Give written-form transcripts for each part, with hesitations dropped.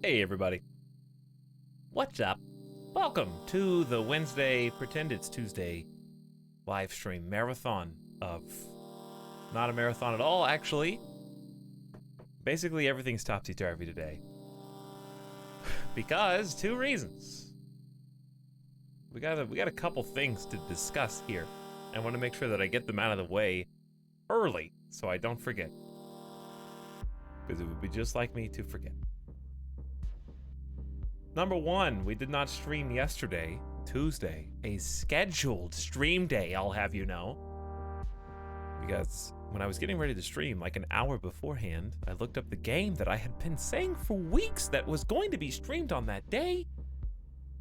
Hey everybody. What's up? Welcome to the Wednesday, pretend it's Tuesday, live stream marathon of, not a marathon at all actually. Basically everything's topsy-turvy today. Because two reasons. We got a couple things to discuss here. I want to make sure that I get them out of the way early so I don't forget. Because it would be just like me to forget. Number one, we did not stream yesterday, Tuesday, a scheduled stream day, I'll have you know. Because when I was getting ready to stream, like an hour beforehand, I looked up the game that I had been saying for weeks that was going to be streamed on that day.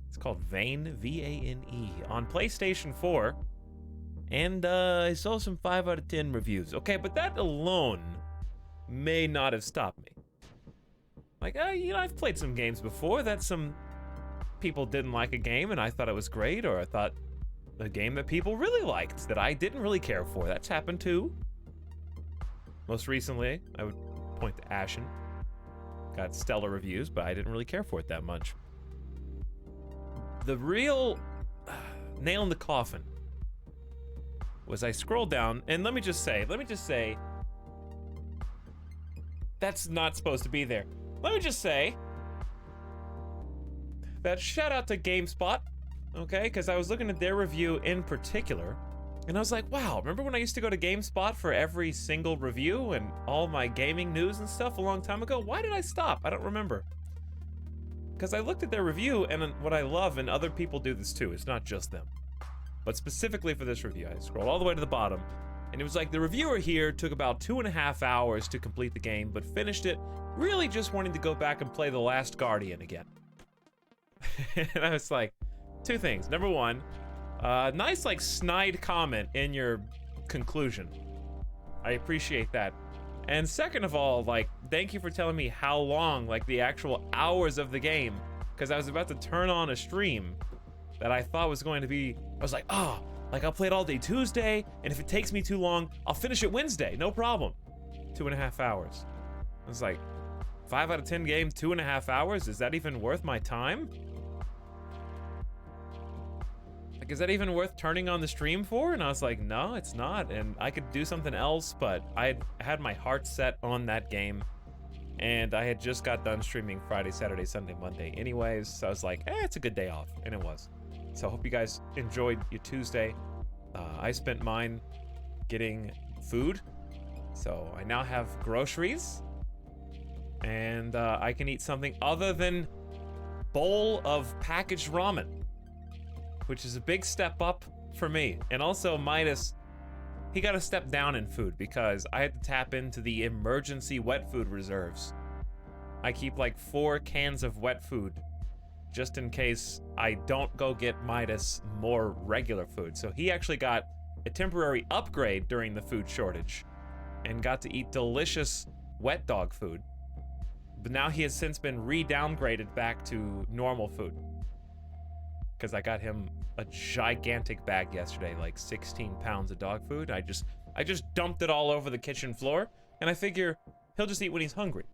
It's called Vane, V-A-N-E, on PlayStation 4. And I saw some 5 out of 10 reviews. Okay, but that alone may not have stopped me. Like, you know, I've played some games before that some people didn't like a game and I thought it was great, or I thought a game that people really liked that I didn't really care for. That's happened too. Most recently, I would point to Ashen. Got stellar reviews, but I didn't really care for it that much. The real nail in the coffin was I scrolled down, and let me just say, that's not supposed to be there. Let me just say that shout out to GameSpot, okay? Because I was looking at their review in particular, and I was like, wow, remember when I used to go to GameSpot for every single review and all my gaming news and stuff a long time ago? Why did I stop? I don't remember. Because I looked at their review, and what I love, and other people do this too, it's not just them, but specifically for this review, I scrolled all the way to the bottom, and it was like the reviewer here took about 2.5 hours to complete the game, but finished it really just wanting to go back and play The Last Guardian again. And I was like, two things. Number one, nice like snide comment in your conclusion. I appreciate that. And second of all, like, thank you for telling me how long, like the actual hours of the game, because I was about to turn on a stream that I thought was going to be, I was like, oh, like I'll play it all day Tuesday, and if it takes me too long, I'll finish it Wednesday, no problem. 2.5 hours. I was like, 5 out of 10 games, 2.5 hours? Is that even worth my time? Like, is that even worth turning on the stream for? And I was like, no, it's not. And I could do something else, but I had my heart set on that game. And I had just got done streaming Friday, Saturday, Sunday, Monday anyways. So I was like, it's a good day off. And it was. So I hope you guys enjoyed your Tuesday. I spent mine getting food. So I now have groceries. And I can eat something other than bowl of packaged ramen, which is a big step up for me. And also Midas, he got a step down in food because I had to tap into the emergency wet food reserves. I keep like 4 cans of wet food just in case I don't go get Midas more regular food. So he actually got a temporary upgrade during the food shortage and got to eat delicious wet dog food. But now he has since been re-downgraded back to normal food. Because I got him a gigantic bag yesterday, like 16 pounds of dog food. I just dumped it all over the kitchen floor, and I figure he'll just eat when he's hungry.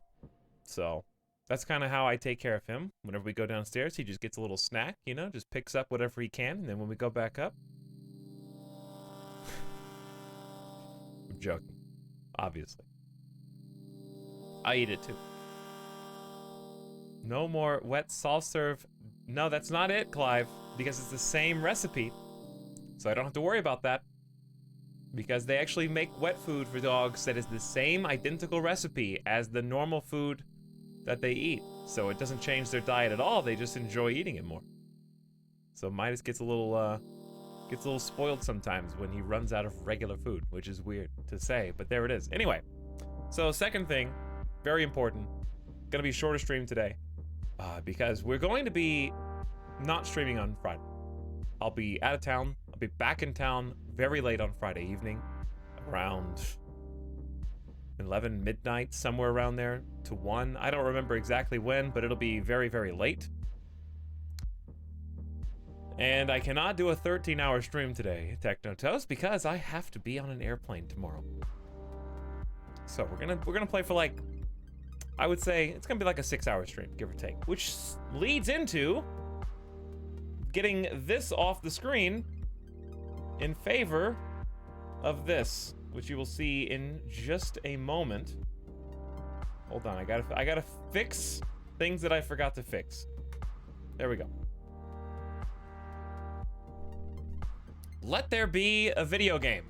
So that's kind of how I take care of him. Whenever we go downstairs, he just gets a little snack, you know, just picks up whatever he can, and then when we go back up, I'm joking, obviously. I eat it too. No more wet soft serve. No, that's not it, Clive, because it's the same recipe. So I don't have to worry about that. Because they actually make wet food for dogs that is the same identical recipe as the normal food that they eat. So it doesn't change their diet at all, they just enjoy eating it more. So Midas gets a little spoiled sometimes when he runs out of regular food, which is weird to say, but there it is. Anyway, so second thing, very important, gonna be a shorter stream today. Because we're going to be not streaming on Friday. I'll be out of town. I'll be back in town very late on Friday evening, around 11 midnight, somewhere around there to 1. I don't remember exactly when, but it'll be very, very late. And I cannot do a 13-hour stream today, Technotoast, because I have to be on an airplane tomorrow. So we're gonna play for like I would say it's gonna be like a 6-hour stream, give or take, which leads into getting this off the screen in favor of this, which you will see in just a moment. Hold on, I gotta fix things that I forgot to fix. There we go. Let there be a video game.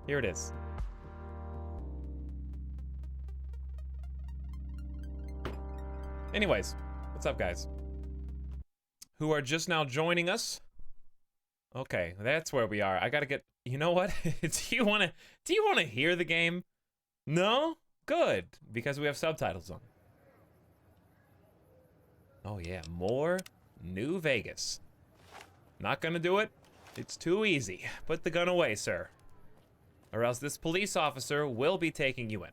Here it is. Anyways, what's up, guys? Who are just now joining us? Okay, that's where we are. I gotta get. You know what? Do you wanna hear the game? No? Good, because we have subtitles on. Oh yeah, more New Vegas. Not gonna do it. It's too easy. Put the gun away, sir. Or else this police officer will be taking you in.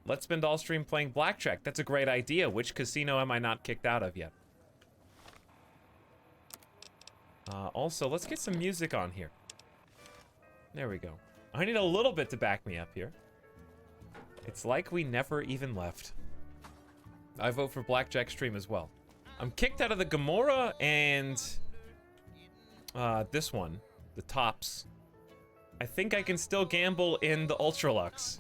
Let's spend all stream playing blackjack. That's a great idea. Which casino am I not kicked out of yet? Also, let's get some music on here. There we go. I need a little bit to back me up here. It's like we never even left. I vote for blackjack stream as well. I'm kicked out of the Gamora and this one, the tops. I think I can still gamble in the Ultralux.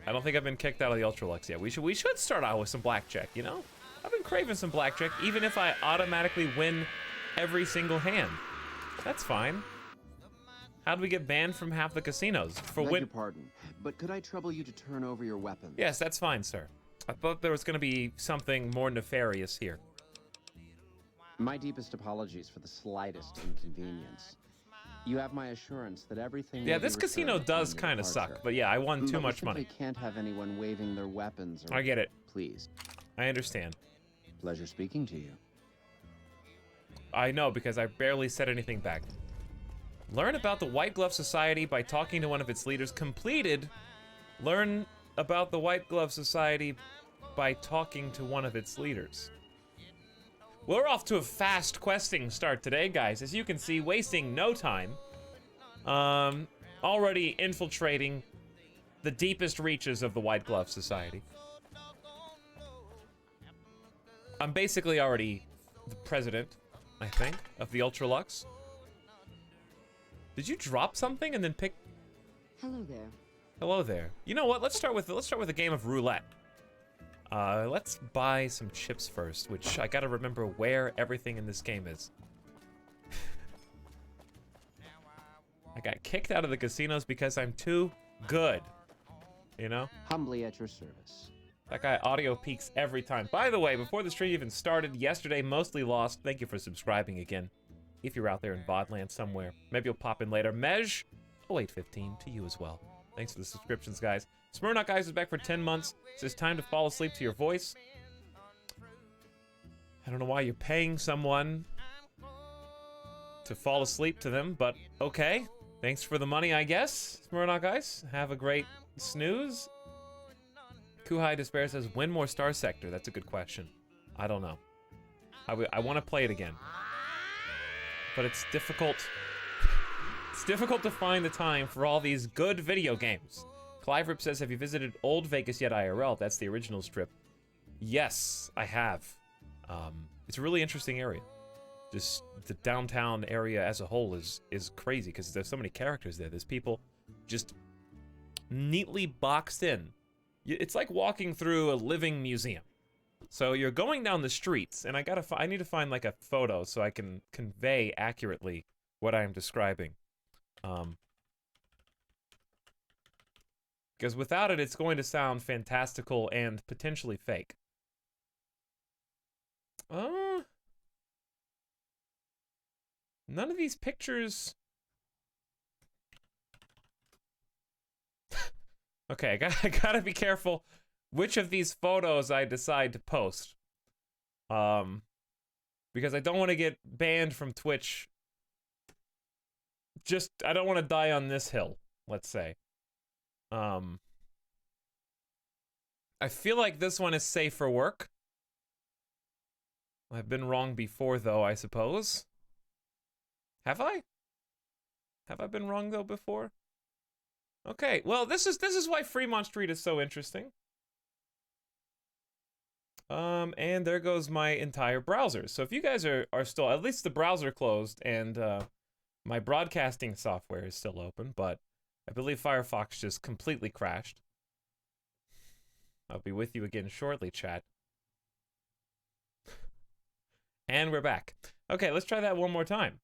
I don't think I've been kicked out of the Ultralux yet. We should start out with some blackjack, you know? I've been craving some blackjack, even if I automatically win every single hand. That's fine. How do we get banned from half the casinos? For Beg your pardon, but could I trouble you to turn over your weapons? Yes, that's fine, sir. I thought there was going to be something more nefarious here. My deepest apologies for the slightest inconvenience. You have my assurance that everything. Yeah, this casino does kind of suck, but yeah, I won too much money. We can't have anyone waving their weapons. I get it. Please. I understand. Pleasure speaking to you. I know, because I barely said anything back. Learn about the White Glove Society by talking to one of its leaders. Completed. Learn about the White Glove Society by talking to one of its leaders. We're off to a fast questing start today, guys. As you can see, wasting no time. Already infiltrating the deepest reaches of the White Glove Society. I'm basically already the president, I think, of the Ultralux. Did you drop something and then pick? Hello there. Hello there. You know what? Let's start with a game of roulette. Let's buy some chips first, which I gotta remember where everything in this game is. I got kicked out of the casinos because I'm too good. You know? Humbly at your service. That guy audio peaks every time. By the way, before the stream even started, yesterday, Mostly Lost, thank you for subscribing again. If you're out there in VODland somewhere, maybe you'll pop in later. Mej, 0815 to you as well. Thanks for the subscriptions, guys. Smurnock Guys is back for 10 months. Says time to fall asleep to your voice. I don't know why you're paying someone to fall asleep to them, but okay. Thanks for the money, I guess. Smurnock Guys, have a great snooze. Kuhai Despair says, win more Star Sector. That's a good question. I don't know. I want to play it again. But it's difficult. It's difficult to find the time for all these good video games. Clive Rip says, have you visited Old Vegas yet IRL? That's the original strip. Yes, I have. It's a really interesting area. Just the downtown area as a whole is crazy because there's so many characters there. There's people just neatly boxed in. It's like walking through a living museum. So you're going down the streets, and I need to find like a photo so I can convey accurately what I'm describing. Because without it, it's going to sound fantastical and potentially fake. None of these pictures... Okay, I gotta be careful which of these photos I decide to post. Because I don't want to get banned from Twitch. I don't want to die on this hill, let's say. I feel like this one is safe for work. I've been wrong before, though, I suppose. Have I? Have I been wrong, though, before? Okay, well, this is why Fremont Street is so interesting. And there goes my entire browser. So if you guys are still, at least the browser closed and my broadcasting software is still open, but I believe Firefox just completely crashed. I'll be with you again shortly, chat. And we're back. Okay, let's try that one more time.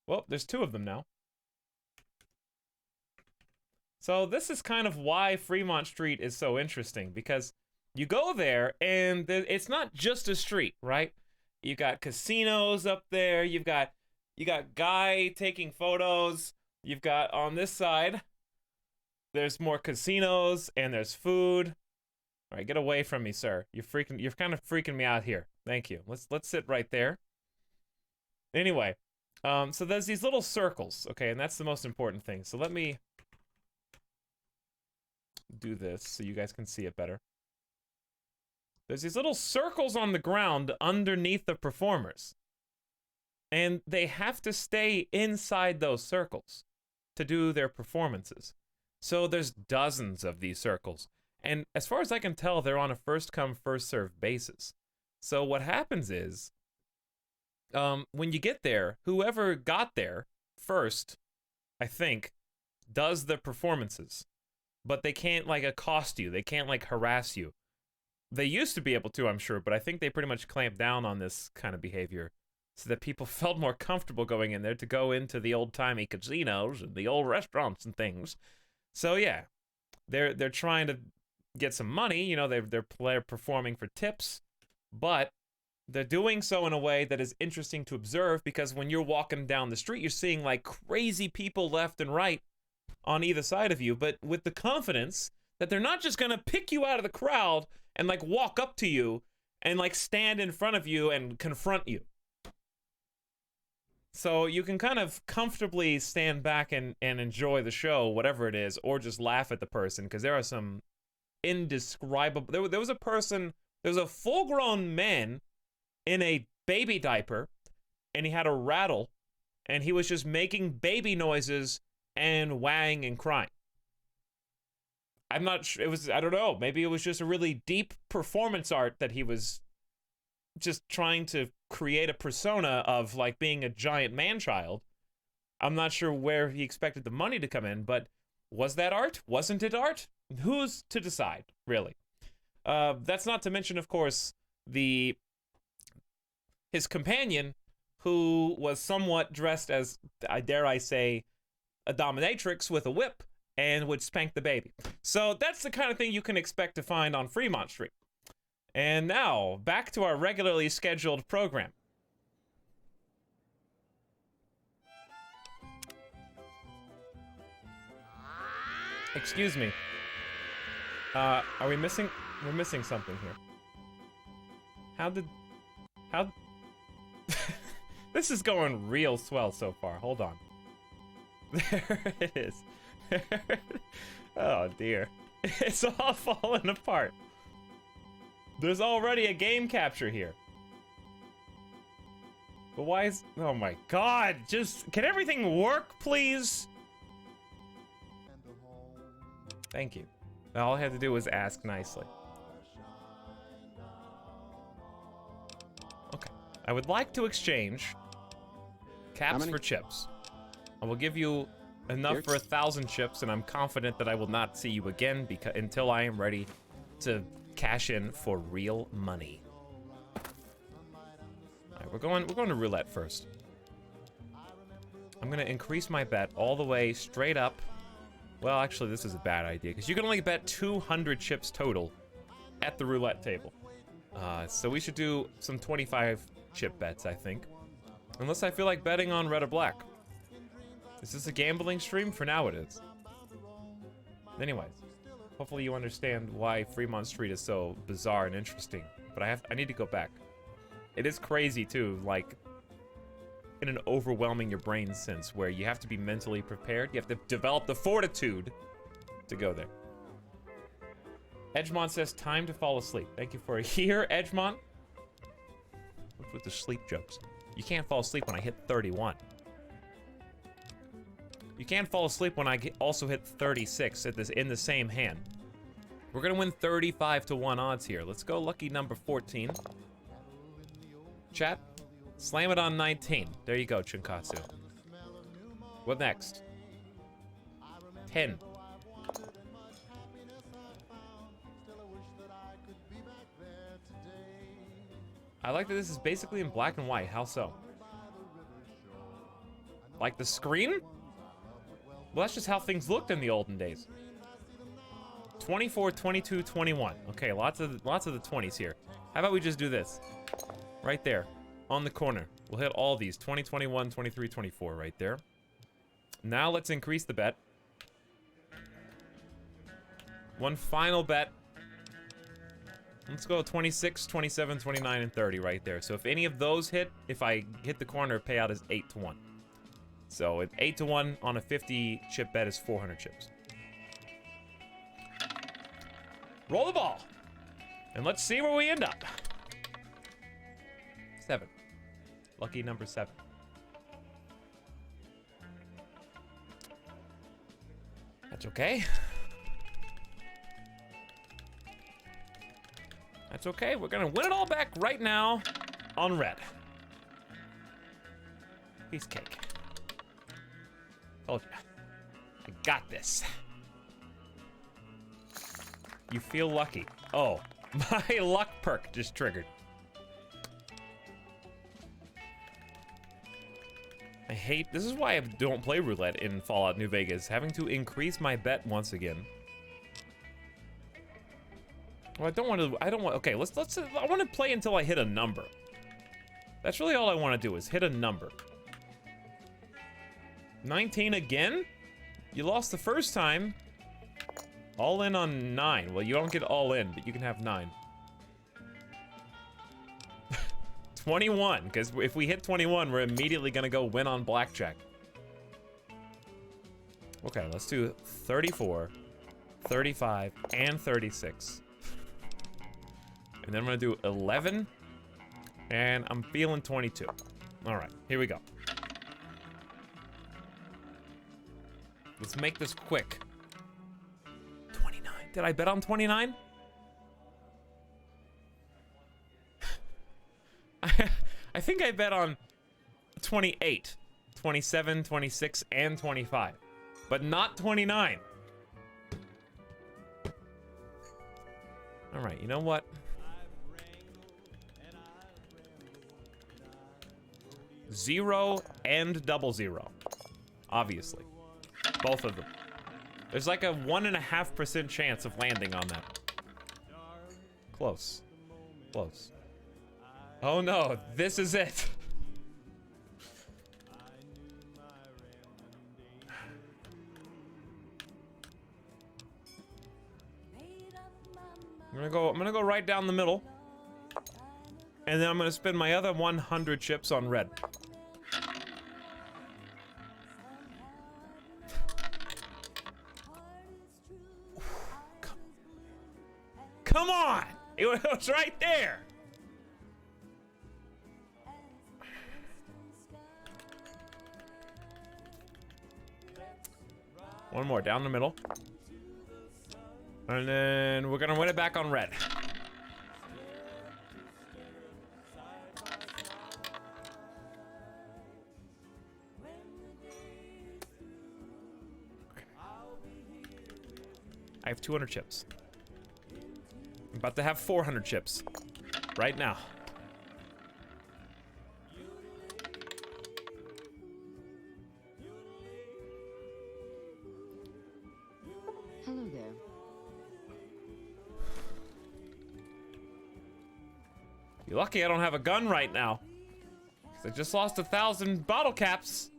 Well, there's two of them now. So this is kind of why Fremont Street is so interesting, because you go there and it's not just a street, right? You got casinos up there, you got guy taking photos, you've got on this side, there's more casinos and there's food. All right, get away from me, sir. You're kind of freaking me out here. Thank you. Let's sit right there. Anyway, so there's these little circles, okay, and that's the most important thing. So let me do this so you guys can see it better. There's these little circles on the ground underneath the performers. And they have to stay inside those circles to do their performances. So there's dozens of these circles. And as far as I can tell, they're on a first-come, first-served basis. So what happens is, when you get there, whoever got there first, I think, does the performances. But they can't, like, accost you. They can't, like, harass you. They used to be able to, I'm sure, but I think they pretty much clamped down on this kind of behavior so that people felt more comfortable going in there to go into the old-timey casinos and the old restaurants and things. So, yeah, they're trying to get some money. You know, they're performing for tips, but they're doing so in a way that is interesting to observe, because when you're walking down the street, you're seeing, like, crazy people left and right on either side of you, but with the confidence that they're not just gonna pick you out of the crowd and, like, walk up to you and, like, stand in front of you and confront you. So you can kind of comfortably stand back and enjoy the show, whatever it is, or just laugh at the person, because there are some indescribable... There was a full-grown man in a baby diaper, and he had a rattle, and he was just making baby noises and whang and crying. I'm not sure, I don't know, maybe it was just a really deep performance art that he was just trying to create a persona of, like, being a giant man-child. I'm not sure where he expected the money to come in, but was that art? Wasn't it art? Who's to decide, really? That's not to mention, of course, his companion, who was somewhat dressed as, dare I say, a dominatrix with a whip, and would spank the baby. So that's the kind of thing you can expect to find on Fremont Street. And now, back to our regularly scheduled program. Excuse me. Are we missing... We're missing something here. How... This is going real swell so far. Hold on. There it is. Oh dear. It's all falling apart. There's already a game capture here. But why is... Oh my god, just... Can everything work, please? Thank you. All I had to do was ask nicely. Okay. I would like to exchange caps for chips. I will give you enough for 1,000 chips, and I'm confident that I will not see you again until I am ready to cash in for real money. All right, we're going to roulette first. I'm gonna increase my bet all the way straight up. Well, actually, this is a bad idea, because you can only bet 200 chips total at the roulette table. So we should do some 25 chip bets, I think. Unless I feel like betting on red or black. Is this a gambling stream? For now it is. Anyways, hopefully you understand why Fremont Street is so bizarre and interesting. But I need to go back. It is crazy too, like in an overwhelming your brain sense, where you have to be mentally prepared. You have to develop the fortitude to go there. Edgemont says, time to fall asleep. Thank you for a year, Edgemont. What's with the sleep jokes? You can't fall asleep when I hit 31. You can't fall asleep when I also hit 36 in the same hand. We're gonna win 35 to 1 odds here. Let's go lucky number 14. Chat, slam it on 19. There you go, Chinkatsu. What next? 10. I like that this is basically in black and white. How so? Like the screen? Well, that's just how things looked in the olden days. 24, 22, 21. Okay, lots of the 20s here. How about we just do this? Right there, on the corner. We'll hit all these. 20, 21, 23, 24 right there. Now let's increase the bet. One final bet. Let's go 26, 27, 29, and 30 right there. So if any of those hit, if I hit the corner, payout is 8 to 1. So at 8 to 1 on a 50 chip bet is 400 chips. Roll the ball. And let's see where we end up. 7. Lucky number 7. That's okay. That's okay. We're gonna win it all back right now on red. Piece of cake. Told you. I got this. You feel lucky. Oh, my luck perk just triggered. I hate, this is why I don't play roulette in Fallout New Vegas, having to increase my bet once again. Well, I don't want, okay, I want to play until I hit a number. That's really all I want to do is hit a number. 19 again? You lost the first time. All in on 9. Well, you don't get all in, but you can have 9. 21, because if we hit 21, we're immediately gonna go win on blackjack. Okay, let's do 34, 35, and 36. And then I'm gonna do 11, and I'm feeling 22. All right, here we go. Let's make this quick. 29. Did I bet on 29? I think I bet on 28, 27, 26, and 25, but not 29. All right, you know what? Zero and 00, obviously. Both of them. There's like a 1.5% chance of landing on that. Close. Close. Oh no, this is it. I'm gonna go right down the middle. And then I'm gonna spend my other 100 chips on red. Come on! It was right there! One more, down the middle. And then we're gonna win it back on red. Okay. I have 200 chips. I'm about to have 400 chips. Right now. Hello there. You're lucky I don't have a gun right now. 'Cause I just lost 1,000 bottle caps.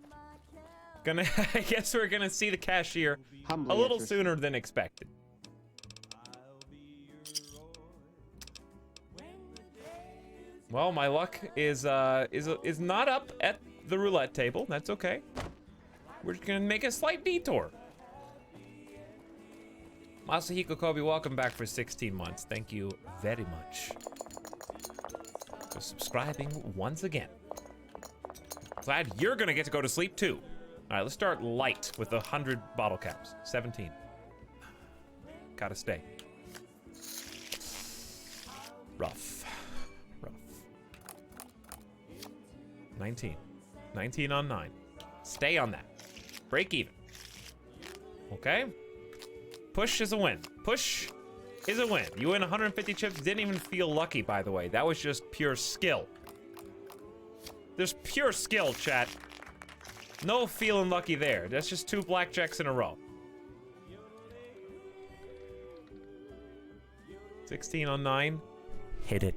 I guess we're gonna see the cashier Humbly a little at your sooner than expected. Well, my luck is not up at the roulette table. That's okay. We're just gonna make a slight detour. Masahiko Kobe, welcome back for 16 months. Thank you very much for subscribing once again. Glad you're gonna get to go to sleep too. All right, let's start light with 100 bottle caps. 17. Gotta stay. Rough. Rough. 19. 19 on 9. Stay on that. Break even. Okay. Push is a win. Push is a win. You win 150 chips. Didn't even feel lucky, by the way. That was just pure skill. There's pure skill, chat. No feeling lucky there. That's just 2 blackjacks in a row. 16 on 9. Hit it.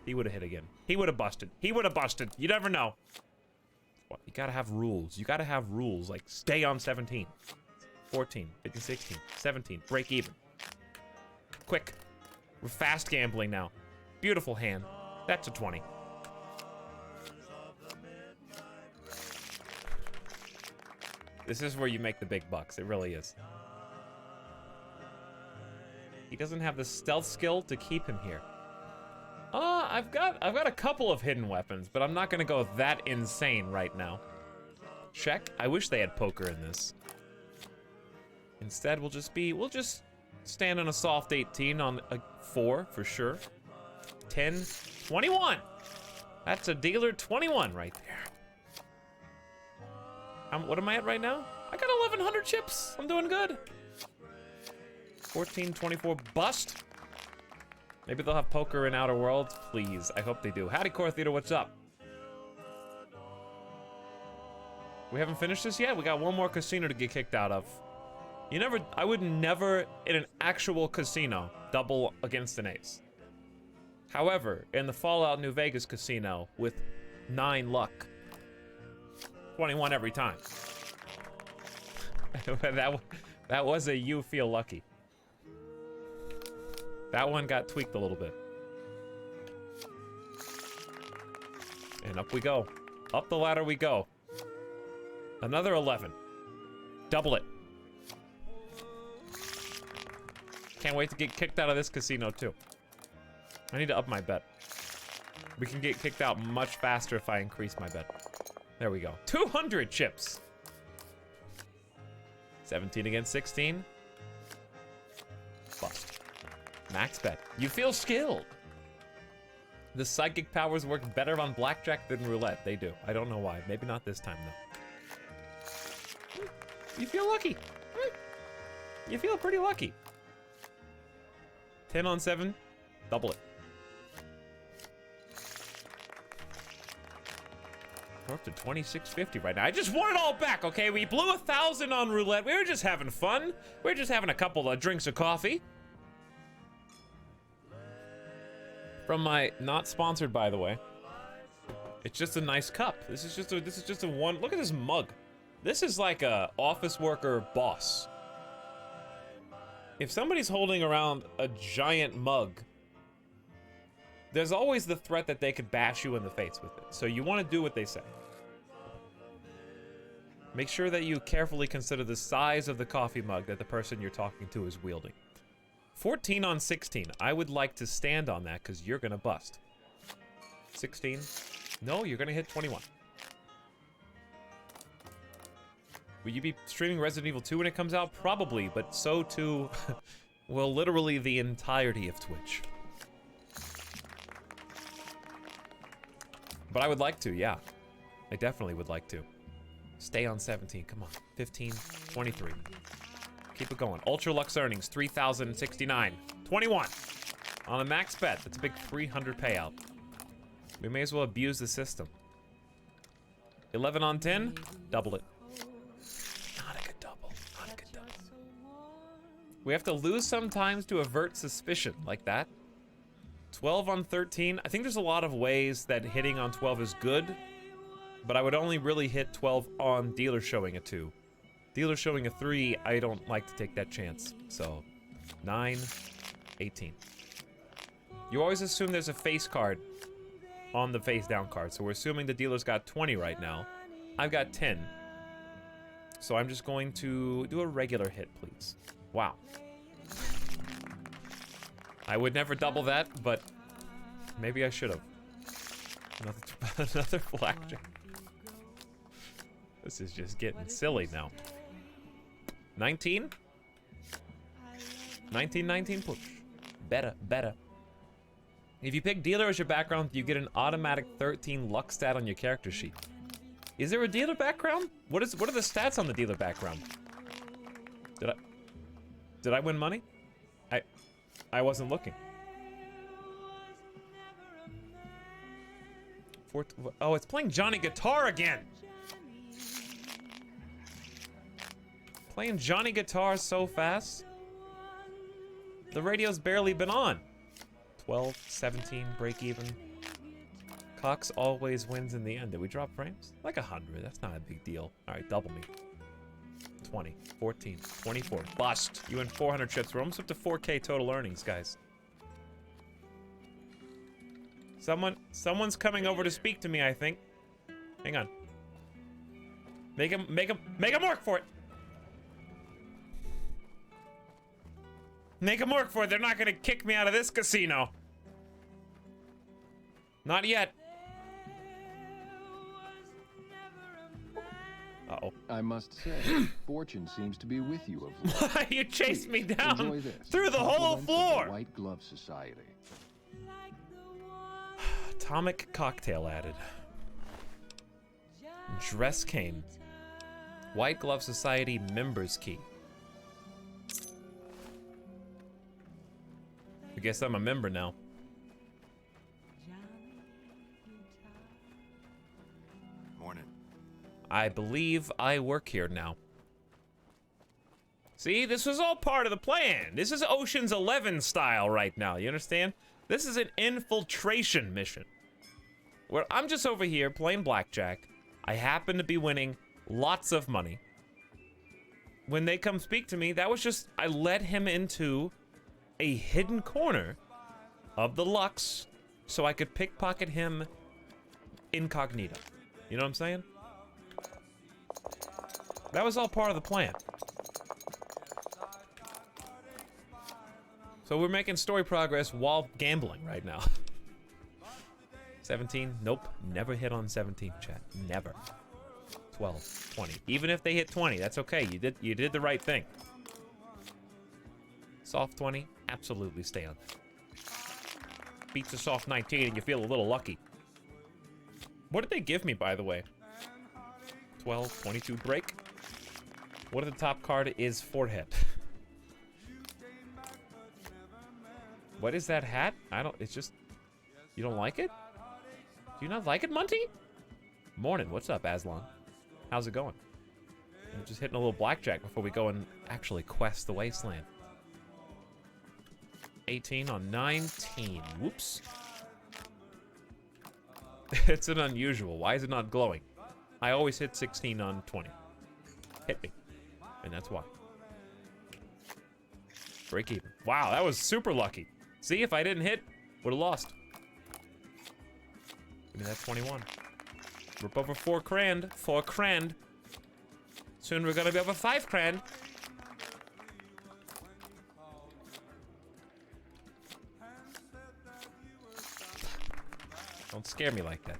He would have hit again. He would have busted. He would have busted. You never know. Well, you gotta have rules. You gotta have rules. Like, stay on 17. 14, 15, 16, 17. Break even. Quick. We're fast gambling now. Beautiful hand. That's a 20. This is where you make the big bucks. It really is. He doesn't have the stealth skill to keep him here. I've got a couple of hidden weapons, but I'm not gonna go that insane right now. Check. I wish they had poker in this. Instead, we'll just stand on a soft 18 on a 4 for sure. 10, 21. That's a dealer 21 right there. What am I at right now? I got 1,100 chips. I'm doing good. 14, 24, bust. Maybe they'll have poker in Outer Worlds. Please, I hope they do. Howdy, Core Theater, what's up? We haven't finished this yet? We got one more casino to get kicked out of. I would never, in an actual casino, double against an ace. However, in the Fallout New Vegas casino, with 9 luck, 21 every time. that was a you feel lucky. That one got tweaked a little bit. And up we go. Up the ladder we go. Another 11. Double it. Can't wait to get kicked out of this casino too. I need to up my bet. We can get kicked out much faster if I increase my bet. There we go. 200 chips. 17 against 16. Bust. Max bet. You feel skilled. The psychic powers work better on blackjack than roulette. They do. I don't know why. Maybe not this time though. You feel lucky. You feel pretty lucky. 10 on 7. Double it. We're up to 2650 right now. I just want it all back, okay? We blew 1,000 on roulette. We were just having fun. We were just having a couple of drinks of coffee. From my, not sponsored by the way. It's just a nice cup. This is just a one, look at this mug. This is like a office worker boss. If somebody's holding around a giant mug, there's always the threat that they could bash you in the face with it. So you want to do what they say. Make sure that you carefully consider the size of the coffee mug that the person you're talking to is wielding. 14 on 16. I would like to stand on that because you're going to bust. 16. No, you're going to hit 21. Will you be streaming Resident Evil 2 when it comes out? Probably, but so too will literally the entirety of Twitch. But I would like to, yeah. I definitely would like to. Stay on 17, come on. 15, 23. Keep it going. Ultra Lux earnings, 3,069. 21. On a max bet, that's a big 300 payout. We may as well abuse the system. 11 on 10, double it. Not a good double, not a good double. We have to lose sometimes to avert suspicion, like that. 12 on 13, I think there's a lot of ways that hitting on 12 is good, but I would only really hit 12 on dealer showing a 2. Dealer showing a 3, I don't like to take that chance. So, 9, 18. You always assume there's a face card on the face down card, so we're assuming the dealer's got 20 right now. I've got 10. So I'm just going to do a regular hit, please. Wow. I would never double that, but maybe I should have. Another blackjack. This is just getting silly now. 19? 1919 push. Better, better. If you pick dealer as your background, you get an automatic 13 luck stat on your character sheet. Is there a dealer background? What are the stats on the dealer background? Did I win money? I wasn't looking. Oh, it's playing Johnny Guitar again. Playing Johnny Guitar so fast. The radio's barely been on. 12, 17, break even. Cox always wins in the end. Did we drop frames? Like 100, that's not a big deal. All right, double me. 20, 14, 24, bust. You win 400 chips. We're almost up to 4K total earnings, guys. Someone's coming over to speak to me, I think. Hang on. Make him work for it. Make him work for it. They're not gonna kick me out of this casino. Not yet. Uh-oh. I must say, fortune seems to be with you of late. You chased me down Enjoy this. through the whole Compliments of floor. the White Glove Society. Atomic cocktail added. Dress cane. White Glove Society members key. I guess I'm a member now. Morning. I believe I work here now. See, this was all part of the plan. This is Ocean's 11 style right now, you understand? This is an infiltration mission. Where I'm just over here playing blackjack. I happen to be winning lots of money. When they come speak to me, that was just, I led him into a hidden corner of the Lux so I could pickpocket him incognito. You know what I'm saying? That was all part of the plan. So we're making story progress while gambling right now. 17, nope, never hit on 17, chat, never. 12, 20, even if they hit 20, that's okay, you did the right thing. Soft 20, absolutely stay on that. Beats a soft 19 and you feel a little lucky. What did they give me, by the way? 12, 22 break. What if the top card is forehead? What is that hat? It's just, you don't like it? Do you not like it, Monty? Morning, what's up, Aslan? How's it going? I'm just hitting a little blackjack before we go and actually quest the wasteland. 18 on 19, whoops. It's an unusual, why is it not glowing? I always hit 16 on 20. Hit me, and that's why. Break even. Wow, that was super lucky. See, if I didn't hit, would have lost. Give me that 21. We're up over 4 grand. 4 grand. Soon we're gonna be over 5 grand. Don't scare me like that.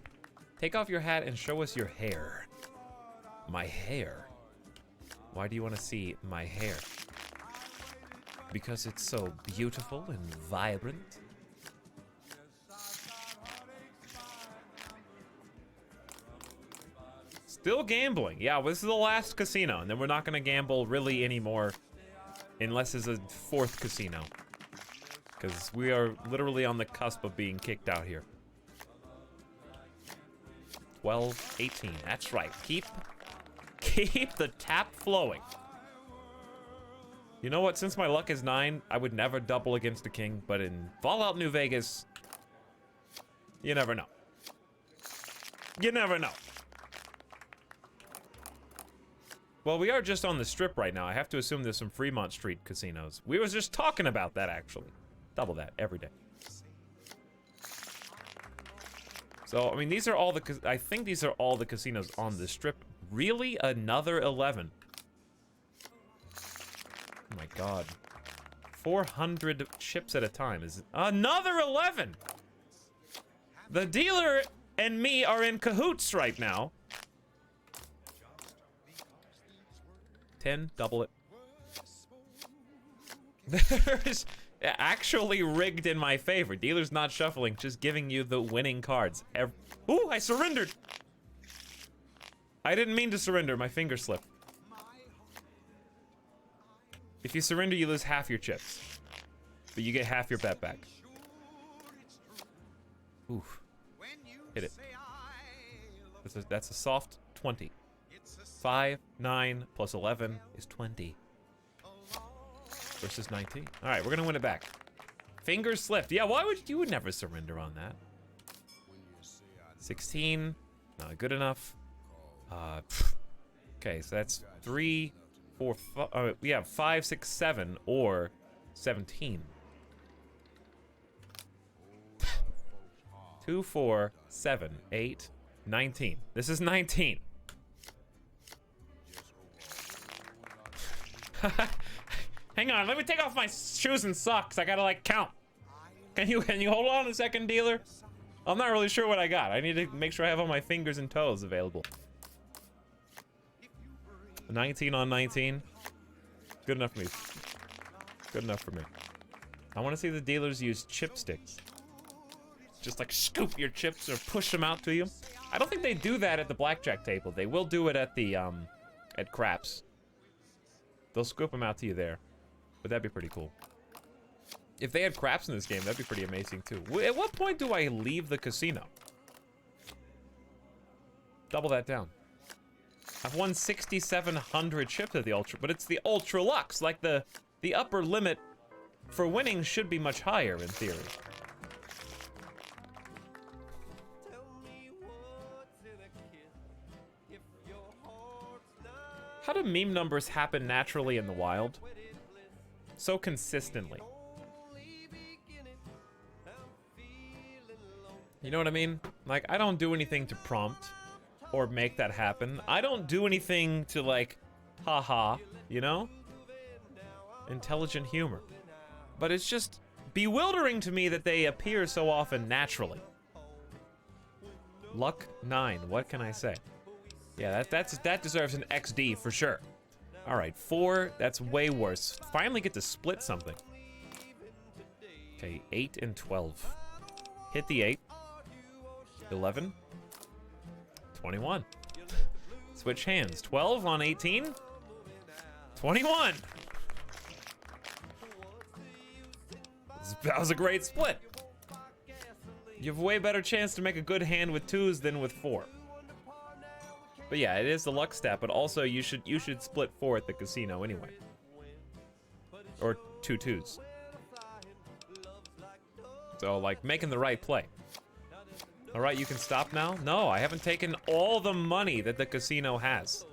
Take off your hat and show us your hair. My hair? Why do you want to see my hair? Because it's so beautiful and vibrant. Still gambling. Yeah, well, this is the last casino, and then we're not gonna gamble really anymore unless there's a 4th casino. Because we are literally on the cusp of being kicked out here. 12, 18, that's right. Keep the tap flowing. You know what, since my luck is 9, I would never double against the king, but in Fallout New Vegas, you never know. You never know. Well, we are just on the strip right now. I have to assume there's some Fremont Street casinos. We was just talking about that, actually. Double that every day. So, I mean, these are all the, I think these are all the casinos on the strip. Really? Another 11? Oh my god. 400 chips at a time is another 11! The dealer and me are in cahoots right now. 10, double it. There's actually rigged in my favor. Dealer's not shuffling, just giving you the winning cards. Ooh, I surrendered. I didn't mean to surrender, my finger slipped. If you surrender, you lose half your chips. But you get half your bet back. Oof. Hit it. That's a soft 20. 5, 9, plus 11 is 20. Versus 19. All right, we're gonna win it back. Fingers slipped. Yeah, why would you would never surrender on that? 16, not good enough. Okay, so that's 3, 4, 5, yeah, 5, 6, 7, or 17. 2, 4, 7, 8, 19. This is 19. Hang on, let me take off my shoes and socks. I gotta like count. Can you hold on a second, dealer? I'm not really sure what I got. I need to make sure I have all my fingers and toes available. 19 on 19. Good enough for me. Good enough for me. I want to see the dealers use chipsticks. Just like scoop your chips or push them out to you. I don't think they do that at the blackjack table. They will do it at the at craps. They'll scoop them out to you there. But that'd be pretty cool. If they had craps in this game, that'd be pretty amazing too. At what point do I leave the casino? Double that down. I've won 6,700 chips at the Ultra, but it's the Ultra Lux. Like the upper limit for winning should be much higher in theory. How do meme numbers happen naturally in the wild? So consistently. You know what I mean? Like, I don't do anything to prompt or make that happen. I don't do anything to like, haha, you know? Intelligent humor. But it's just bewildering to me that they appear so often naturally. Luck 9, what can I say? Yeah, that deserves an XD for sure. All right, 4, that's way worse. Finally get to split something. Okay, 8 and 12. Hit the 8. 11. 21. Switch hands. 12 on 18. 21. That was a great split. You have a way better chance to make a good hand with 2s than with 4. But yeah, it is the luck stat, but also you should split 4 at the casino anyway. Or 2 2s. So like making the right play. All right, you can stop now? No, I haven't taken all the money that the casino has.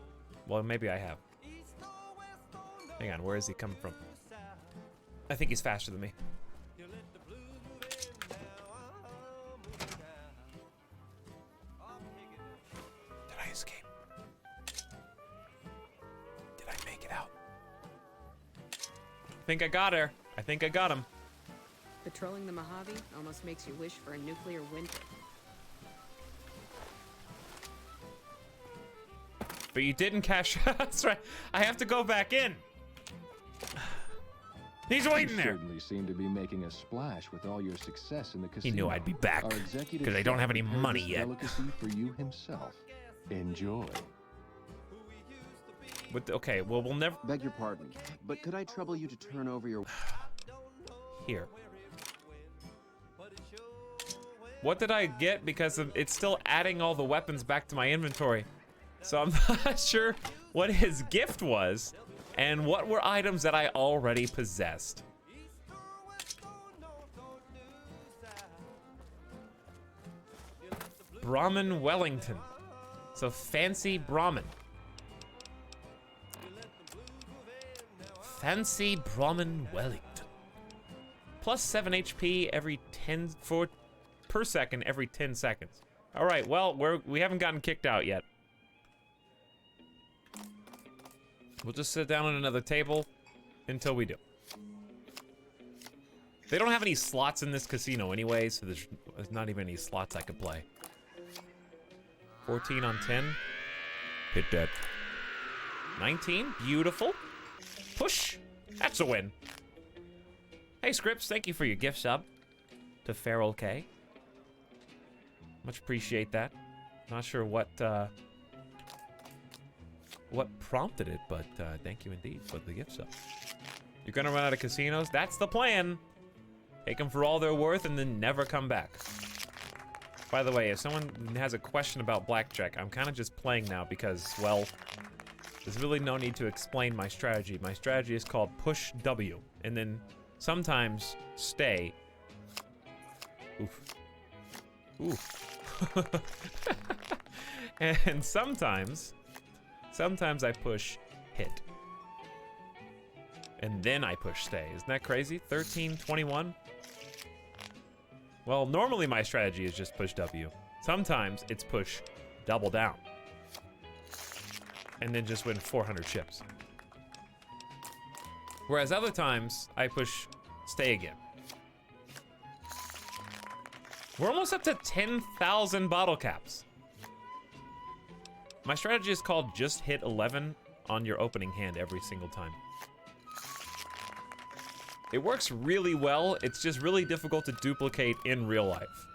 Well, maybe I have. Hang on, where is he coming from? I think he's faster than me. Did I escape? Did I make it out? I think I got her. I think I got him. Patrolling the Mojave almost makes you wish for a nuclear winter. But you didn't cash. That's right. I have to go back in. He's waiting there. You certainly seem to be making a splash with all your success in the casino. He knew I'd be back because I don't have any money yet. Delicacy for you himself. Enjoy. Okay, well, we'll never. Beg your pardon, but could I trouble you to turn over your... Here. What did I get? Because it's still adding all the weapons back to my inventory. So I'm not sure what his gift was and what were items that I already possessed. Brahmin Wellington. So fancy Brahmin. Fancy Brahmin Wellington. Plus 7 HP every 10 per second every 10 seconds. All right, well, we haven't gotten kicked out yet. We'll just sit down at another table until we do. They don't have any slots in this casino anyway, so there's not even any slots I could play. 14 on 10. Hit that. 19, beautiful. Push, that's a win. Hey, Scripps, thank you for your gift sub to Feral K. Much appreciate that. Not sure what prompted it, but thank you indeed for the gift sub. You're gonna run out of casinos? That's the plan. Take them for all they're worth and then never come back. By the way, if someone has a question about blackjack, I'm kind of just playing now because, well, there's really no need to explain my strategy. My strategy is called push W, and then sometimes stay. Oof. Ooh. And sometimes I push hit. And then I push stay. Isn't that crazy? 13, 21? Well, normally my strategy is just push W. Sometimes it's push double down. And then just win 400 chips. Whereas other times, I push stay again. We're almost up to 10,000 bottle caps. My strategy is called just hit 11 on your opening hand every single time. It works really well, it's just really difficult to duplicate in real life.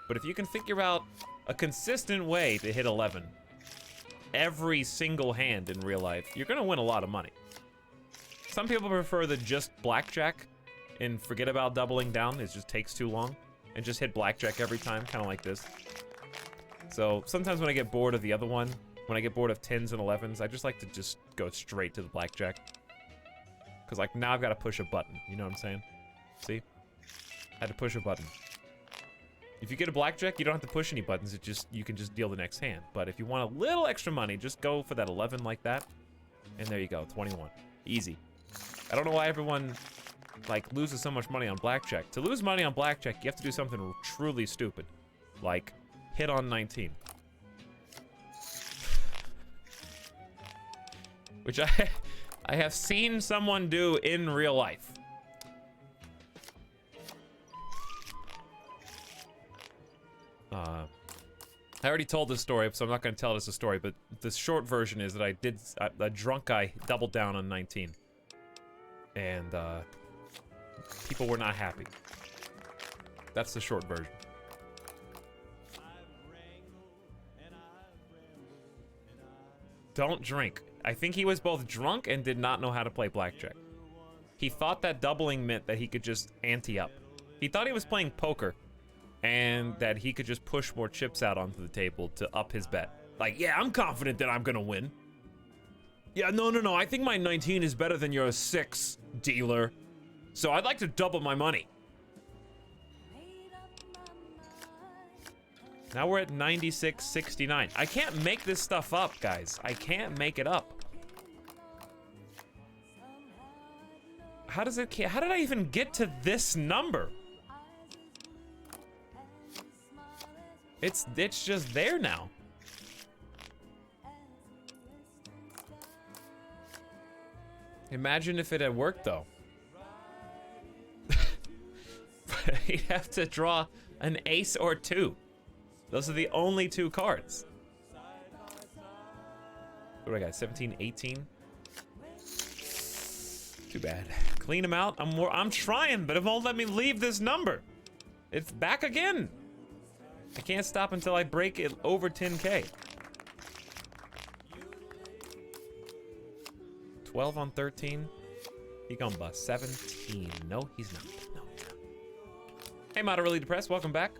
But if you can figure out a consistent way to hit 11 every single hand in real life, you're gonna win a lot of money. Some people prefer the just blackjack and forget about doubling down, it just takes too long, and just hit blackjack every time, kind of like this. So sometimes when I get bored of the other one, when I get bored of 10s and 11s, I just like to just go straight to the blackjack. Because like now I've got to push a button, you know what I'm saying? See? I had to push a button. If you get a blackjack, you don't have to push any buttons, you can just deal the next hand. But if you want a little extra money, just go for that 11 like that. And there you go, 21. Easy. I don't know why everyone like loses so much money on blackjack. To lose money on blackjack, you have to do something truly stupid. Like hit on 19. Which I have seen someone do in real life. I already told this story, so I'm not going to tell it as a story, but the short version is that a drunk guy doubled down on 19. And, people were not happy. That's the short version. Don't drink. I think he was both drunk and did not know how to play blackjack. He thought that doubling meant that he could just ante up. He thought he was playing poker and that he could just push more chips out onto the table to up his bet. Like, yeah, I'm confident that I'm gonna win. Yeah, no, I think my 19 is better than your 6, dealer. So I'd like to double my money. Now we're at 96.69. I can't make this stuff up, guys. I can't make it up. How did I even get to this number? It's just there now. Imagine if it had worked though. He'd have to draw an ace or 2. Those are the only 2 cards. What do I got? 17, 18? Too bad. Clean them out. I'm trying, but it won't let me leave this number. It's back again. I can't stop until I break it over 10K. 12 on 13. He gonna bust 17. No, he's not. No, he's not. Hey, Moderately Depressed, welcome back.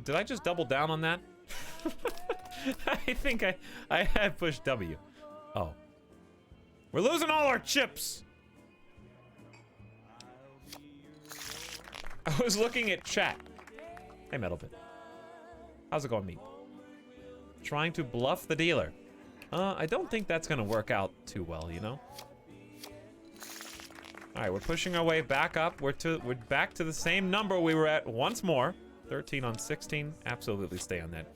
Did I just double down on that? I think I had pushed W. Oh. We're losing all our chips. I was looking at chat. Hey, Metalbit. How's it going, Meep? Trying to bluff the dealer. I don't think that's gonna work out too well, you know? Alright, we're pushing our way back up. We're back to the same number we were at once more. 13 on 16. Absolutely stay on that.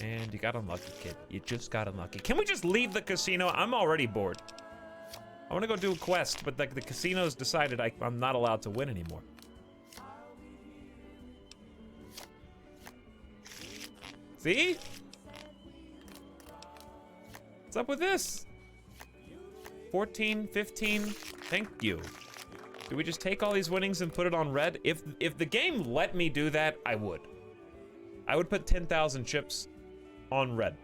And you got unlucky, kid. You just got unlucky. Can we just leave the casino? I'm already bored. I want to go do a quest, but the casino's decided I'm not allowed to win anymore. See? What's up with this? 14, 15, thank you. Do we just take all these winnings and put it on red? If the game let me do that, I would. I would put 10,000 chips on red.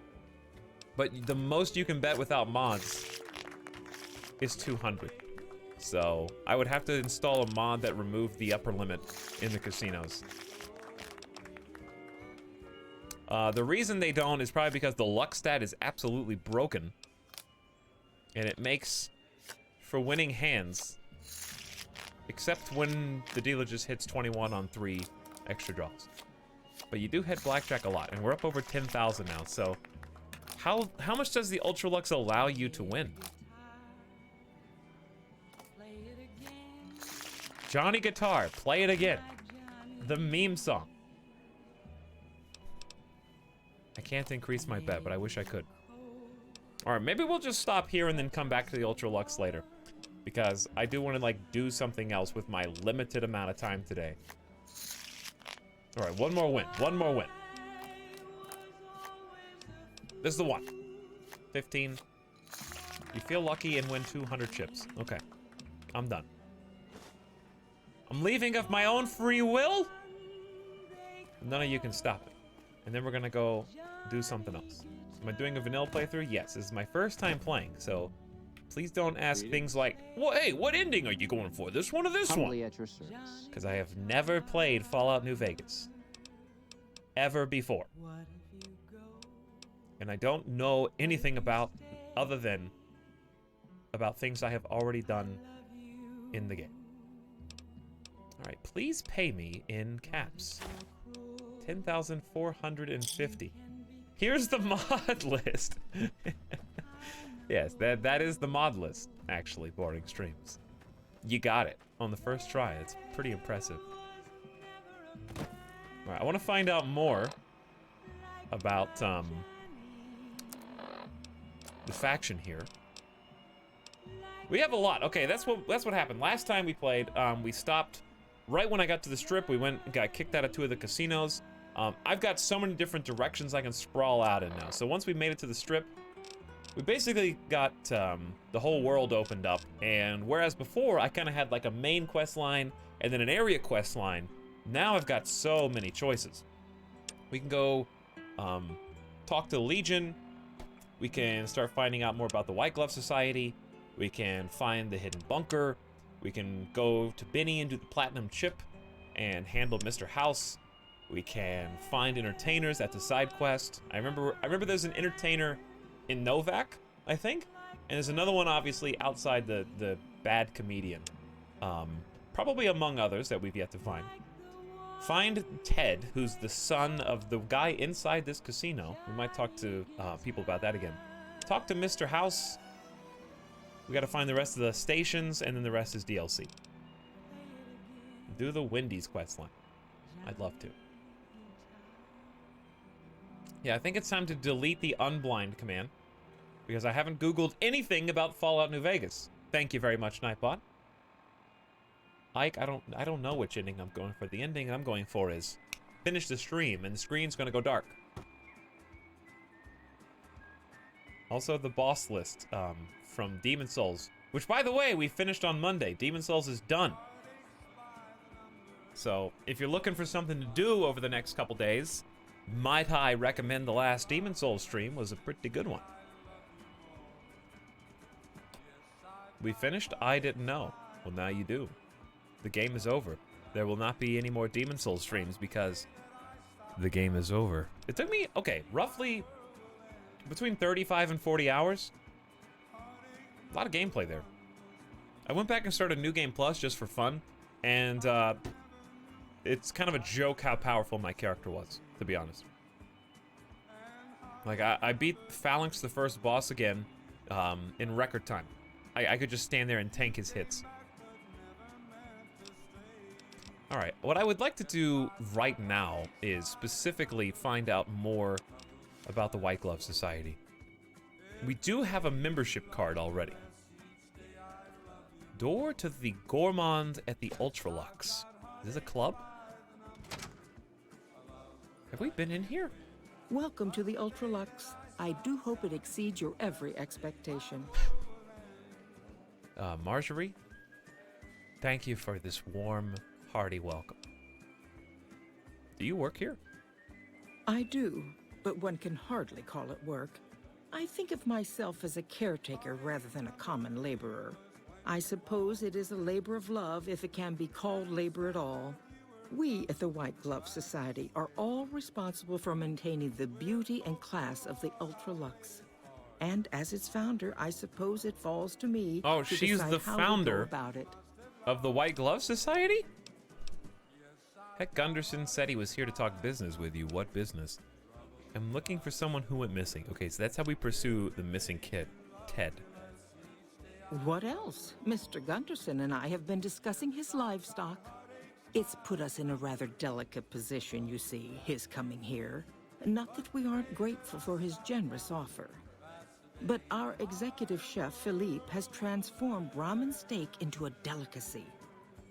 But the most you can bet without mods is 200. So I would have to install a mod that removed the upper limit in the casinos. The reason they don't is probably because the luck stat is absolutely broken. And it makes for winning hands. Except when the dealer just hits 21 on 3 extra draws. But you do hit blackjack a lot, and we're up over 10,000 now, so how much does the Ultra Lux allow you to win? Johnny Guitar, play it again. The meme song. I can't increase my bet, but I wish I could. Alright, maybe we'll just stop here and then come back to the Ultra Lux later. Because I do want to, like, do something else with my limited amount of time today. Alright, one more win. One more win. This is the one. 15. You feel lucky and win 200 chips. Okay. I'm done. I'm leaving of my own free will? None of you can stop it. And then we're gonna go do something else. Am I doing a vanilla playthrough? Yes, this is my first time playing, so please don't ask things like, well, hey, what ending are you going for? This one or this Humbly one? at your service. Because I have never played Fallout New Vegas. Ever before. And I don't know anything about, other than about things I have already done in the game. Alright, please pay me in caps. 10,450. Here's the mod list. Yes, that is the mod list, actually, Boring Streams. You got it on the first try. It's pretty impressive. Alright, I want to find out more about the faction here. We have a lot. Okay, that's what happened. Last time we played, we stopped right when I got to the strip. We got kicked out of 2 of the casinos. I've got so many different directions I can sprawl out in now. So once we made it to the strip, we basically got the whole world opened up. And whereas before I kind of had like a main quest line and then an area quest line, now I've got so many choices. We can go talk to the Legion. We can start finding out more about the White Glove Society. We can find the hidden bunker. We can go to Benny and do the platinum chip and handle Mr. House. We can find entertainers at the side quest. I remember there's an entertainer in Novak, I think, and there's another one obviously outside the bad comedian. Probably among others that we've yet to find. Find Ted, who's the son of the guy inside this casino. We might talk to people about that again. Talk to Mr. House. We gotta find the rest of the stations, and then the rest is DLC. Do the Wendy's quest line. I'd love to. Yeah, I think it's time to delete the unblind command, because I haven't Googled anything about Fallout New Vegas. Thank you very much, Nightbot. Ike, I don't know which ending I'm going for. The ending I'm going for is finish the stream, and the screen's gonna go dark. Also, the boss list from Demon Souls, which, by the way, we finished on Monday. Demon Souls is done. So, if you're looking for something to do over the next couple days, might I recommend the last Demon Souls stream was a pretty good one. We finished? I didn't know. Well, now you do. The game is over. There will not be any more Demon Souls streams because the game is over. It took me, okay, roughly between 35 and 40 hours. A lot of gameplay there. I went back and started New Game Plus just for fun, and it's kind of a joke how powerful my character was, to be honest. Like, I beat Phalanx, the first boss, again in record time. I could just stand there and tank his hits. Alright, what I would like to do right now is specifically find out more about the White Glove Society. We do have a membership card already. Door to the Gormand at the Ultralux. Is this a club? Have we been in here? Welcome to the Ultralux. I do hope it exceeds your every expectation. Marjorie, thank you for this warm, hearty welcome. Do you work here? I do, but one can hardly call it work. I think of myself as a caretaker rather than a common laborer. I suppose it is a labor of love if it can be called labor at all. We at the White Glove Society are all responsible for maintaining the beauty and class of the Ultralux. And as its founder, I suppose it falls to me to she's decide the how we founder go about it. of the White Glove Society? Ted Gunderson said he was here to talk business with you. What business? I'm looking for someone who went missing. Okay, so that's how we pursue the missing kid, Ted. What else? Mr. Gunderson and I have been discussing his livestock. It's put us in a rather delicate position, you see, his coming here. Not that we aren't grateful for his generous offer. But our executive chef, Philippe, has transformed Brahmin steak into a delicacy.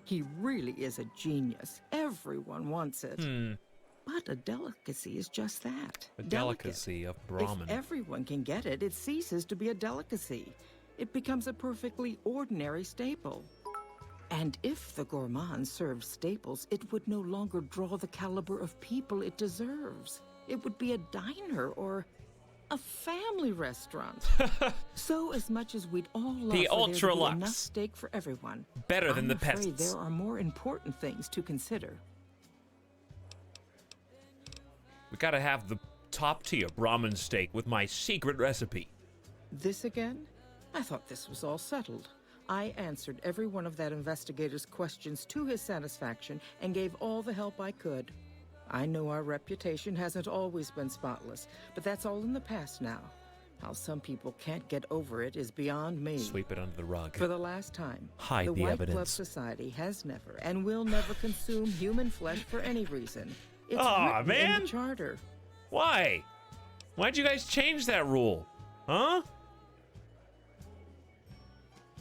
He really is a genius. Everyone wants it. But a delicacy is just that. A delicacy of Brahmin. If everyone can get it, it ceases to be a delicacy. It becomes a perfectly ordinary staple. And if the Gormand served staples, it would no longer draw the caliber of people it deserves. It would be a diner or a family restaurant. So as much as we'd all love The for there to be Ultralux. enough steak for everyone, Better than the I'm afraid peasants. there are more important things to consider. We gotta have the top tier Brahmin steak with my secret recipe. This again? I thought this was all settled. I answered every one of that investigator's questions to his satisfaction and gave all the help I could. I know our reputation hasn't always been spotless, but that's all in the past now. How some people can't get over it is beyond me. Sweep it under the rug. For the last time, Hide the the White Glove evidence. Society has never and will never consume human flesh for any reason. It's Aw, written in man. the charter. Why? Why'd you guys change that rule? Huh?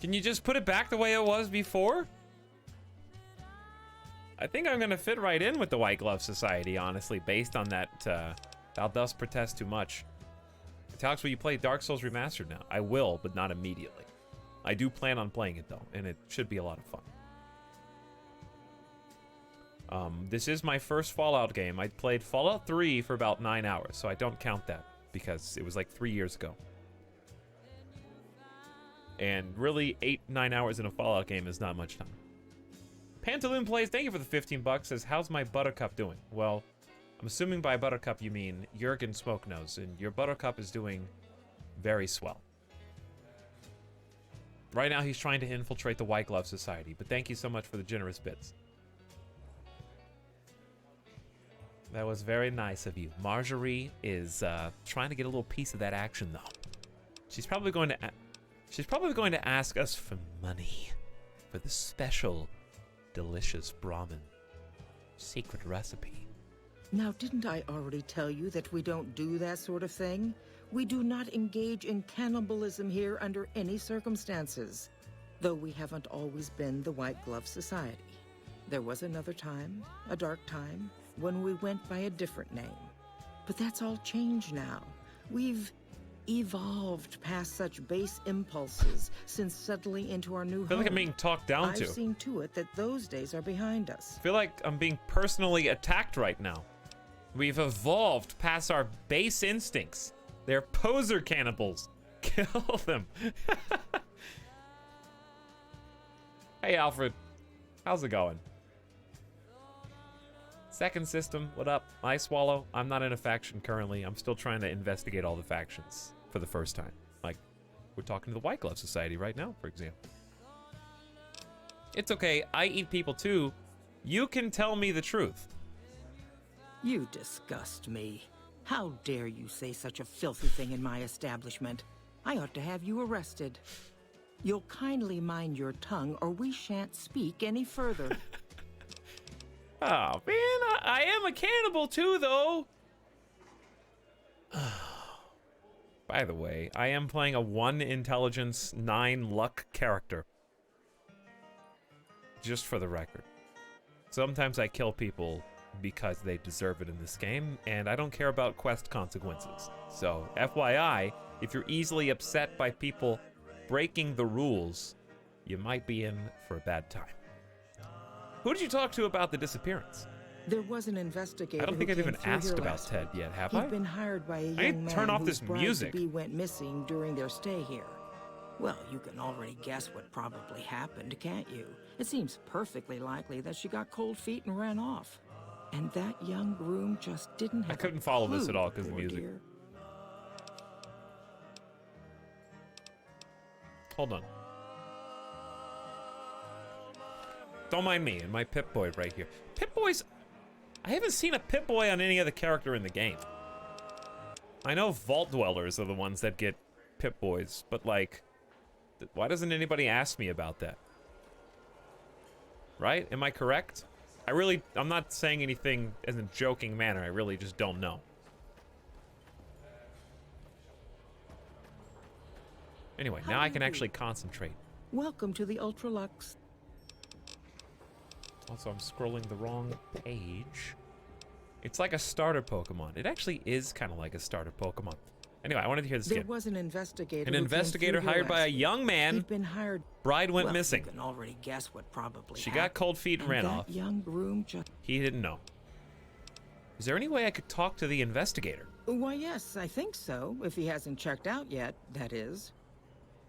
Can you just put it back the way it was before? I think I'm gonna fit right in with the White Glove Society, honestly, based on that, thou dost protest too much. Etalyx, will you play Dark Souls Remastered now? I will, but not immediately. I do plan on playing it, though, and it should be a lot of fun. This is my first Fallout game. I played Fallout 3 for about 9 hours, so I don't count that, because it was like 3 years ago. And really, 8-9 hours in a Fallout game is not much time. Pantaloon Plays, thank you for the 15 bucks, says, how's my Buttercup doing? Well, I'm assuming by Buttercup you mean Jurgen Smokenose, and your Buttercup is doing very swell. Right now he's trying to infiltrate the White Glove Society, but thank you so much for the generous bits. That was very nice of you. Marjorie is trying to get a little piece of that action, though. She's probably going to ask us for money for the special, delicious Brahmin secret recipe. Now, didn't I already tell you that we don't do that sort of thing? We do not engage in cannibalism here under any circumstances. Though we haven't always been the White Glove Society. There was another time, a dark time, when we went by a different name. But that's all changed now. We've evolved past such base impulses since settling into our new home. I feel like I'm being talked down to. I've seen to it that those days are behind us. I feel like I'm being personally attacked right now. We've evolved past our base instincts. They're poser cannibals. Kill them. Hey, Alfred. How's it going? Second System, what up? I Swallow. I'm not in a faction currently. I'm still trying to investigate all the factions for the first time. Like, we're talking to the White Glove Society right now, for example. It's okay. I eat people too. You can tell me the truth. You disgust me. How dare you say such a filthy thing in my establishment? I ought to have you arrested. You'll kindly mind your tongue or we shan't speak any further. Oh, man, I am a cannibal too, though. By the way, I am playing a 1 intelligence, 9 luck character. Just for the record. Sometimes I kill people because they deserve it in this game, and I don't care about quest consequences. So, FYI, if you're easily upset by people breaking the rules, you might be in for a bad time. Who did you talk to about the disappearance? There was an investigator. I don't think who I've even came through asked here about last Ted week. yet, have He'd I? been hired by a I young need to turn man off this whose bride music. to be went missing during their stay here. Well, you can already guess what probably happened, can't you? It seems perfectly likely that she got cold feet and ran off. And that young groom just didn't have I couldn't follow this at all because of poor the music. dear. Hold on. Don't mind me and my Pip-Boy right here. Pip-Boys... I haven't seen a Pip-Boy on any other character in the game. I know Vault Dwellers are the ones that get Pip-Boys, but like... Why doesn't anybody ask me about that? Right? Am I correct? I'm not saying anything in a joking manner. I really just don't know. Anyway, now I can actually concentrate. Welcome to the Ultralux. Also, I'm scrolling the wrong page. It's like a starter Pokemon. It actually is kind of like a starter Pokemon. Anyway, I wanted to hear this There again. was an investigator. An who came investigator through here hired by a last week. young man. He'd been hired. Bride went Well, missing. You can already guess what probably She happened. got cold feet and ran off. That young groom just. He didn't know. Is there any way I could talk to the investigator? Why, yes, I think so. If he hasn't checked out yet, that is.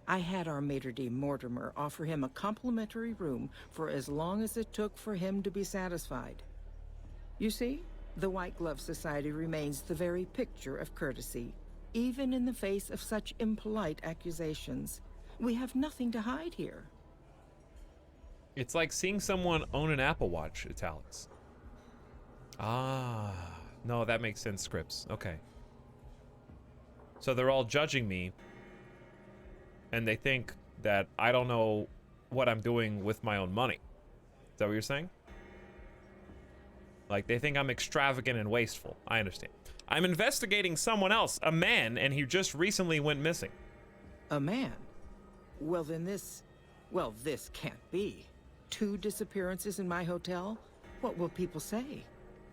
I had our maitre d' Mortimer offer him a complimentary room for as long as it took for him to be satisfied. You see, the White Glove Society remains the very picture of courtesy, even in the face of such impolite accusations. We have nothing to hide here. It's like seeing someone own an Apple Watch, Etalyx. Ah, no, that makes sense, Scripps. Okay. So they're all judging me, and they think that I don't know what I'm doing with my own money. Is that what you're saying? Like, they think I'm extravagant and wasteful. I understand. I'm investigating someone else, a man, and he just recently went missing. A man? Well, then this can't be. 2 disappearances in my hotel? What will people say?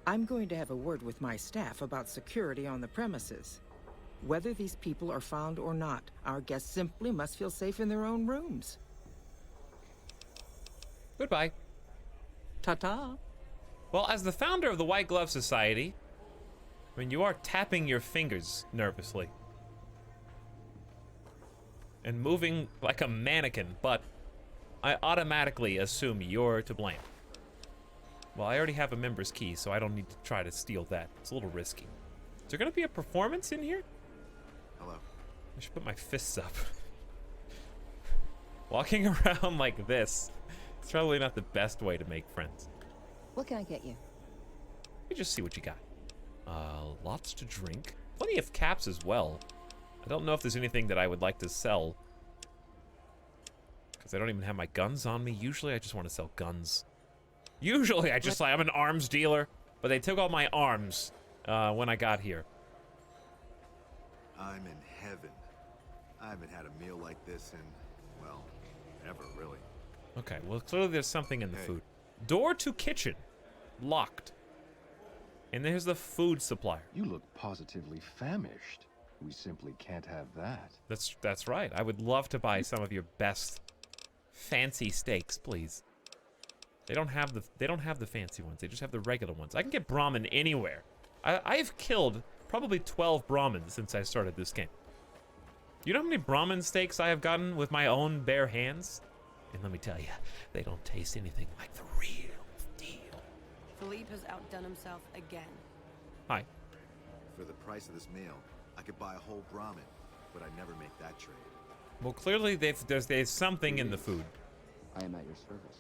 I'm going to have a word with my staff about security on the premises. Whether these people are found or not, our guests simply must feel safe in their own rooms. Goodbye. Ta-ta. Well, as the founder of the White Glove Society, I mean, you are tapping your fingers nervously. And moving like a mannequin, but I automatically assume you're to blame. Well, I already have a member's key, so I don't need to try to steal that. It's a little risky. Is there gonna be a performance in here? Hello. I should put my fists up. Walking around like this, it's probably not the best way to make friends. What can I get you? Let me just see what you got. Lots to drink. Plenty of caps as well. I don't know if there's anything that I would like to sell, because I don't even have my guns on me. Usually I just want to sell guns. Usually I just like, I'm an arms dealer, but they took all my arms when I got here. I'm in heaven. I haven't had a meal like this in, well, ever, really. Okay, well, clearly there's something in the Hey. food. Door to kitchen. Locked. And there's the food supplier. You look positively famished. We simply can't have that. That's right. I would love to buy some of your best fancy steaks, please. They don't have the fancy ones. They just have the regular ones. I can get Brahmin anywhere. I've killed probably 12 Brahmins since I started this game. You know how many Brahmin steaks I have gotten with my own bare hands? And let me tell you, they don't taste anything like the real deal. Philippe has outdone himself again. Hi. For the price of this meal, I could buy a whole Brahmin, but I'd never make that trade. Well, clearly there's something in the food. I am at your service.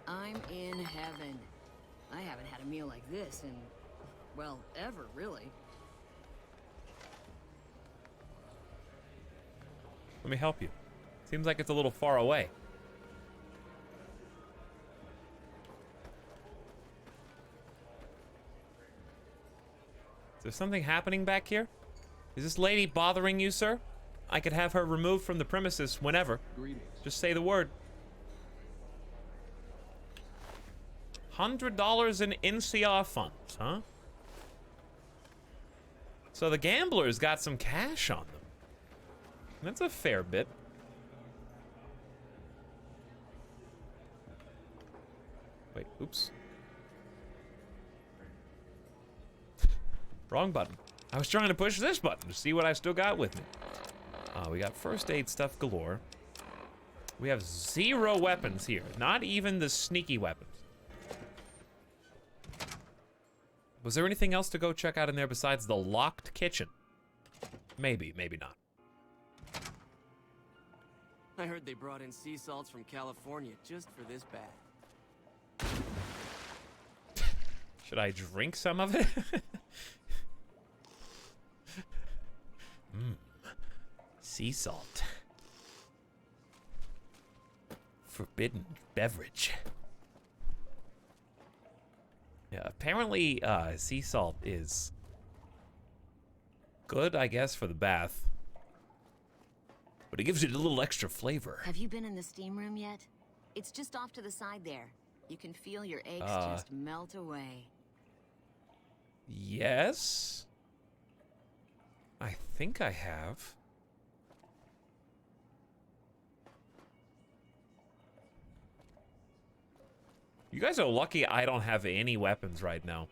I'm in heaven. I haven't had a meal like this in, well, ever, really. Let me help you. Seems like it's a little far away. Is there something happening back here? Is this lady bothering you, sir? I could have her removed from the premises whenever. Greetings. Just say the word. $100 in NCR funds, huh? So the gamblers got some cash on them. That's a fair bit. Oops. Wrong button. I was trying to push this button to see what I still got with me. We got first aid stuff galore. We have 0 weapons here. Not even the sneaky weapons. Was there anything else to go check out in there besides the locked kitchen? Maybe, maybe not. I heard they brought in sea salts from California just for this bat. Should I drink some of it? Sea salt. Forbidden beverage. Yeah, apparently sea salt is good, I guess, for the bath. But it gives it a little extra flavor. Have you been in the steam room yet? It's just off to the side there. You can feel your eggs just melt away. Yes. I think I have. You guys are lucky I don't have any weapons right now.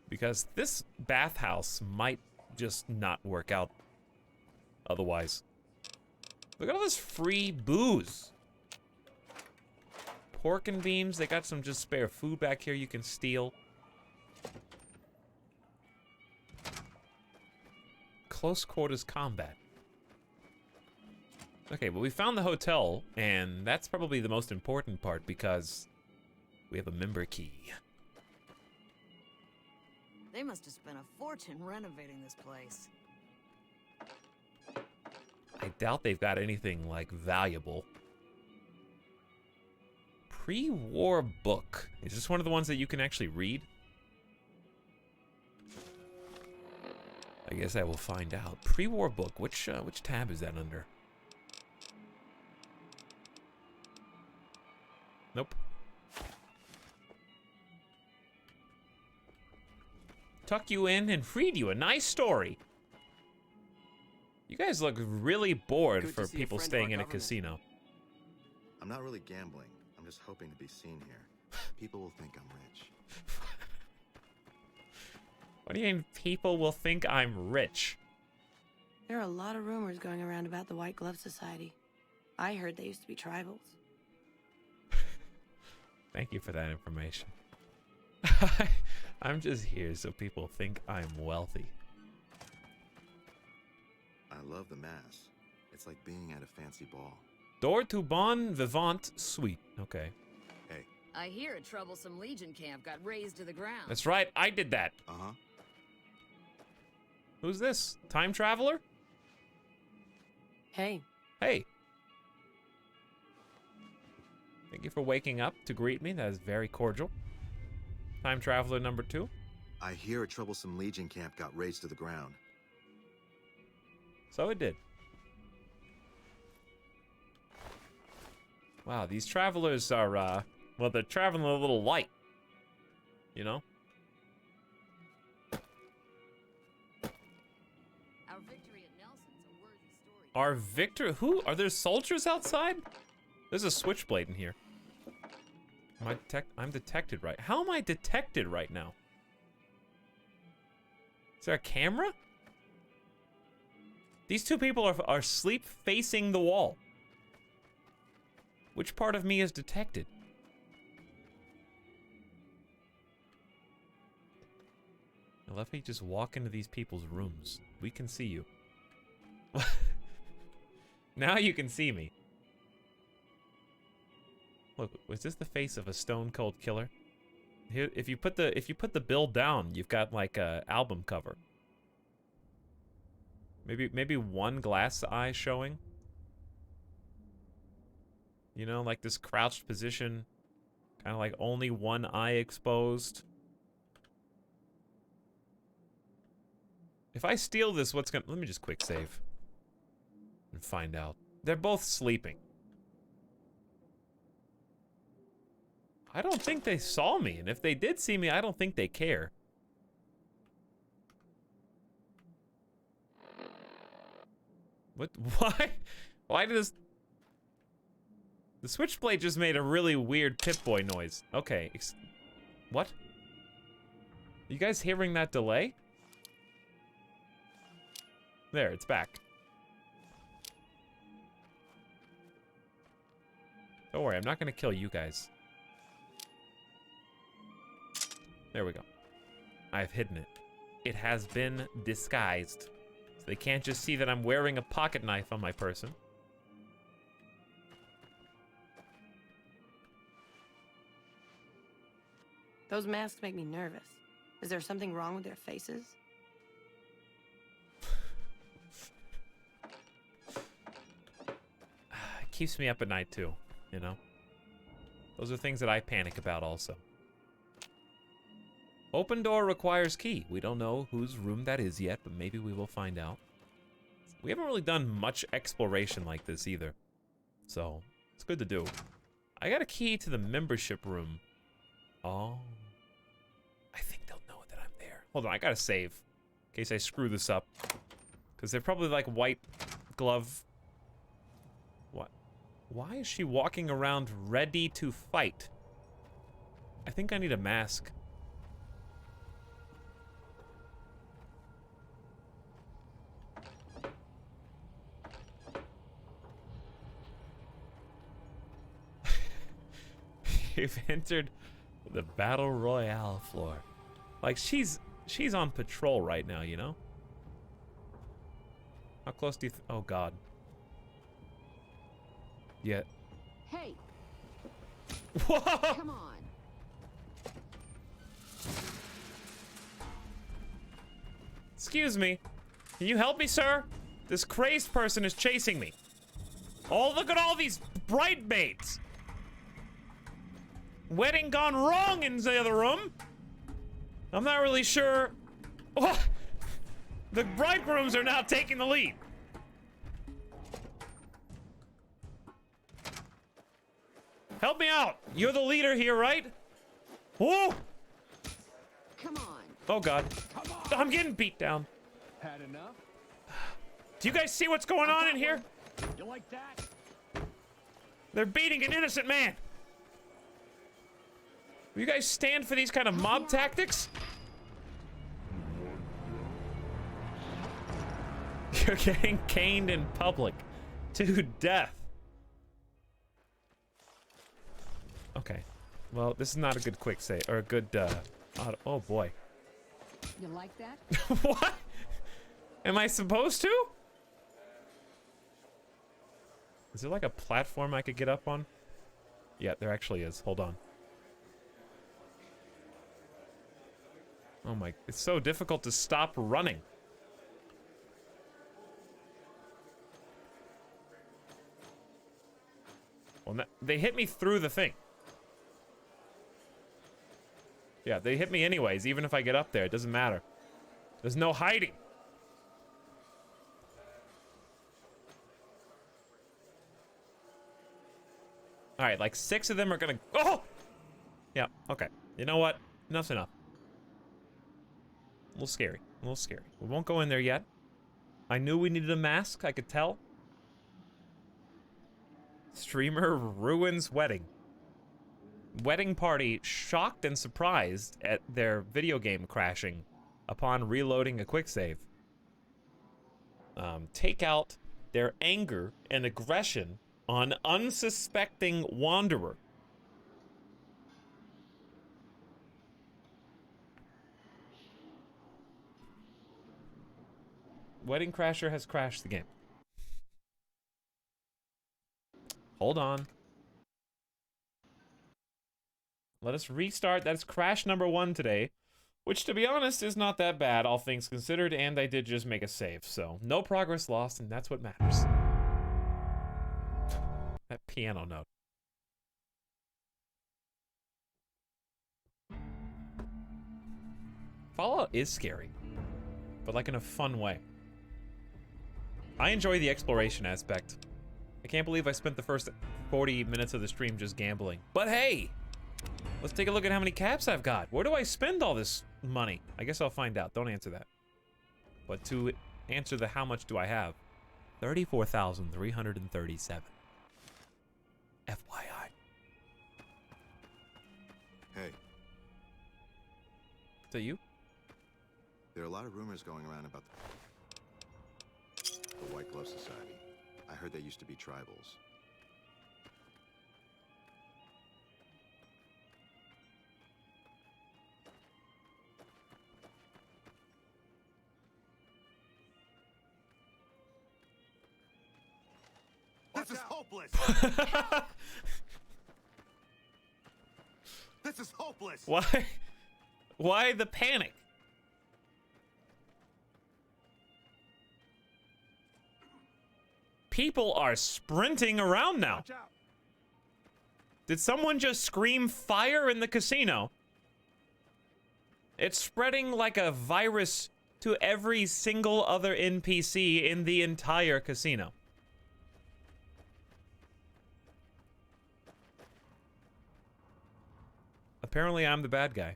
Because this bathhouse might just not work out otherwise. Look at all this free booze. Pork and beans. They got some just spare food back here you can steal. Close quarters combat. Okay, well, we found the hotel, and that's probably the most important part because we have a member key. They must have spent a fortune renovating this place. I doubt they've got anything, like, valuable. Pre-war book. Is this one of the ones that you can actually read? I guess I will find out. Pre-war book. Which tab is that under? Nope. Tuck you in and read you a nice story. You guys look really bored Good for to see a people friend of staying our in a government. casino. I'm not really gambling. I'm just hoping to be seen here. People will think I'm rich. What do you mean people will think I'm rich? There are a lot of rumors going around about the White Glove Society. I heard they used to be tribals. Thank you for that information. I'm just here so people think I'm wealthy. I love the mass. It's like being at a fancy ball. Door to Bon Vivant Suite. Okay. Hey. I hear a troublesome Legion camp got razed to the ground. That's right, I did that. Uh-huh. Who's this? Time traveler? Hey. Hey. Thank you for waking up to greet me. That is very cordial. Time traveler number 2. I hear a troublesome Legion camp got razed to the ground. So it did. Wow, these travelers are, well, they're traveling a little light. You know? Our victory at Nelson's a worthy story. Our victor, who? Are there soldiers outside? There's a switchblade in here. I'm detected right. How am I detected right now? Is there a camera? These two people are asleep facing the wall. Which part of me is detected? I love how you just walk into these people's rooms. We can see you. Now you can see me. Look, was this the face of a stone cold killer? Here, if you put the bill down, you've got like a album cover. Maybe one glass eye showing. You know, like this crouched position, kind of like only one eye exposed. If I steal this, what's gonna... Let me just quick save and find out. They're both sleeping. I don't think they saw me, and if they did see me, I don't think they care. What? Why? Why does The switchblade just made a really weird Pip-Boy noise. Okay, what? You guys hearing that delay? There, it's back. Don't worry, I'm not gonna kill you guys. There we go. I've hidden it. It has been disguised. So they can't just see that I'm wearing a pocket knife on my person. Those masks make me nervous. Is there something wrong with their faces? It keeps me up at night too, you know? Those are things that I panic about also. Open door requires key. We don't know whose room that is yet, but maybe we will find out. We haven't really done much exploration like this either. So, it's good to do. I got a key to the membership room. Oh. I think they'll know that I'm there. Hold on, I gotta save. In case I screw this up. Because they're probably like white glove. What? Why is she walking around ready to fight? I think I need a mask. You've entered the Battle Royale floor. Like, she's on patrol right now, you know? How close do you oh god. Yeah. Hey! Whoa! Come on! Excuse me. Can you help me, sir? This crazed person is chasing me. Oh, look at all these bridesmaids! Wedding gone wrong in the other room. I'm not really sure. Oh, the bridegrooms are now taking the lead. Help me out. You're the leader here, right? Whoa! Come on. Oh god. I'm getting beat down. Had enough? Do you guys see what's going on in here? You like that? They're beating an innocent man. Will you guys stand for these kind of mob tactics? You're getting caned in public to death. Okay. Well, this is not a good quick save, or a good, oh boy. You like that? What? Am I supposed to? Is there like a platform I could get up on? Yeah, there actually is. Hold on. Oh my, it's so difficult to stop running. Well, they hit me through the thing. Yeah, they hit me anyways, even if I get up there, it doesn't matter. There's no hiding. All right, like 6 of them are gonna, oh! Yeah, okay. You know what? Enough's enough. A little scary, a little scary. We won't go in there yet. I knew we needed a mask, I could tell. Streamer ruins wedding. Wedding party shocked and surprised at their video game crashing upon reloading a quick save. Take out their anger and aggression on unsuspecting wanderer. Wedding Crasher has crashed the game. Hold on. Let us restart. That's crash number 1 today. Which, to be honest, is not that bad, all things considered, and I did just make a save, so no progress lost, and that's what matters. That piano note. Fallout is scary, but like in a fun way. I enjoy the exploration aspect. I can't believe I spent the first 40 minutes of the stream just gambling. But hey, let's take a look at how many caps I've got. Where do I spend all this money? I guess I'll find out. Don't answer that. But to answer the how much do I have? 34,337. FYI. Is that you? There are a lot of rumors going around about the White Glove Society. I heard they used to be tribals. This is hopeless! This is hopeless! Why? Why the panic? People are sprinting around now. Did someone just scream fire in the casino? It's spreading like a virus to every single other NPC in the entire casino. Apparently I'm the bad guy.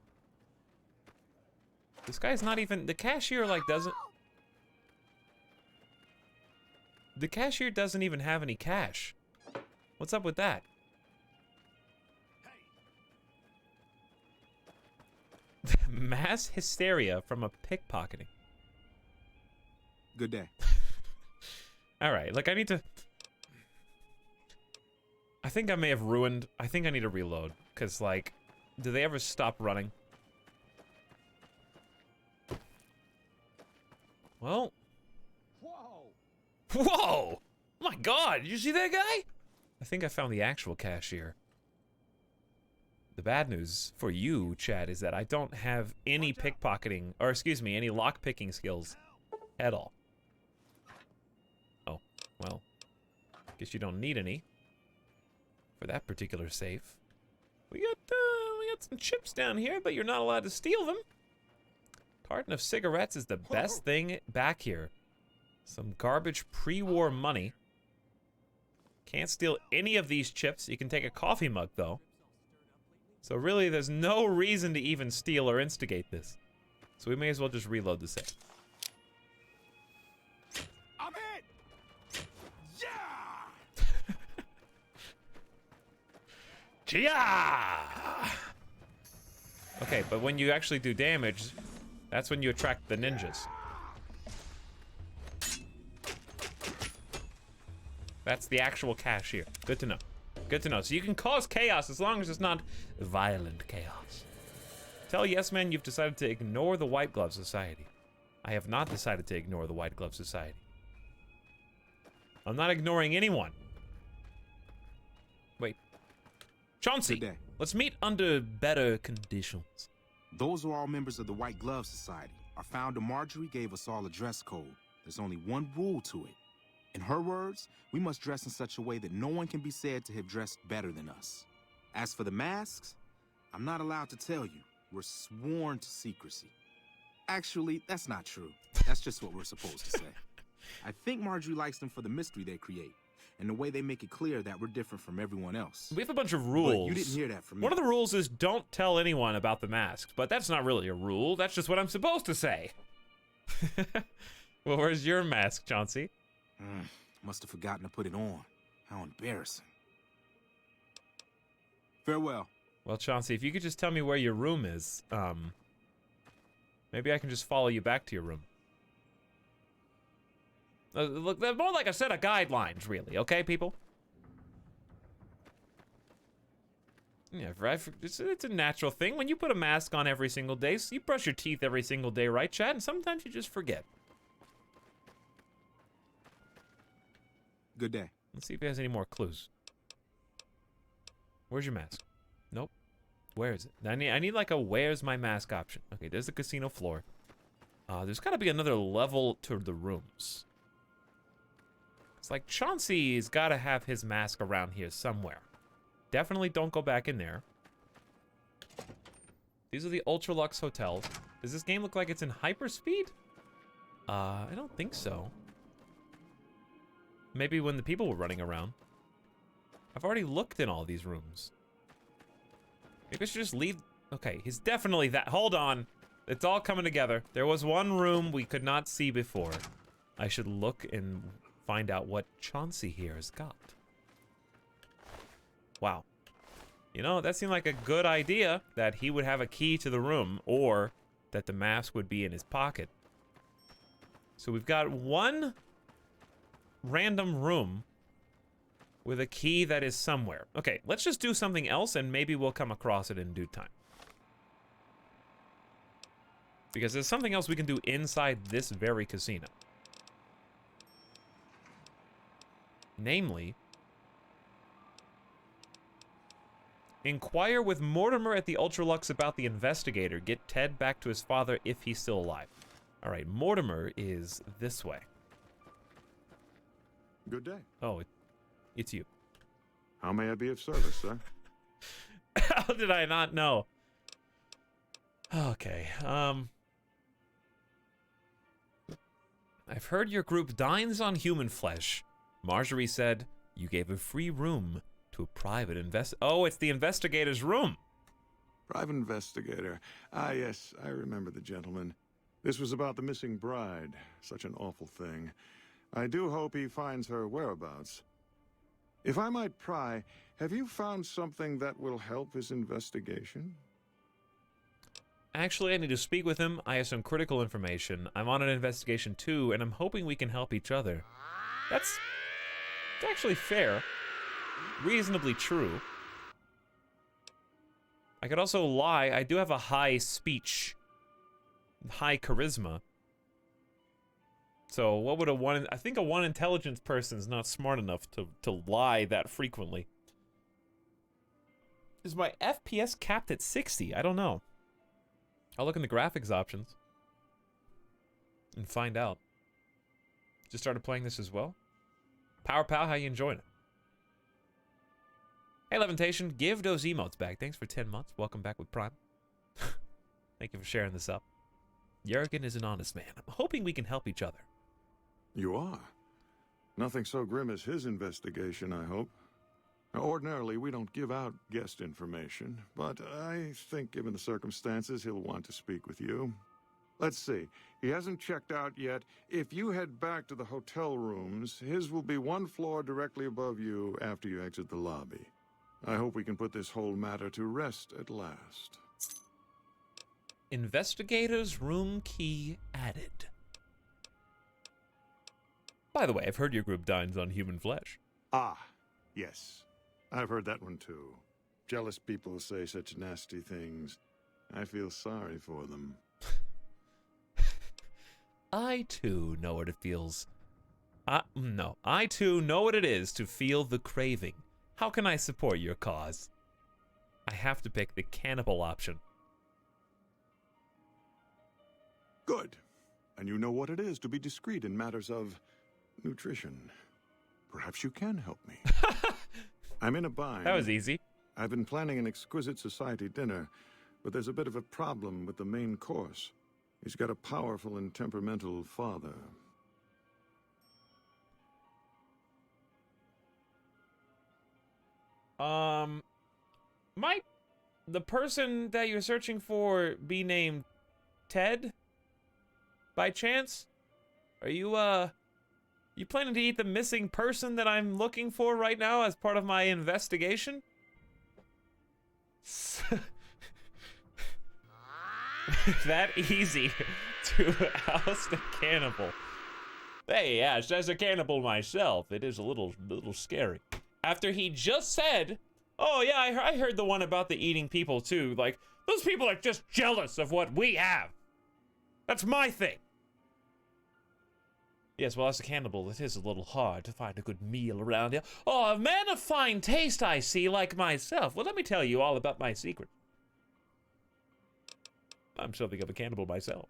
This guy's not even, the cashier like doesn't, the cashier doesn't even have any cash. What's up with that? Mass hysteria from a pickpocketing. Good day. All right, like I need to, I think I may have ruined, I think I need to reload, because like, do they ever stop running? Well. Whoa! Whoa! Oh my God! Did you see that guy? I think I found the actual cashier. The bad news for you, Chad, is that I don't have any pickpocketing, or excuse me, any lockpicking skills at all. Oh, well. Guess you don't need any for that particular safe. We got some chips down here, but you're not allowed to steal them. Carton of cigarettes is the best thing back here. Some garbage pre-war money. Can't steal any of these chips. You can take a coffee mug, though. So really, there's no reason to even steal or instigate this. So we may as well just reload the safe. I'm hit! Yeah! Chia! Okay, but when you actually do damage, that's when you attract the ninjas. That's the actual cashier. Good to know. Good to know. So you can cause chaos as long as it's not violent chaos. Tell Yes Man you've decided to ignore the White Glove Society. I have not decided to ignore the White Glove Society. I'm not ignoring anyone. Wait. Chauncey, let's meet under better conditions. Those are all members of the White Glove Society. Our founder Marjorie gave us all a dress code. There's only one rule to it. In her words, we must dress in such a way that no one can be said to have dressed better than us. As for the masks, I'm not allowed to tell you. We're sworn to secrecy. Actually, that's not true. That's just what we're supposed to say. I think Marjorie likes them for the mystery they create, and the way they make it clear that we're different from everyone else. We have a bunch of rules. But you didn't hear that from me. One of the rules is don't tell anyone about the masks, but that's not really a rule. That's just what I'm supposed to say. Well, where's your mask, Chauncey? Must have forgotten to put it on. How embarrassing. Farewell. Well, Chauncey, if you could just tell me where your room is, maybe I can just follow you back to your room. Look, they're more like a set of guidelines, really, okay, people? Yeah, right. It's a natural thing. When you put a mask on every single day, so you brush your teeth every single day, right, Chad? And sometimes you just forget. Good day. Let's see if he has any more clues. Where's your mask? Nope. Where is it? I need like a where's my mask option. Okay, there's the casino floor. There's got to be another level to the rooms. It's like Chauncey's got to have his mask around here somewhere. Definitely don't go back in there. These are the Ultra Lux hotels. Does this game look like it's in hyperspeed? I don't think so. Maybe when the people were running around. I've already looked in all these rooms. Maybe I should just leave. Okay, he's definitely that. Hold on. It's all coming together. There was one room we could not see before. I should look and find out what Chauncey here has got. Wow. You know, that seemed like a good idea that he would have a key to the room, or that the mask would be in his pocket. So we've got one random room with a key that is somewhere. Okay, let's just do something else and maybe we'll come across it in due time. Because there's something else we can do inside this very casino. Namely, inquire with Mortimer at the Ultralux about the investigator. Get Ted back to his father if he's still alive. All right, Mortimer is this way. Good day. Oh, it's you. How may I be of service, sir? How did I not know? Okay, I've heard your group dines on human flesh. Marjorie said you gave a free room to a private Oh, it's the investigator's room. Private investigator. Ah, yes, I remember the gentleman. This was about the missing bride. Such an awful thing. I do hope he finds her whereabouts. If I might pry, have you found something that will help his investigation? Actually, I need to speak with him. I have some critical information. I'm on an investigation too, and I'm hoping we can help each other. That's actually fair. Reasonably true. I could also lie. I do have a high speech. High charisma. So what would I think a 1 intelligence person's not smart enough to lie that frequently. Is my FPS capped at 60? I don't know. I'll look in the graphics options and find out. Just started playing this as well. Power Pal, how you enjoying it? Hey, Levitation, give those emotes back. Thanks for 10 months. Welcome back with Prime. Thank you for sharing this up. Jurgen is an honest man. I'm hoping we can help each other. You are. Nothing so grim as his investigation, I hope. Now, ordinarily, we don't give out guest information, but I think given the circumstances, he'll want to speak with you. Let's see. He hasn't checked out yet. If you head back to the hotel rooms, his will be 1 floor directly above you after you exit the lobby. I hope we can put this whole matter to rest at last. Investigator's room key added. By the way, I've heard your group dines on human flesh. Ah, yes. I've heard that one too. Jealous people say such nasty things. I feel sorry for them. I too know what it feels. No, I too know what it is to feel the craving. How can I support your cause? I have to pick the cannibal option. Good. And you know what it is to be discreet in matters of nutrition. Perhaps you can help me. I'm in a bind. That was easy. I've been planning an exquisite society dinner, but there's a bit of a problem with the main course. He's got a powerful and temperamental father. Might the person that you're searching for be named Ted? By chance? Are you, you planning to eat the missing person that I'm looking for right now as part of my investigation? That easy to oust a cannibal. Hey, yes, as a cannibal myself, it is a little scary. After he just said, oh yeah, I heard the one about the eating people too. Like, those people are just jealous of what we have. That's my thing. Yes, well, as a cannibal, it is a little hard to find a good meal around here. Oh, a man of fine taste, I see, like myself. Well, let me tell you all about my secret. I'm something of a cannibal myself.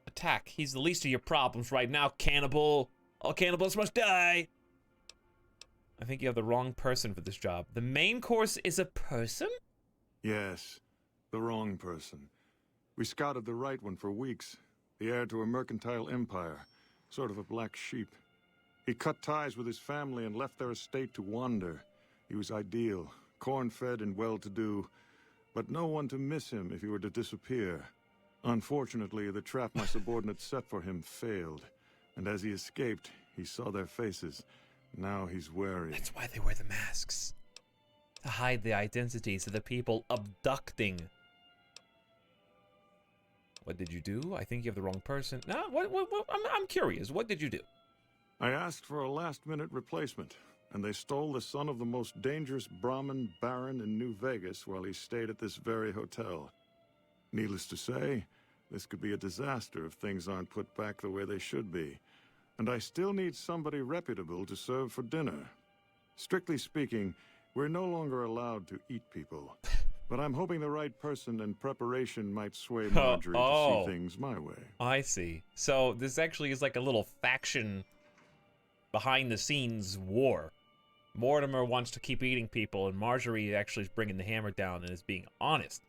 Attack. He's the least of your problems right now, cannibal. All cannibals must die. I think you have the wrong person for this job. The main course is a person? Yes, the wrong person. We scouted the right one for weeks. The heir to a mercantile empire. Sort of a black sheep. He cut ties with his family and left their estate to wander. He was ideal, corn-fed and well-to-do, but no one to miss him if he were to disappear. Unfortunately, the trap my subordinates set for him failed, and as he escaped, he saw their faces. Now he's wary. That's why they wear the masks. To hide the identities of the people abducting What did you do? I think you have the wrong person. No, I'm curious. What did you do? I asked for a last-minute replacement, and they stole the son of the most dangerous Brahmin baron in New Vegas while he stayed at this very hotel. Needless to say, this could be a disaster if things aren't put back the way they should be. And I still need somebody reputable to serve for dinner. Strictly speaking, we're no longer allowed to eat people. But I'm hoping the right person and preparation might sway Marjorie to see things my way. I see. So this actually is like a little faction behind-the-scenes war. Mortimer wants to keep eating people, and Marjorie actually is bringing the hammer down and is being honest.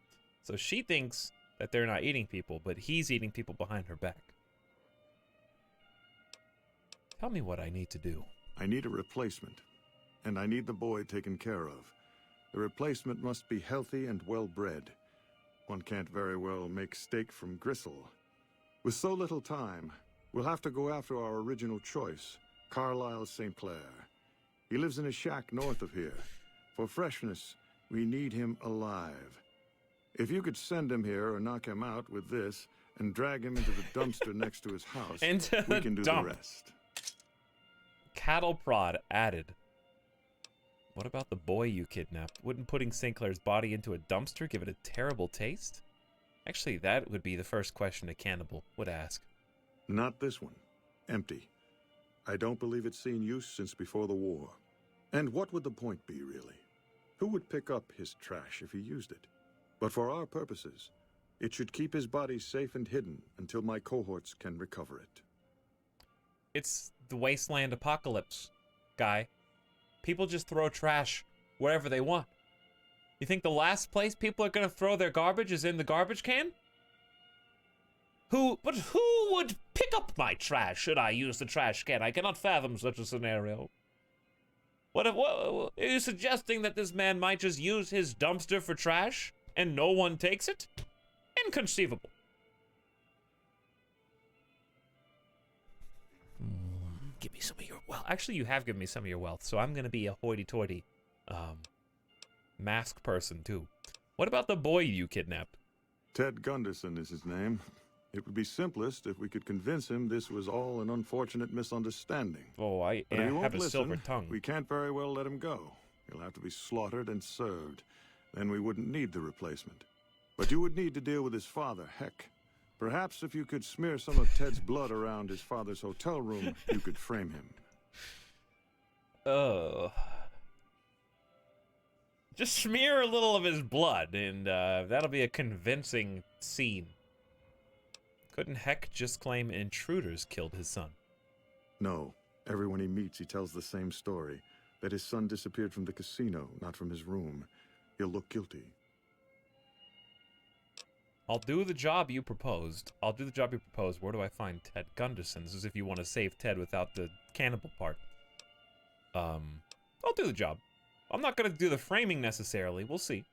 So she thinks that they're not eating people, but he's eating people behind her back. Tell me what I need to do. I need a replacement, and I need the boy taken care of. The replacement must be healthy and well-bred. One can't very well make steak from gristle. With so little time, we'll have to go after our original choice, Carlisle St. Clair. He lives in a shack north of here. For freshness, we need him alive. If you could send him here or knock him out with this and drag him into the dumpster next to his house, we can do the rest. Cattle prod added. What about the boy you kidnapped? Wouldn't putting St. Clair's body into a dumpster give it a terrible taste? Actually, that would be the first question a cannibal would ask. Not this one. Empty. I don't believe it's seen use since before the war. And what would the point be, really? Who would pick up his trash if he used it? But for our purposes, it should keep his body safe and hidden until my cohorts can recover it. It's the wasteland apocalypse, guy. People just throw trash wherever they want. You think the last place people are gonna throw their garbage is in the garbage can? Who would pick up my trash should I use the trash can? I cannot fathom such a scenario. What are you suggesting that this man might just use his dumpster for trash and no one takes it? Inconceivable. Give me some of your wealth. Actually, you have given me some of your wealth, so I'm gonna be a hoity-toity mask person too. What about the boy you kidnapped? Ted Gunderson is his name. It would be simplest if we could convince him this was all an unfortunate misunderstanding. Oh, I have a silver tongue. We can't very well let him go. He'll have to be slaughtered and served. Then we wouldn't need the replacement. But you would need to deal with his father, Heck. Perhaps if you could smear some of Ted's blood around his father's hotel room, you could frame him. Oh. Just smear a little of his blood, and that'll be a convincing scene. Couldn't Heck just claim intruders killed his son? No. Everyone he meets, he tells the same story. That his son disappeared from the casino, not from his room. He'll look guilty. I'll do the job you proposed. Where do I find Ted Gunderson? This is if you want to save Ted without the cannibal part. I'll do the job. I'm not going to do the framing necessarily. We'll see.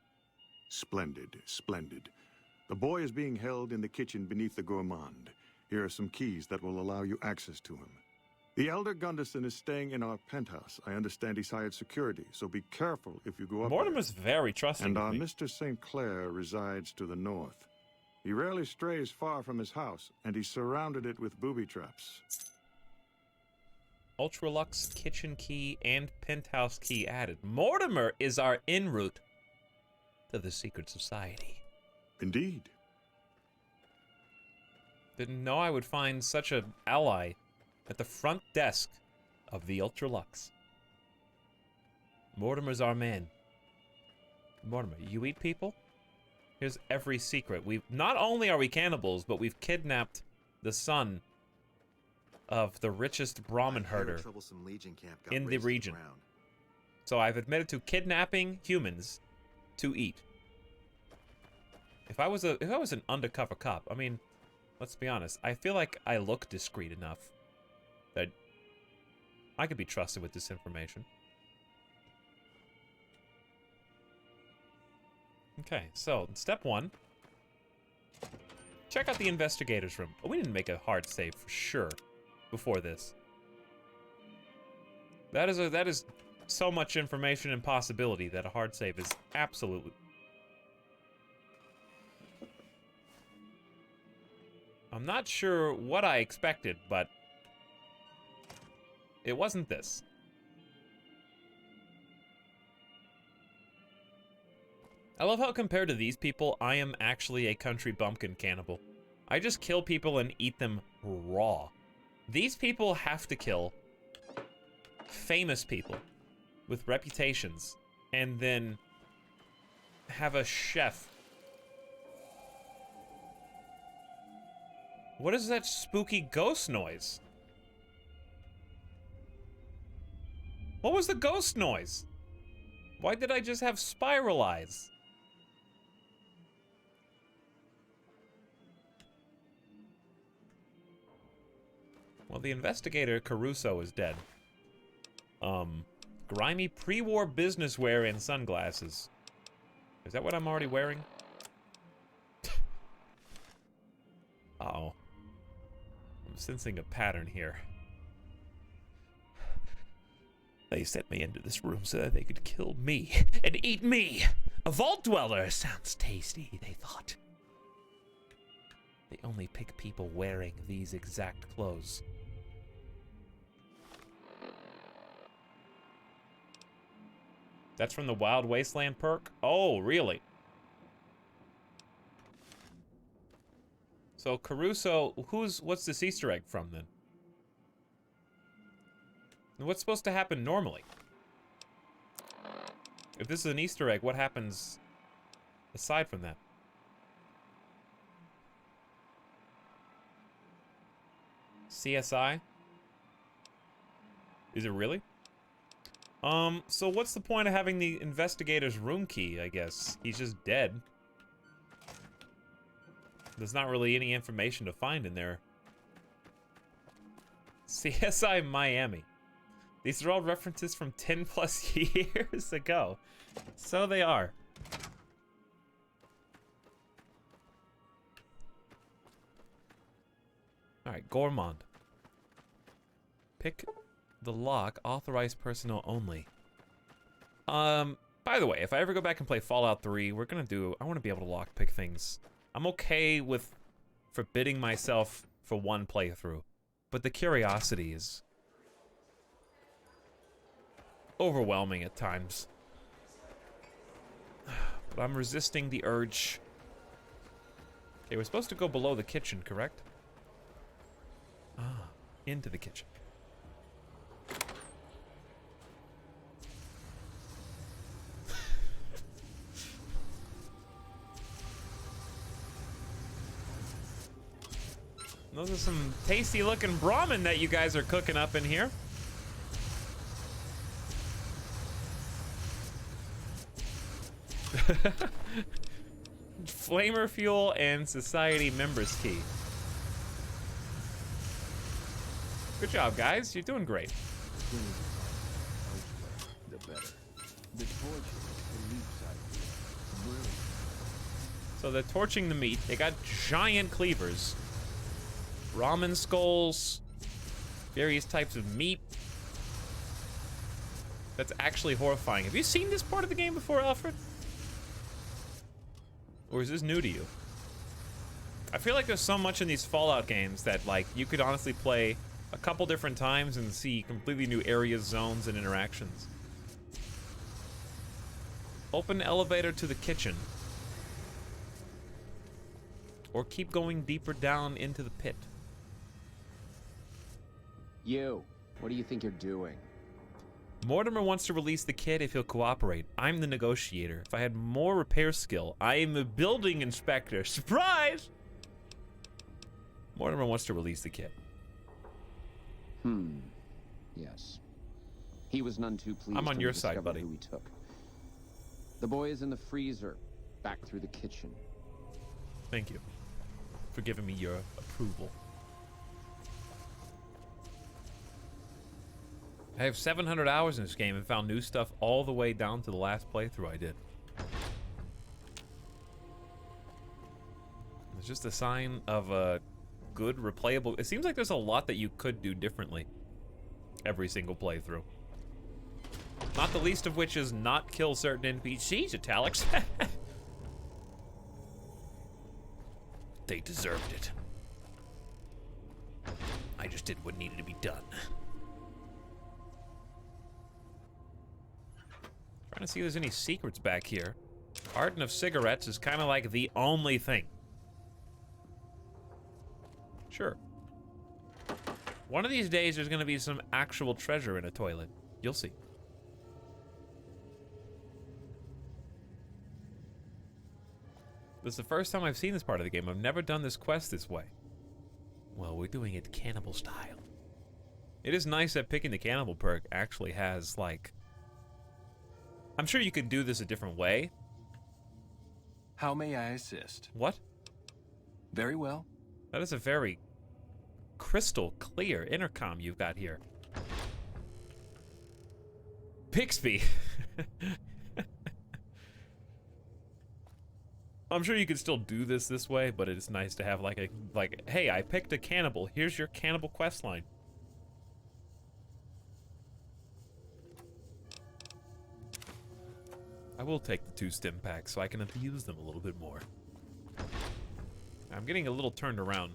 Splendid, splendid. The boy is being held in the kitchen beneath the Gormand. Here are some keys that will allow you access to him. The elder Gunderson is staying in our penthouse. I understand he's hired security, so be careful if you go up Mortimer's very trusting And of our me. Mr. St. Clair resides to the north. He rarely strays far from his house, and he surrounded it with booby traps. Ultralux kitchen key and penthouse key added. Mortimer is our en route to the secret society. Indeed. Didn't know I would find such an ally at the front desk of the Ultralux. Mortimer's our man. Mortimer, you eat people? Here's every secret. Not only are we cannibals, but we've kidnapped the son of the richest Brahmin herder in the region. So I've admitted to kidnapping humans to eat. If I was an undercover cop, I mean, let's be honest, I feel like I look discreet enough that I could be trusted with this information. Okay, so step 1. Check out the investigator's room. Oh, we didn't make a hard save for sure before this. That is so much information and possibility that a hard save is absolutely. I'm not sure what I expected, but it wasn't this. I love how compared to these people, I am actually a country bumpkin cannibal. I just kill people and eat them raw. These people have to kill famous people with reputations and then have a chef. What is that spooky ghost noise? What was the ghost noise? Why did I just have spiral eyes? Well, the investigator, Caruso, is dead. Grimy pre-war business wear and sunglasses. Is that what I'm already wearing? Uh-oh. I'm sensing a pattern here. They sent me into this room so that they could kill me and eat me. A vault dweller sounds tasty, they thought. They only pick people wearing these exact clothes. That's from the Wild Wasteland perk? Oh, really? So Caruso, what's this Easter egg from then? What's supposed to happen normally? If this is an Easter egg, what happens aside from that? CSI? Is it really? So what's the point of having the investigator's room key, I guess? He's just dead. There's not really any information to find in there. CSI Miami. These are all references from 10 plus years ago. So they are. Alright, Gormand. Pick the lock, authorized personnel only. By the way, if I ever go back and play Fallout 3, I want to be able to lock pick things. I'm okay with forbidding myself for one playthrough, but the curiosity is overwhelming at times. But I'm resisting the urge. Okay, we're supposed to go below the kitchen, correct? Ah, into the kitchen. Those are some tasty looking Brahmin that you guys are cooking up in here. Flamer fuel and society members key. Good job, guys. You're doing great. The better. The torture the leaf side. Brilliant. So they're torching the meat. They got giant cleavers. Ramen skulls. Various types of meat. That's actually horrifying. Have you seen this part of the game before, Alfred? Or is this new to you? I feel like there's so much in these Fallout games that, like, you could honestly play a couple different times and see completely new areas, zones, and interactions. Open elevator to the kitchen. Or keep going deeper down into the pit. You, what do you think you're doing? Mortimer wants to release the kid if he'll cooperate. I'm the negotiator. If I had more repair skill, I am a building inspector. Surprise! Mortimer wants to release the kid. Yes. He was none too pleased. I'm on your side, buddy. Who we took. The boy is in the freezer, back through the kitchen. Thank you for giving me your approval. I have 700 hours in this game and found new stuff all the way down to the last playthrough I did. It's just a sign of a good, replayable... It seems like there's a lot that you could do differently every single playthrough. Not the least of which is not kill certain NPCs, Etalyx. They deserved it. I just did what needed to be done. Trying to see if there's any secrets back here. Carton of cigarettes is kind of like the only thing. Sure. One of these days, there's going to be some actual treasure in a toilet. You'll see. This is the first time I've seen this part of the game. I've never done this quest this way. Well, we're doing it cannibal style. It is nice that picking the cannibal perk actually has, like... I'm sure you could do this a different way. How may I assist? What? Very well. That is a very crystal clear intercom you've got here. Bixby. I'm sure you could still do this way, but it's nice to have like hey, I picked a cannibal. Here's your cannibal quest line. I will take the 2 stim packs so I can abuse them a little bit more. I'm getting a little turned around.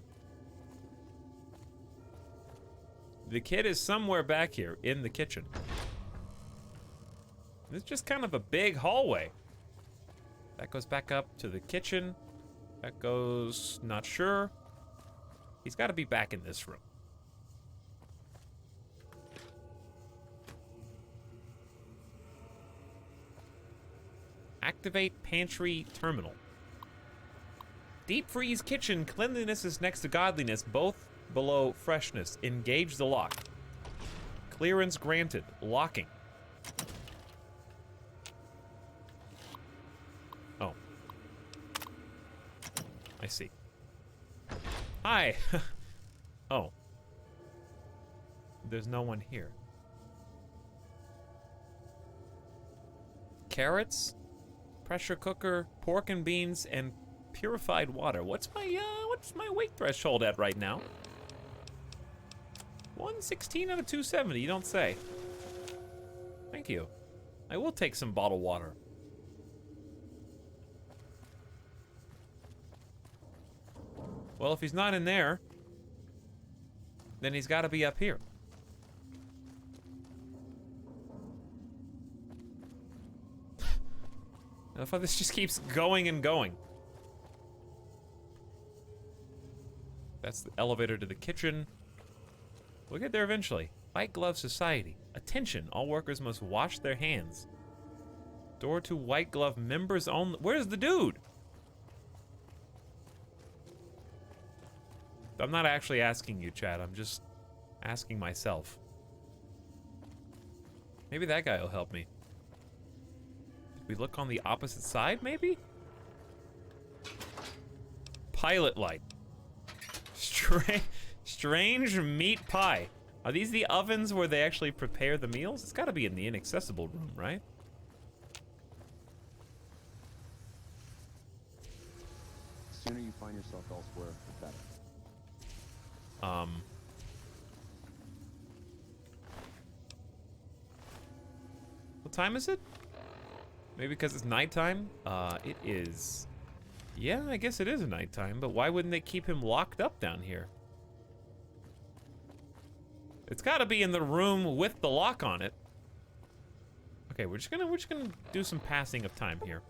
The kid is somewhere back here in the kitchen. It's just kind of a big hallway. That goes back up to the kitchen. That goes, not sure. He's got to be back in this room. Activate pantry terminal. Deep freeze kitchen. Cleanliness is next to godliness, both below freshness. Engage the lock. Clearance granted. Locking. Oh. I see. Hi. Oh. There's no one here. Carrots, pressure cooker, pork and beans, and purified water. What's my weight threshold at right now? 116 out of 270, you don't say. Thank you. I will take some bottled water. Well, if he's not in there, then he's got to be up here. I thought this just keeps going and going. That's the elevator to the kitchen. We'll get there eventually. White Glove Society. Attention, all workers must wash their hands. Door to White Glove members only. Where's the dude? I'm not actually asking you, Chad. I'm just asking myself. Maybe that guy will help me. Did we look on the opposite side, maybe? Pilot light. Strange meat pie. Are these the ovens where they actually prepare the meals? It's got to be in the inaccessible room, right? The sooner you find yourself elsewhere, the better. What time is it? Maybe because it's nighttime? It is. Yeah, I guess it is a nighttime, but why wouldn't they keep him locked up down here? It's gotta be in the room with the lock on it. Okay, we're just gonna do some passing of time here.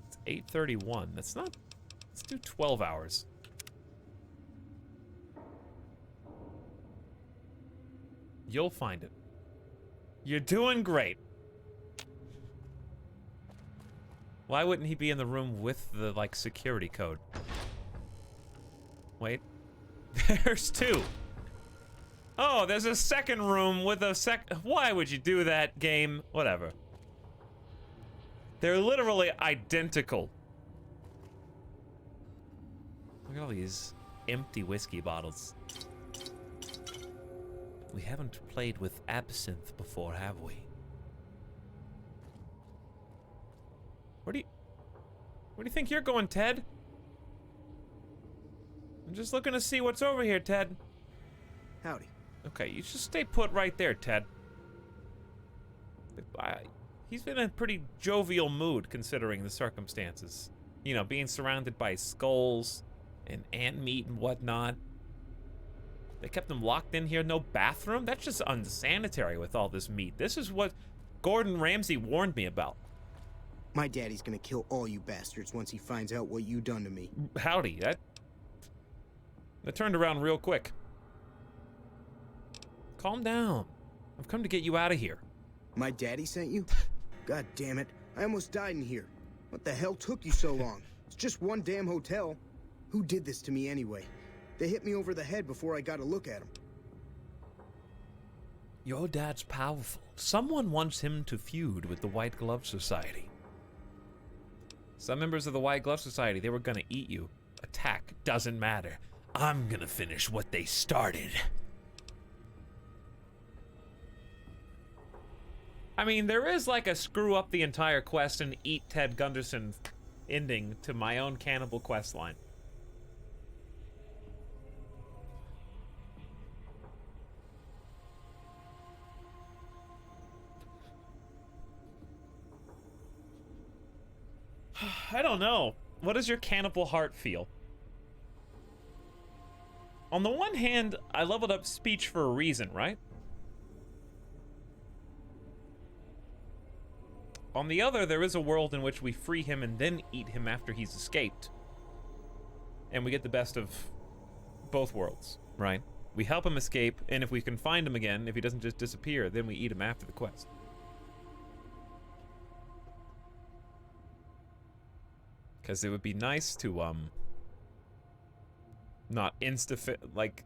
It's 8:31. That's not. Let's do 12 hours. You'll find it. You're doing great. Why wouldn't he be in the room with the, like, security code? Wait. There's 2. Oh, there's a second room with a Why would you do that, game? Whatever. They're literally identical. Look at all these empty whiskey bottles. We haven't played with absinthe before, have we? Where do you think you're going, Ted? I'm just looking to see what's over here, Ted. Howdy. Okay, you just stay put right there, Ted. He's been in a pretty jovial mood considering the circumstances. You know, being surrounded by skulls and ant meat and whatnot. They kept him locked in here, no bathroom? That's just unsanitary with all this meat. This is what Gordon Ramsay warned me about. My daddy's gonna kill all you bastards once he finds out what you done to me. Howdy, that turned around real quick. Calm down. I've come to get you out of here. My daddy sent you? God damn it. I almost died in here. What the hell took you so long? It's just one damn hotel. Who did this to me anyway? They hit me over the head before I got a look at him. Your dad's powerful. Someone wants him to feud with the White Glove Society. Some members of the White Glove Society, they were gonna eat you. Attack, doesn't matter. I'm gonna finish what they started. I mean, there is like a screw up the entire quest and eat Ted Gunderson ending to my own cannibal quest line. I don't know. What does your cannibal heart feel? On the one hand, I leveled up speech for a reason, right? On the other, there is a world in which we free him and then eat him after he's escaped. And we get the best of both worlds, right? We help him escape, and if we can find him again, if he doesn't just disappear, then we eat him after the quest. Because it would be nice to, not like,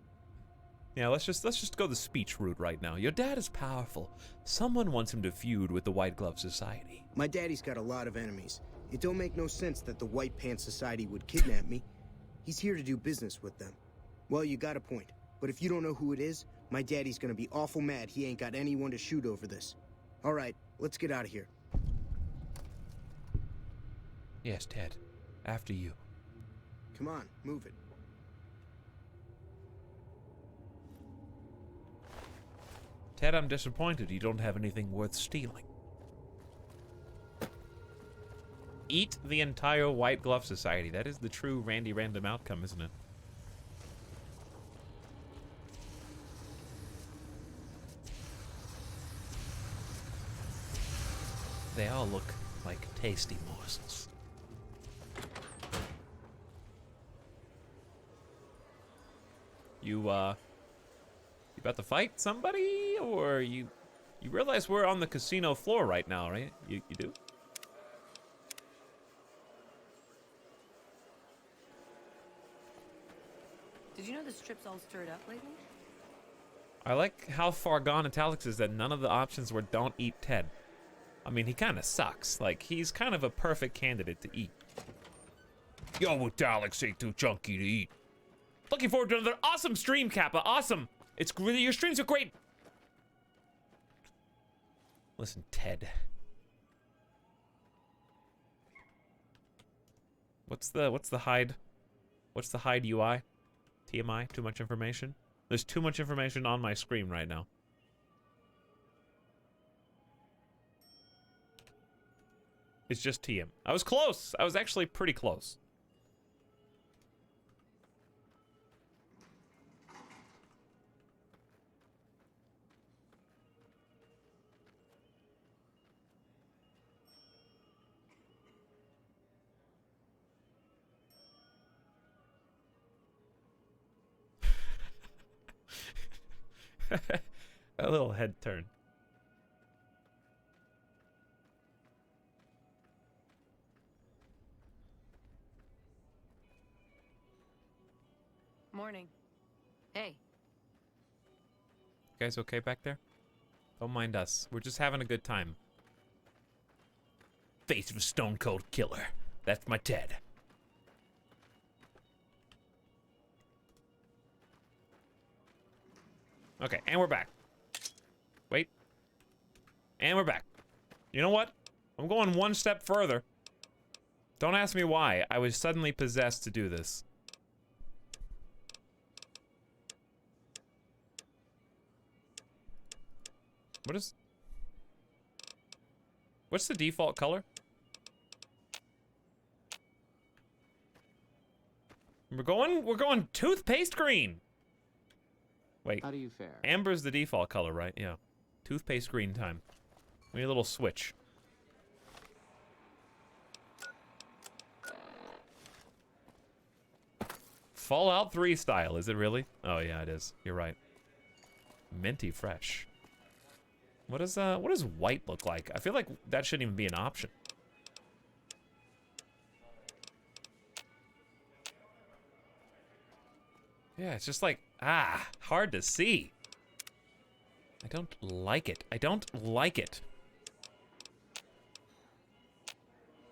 yeah, let's just go the speech route right now. Your dad is powerful. Someone wants him to feud with the White Glove Society. My daddy's got a lot of enemies. It don't make no sense that the White Pants Society would kidnap me. He's here to do business with them. Well, you got a point. But if you don't know who it is, my daddy's gonna be awful mad he ain't got anyone to shoot over this. All right, let's get out of here. Yes, Ted. After you. Come on, move it. Ted, I'm disappointed you don't have anything worth stealing. Eat the entire White Glove Society. That is the true Randy Random outcome, isn't it? They all look like tasty morsels. You about to fight somebody, or you realize we're on the casino floor right now, right? You do? Did you know the strip's all stirred up lately? I like how far gone Etalyx is that none of the options were don't eat Ted. I mean, he kind of sucks. Like, he's kind of a perfect candidate to eat. Yo, Etalyx ain't too chunky to eat. Looking forward to another awesome stream, Kappa. Awesome. It's really, your streams are great. Listen, Ted. What's the hide? What's the hide UI? TMI? Too much information? There's too much information on my screen right now. It's just TM. I was close. I was actually pretty close. A little head turn. Morning. Hey. You guys okay back there? Don't mind us. We're just having a good time. Face of a stone cold killer. That's my Ted. Okay, and we're back. Wait. And we're back. You know what? I'm going one step further. Don't ask me why. I was suddenly possessed to do this. What's the default color? We're going toothpaste green. Wait. How do you fare? Amber's the default color, right? Yeah. Toothpaste green time. We need a little switch. Fallout 3 style, is it really? Oh yeah, it is. You're right. Minty fresh. What does white look like? I feel like that shouldn't even be an option. Yeah, it's just like, hard to see. I don't like it. I don't like it.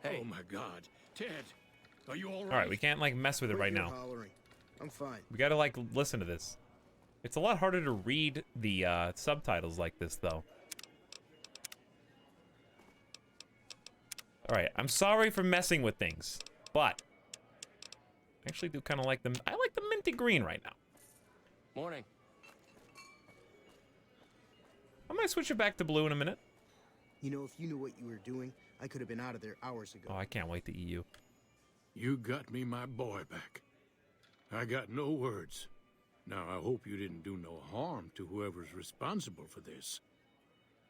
Hey. Oh my God, Ted, are you all right? All right, we can't like mess with it right now. Hollering. I'm fine. We gotta like listen to this. It's a lot harder to read the subtitles like this, though. All right, I'm sorry for messing with things, but I actually do kind of like them. I like the minty green right now. Morning. I might switch it back to blue in a minute. You know, if you knew what you were doing, I could have been out of there hours ago. Oh, I can't wait to eat you. You got me my boy back. I got no words. Now, I hope you didn't do no harm to whoever's responsible for this.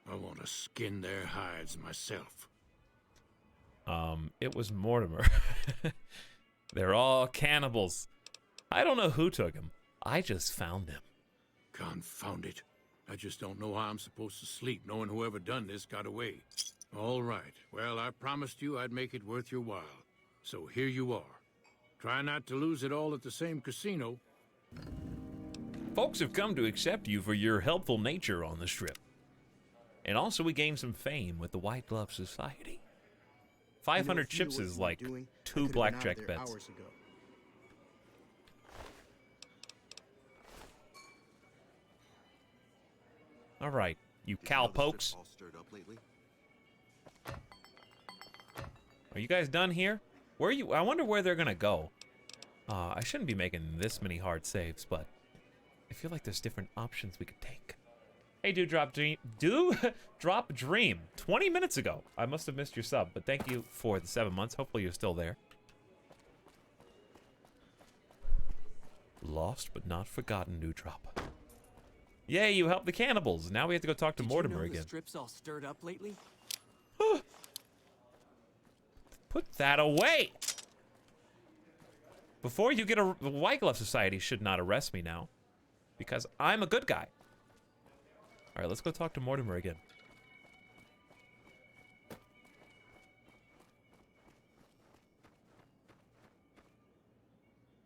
I want to skin their hides myself. It was Mortimer. They're all cannibals. I don't know who took him. I just found them. Confound it. I just don't know how I'm supposed to sleep knowing whoever done this got away. All right. Well, I promised you I'd make it worth your while. So here you are. Try not to lose it all at the same casino. Folks have come to accept you for your helpful nature on the strip. And also we gained some fame with the White Glove Society. 500 chips is like 2 blackjack bets. All right, you cowpokes. Are you guys done here? Where are you? I wonder where they're gonna go. I shouldn't be making this many hard saves, but I feel like there's different options we could take. Hey, Drop Dream. 20 minutes ago. I must have missed your sub, but thank you for the 7 months. Hopefully you're still there. Lost but not forgotten, Drop. Yay, you helped the cannibals. Now we have to go talk to Mortimer again. The strip's all stirred up lately? Put that away! Before you get a White Glove Society should not arrest me now. Because I'm a good guy. Alright, let's go talk to Mortimer again.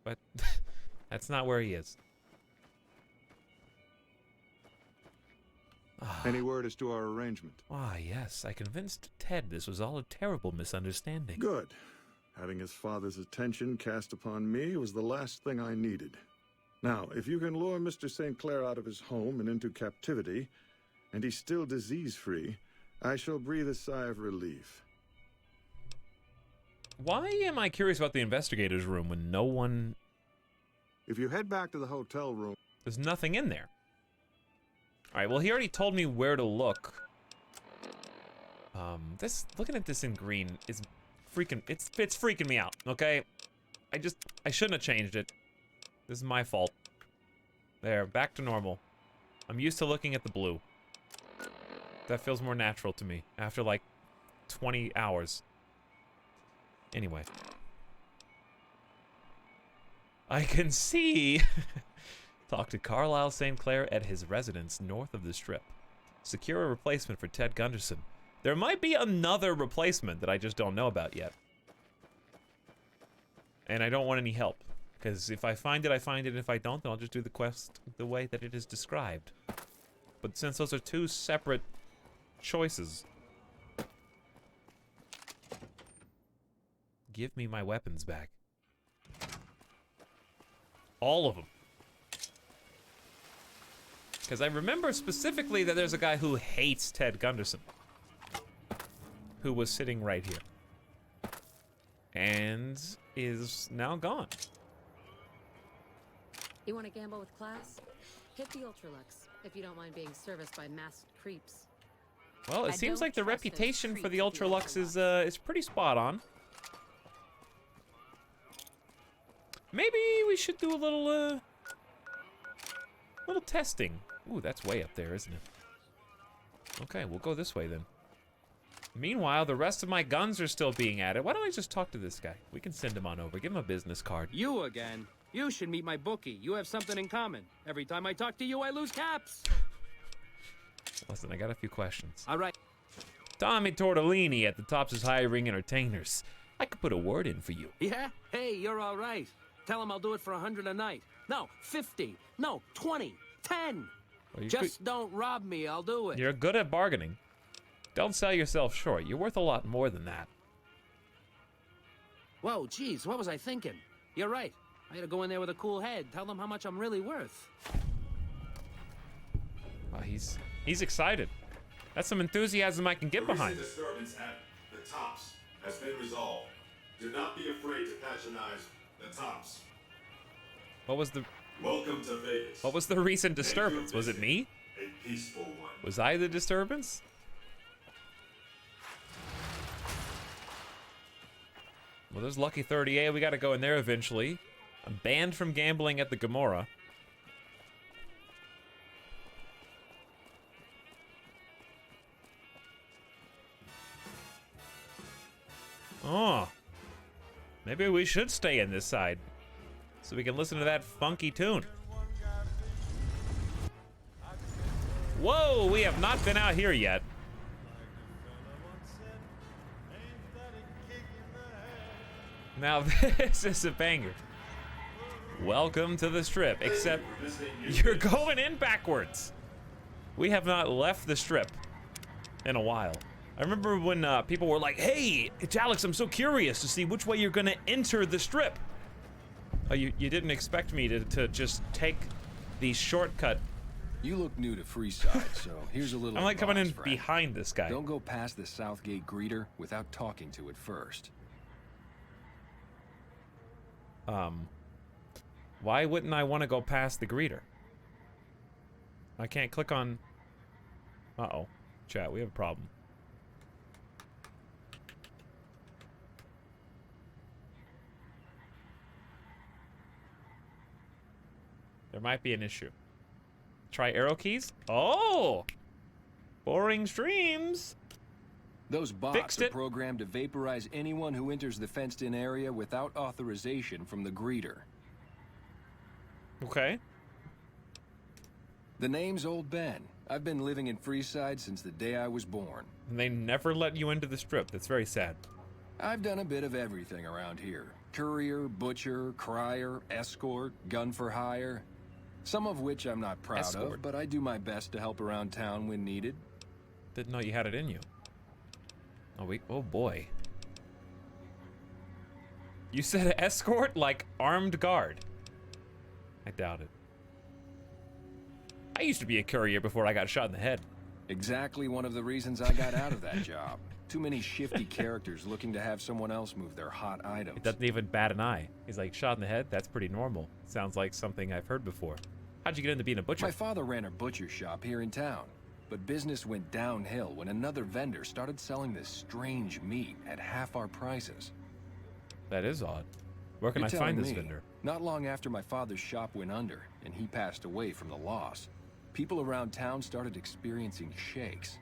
But that's not where he is. Any word as to our arrangement? Ah, yes. I convinced Ted this was all a terrible misunderstanding. Good. Having his father's attention cast upon me was the last thing I needed. Now, if you can lure Mr. St. Clair out of his home and into captivity, and he's still disease-free, I shall breathe a sigh of relief. Why am I curious about the investigator's room when no one... If you head back to the hotel room... There's nothing in there. Alright, well, he already told me where to look. Looking at this in green is freaking... It's freaking me out, okay? I shouldn't have changed it. This is my fault. There, back to normal. I'm used to looking at the blue. That feels more natural to me after like 20 hours. Anyway. I can see... Talk to Carlisle St. Clair at his residence north of the strip. Secure a replacement for Ted Gunderson. There might be another replacement that I just don't know about yet. And I don't want any help. Because if I find it, I find it. If I don't, then I'll just do the quest the way that it is described. But since those are two separate choices... Give me my weapons back. All of them. Because I remember specifically that there's a guy who hates Ted Gunderson. Who was sitting right here. And is now gone. You want to gamble with class? Hit the Ultralux, if you don't mind being serviced by masked creeps. Well, it seems like the reputation for the Ultralux is pretty spot on. Maybe we should do a little, Little testing. Ooh, that's way up there, isn't it? Okay, we'll go this way then. Meanwhile, the rest of my guns are still being added. Why don't I just talk to this guy? We can send him on over. Give him a business card. You again? You should meet my bookie. You have something in common. Every time I talk to you, I lose caps. Listen, I got a few questions. All right. Tommy Tortellini at the Tops is hiring entertainers. I could put a word in for you. Yeah? Hey, you're all right. Tell him I'll do it for 100 a night. No, 50. No, 20. 10. Well, Just don't rob me. I'll do it. You're good at bargaining. Don't sell yourself short. You're worth a lot more than that. Whoa, geez, what was I thinking? You're right. I gotta go in there with a cool head. Tell them how much I'm really worth. Well, he's excited. That's some enthusiasm I can get behind. The disturbance at the Tops has been resolved. Do not be afraid to patronize the Tops. What was the... Welcome to Vegas. What was the recent disturbance? Was it me? A peaceful one. Was I the disturbance? Well, there's Lucky 38. We gotta go in there eventually. I'm banned from gambling at the Gomorrah. Oh. Maybe we should stay in this side so we can listen to that funky tune. Whoa, we have not been out here yet. Now this is a banger. Welcome to the Strip, except you're going in backwards. We have not left the Strip in a while. I remember when people were like, hey, Etalyx, I'm so curious to see which way you're gonna enter the Strip. Oh, you didn't expect me to just take the shortcut. You look new to freeside, so here's a little I'm like coming in friend. behind this guy. Don't go past the Southgate greeter without talking to it first. Why wouldn't I want to go past the greeter? I can't click on... Uh-oh. Chat, we have a problem. There might be an issue. Try arrow keys? Oh! Boring streams! Those bots are programmed to vaporize anyone who enters the fenced-in area without authorization from the greeter. Okay. The name's Old Ben. I've been living in Freeside since the day I was born. And they never let you into the Strip. That's very sad. I've done a bit of everything around here. Courier, butcher, crier, escort, gun for hire. Some of which I'm not proud of, but I do my best to help around town when needed. Didn't know you had it in you. Oh boy. You said escort like armed guard. I doubt it. I used to be a courier before I got shot in the head. Exactly one of the reasons I got out of that job. Too many shifty characters looking to have someone else move their hot items. It doesn't even bat an eye. He's like, shot in the head? That's pretty normal. Sounds like something I've heard before. How'd you get into being a butcher? My father ran a butcher shop here in town, but business went downhill when another vendor started selling this strange meat at half our prices. That is odd. Where can I find this vendor? Not long after my father's shop went under and he passed away from the loss, people around town started experiencing shakes.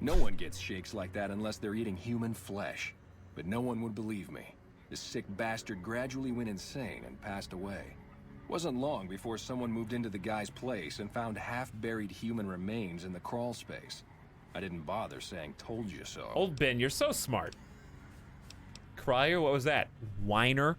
No one gets shakes like that unless they're eating human flesh. But no one would believe me. The sick bastard gradually went insane and passed away. Wasn't long before someone moved into the guy's place and found half-buried human remains in the crawl space. I didn't bother saying told you so. Old Ben, you're so smart. Crier, what was that? Whiner?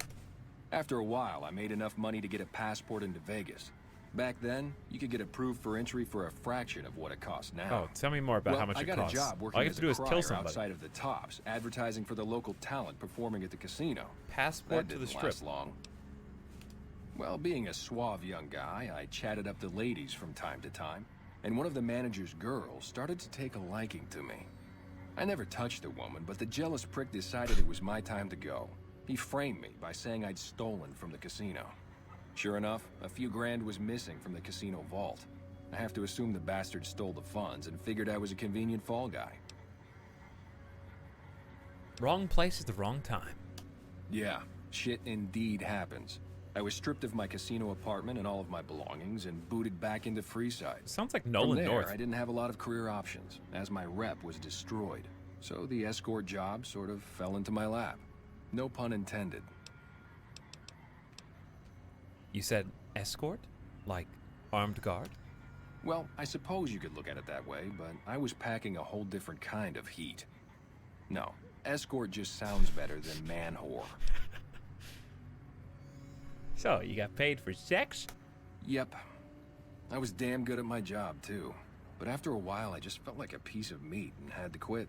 After a while, I made enough money to get a passport into Vegas. Back then, you could get approved for entry for a fraction of what it costs now. Oh, tell me more about how much it costs. I got a job working All you have to do is kill somebody. outside of the Tops, advertising for the local talent performing at the casino. Passport to the Strip. Last long. Well, being a suave young guy, I chatted up the ladies from time to time, and one of the manager's girls started to take a liking to me. I never touched the woman, but the jealous prick decided it was my time to go. He framed me by saying I'd stolen from the casino. Sure enough, a few grand was missing from the casino vault. I have to assume the bastard stole the funds and figured I was a convenient fall guy. Wrong place at the wrong time. Yeah, shit indeed happens. I was stripped of my casino apartment and all of my belongings and booted back into Freeside. Sounds like From Nolan there, North. I didn't have a lot of career options, as my rep was destroyed. So the escort job sort of fell into my lap. No pun intended. You said escort? Like armed guard? Well, I suppose you could look at it that way, but I was packing a whole different kind of heat. No, escort just sounds better than man-whore. So, you got paid for sex? Yep. I was damn good at my job, too. But after a while, I just felt like a piece of meat and had to quit.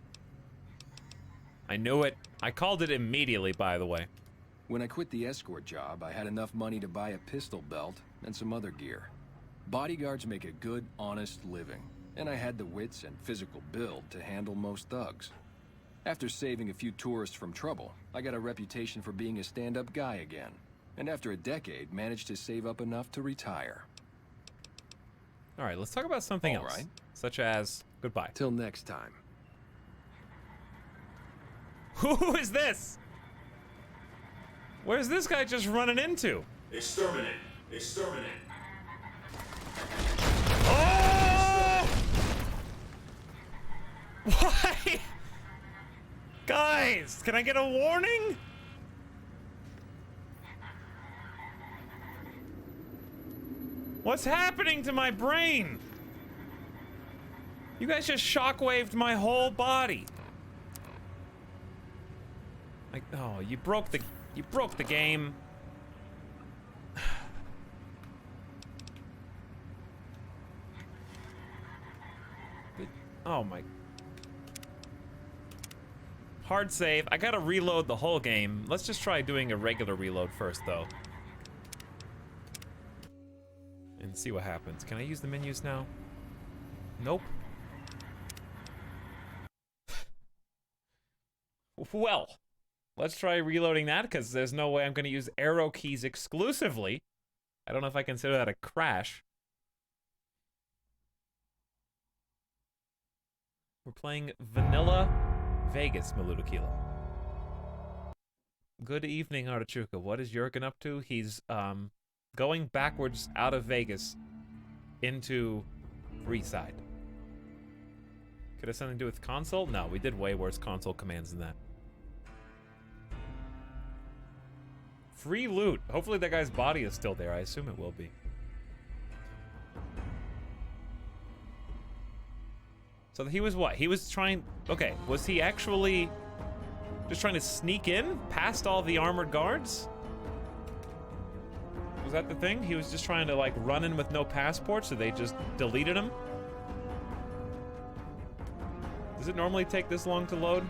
I knew it. I called it immediately, by the way. When I quit the escort job, I had enough money to buy a pistol belt and some other gear. Bodyguards make a good, honest living, and I had the wits and physical build to handle most thugs. After saving a few tourists from trouble, I got a reputation for being a stand-up guy again, and after a decade, managed to save up enough to retire. All right, let's talk about something All else, right. such as goodbye. Till next time. Who is this? Where's this guy just running into? Exterminate! Exterminate! Oh! Why? Guys, can I get a warning? What's happening to my brain? You guys just shockwaved my whole body. Like, oh, you broke the game. Oh my. Hard save. I gotta reload the whole game. Let's just try doing a regular reload first, though. And see what happens. Can I use the menus now? Nope. Well, let's try reloading that, because there's no way I'm gonna use arrow keys exclusively. I don't know if I consider that a crash. We're playing Vanilla Vegas, Maludakila. Good evening, Artichuka. What is Jurgen up to? He's, going backwards out of Vegas into freeside. Could have something to do with console? No, we did way worse console commands than that. Free loot. Hopefully that guy's body is still there. I assume it will be. So he was what? He was trying... Okay, was he actually just trying to sneak in past all the armored guards? Was that the thing? He was just trying to, like, run in with no passport, so they just deleted him? Does it normally take this long to load?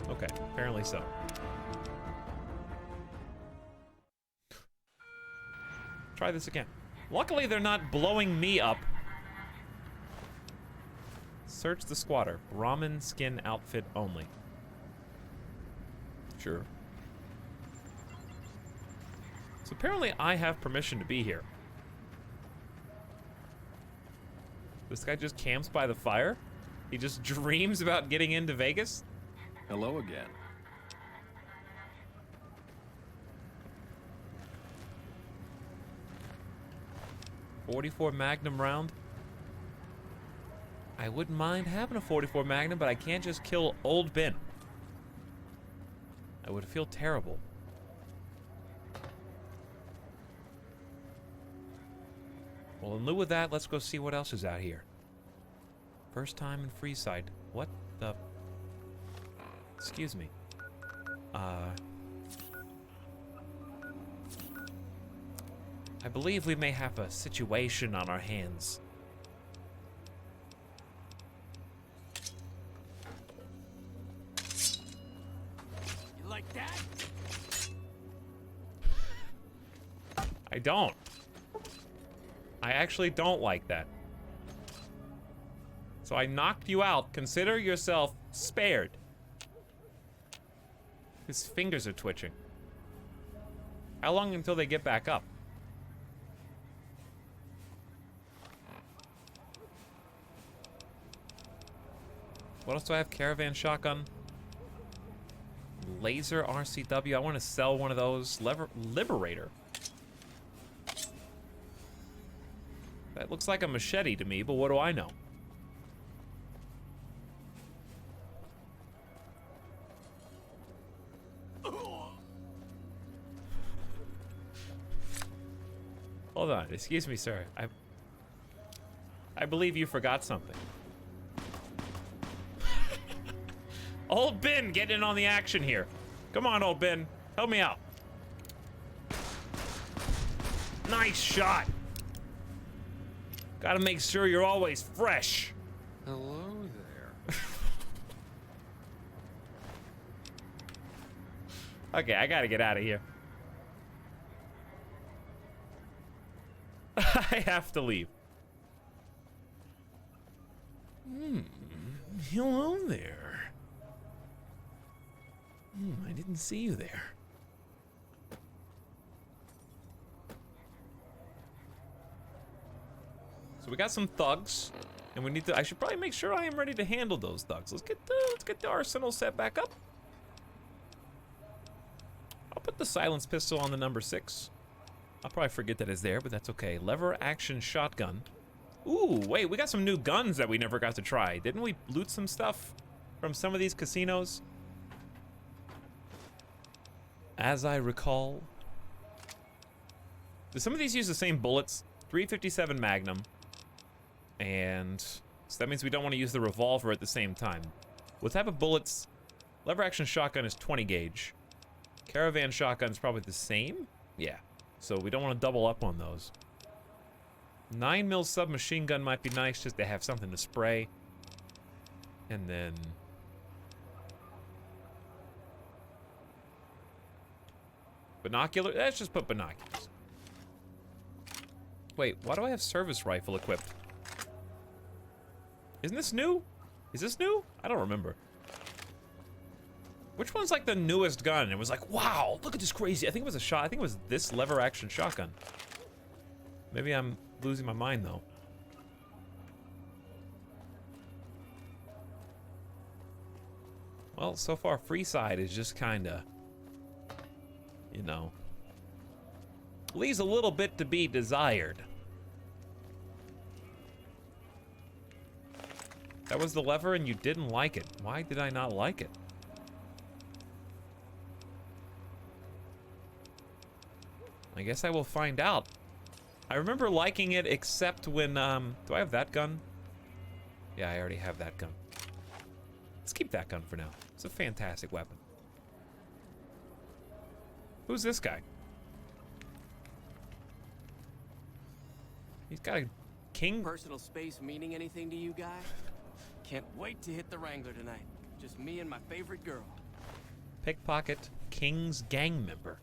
Okay, apparently so. Try this again. Luckily, they're not blowing me up. Search the squatter. Brahmin skin outfit only. Sure. So apparently I have permission to be here. This guy just camps by the fire? He just dreams about getting into Vegas? Hello again. .44 Magnum round. I wouldn't mind having a .44 Magnum, but I can't just kill Old Ben. I would feel terrible. Well, in lieu of that, let's go see what else is out here. First time in freeside. What the... Excuse me. I believe we may have a situation on our hands. You like that? I don't. I actually don't like that. So I knocked you out. Consider yourself spared. His fingers are twitching. How long until they get back up? What else do I have? Caravan shotgun. laser RCW. I want to sell one of those. Liberator. That looks like a machete to me, but what do I know? Hold on, excuse me, sir. I believe you forgot something. Old Ben, get in on the action here. Come on, old Ben, help me out. Nice shot. Gotta make sure you're always fresh. Hello there. Okay, I gotta get out of here. I have to leave. Hello there. I didn't see you there. So we got some thugs, and we need to. I should probably make sure I am ready to handle those thugs. Let's get the arsenal set back up. I'll put the silence pistol on the number 6. I'll probably forget that it's there, but that's okay. Lever action shotgun. Ooh, wait, we got some new guns that we never got to try. Didn't we loot some stuff from some of these casinos? As I recall. Do some of these use the same bullets? 357 Magnum. And so that means we don't want to use the revolver at the same time. What type of bullets? Lever action shotgun is 20 gauge. Caravan shotgun is probably the same? Yeah. So we don't want to double up on those. 9mm submachine gun might be nice just to have something to spray. And then... binocular? Let's just put binoculars. Wait, why do I have service rifle equipped? Isn't this new? Is this new? I don't remember. Which one's like the newest gun? It was like, wow, look at this crazy. I think it was a shot. I think it was this lever action shotgun. Maybe I'm losing my mind though. Well, so far freeside is just kinda, you know, leaves a little bit to be desired. That was the lever and you didn't like it. Why did I not like it? I guess I will find out. I remember liking it except when, do I have that gun? Yeah, I already have that gun. Let's keep that gun for now. It's a fantastic weapon. Who's this guy? He's got a king. Personal space meaning anything to you, guy? Can't wait to hit the Wrangler tonight. Just me and my favorite girl. Pickpocket King's gang member.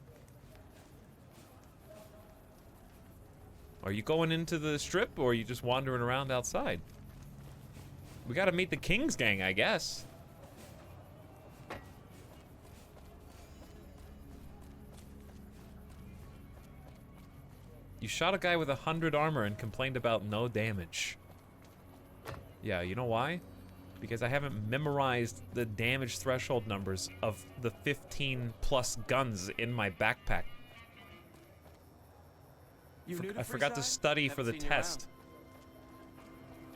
Are you going into the strip or are you just wandering around outside? We gotta meet the King's gang, I guess. You shot a guy with 100 armor and complained about no damage. Yeah, you know why? Because I haven't memorized the damage threshold numbers of the 15 plus guns in my backpack. I forgot to study for the test.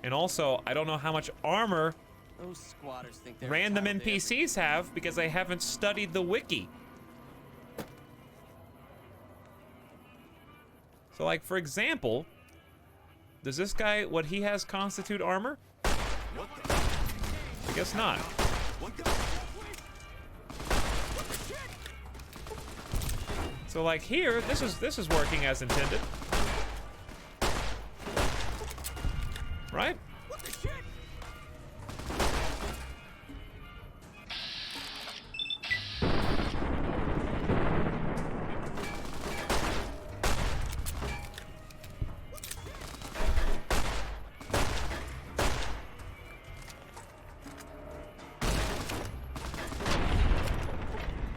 And also, I don't know how much armor those squatters think they're random NPCs have because I haven't studied the wiki. So like, for example, does this guy, what he has constitute armor? I guess not. So like here, this is working as intended. Right?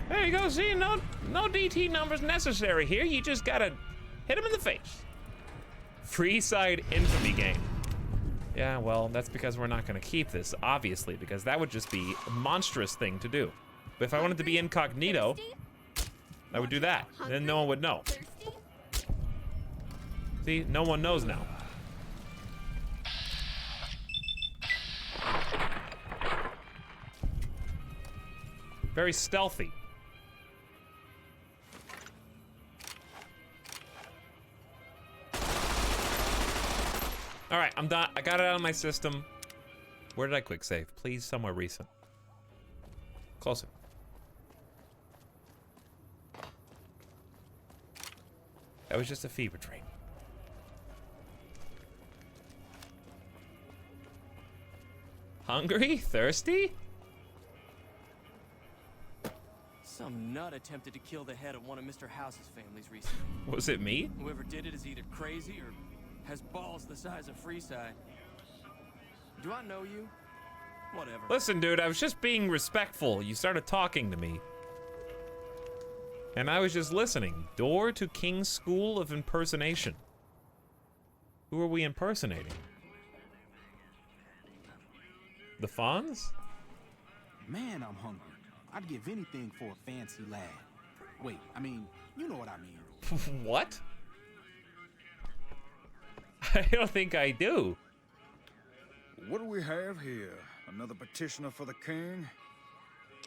There you go, see, no DT numbers necessary here. You just gotta hit him in the face. Freeside infamy game. Yeah, well, that's because we're not gonna keep this, obviously, because that would just be a monstrous thing to do. But if I wanted to be incognito, I would do that. Then no one would know. See, no one knows now. Very stealthy. All right, I'm done. I got it out of my system. Where did I quick save? Please, somewhere recent. Closer. That was just a fever dream. Hungry? Thirsty? Some nut attempted to kill the head of one of Mr. House's families recently. Was it me? Whoever did it is either crazy or has balls the size of Freeside. Do I know you? Whatever. Listen, dude, I was just being respectful. You started talking to me. And I was just listening. Door to King's School of Impersonation. Who are we impersonating? The Fonz? Man, I'm hungry. I'd give anything for a fancy lad. Wait, I mean, you know what I mean. What? I don't think I do. What do we have here? Another petitioner for the king?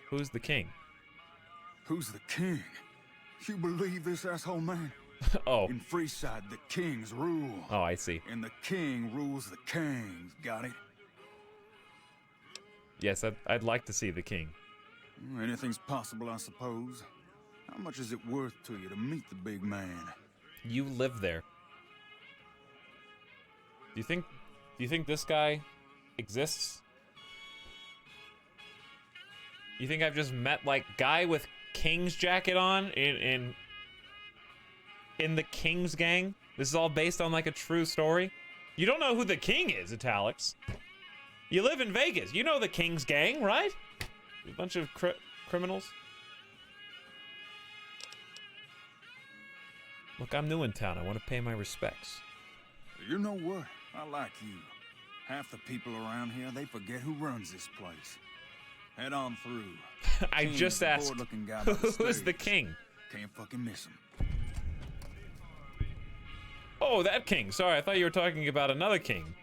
Who's the king? Who's the king? You believe this, asshole man? Oh. In Freeside, the kings rule. Oh, I see. And the king rules the kings. Got it? Yes, I'd like to see the king. Anything's possible, I suppose. How much is it worth to you to meet the big man? You live there. Do you think this guy exists? You think I've just met like guy with King's jacket on in the King's gang? This is all based on like a true story? You don't know who the king is, Etalyx. You live in Vegas. You know the King's gang, right? A bunch of criminals. Look, I'm new in town. I want to pay my respects. You know what? I like you. Half the people around here, they forget who runs this place. Head on through. I just asked, who's the king? Can't fucking miss him. Oh, that king. Sorry, I thought you were talking about another king.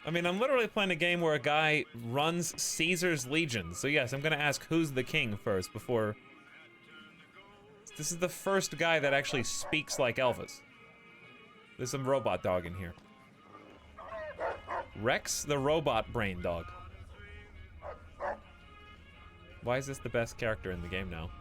I mean, I'm literally playing a game where a guy runs Caesar's Legion. So yes, I'm gonna ask who's the king first before... This is the first guy that actually speaks like Elvis. There's some robot dog in here. Rex the robot brain dog. Why is this the best character in the game now?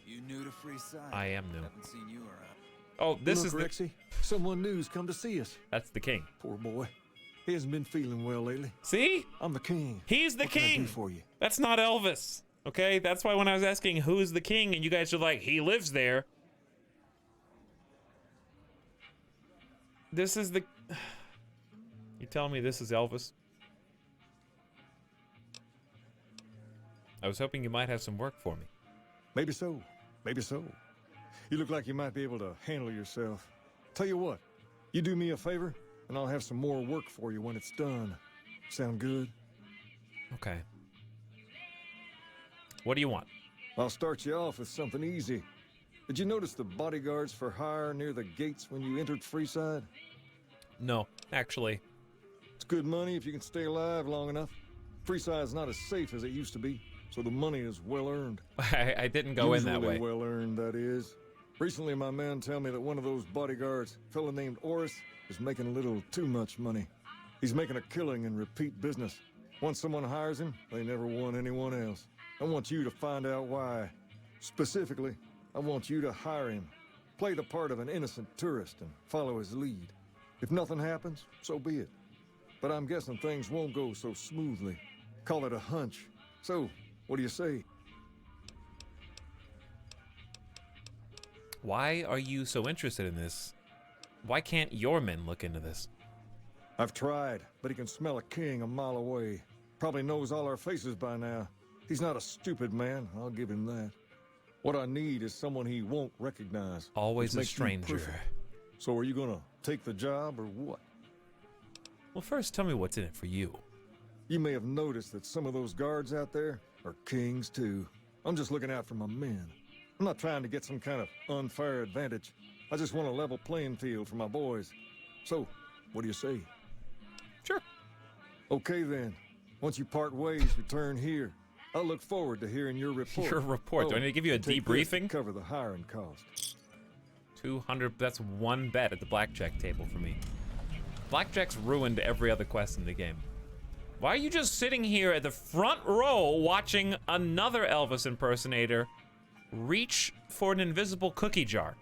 You new to Freeside? I am new. Haven't seen you around. Oh, this is Rexy. Someone new's come to see us. That's the king. Poor boy. He hasn't been feeling well lately. See? I'm the king. He's the what can I king. do for you? That's not Elvis. Okay? That's why when I was asking who's the king and you guys are like, he lives there. This is the... You telling me this is Elvis? I was hoping you might have some work for me. Maybe so. Maybe so. You look like you might be able to handle yourself. Tell you what, you do me a favor, and I'll have some more work for you when it's done. Sound good? Okay. What do you want? I'll start you off with something easy. Did you notice the bodyguards for hire near the gates when you entered Freeside? No, actually. It's good money if you can stay alive long enough. Freeside's not as safe as it used to be, so the money is well earned. I didn't go in that way. Well earned, that is. Recently, my man tell me that one of those bodyguards, a fella named Oris, is making a little too much money. He's making a killing in repeat business. Once someone hires him, they never want anyone else. I want you to find out why. Specifically, I want you to hire him. Play the part of an innocent tourist and follow his lead. If nothing happens, so be it. But I'm guessing things won't go so smoothly. Call it a hunch. So, what do you say? Why are you so interested in this? Why can't your men look into this? I've tried, but he can smell a king a mile away. Probably knows all our faces by now. He's not a stupid man, I'll give him that. What I need is someone he won't recognize. Always a stranger. So are you gonna take the job or what? Well, first, tell me what's in it for you. You may have noticed that some of those guards out there are kings, too. I'm just looking out for my men. I'm not trying to get some kind of unfair advantage. I just want a level playing field for my boys. So, what do you say? Sure. Okay, then. Once you part ways, return here. I look forward to hearing your report. Your report. Do I need to give you a take this to debriefing? cover the hiring cost. 200, that's one bet at the blackjack table for me. Blackjack's ruined every other quest in the game. Why are you just sitting here at the front row watching another Elvis impersonator reach for an invisible cookie jar?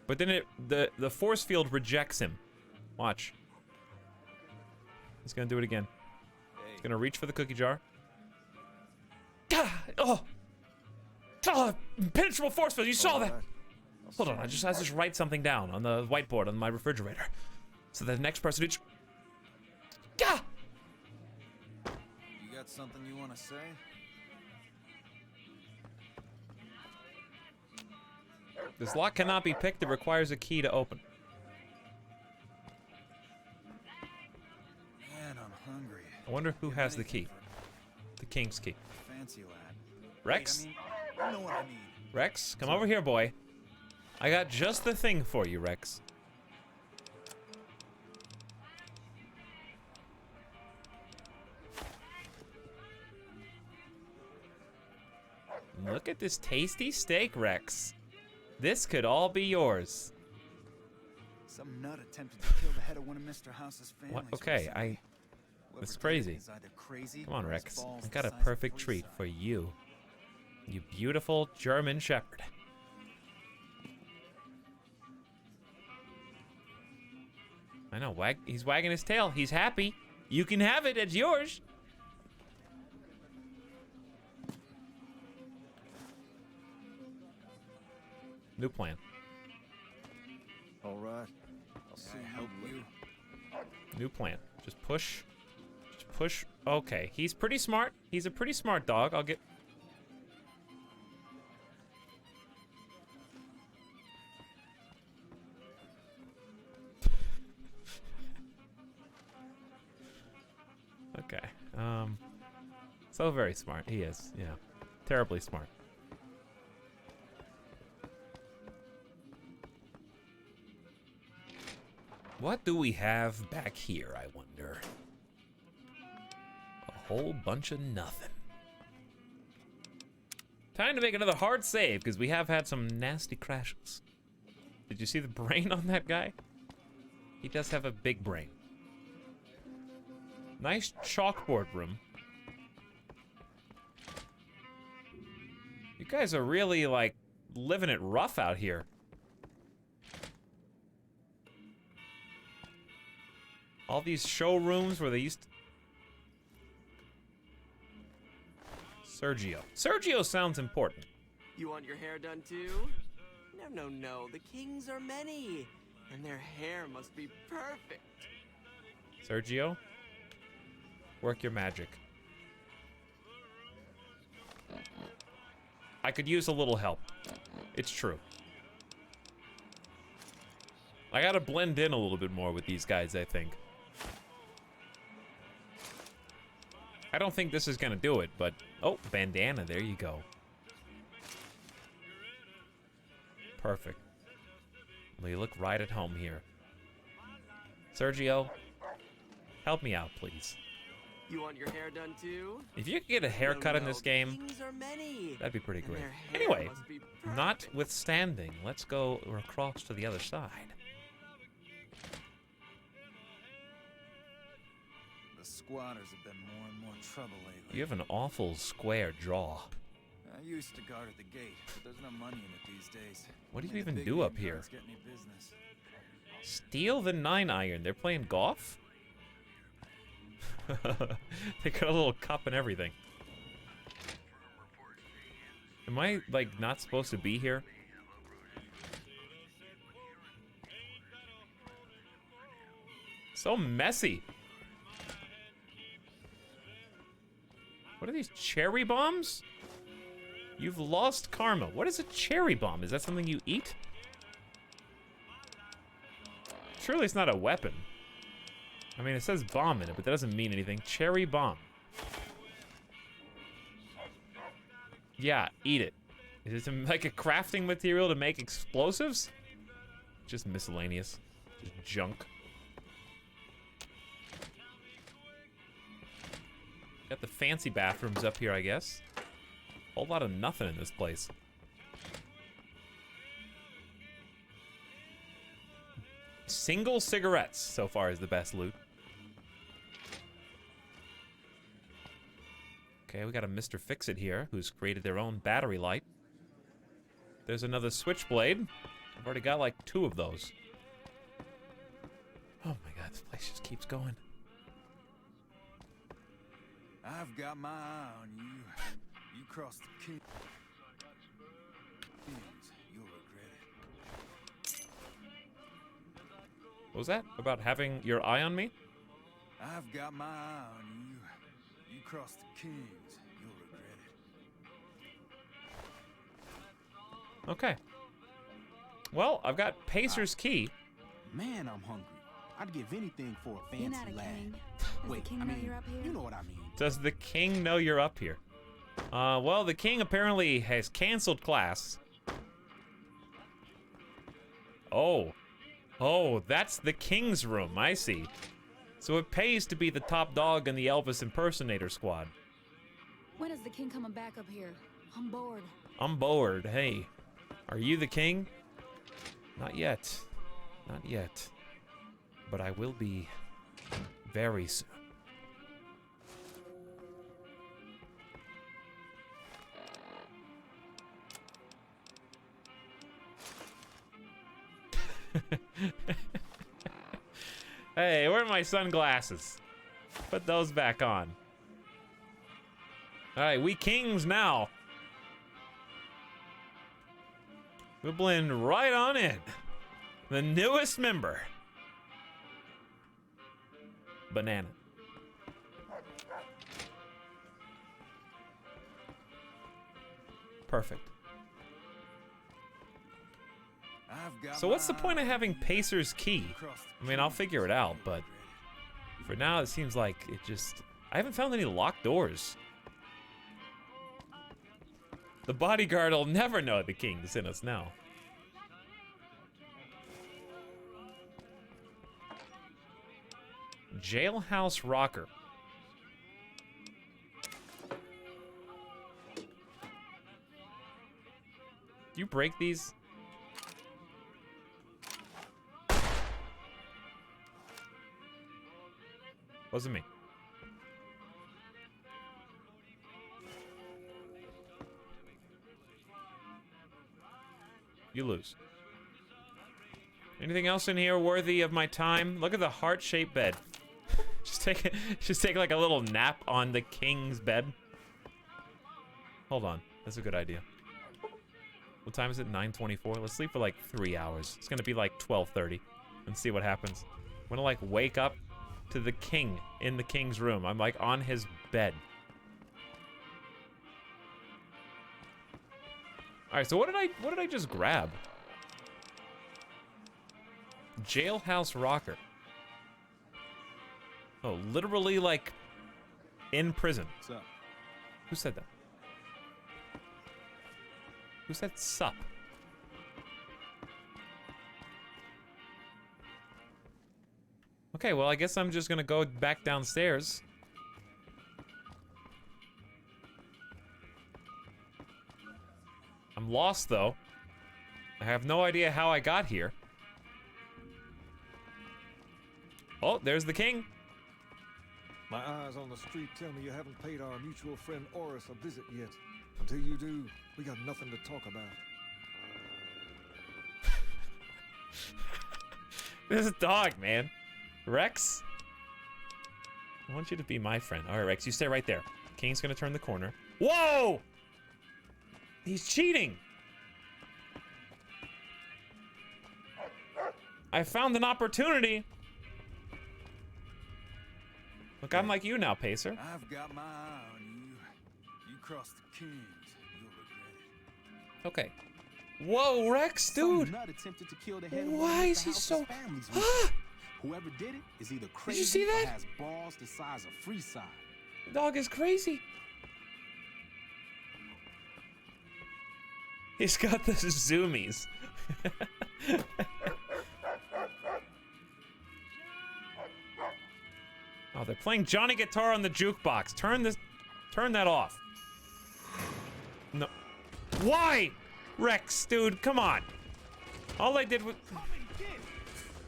But then the force field rejects him. Watch. He's gonna do it again. He's gonna reach for the cookie jar. Oh! Impenetrable force field, you saw that! Hold on, I just write something down on the whiteboard on my refrigerator. So the next person who... Gah! You got something you want to say? This lock cannot be picked, it requires a key to open. Man, I'm hungry. I wonder who has the key. The king's key. Fancy lad. Rex? Wait, I mean, you know what I mean. Rex, come over here, boy. I got just the thing for you, Rex. Look at this tasty steak, Rex. This could all be yours. Some nut attempted to kill the head of one of Mr. House's families. What? Okay, That's crazy. Come on, Rex. I got a perfect treat for you. You beautiful German Shepherd. I know, he's wagging his tail. He's happy. You can have it, it's yours. New plan. All right. I'll see help you. New plan. Just push. Just push. Okay, he's pretty smart. He's a pretty smart dog. I'll get... Okay. So very smart. He is. Yeah. Terribly smart. What do we have back here, I wonder? A whole bunch of nothing. Time to make another hard save, because we have had some nasty crashes. Did you see the brain on that guy? He does have a big brain. Nice chalkboard room. You guys are really, like, living it rough out here. All these showrooms where they used to... Sergio. Sergio sounds important. You want your hair done too? No. The kings are many, and their hair must be perfect. Sergio, work your magic. I could use a little help. It's true. I gotta blend in a little bit more with these guys, I think. I don't think this is gonna do it, but... Oh, bandana, there you go. Perfect. Well, you look right at home here. Sergio, help me out, please. You want your hair done too? If you could get a haircut in this game, that'd be pretty great. Anyway, notwithstanding, let's go across to the other side. Squatters have been more and more trouble lately. You have an awful square jaw. I used to guard at the gate, but there's no money in it these days. What do you even do up here? Get any business. Steal the 9-iron. They're playing golf? They got a little cup and everything. Am I, like, not supposed to be here? So messy. What are these, cherry bombs? You've lost karma. What is a cherry bomb? Is that something you eat? Surely it's not a weapon. I mean, it says bomb in it, but that doesn't mean anything. Cherry bomb. Yeah, eat it. Is it like a crafting material to make explosives? Just miscellaneous. Just junk. Got the fancy bathrooms up here, I guess. Whole lot of nothing in this place. Single cigarettes so far is the best loot. Okay, we got a Mr. Fix-It here who's created their own battery light. There's another switchblade. I've already got like 2 of those. Oh my god, this place just keeps going. I've got my eye on you. You cross the kings, you'll regret it. What was that? About having your eye on me? I've got my eye on you. You cross the kings, you'll regret it. Okay. Well, I've got Pacer's key. Man, I'm hungry. I'd give anything for a fancy You're not a lad. king. Wait, Does the king know you're up here? you know what I mean. Does the king know you're up here? Well, the king apparently has canceled class. Oh. Oh, that's the king's room, I see. So it pays to be the top dog in the Elvis impersonator squad. When is the king coming back up here? I'm bored. I'm bored. Hey, are you the king? Not yet. Not yet. But I will be very soon. Hey, where are my sunglasses? Put those back on. All right, we kings now. We'll blend right on in. The newest member. Banana. Perfect. So what's the point of having Pacer's key? I mean, I'll figure it out, but for now it seems like it just... I haven't found any locked doors. The bodyguard will never know the king's in us now. Jailhouse rocker. Do you break these? Wasn't me. You lose. Anything else in here worthy of my time? Look at the heart-shaped bed. Just take like a little nap on the king's bed. Hold on, that's a good idea. What time is it? 9:24. Let's sleep for like 3 hours. It's gonna be like 12:30, and see what happens. I'm gonna like wake up to the king in the king's room. I'm like on his bed. All right, so what did I just grab? Jailhouse rocker. Oh, literally like in prison. What's up? Who said that? Who said sup? Okay, well, I guess I'm just gonna go back downstairs. I'm lost, though. I have no idea how I got here. Oh, there's the king. My eyes on the street tell me you haven't paid our mutual friend Oris a visit yet. Until you do, we got nothing to talk about. This dog, man. Rex? I want you to be my friend. All right, Rex, you stay right there. King's gonna turn the corner. Whoa! He's cheating! I found an opportunity. Look, I'm like you now, Pacer. I've got my eye on you. You cross the kings, you'll regret it. Okay. Whoa, Rex, dude! Some nut attempted to kill the head of Why one of is Mr. he House's so... families recently. Whoever did it is either crazy Did you see that? or has balls the size of freeside. The dog is crazy. He's got the zoomies. Oh, they're playing Johnny Guitar on the jukebox. Turn that off. No. Why? Rex, dude, come on. All I did was...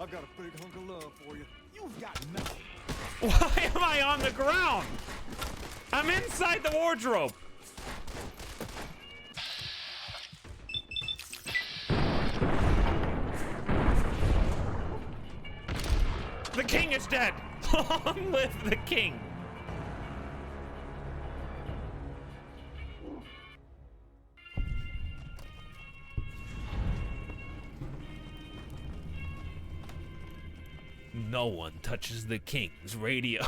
I've got a big hunk of love for you. You've got nothing. Why am I on the ground? I'm inside the wardrobe. The king is dead. Long live the king. No one touches the king's radio.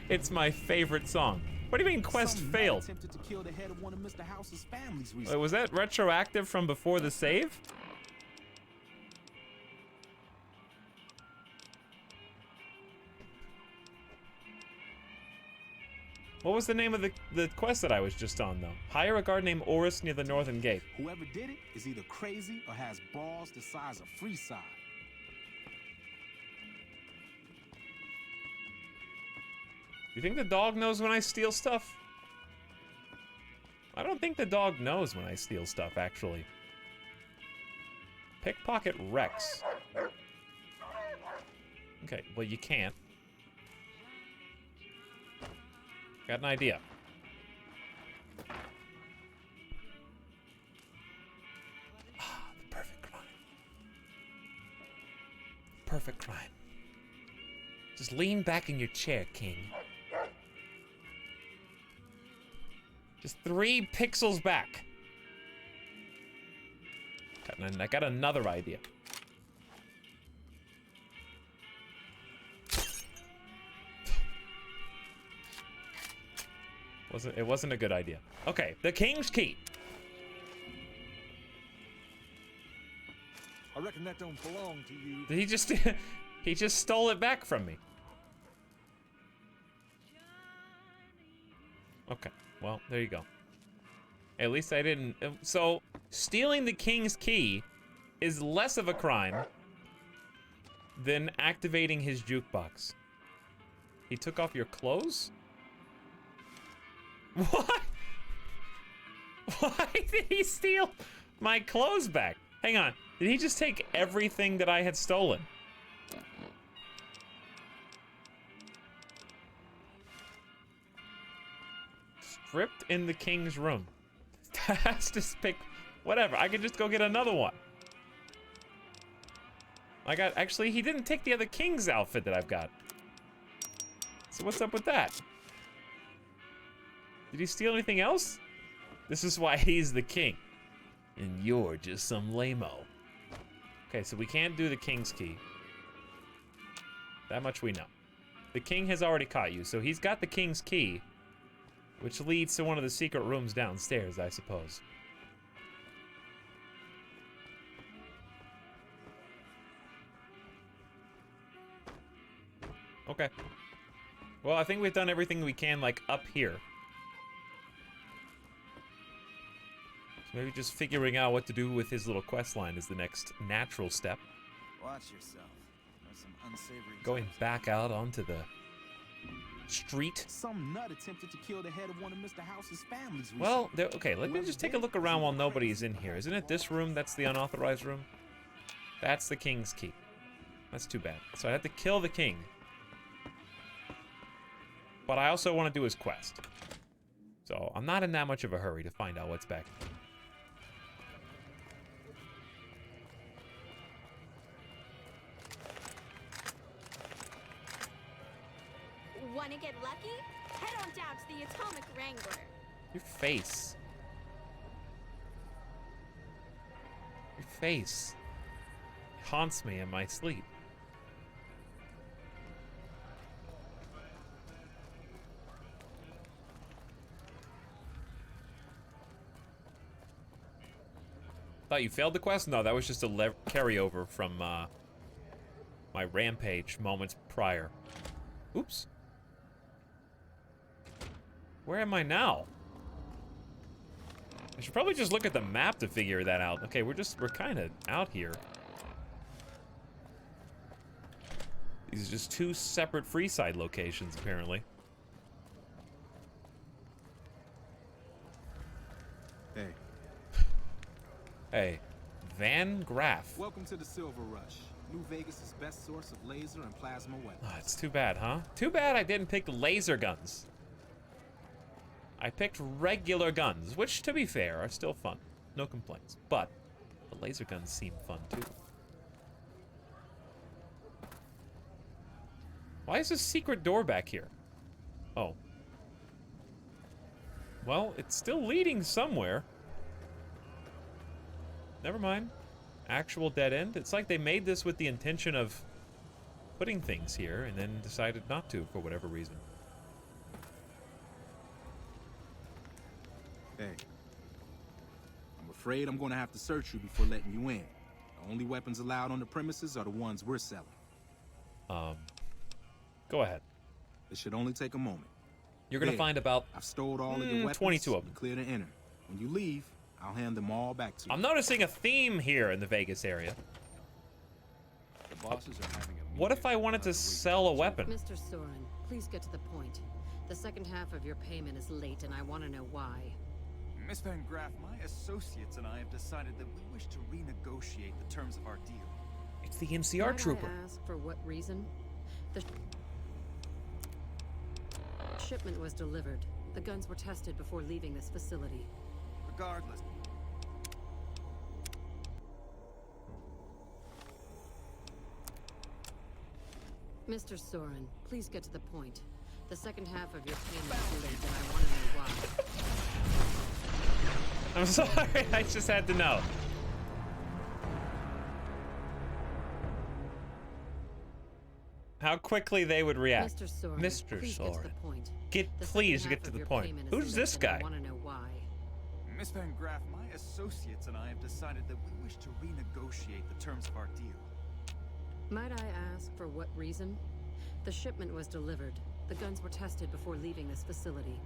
It's my favorite song. What do you mean quest failed? Attempted to kill the head of one of Mr. House's families recently. Wait, was that retroactive from before the save? What was the name of the quest that I was just on, though? Hire a guard named Oris near the northern gate. Whoever did it is either crazy or has balls the size of freeside. You think the dog knows when I steal stuff? I don't think the dog knows when I steal stuff, actually. Pickpocket Rex. Okay, well, you can't. Got an idea. Ah, the perfect crime. Perfect crime. Just lean back in your chair, King. Just 3 pixels back. I got another idea. It wasn't a good idea. Okay, the king's key. I reckon that don't belong to you. He just stole it back from me. Okay, well, there you go. At least I didn't. So, stealing the king's key is less of a crime than activating his jukebox. He took off your clothes? What? Why did he steal my clothes back? Hang on. Did he just take everything that I had stolen? Stripped in the king's room. Has to pick. Whatever. I could just go get another one. Actually, he didn't take the other king's outfit that I've got. So what's up with that? Did he steal anything else? This is why he's the king. And you're just some lame-o. Okay, so we can't do the king's key. That much we know. The king has already caught you, so he's got the king's key, which leads to one of the secret rooms downstairs, I suppose. Okay. Well, I think we've done everything we can, like, up here. So maybe just figuring out what to do with his little quest line is the next natural step. Watch yourself. There's some unsavory Going back out onto the street. Some nut attempted to kill the head of one of Mr. House's families recently. Well, okay, let me just take a look around while nobody's in here. Isn't it this room that's the unauthorized room? That's the king's key. That's too bad. So I have to kill the king. But I also want to do his quest. So I'm not in that much of a hurry to find out what's back here. Want to get lucky? Head on down to the Atomic Wrangler. Your face. Your face haunts me in my sleep. Thought you failed the quest? No, that was just a carryover from my my rampage moments prior. Oops. Where am I now? I should probably just look at the map to figure that out. Okay, we're kind of out here. These are just two separate freeside locations, apparently. Hey. Hey. Van Graff. Welcome to the Silver Rush. New Vegas' best source of laser and plasma weapons. Oh, it's too bad, huh? Too bad I didn't pick laser guns. I picked regular guns, which, to be fair, are still fun. No complaints. But the laser guns seem fun, too. Why is this secret door back here? Oh. Well, it's still leading somewhere. Never mind. Actual dead end. It's like they made this with the intention of putting things here and then decided not to for whatever reason. Hey. I'm afraid I'm going to have to search you before letting you in. The only weapons allowed on the premises are the ones we're selling. Go ahead. It should only take a moment. You're going to find about I've stowed all of your weapons. 22 of them. Clear to enter. When you leave, I'll hand them all back to you. I'm noticing a theme here in the Vegas area. The bosses are having a What if I wanted to sell a weapon? Mr. Soren, please get to the point. The second half of your payment is late, and I want to know why. Miss Van Graff, my associates and I have decided that we wish to renegotiate the terms of our deal. It's the NCR trooper. Might I ask for what reason? The shipment was delivered. The guns were tested before leaving this facility. Regardless. Mr. Soren, please get to the point. The second half of your payment is late, and I want to know why. I'm sorry, I just had to know. How quickly they would react. Mr. Soren, Mr. Soren. Please get to the point. Who's this guy? I want to know why. Miss Van Graff, my associates and I have decided that we wish to renegotiate the terms of our deal. Might I ask for what reason? The shipment was delivered. The guns were tested before leaving this facility.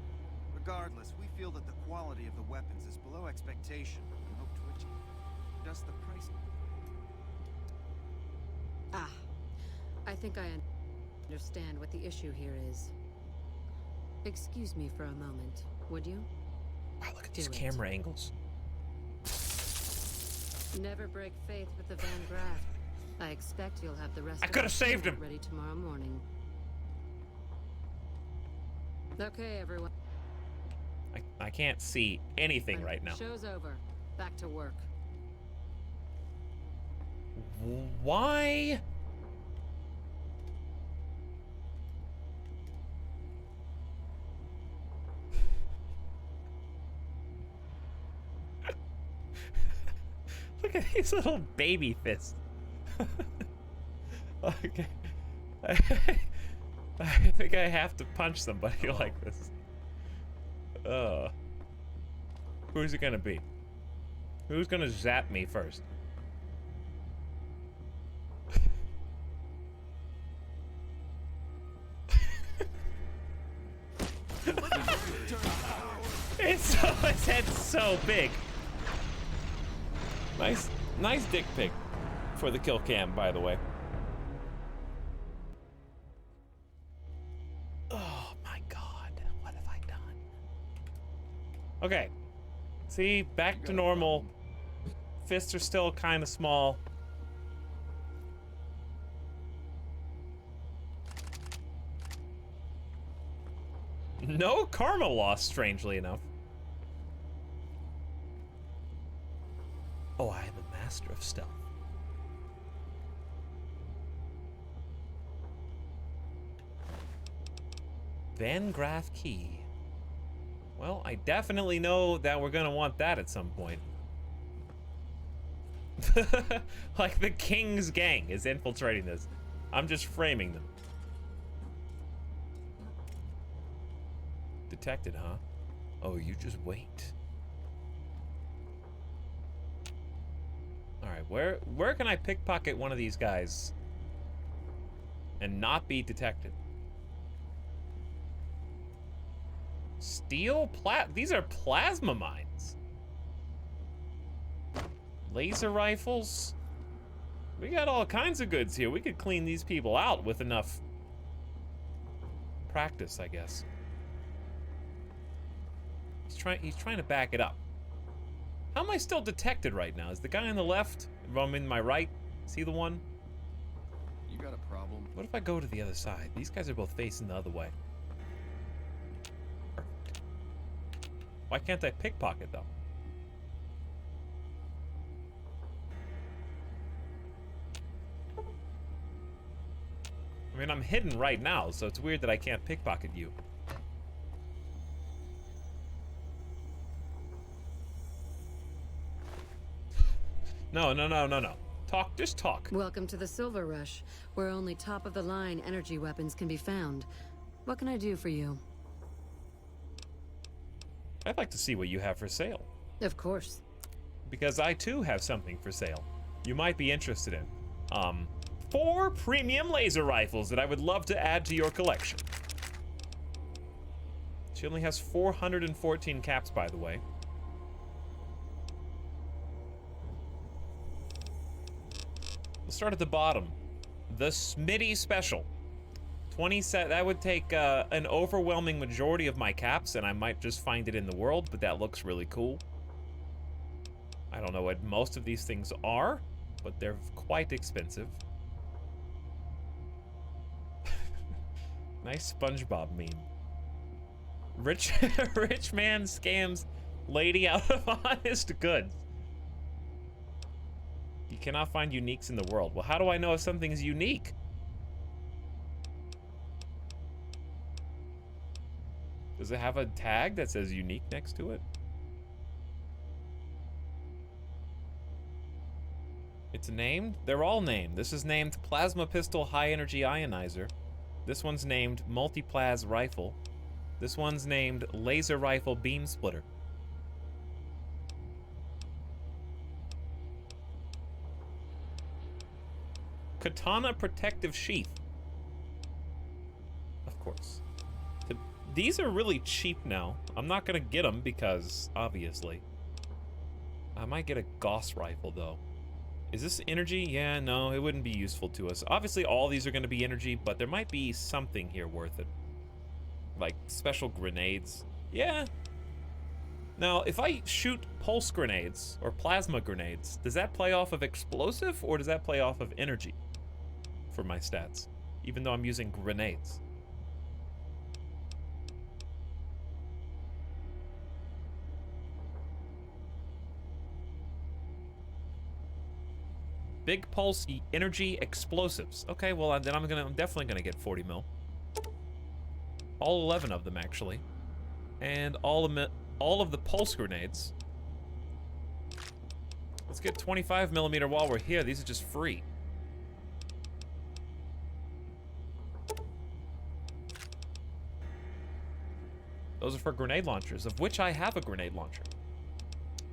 Regardless, we feel that the quality of the weapons is below expectation and hope to adjust the price. Ah, I think I understand what the issue here is. Excuse me for a moment, would you? Wow, look at these camera angles. Never break faith with the Van Graff. I expect you'll have the rest. I could have saved him. Ready tomorrow morning. Okay, everyone. I can't see anything right now. Show's over. Back to work. Why? Look at these little baby fists. Okay. I think I have to punch somebody like this. Who's it gonna be? Who's gonna zap me first? His head's so big. Nice dick pic for the kill cam, by the way. Oh my god, what have I done? Okay, see, back to normal. Fists are still kind of small. No karma loss, strangely enough. Oh, I am a master of stealth. Van Graff key. Well, I definitely know that we're gonna want that at some point. Like the King's gang is infiltrating this. I'm just framing them. Detected, huh? Oh, you just wait. Alright, where can I pickpocket one of these guys and not be detected. Steel these are plasma mines. Laser rifles. We got all kinds of goods here. We could clean these people out with enough practice, I guess. He's trying to back it up. How am I still detected right now? Is the guy on the left, if I'm in my right, is he the one? You got a problem? What if I go to the other side? These guys are both facing the other way. Perfect. Why can't I pickpocket, though? I mean, I'm hidden right now, so it's weird that I can't pickpocket you. No. Talk, just talk. Welcome to the Silver Rush, where only top-of-the-line energy weapons can be found. What can I do for you? I'd like to see what you have for sale. Of course. Because I, too, have something for sale. You might be interested in. 4 premium laser rifles that I would love to add to your collection. She only has 414 caps, by the way. We'll start at the bottom. The Smitty Special. 20 set. That would take an overwhelming majority of my caps, and I might just find it in the world, but that looks really cool. I don't know what most of these things are, but they're quite expensive. Nice SpongeBob meme. Rich man scams lady out of honest goods. You cannot find uniques in the world. Well, how do I know if something's unique? Does it have a tag that says unique next to it? It's named? They're all named. This is named Plasma Pistol High Energy Ionizer. This one's named Multiplas Rifle. This one's named Laser Rifle Beam Splitter. Katana Protective Sheath. Of course. These are really cheap now. I'm not gonna get them because, obviously. I might get a Gauss rifle, though. Is this energy? Yeah, no, it wouldn't be useful to us. Obviously, all these are going to be energy, but there might be something here worth it. Like special grenades. Yeah. Now, if I shoot pulse grenades or plasma grenades, does that play off of explosive or does that play off of energy for my stats? Even though I'm using grenades. Big pulse energy explosives. Okay, well then I'm definitely gonna get 40 mil. All 11 of them actually, and all of the pulse grenades. Let's get 25 millimeter while we're here. These are just free. Those are for grenade launchers, of which I have a grenade launcher.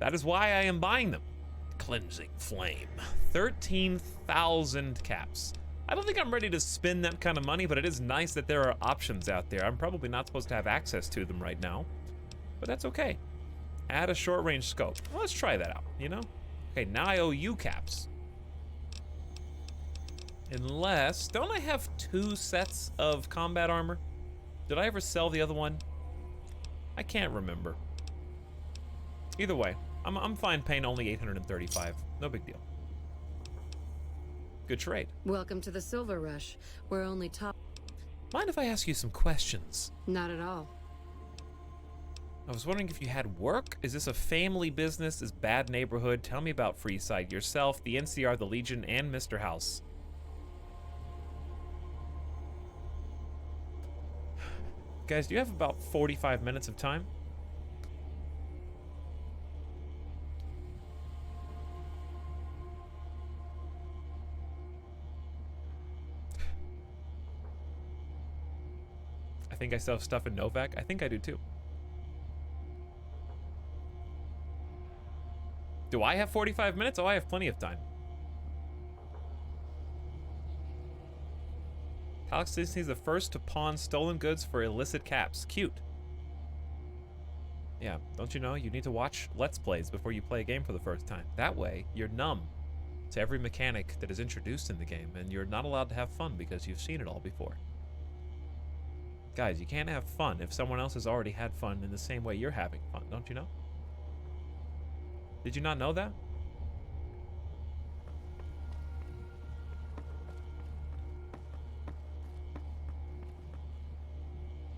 That is why I am buying them. Cleansing Flame. 13,000 caps. I don't think I'm ready to spend that kind of money, but it is nice that there are options out there. I'm probably not supposed to have access to them right now, but that's okay. Add a short-range scope. Well, let's try that out, you know? Okay, now I owe you caps. Unless, don't I have 2 sets of combat armor? Did I ever sell the other one? I can't remember. Either way, I'm fine paying only 835. No big deal. Good trade. Welcome to the Silver Rush, where only top... Mind if I ask you some questions? Not at all. I was wondering if you had work? Is this a family business? Is bad neighborhood? Tell me about Freeside, yourself, the NCR, the Legion, and Mr. House. Guys, do you have about 45 minutes of time? I think I still have stuff in Novak. I think I do too. Do I have 45 minutes? Oh, I have plenty of time. Alex Disney's the first to pawn stolen goods for illicit caps. Cute. Yeah, don't you know you need to watch Let's Plays before you play a game for the first time? That way, you're numb to every mechanic that is introduced in the game, and you're not allowed to have fun because you've seen it all before. Guys, you can't have fun if someone else has already had fun in the same way you're having fun, don't you know? Did you not know that?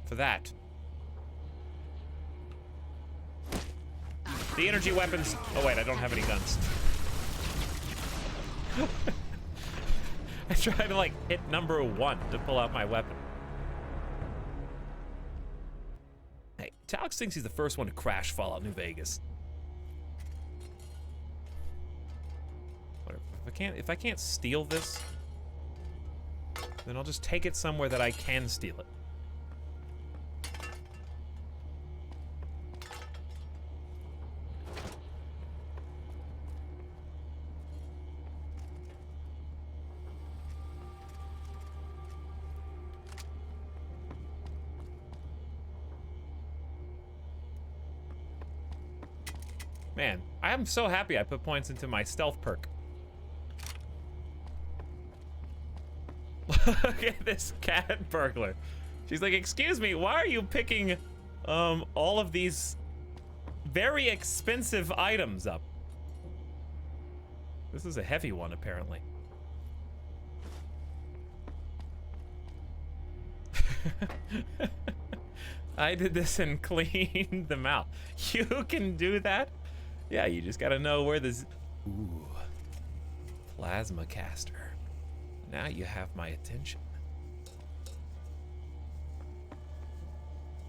For that. The energy weapons. Oh wait, I don't have any guns. I tried to like hit number 1 to pull out my weapon. Hey, Etalyx thinks he's the first one to crash Fallout New Vegas. Whatever. If I can't steal this, then I'll just take it somewhere that I can steal it. Man, I am so happy I put points into my stealth perk. Look at this cat burglar. She's like, excuse me, why are you picking all of these very expensive items up? This is a heavy one, apparently. I did this and cleaned them out. You can do that? Yeah, you just gotta know where this... Ooh. Plasma caster. Now you have my attention.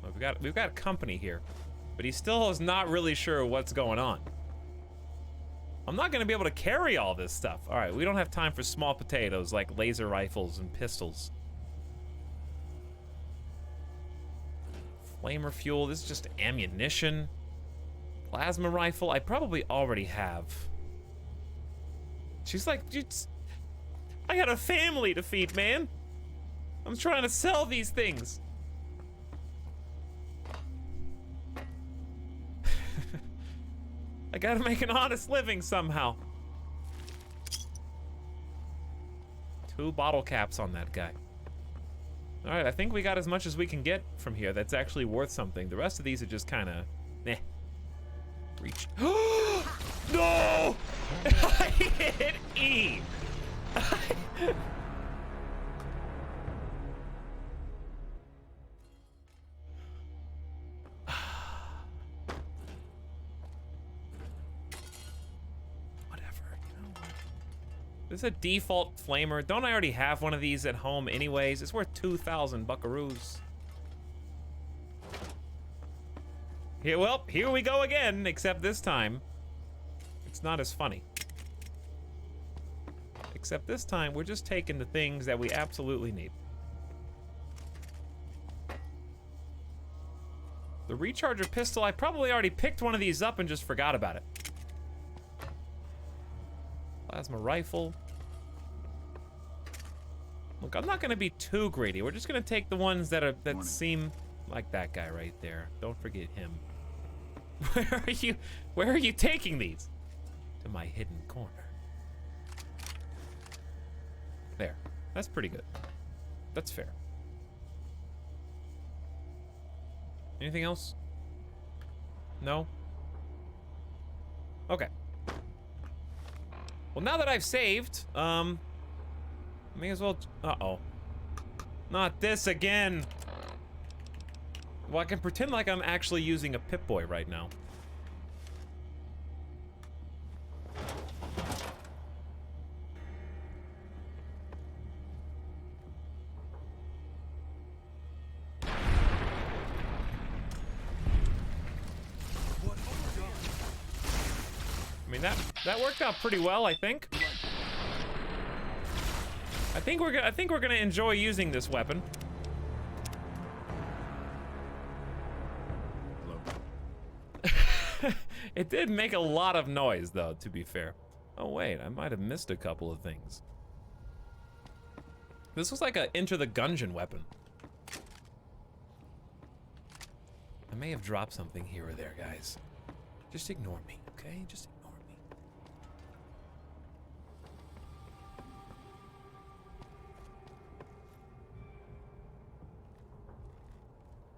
Well, we've got company here, but he still is not really sure what's going on. I'm not gonna be able to carry all this stuff. All right, we don't have time for small potatoes like laser rifles and pistols. Flamer fuel, this is just ammunition. Plasma rifle, I probably already have. She's like, I got a family to feed, man. I'm trying to sell these things. I gotta make an honest living somehow. 2 bottle caps on that guy. All right, I think we got as much as we can get from here that's actually worth something. The rest of these are just kind of, meh. Reach. No! I hit E. Whatever, you know what? This is a default flamer. Don't I already have one of these at home anyways? It's worth 2,000 buckaroos. Here, well, here we go again, except this time, it's not as funny. Except this time, we're just taking the things that we absolutely need. The recharger pistol, I probably already picked one of these up and just forgot about it. Plasma rifle. Look, I'm not gonna be too greedy. We're just gonna take the ones that seem like that guy right there. Don't forget him. Where are you taking these? To my hidden corner. There. That's pretty good. That's fair. Anything else? No? Okay. Well, now that I've saved, may as well... Uh-oh. Not this again! Well, I can pretend like I'm actually using a Pip-Boy right now. I mean, that worked out pretty well, I think. I think we're gonna enjoy using this weapon. It did make a lot of noise, though, to be fair. Oh, wait, I might have missed a couple of things. This was like a Enter the Gungeon weapon. I may have dropped something here or there, guys. Just ignore me, okay? Just ignore me.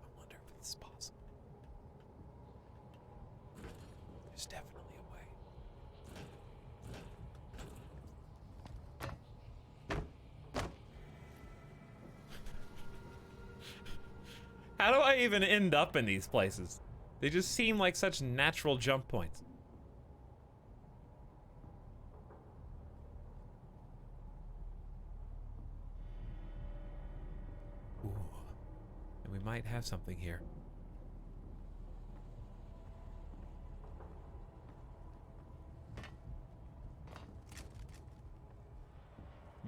I wonder if it's possible. There's definitely a way. How do I even end up in these places? They just seem like such natural jump points. Ooh. And we might have something here.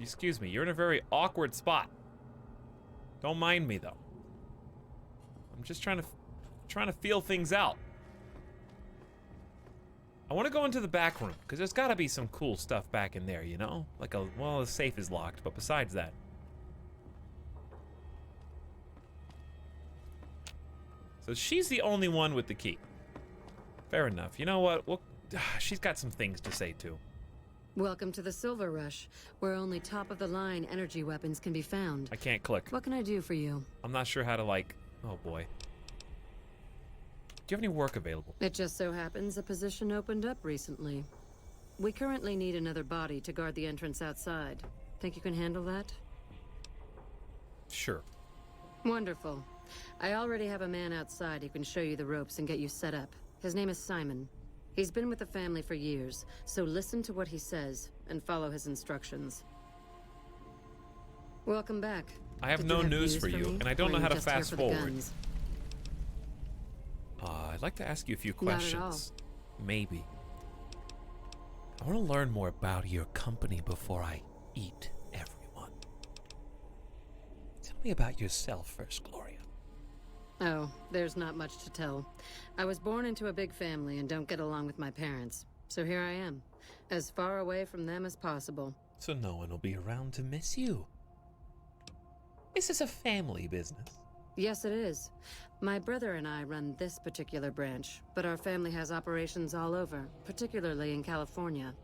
Excuse me, you're in a very awkward spot. Don't mind me though. I'm just trying to feel things out. I want to go into the back room because there's got to be some cool stuff back in there, you know? Like well, the safe is locked, but besides that. So she's the only one with the key. Fair enough. You know what? Well, she's got some things to say too. Welcome to the Silver Rush, where only top-of-the-line energy weapons can be found. I can't click. What can I do for you? I'm not sure how to like... Oh boy. Do you have any work available? It just so happens a position opened up recently. We currently need another body to guard the entrance outside. Think you can handle that? Sure. Wonderful. I already have a man outside who can show you the ropes and get you set up. His name is Simon. He's been with the family for years, so listen to what he says and follow his instructions. Welcome back. I have no news for you, and I don't know how to fast forward. I'd like to ask you a few questions. Maybe. I want to learn more about your company before I eat everyone. Tell me about yourself first, Gloria. Oh, there's not much to tell. I was born into a big family and don't get along with my parents. So here I am, as far away from them as possible. So no one will be around to miss you. This is a family business. Yes, it is. My brother and I run this particular branch, but our family has operations all over, particularly in California.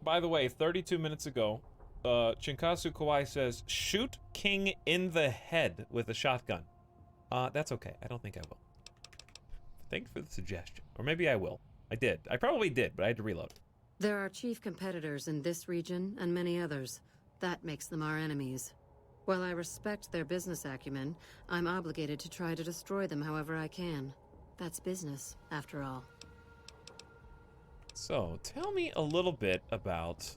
By the way, 32 minutes ago, Chinkasu Kawai says, shoot King in the head with a shotgun. That's okay. I don't think I will. Thanks for the suggestion. Or maybe I will. I did. I probably did, but I had to reload. There are chief competitors in this region and many others. That makes them our enemies. While I respect their business acumen, I'm obligated to try to destroy them however I can. That's business, after all. So, tell me a little bit about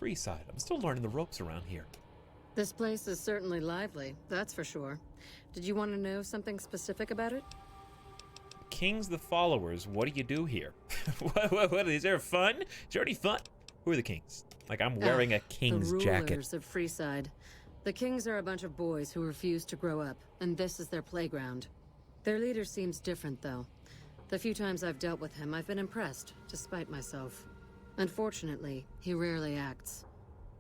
Freeside. I'm still learning the ropes around here. This place is certainly lively, that's for sure. Did you want to know something specific about it? Kings the followers, what do you do here? what, is there fun? Is there any fun? Who are the kings? Like, I'm wearing a king's jacket. The rulers of Freeside. The kings are a bunch of boys who refuse to grow up, and this is their playground. Their leader seems different, though. The few times I've dealt with him, I've been impressed, despite myself. Unfortunately, he rarely acts.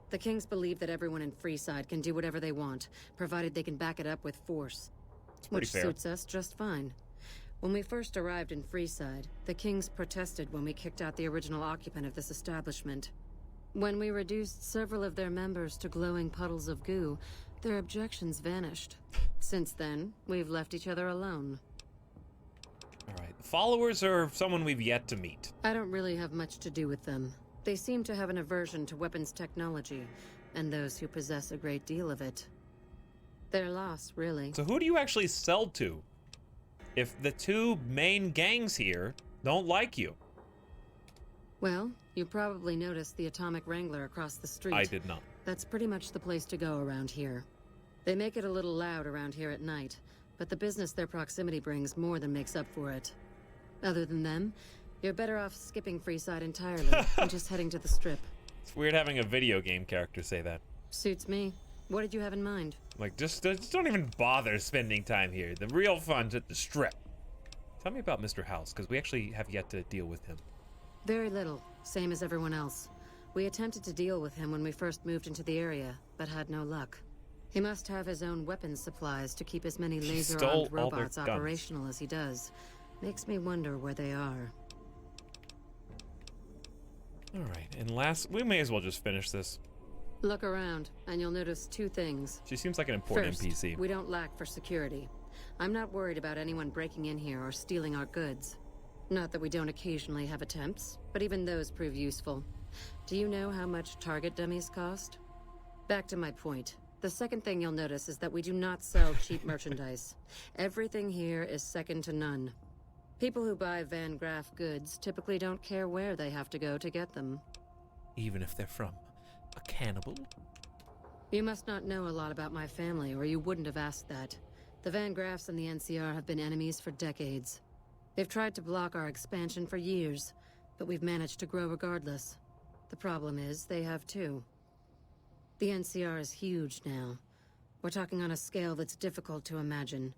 The kings believe that everyone in Freeside can do whatever they want, provided they can back it up with force. Which suits us just fine. When we first arrived in Freeside, the kings protested when we kicked out the original occupant of this establishment. When we reduced several of their members to glowing puddles of goo, their objections vanished. Since then, we've left each other alone. Alright, the followers are someone we've yet to meet. I don't really have much to do with them. They seem to have an aversion to weapons technology, and those who possess a great deal of it. They're lost, really. So who do you actually sell to? If the two main gangs here don't like you. Well, you probably noticed the Atomic Wrangler across the street. I did not. That's pretty much the place to go around here. They make it a little loud around here at night, but the business their proximity brings more than makes up for it. Other than them, you're better off skipping Freeside entirely and just heading to the Strip. It's weird having a video game character say that. Suits me. What did you have in mind? Like, just don't even bother spending time here. The real fun's at the Strip. Tell me about Mr. House, because we actually have yet to deal with him. Very little, same as everyone else. We attempted to deal with him when we first moved into the area, but had no luck. He must have his own weapons supplies to keep as many laser-armed robots operational as he does. Makes me wonder where they are. Alright, and last, we may as well just finish this. Look around, and you'll notice two things. She seems like an important First, NPC. we don't lack for security. I'm not worried about anyone breaking in here or stealing our goods. Not that we don't occasionally have attempts, but even those prove useful. Do you know how much target dummies cost? Back to my point. The second thing you'll notice is that we do not sell cheap merchandise. Everything here is second to none. People who buy Van Graff goods typically don't care where they have to go to get them. Even if they're from a cannibal? You must not know a lot about my family, or you wouldn't have asked that. The Van Graffs and the NCR have been enemies for decades. They've tried to block our expansion for years, but we've managed to grow regardless. The problem is, they have too. The NCR is huge now. We're talking on a scale that's difficult to imagine.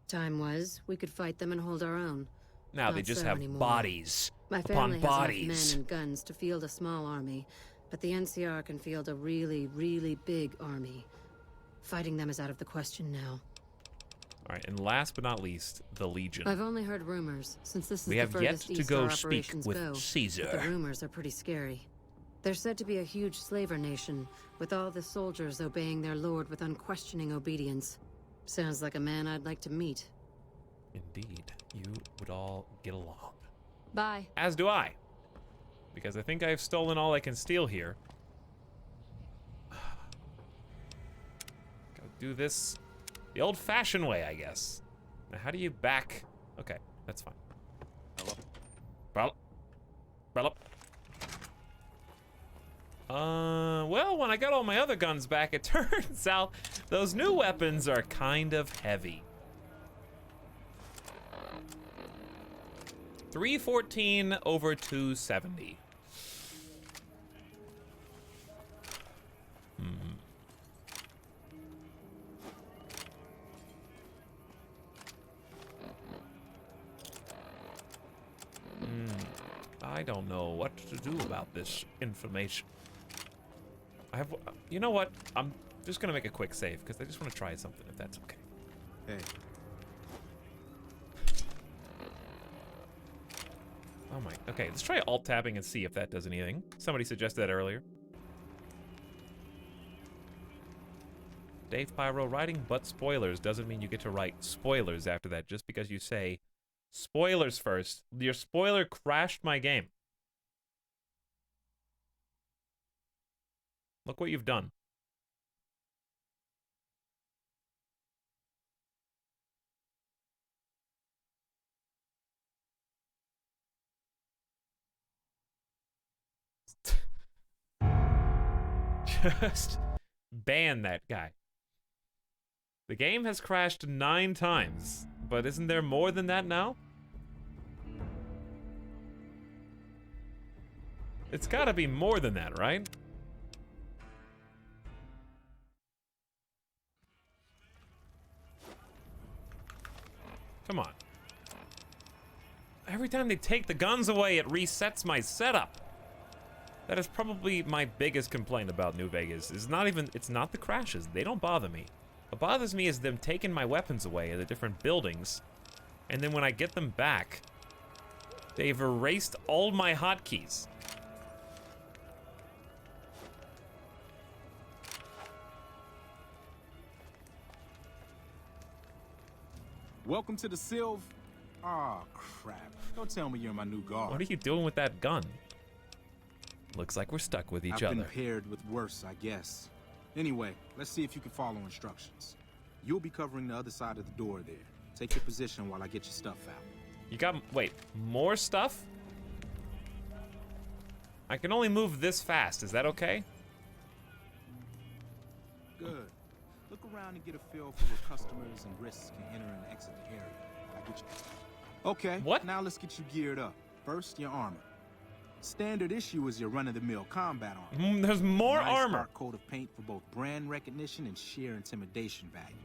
Time was, we could fight them and hold our own. Now they just have bodies My upon family bodies. has enough men and guns to field a small army, but the NCR can field a really, really big army. Fighting them is out of the question now. Alright, and last but not least, the Legion. I've only heard rumors, since this is We the have yet furthest to east go our speak operations with go, Caesar. but the rumors are pretty scary. They're said to be a huge slaver nation, with all the soldiers obeying their lord with unquestioning obedience. Sounds like a man I'd like to meet. Indeed, you would all get along. Bye. As do I. Because I think I've stolen all I can steal here. Gotta do this the old-fashioned way, I guess. Now, how do you back? Okay, that's fine. Well, well, when I got all my other guns back, it turns out those new weapons are kind of heavy. 314 over 270. I don't know what to do about this information. You know what? I'm just gonna make a quick save because I just want to try something, if that's okay. Hey. Oh my. Okay, let's try alt tabbing and see if that does anything. Somebody suggested that earlier. Dave Pyro, writing but spoilers doesn't mean you get to write spoilers after that just because you say spoilers first. Your spoiler crashed my game. Look what you've done. Just ban that guy. The game has crashed 9 times, but isn't there more than that now? It's gotta be more than that, right? Come on. Every time they take the guns away, it resets my setup. That is probably my biggest complaint about New Vegas. It's not the crashes. They don't bother me. What bothers me is them taking my weapons away at the different buildings, and then when I get them back, they've erased all my hotkeys. Welcome to the Sylv. Aw, crap. Don't tell me you're my new guard. What are you doing with that gun? Looks like we're stuck with each other. I've been paired with worse, I guess. Anyway, let's see if you can follow instructions. You'll be covering the other side of the door there. Take your position while I get your stuff out. You got, wait, more stuff? I can only move this fast. Is that okay? Good. Look around and get a feel for where customers and risks can enter and exit the area. I get you. Okay. What? Now let's get you geared up. First, your armor. Standard issue is your run-of-the-mill combat armor. There's more nice armor. Dark coat of paint for both brand recognition and sheer intimidation value.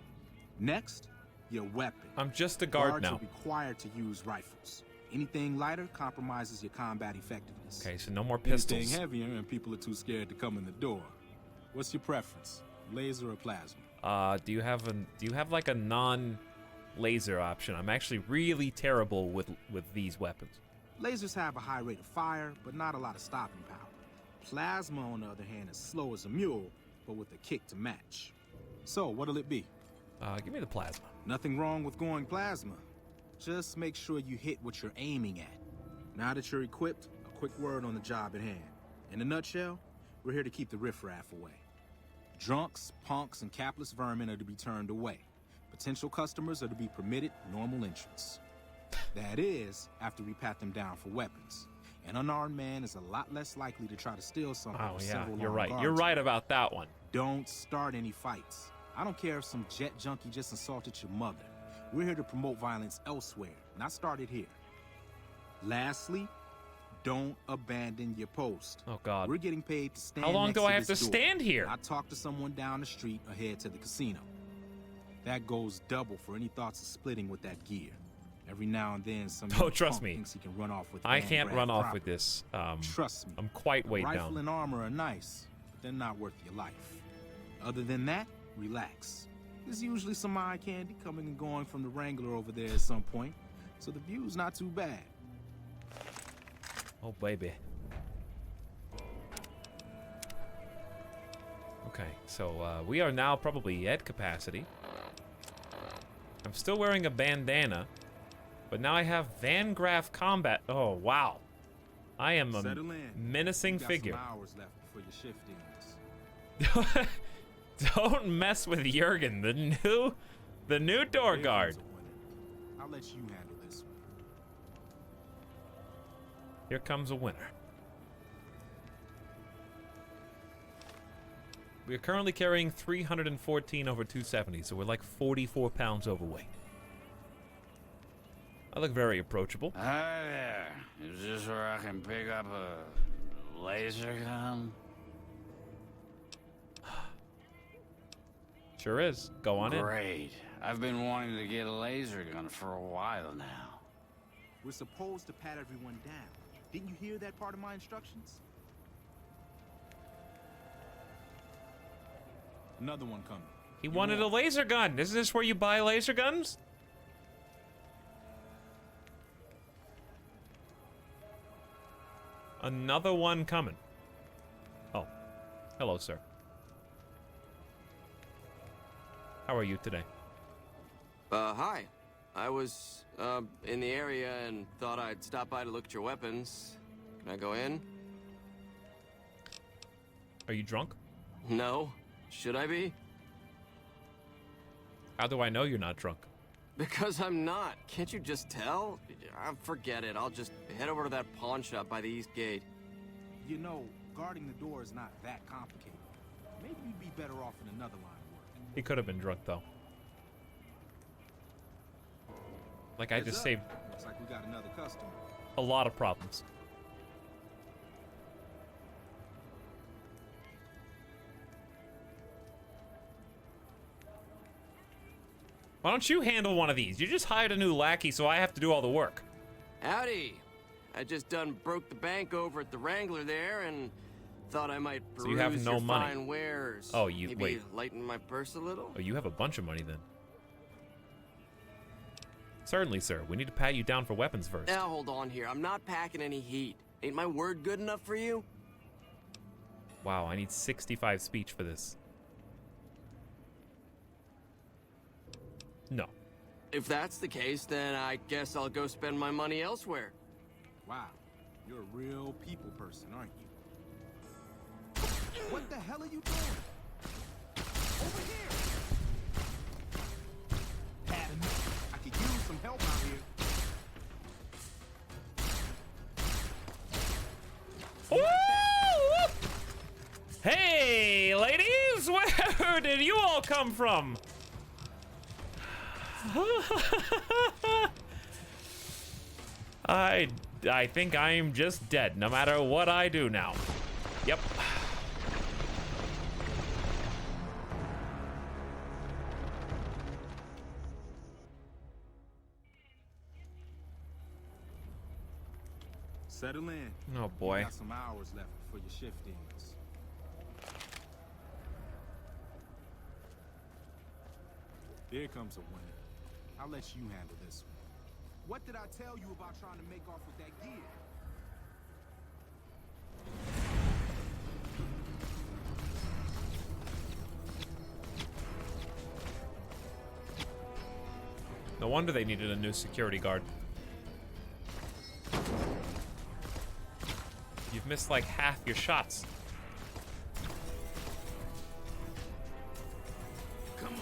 Next, your weapon. I'm just a guard Guards now. are required to use rifles. Anything lighter compromises your combat effectiveness. Okay, so no more pistols. Anything heavier and people are too scared to come in the door. What's your preference, laser or plasma? Do you have like a non-laser option? I'm actually really terrible with these weapons. Lasers have a high rate of fire, but not a lot of stopping power. Plasma, on the other hand, is slow as a mule, but with a kick to match. So, what'll it be? Give me the plasma. Nothing wrong with going plasma. Just make sure you hit what you're aiming at. Now that you're equipped, a quick word on the job at hand. In a nutshell, we're here to keep the riffraff away. Drunks, punks, and capless vermin are to be turned away. Potential customers are to be permitted normal entrance. That is, after we pat them down for weapons. An unarmed man is a lot less likely to try to steal something. Oh yeah, you're right. You're right about that one. Don't start any fights. I don't care if some jet junkie just insulted your mother. We're here to promote violence elsewhere, not start it here. Lastly, don't abandon your post. Oh God. We're getting paid to stand. How long next do I have to this door. stand here? I talk to someone down the street or head to the casino. That goes double for any thoughts of splitting with that gear. Every now and then, some trust me. thinks he can run off with I can't run off property. with this. Trust me. I'm quite weighed Rifle down. and armor are nice, but they're not worth your life. Other than that, relax. There's usually some eye candy coming and going from the Wrangler over there at some point, so the view's not too bad. Oh baby. Okay, so we are now probably at capacity. I'm still wearing a bandana, but now I have Van Graff combat. Oh wow, I am a menacing figure. Some hours left before your shift ends. Don't mess with Jurgen, the new door guard. I'll let you handle this one. Here comes a winner. We are currently carrying 314 over 270, so we're like 44 pounds overweight. I look very approachable. Hi there. Is this where I can pick up a laser gun? Sure is. Go on in. Great. I've been wanting to get a laser gun for a while now. We're supposed to pat everyone down. Didn't you hear that part of my instructions? Another one coming. He wanted a laser gun. Isn't this where you buy laser guns? Another one coming. Oh. Hello, sir. How are you today? Hi. I was, in the area and thought I'd stop by to look at your weapons. Can I go in? Are you drunk? No. Should I be? How do I know you're not drunk? Because I'm not. Can't you just tell? Forget it. I'll just head over to that pawn shop by the east gate. You know, guarding the door is not that complicated. Maybe you'd be better off in another line of work. He could have been drunk, though. Like, I just saved Looks like we got another customer. a lot of problems. Why don't you handle one of these? You just hired a new lackey, so I have to do all the work. Howdy. I just done broke the bank over at the Wrangler there and thought I might peruse So you have no your money. fine wares. Oh, you Maybe wait. lighten my purse a little? Oh, you have a bunch of money then. Certainly, sir. We need to pat you down for weapons first. Now hold on here. I'm not packing any heat. Ain't my word good enough for you? Wow, I need 65 speech for this. No. If that's the case, then I guess I'll go spend my money elsewhere. Wow, you're a real people person, aren't you? What the hell are you doing? Over here! Adam, I could use some help out here. Woo! Hey, ladies! Where did you all come from? I think I'm just dead, no matter what I do now. Yep. Settle in. Oh boy. You got some hours left before your shift ends. Here comes a winner. I'll let you handle this one. What did I tell you about trying to make off with that gear? No wonder they needed a new security guard. You've missed like half your shots. Come on.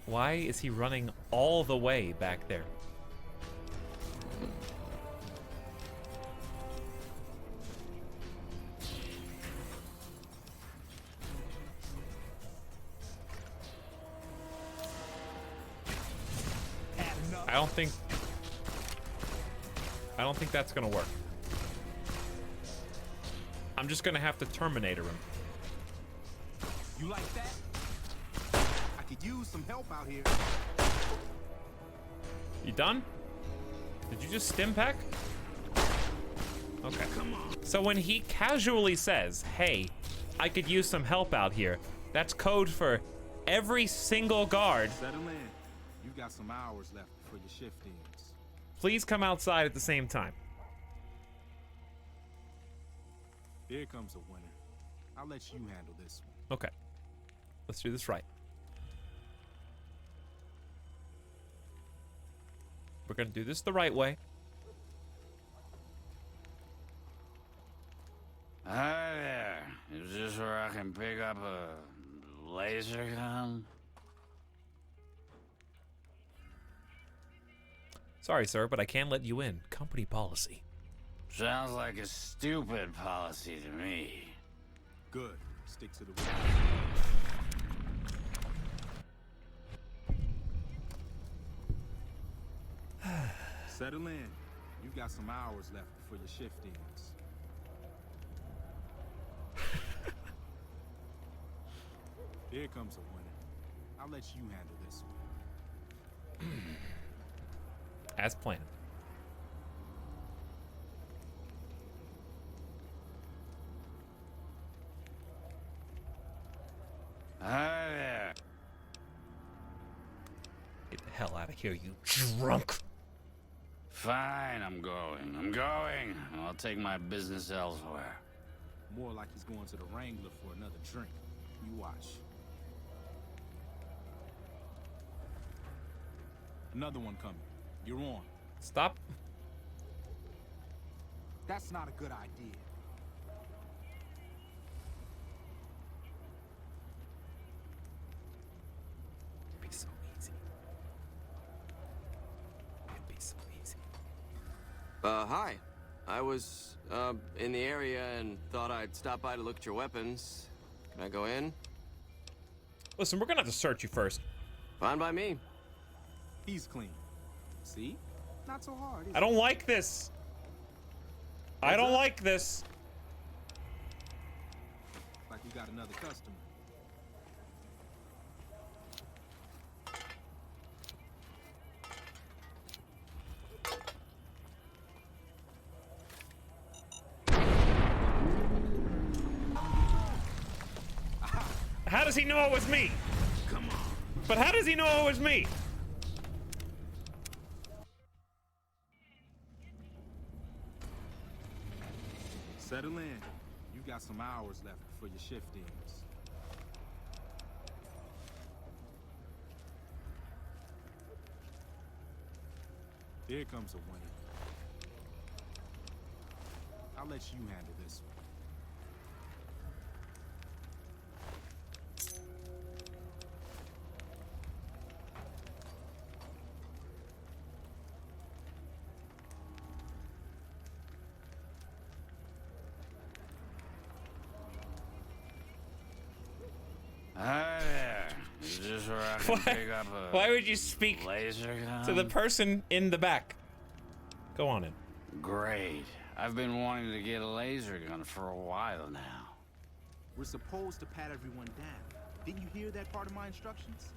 Why is he running all the way back there? I don't think that's gonna work. I'm just gonna have to Terminator him. You like that? I could use some help out here. You done? Did you just stim pack? Okay. Come on. So when he casually says, hey, I could use some help out here, that's code for every single guard. Settle in. You got some hours left before your shift ends. Please come outside at the same time. Here comes a winner. I'll let you handle this one. Okay. Let's do this right. We're gonna do this the right way. Hi there. Is this where I can pick up a laser gun? Sorry, sir, but I can't let you in. Company policy. Sounds like a stupid policy to me. Good. Stick to the road. Settle in. You got some hours left before your shift ends. Here comes a winner. I'll let you handle this one. As planned. Hi there. Get the hell out of here, you drunk. Fine, I'm going. I'll take my business elsewhere. More like he's going to the Wrangler for another drink. You watch. Another one coming. You're on. Stop. That's not a good idea. It'd be so easy. It'd be so easy. Hi. I was, in the area and thought I'd stop by to look at your weapons. Can I go in? Listen, we're gonna have to search you first. Fine by me. He's clean. See? Not so hard, is I don't like this. I don't like this. Like we got another customer. How does he know it was me? Come on. But how does he know it was me? Settle in. You got some hours left before your shift ends. Here comes a winner. I'll let you handle this one. Hi there. Is this where I can pick up a Why would you speak laser gun? to the person in the back? Go on in. Great. I've been wanting to get a laser gun for a while now. We're supposed to pat everyone down. Didn't you hear that part of my instructions?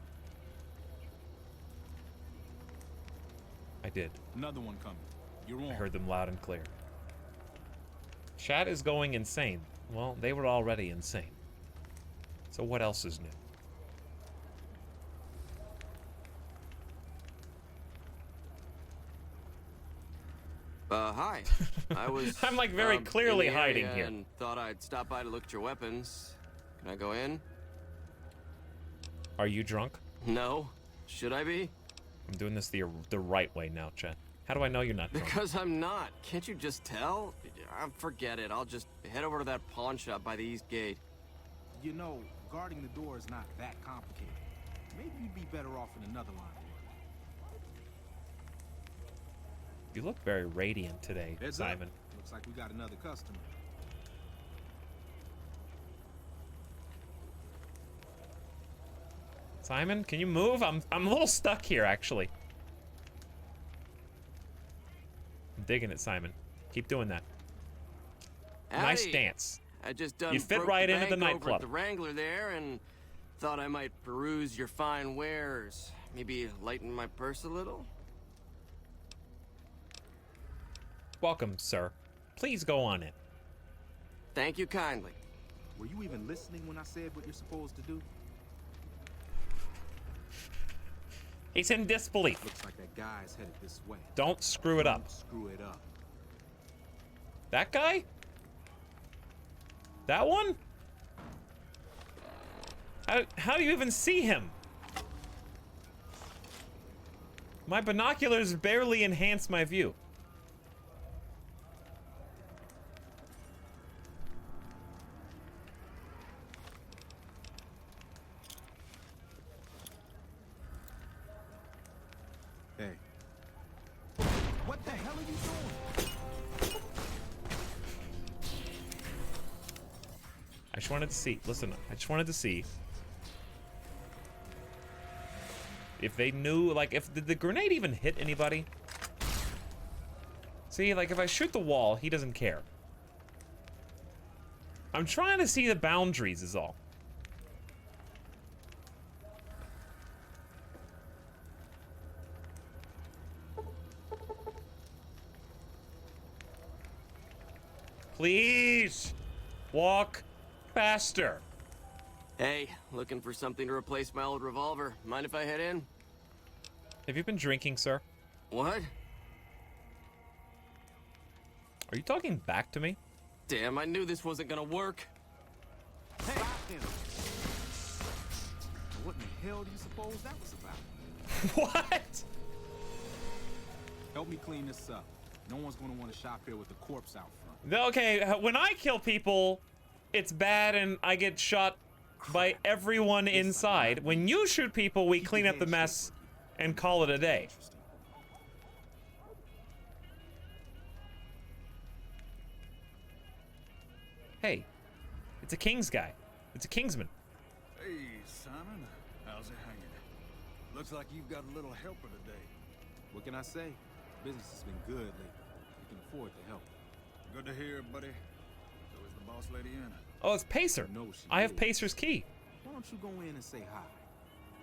I did. Another one coming. You're on. I heard them loud and clear. Chat is going insane. Well, they were already insane. So what else is new? Hi. I was... I'm like very clearly in the hiding area here. And thought I'd stop by to look at your weapons. Can I go in? Are you drunk? No. Should I be? I'm doing this the right way now, chat. How do I know you're not drunk? Because I'm not. Can't you just tell? Forget it. I'll just head over to that pawn shop by the east gate. You know, guarding the door is not that complicated. Maybe you'd be better off in another line. You look very radiant today, Heads Simon. Up. Looks like we got another customer. Simon, can you move? I'm a little stuck here, actually. I'm digging it, Simon. Keep doing that. Nice Howdy. dance. I just done You fit broke right the into the bank over nightclub. at the Wrangler there and thought I might peruse your fine wares. Maybe lighten my purse a little? Welcome, sir. Please go on in. Thank you kindly. Were you even listening when I said what you're supposed to do? He's in disbelief. Looks like that guy's headed this way. Don't screw it up. Don't screw it up. That guy? That one? How do you even see him? My binoculars barely enhance my view. Hey. What the hell are you doing? I just wanted to see. Listen, I just wanted to see if they knew, like, did the grenade even hit anybody? See, like, if I shoot the wall, he doesn't care. I'm trying to see the boundaries is all. Please walk faster. Hey, looking for something to replace my old revolver. Mind if I head in? Have you been drinking, sir? What? Are you talking back to me? Damn, I knew this wasn't gonna work. Hey! What in the hell do you suppose that was about? What? Help me clean this up. No one's gonna want to shop here with a corpse out front. Okay, when I kill people, it's bad and I get shot by everyone inside. When you shoot people, we clean up the mess and call it a day. Hey, it's a King's guy. It's a Kingsman. Hey, Simon. How's it hanging? Looks like you've got a little helper today. What can I say? Business has been good lately. We can afford to help. Good to hear, buddy. So is the boss lady in? Oh, it's Pacer. I have Pacer's key. Why don't you go in and say hi?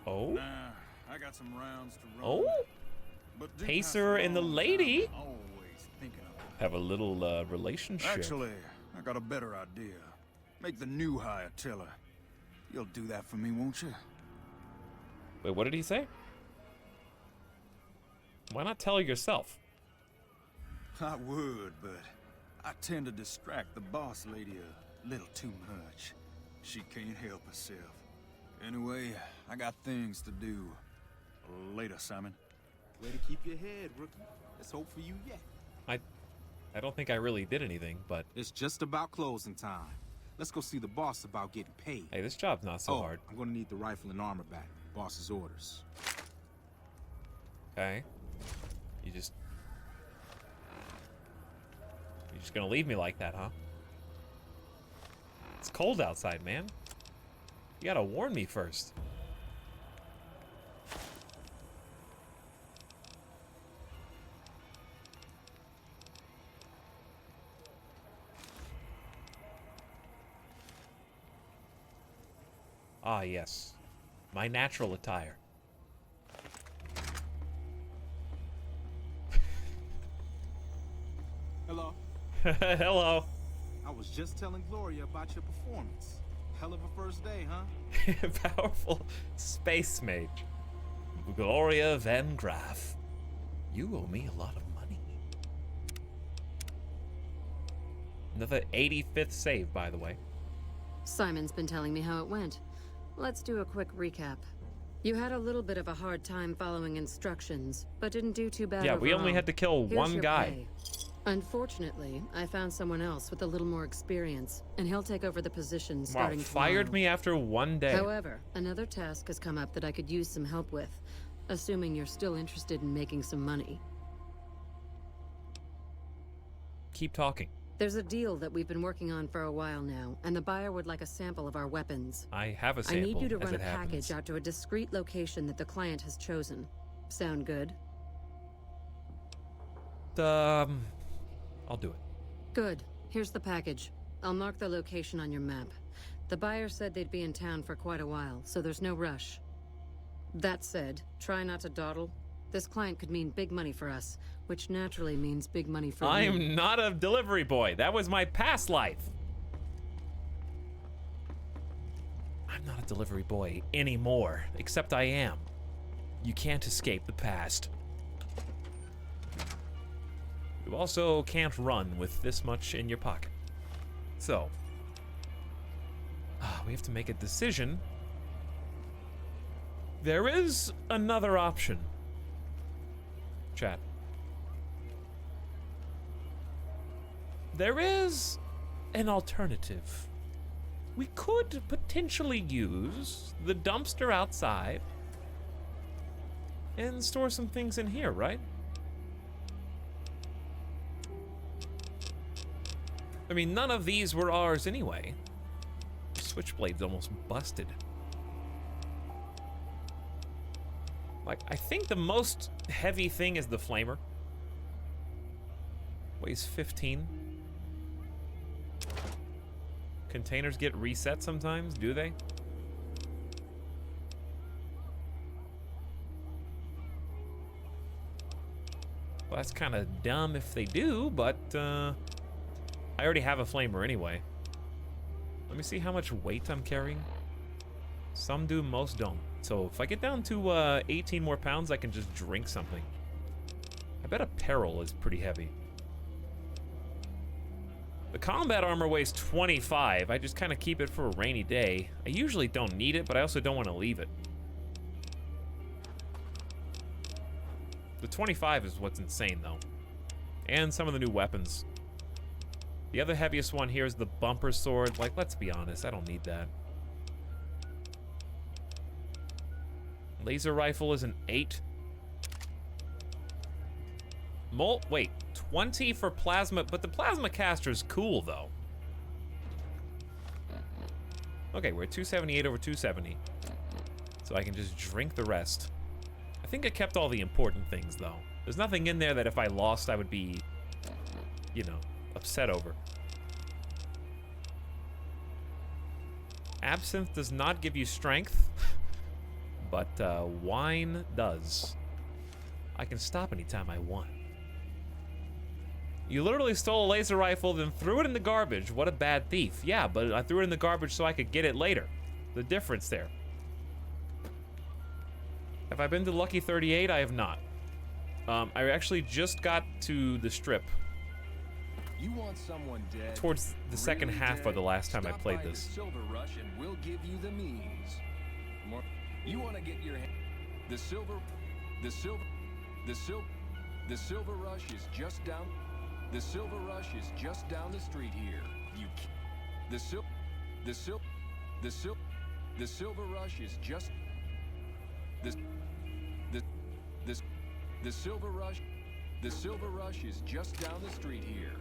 Oh? Nah, I got some rounds to run. Oh? But do Pacer and the lady always thinking of it. have a little relationship. Actually, I got a better idea. Make the new hire teller. You'll do that for me, won't you? Wait, what did he say? Why not tell her yourself? I would, but I tend to distract the boss lady a little too much. She can't help herself. Anyway, I got things to do. Later, Simon. Way to keep your head, rookie. Let's hope for you yet. I don't think I really did anything, but It's just about closing time. Let's go see the boss about getting paid. hey, this job's not so hard. I'm gonna need the rifle and armor back. Boss's orders. Okay. You're just gonna leave me like that, huh? It's cold outside, man. You gotta warn me first. Ah, yes. My natural attire. Hello. Hello. I was just telling Gloria about your performance. Hell of a first day, huh? Powerful space mage. Gloria Van Graff. You owe me a lot of money. Another 85th save, by the way. Simon's been telling me how it went. Let's do a quick recap. You had a little bit of a hard time following instructions, but didn't do too bad. Yeah, we only overall. had to kill Here's one your guy. pay. Unfortunately, I found someone else with a little more experience, and he'll take over the position Wow, starting fired tomorrow. me after one day. However, another task has come up that I could use some help with, assuming you're still interested in making some money. Keep talking. There's a deal that we've been working on for a while now, and the buyer would like a sample of our weapons. I have a sample. I need you to as run a it happens. package out to a discreet location that the client has chosen. Sound good? I'll do it. Good. Here's the package. I'll mark the location on your map. The buyer said they'd be in town for quite a while, so there's no rush. That said, try not to dawdle. This client could mean big money for us, which naturally means big money for I you. am not a delivery boy. That was my past life. I'm not a delivery boy anymore, except I am. You can't escape the past. You also can't run with this much in your pocket. So, we have to make a decision. There is another option. Chat. There is an alternative. We could potentially use the dumpster outside and store some things in here, right? I mean, none of these were ours anyway. The switchblade's almost busted. Like, I think the most heavy thing is the flamer. Weighs 15. Containers get reset sometimes, do they? Well, that's kind of dumb if they do, but I already have a flamer anyway. Let me see how much weight I'm carrying. Some do, most don't. So if I get down to 18 more pounds, I can just drink something. I bet a peril is pretty heavy. The combat armor weighs 25. I just kind of keep it for a rainy day. I usually don't need it, but I also don't want to leave it. The 25 is what's insane, though. And some of the new weapons. The other heaviest one here is the bumper sword. Like, let's be honest, I don't need that. Laser rifle is an 8. Wait, 20 for plasma, but the plasma caster is cool, though. Okay, we're at 278 over 270. So I can just drink the rest. I think I kept all the important things, though. There's nothing in there that if I lost, I would be, you know, upset over. Absinthe does not give you strength, but wine does. I can stop anytime I want. You literally stole a laser rifle, then threw it in the garbage. What a bad thief. Yeah, but I threw it in the garbage so I could get it later. The difference there. Have I been to Lucky 38? I have not. I actually just got to the strip. You want someone dead? Towards the second half of the last time I played Stop by this. the Silver Rush and we'll give you the means. You want to get your hand... The Silver Rush is just down... The Silver Rush is just down the street here. The Silver Rush is just... The Silver Rush is just down the street here.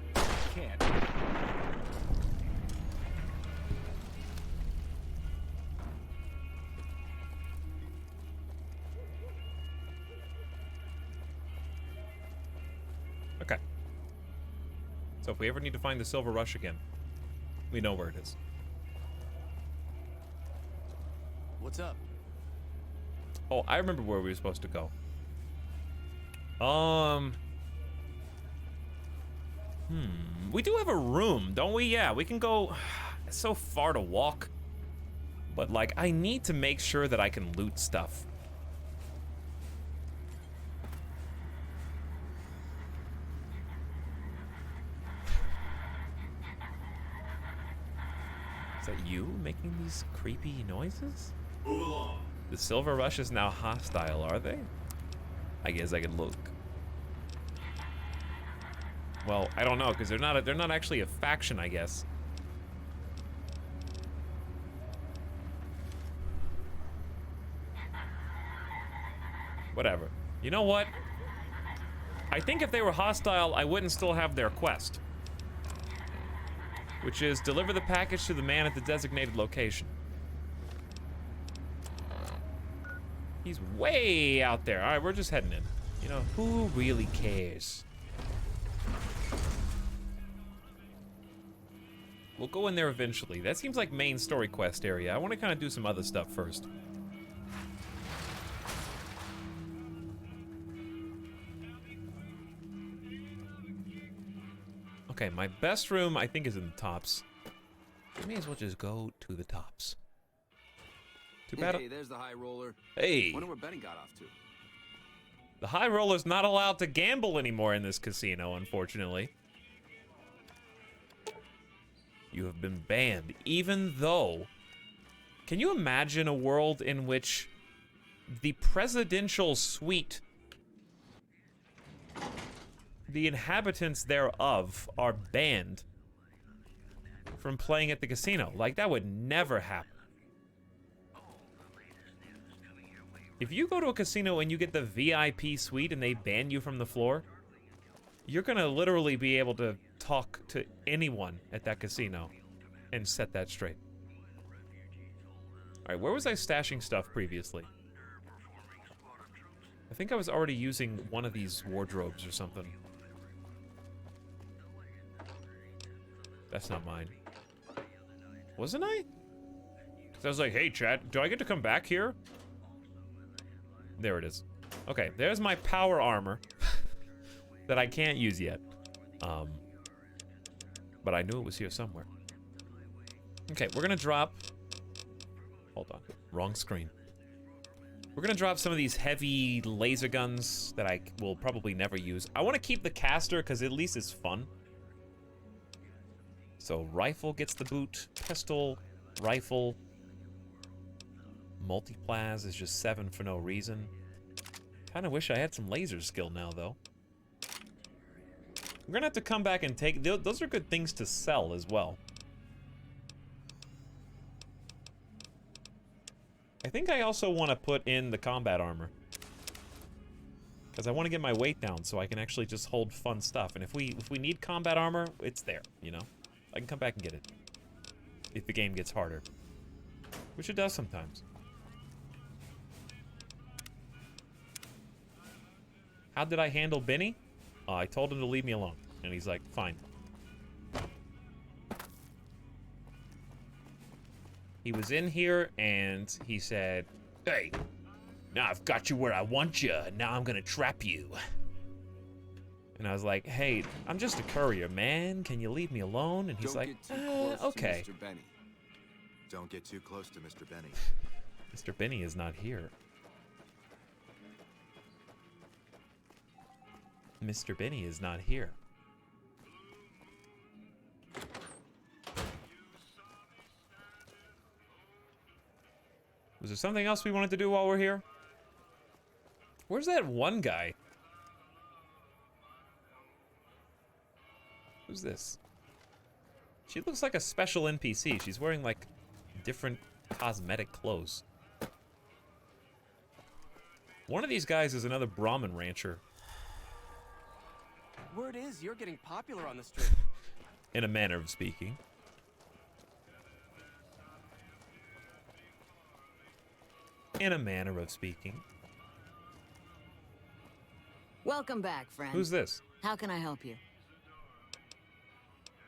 Can't... Okay. So if we ever need to find the Silver Rush again, we know where it is. What's up? Oh, I remember where we were supposed to go. We do have a room, don't we? Yeah, we can go. It's so far to walk. But, like, I need to make sure that I can loot stuff. Is that you making these creepy noises? Move along. The Silver Rush is now hostile, are they? I guess I could look. Well, I don't know, because they're not actually a faction, I guess. Whatever. You know what? I think if they were hostile, I wouldn't still have their quest. Which is deliver the package to the man at the designated location. He's way out there. All right, we're just heading in. You know, who really cares? We'll go in there eventually. That seems like main story quest area. I want to kind of do some other stuff first. Okay, my best room, I think, is in the tops. We may as well just go to the tops. Too bad. Hey, there's the high roller. Hey. Wonder where Benny got off to. The high roller's not allowed to gamble anymore in this casino, unfortunately. You have been banned, even though... Can you imagine a world in which the presidential suite, the inhabitants thereof, are banned from playing at the casino? Like, that would never happen. If you go to a casino and you get the VIP suite and they ban you from the floor, you're gonna literally be able to talk to anyone at that casino and set that straight. All right, where was I stashing stuff previously? I think I was already using one of these wardrobes or something. That's not mine. Wasn't I? 'Cause I was like, hey, chat, do I get to come back here? There it is. Okay, there's my power armor that I can't use yet. But I knew it was here somewhere. Okay, we're gonna drop... Hold on, wrong screen. We're gonna drop some of these heavy laser guns that I will probably never use. I want to keep the caster because at least it's fun. So rifle gets the boot, pistol, rifle. Multiplas is just 7 for no reason. Kind of wish I had some laser skill now, though. We're gonna have to come back and take... Those are good things to sell as well. I think I also want to put in the combat armor. Because I want to get my weight down so I can actually just hold fun stuff. And if we need combat armor, it's there, you know? I can come back and get it. If the game gets harder. Which it does sometimes. How did I handle Benny? I told him to leave me alone. And he's like, fine. He was in here and he said, hey, now I've got you where I want you. Now I'm gonna trap you. And I was like, hey, I'm just a courier, man. Can you leave me alone? And he's like, okay. Mr. Benny. Don't get too close to Mr. Benny. Mr. Benny is not here. Mr. Benny is not here. Was there something else we wanted to do while we're here? Where's that one guy? Who's this? She looks like a special NPC. She's wearing like different cosmetic clothes. One of these guys is another Brahmin rancher. Word is you're getting popular on the street. In a manner of speaking. In a manner of speaking. Welcome back, friend. Who's this? How can I help you?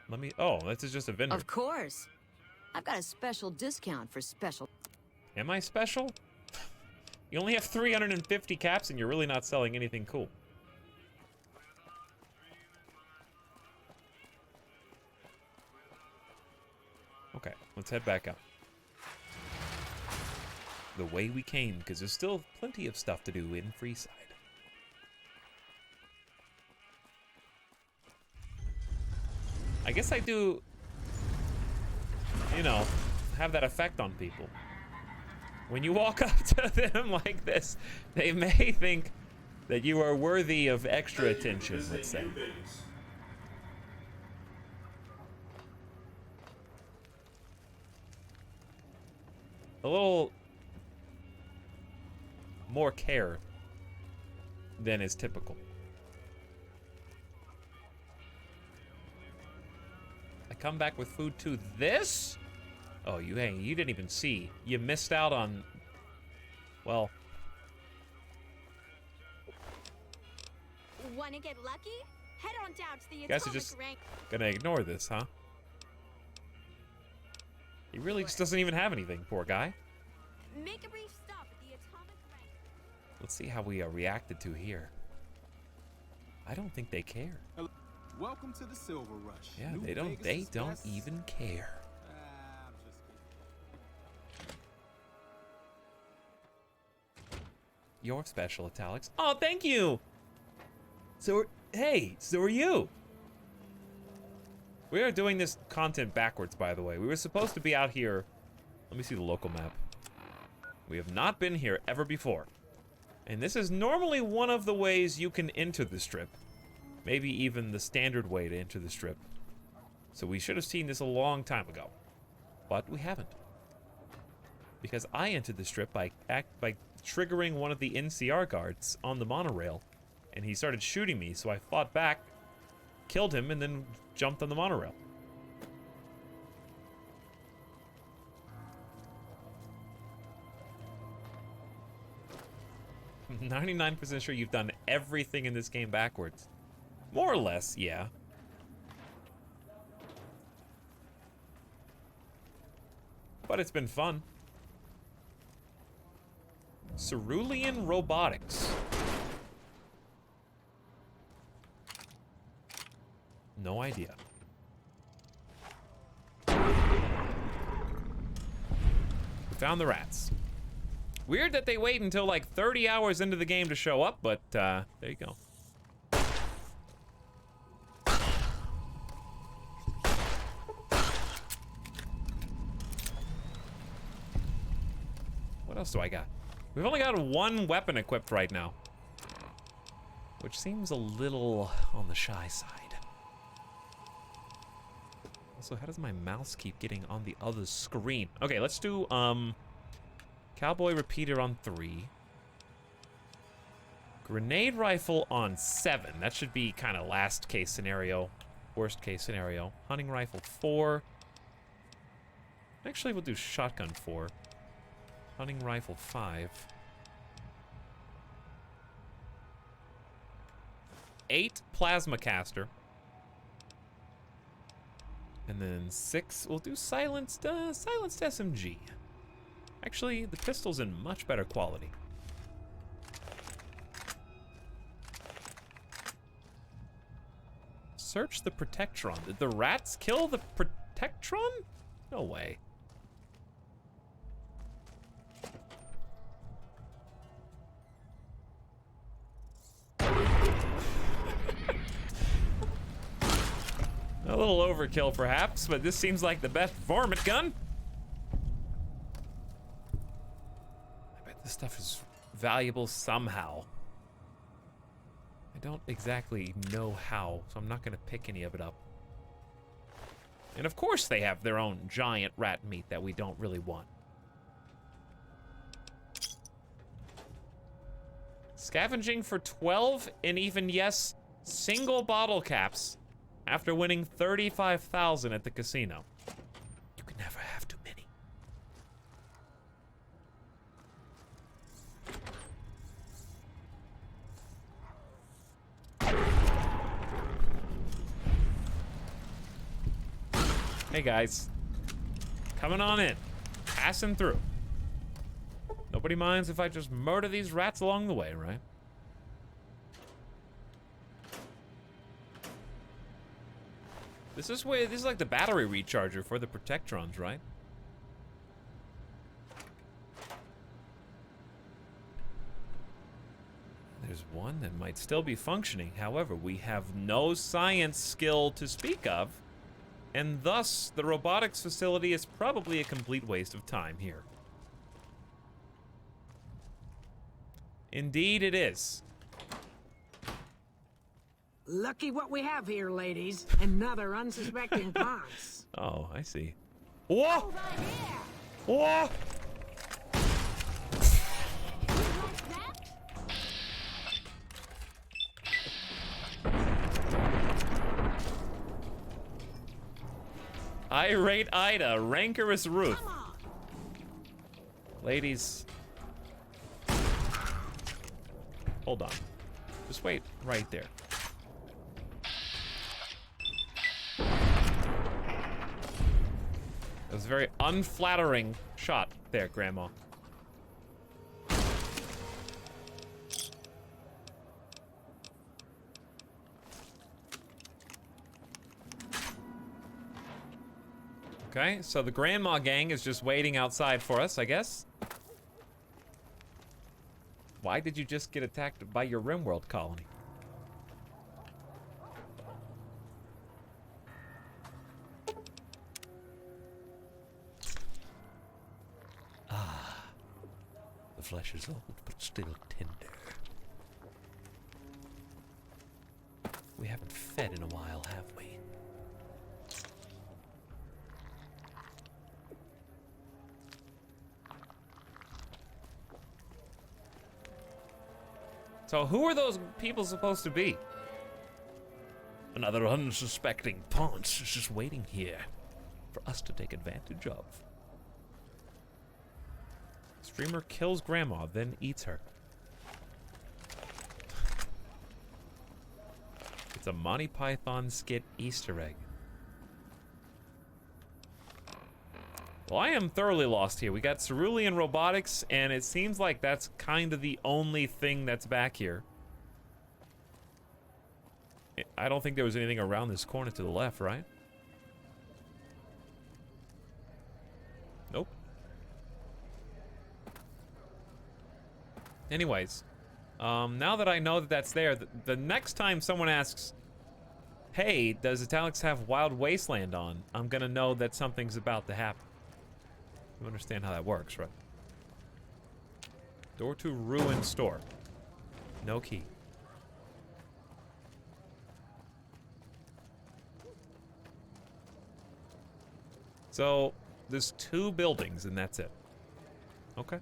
Let me... Oh, this is just a vendor. Of course. I've got a special discount for special... Am I special? You only have 350 caps and you're really not selling anything cool. Okay, let's head back up. The way we came, because there's still plenty of stuff to do in Freeside. I guess I do, you know, have that effect on people. When you walk up to them like this, they may think that you are worthy of extra attention, let's say. A little more care than is typical. I come back with food to this? Oh, you didn't even see. You missed out on, well. Wanna get lucky? Head on down to the You guys are just gonna ignore this, huh? He really just doesn't even have anything, poor guy. Make a brief stop at the atomic rank. Let's see how we are reacted to here. I don't think they care. Welcome to the Silver Rush. Yeah, New they don't Vegas' even care. I'm just kidding. You're special, Etalyx. Oh, thank you. So, hey, so are you. We are doing this content backwards, by the way. We were supposed to be out here. Let me see the local map. We have not been here ever before. And this is normally one of the ways you can enter the strip. Maybe even the standard way to enter the strip. So we should have seen this a long time ago. But we haven't. Because I entered the strip by triggering one of the NCR guards on the monorail. And he started shooting me, so I fought back, killed him, and then jumped on the monorail. I'm 99% sure you've done everything in this game backwards. More or less, yeah. But it's been fun. Cerulean Robotics. No idea. We found the rats. Weird that they wait until like 30 hours into the game to show up, but there you go. What else do I got? We've only got one weapon equipped right now, which seems a little on the shy side. Also, how does my mouse keep getting on the other screen? Okay, let's do cowboy repeater on 3. Grenade rifle on 7. That should be kind of last case scenario, worst case scenario. Hunting rifle 4. Actually, we'll do shotgun 4. Hunting rifle 5. 8 plasma caster. And then 6, we'll do silenced SMG. Actually, the pistol's in much better quality. Search the Protectron. Did the rats kill the Protectron? No way. A little overkill, perhaps, but this seems like the best varmint gun. I bet this stuff is valuable somehow. I don't exactly know how, so I'm not going to pick any of it up. And of course they have their own giant rat meat that we don't really want. Scavenging for 12 and even, yes, single bottle caps. After winning 35,000 at the casino. You can never have too many. Hey guys. Coming on in. Passing through. Nobody minds if I just murder these rats along the way, right? This is like the battery recharger for the Protectrons, right? There's one that might still be functioning. However, we have no science skill to speak of, and thus the robotics facility is probably a complete waste of time here. Indeed it is. Lucky what we have here, ladies. Another unsuspecting pawn's. Oh, I see. Whoa! Whoa! Irate Ida, rancorous Ruth. Ladies. Hold on. Just wait right there. That was a very unflattering shot there, Grandma. Okay, so the Grandma gang is just waiting outside for us, I guess. Why did you just get attacked by your RimWorld colony? Ah, the flesh is old, but still tender. We haven't fed in a while, have we? So who are those people supposed to be? Another unsuspecting paunch is just waiting here for us to take advantage of. Streamer kills Grandma, then eats her. It's a Monty Python skit Easter egg. Well, I am thoroughly lost here. We got Cerulean robotics, and it seems like that's kind of the only thing that's back here. I don't think there was anything around this corner to the left, right? Nope. Anyways, now that I know that that's there, the next time someone asks, hey, does Etalyx have Wild Wasteland on? I'm gonna know that something's about to happen. You understand how that works, right? Door to ruined store. No key. So, there's 2 buildings and that's it. Okay.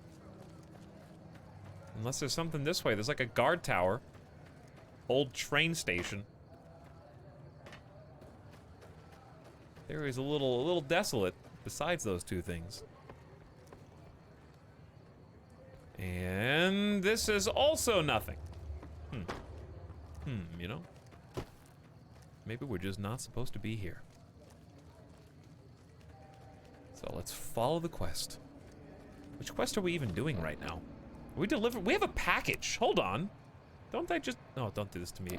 Unless there's something this way. There's like a guard tower. Old train station. There is a little desolate besides those 2 things. And this is also nothing. You know? Maybe we're just not supposed to be here. So let's follow the quest. Which quest are we even doing right now? We have a package. Hold on. Don't I just... Oh, don't do this to me.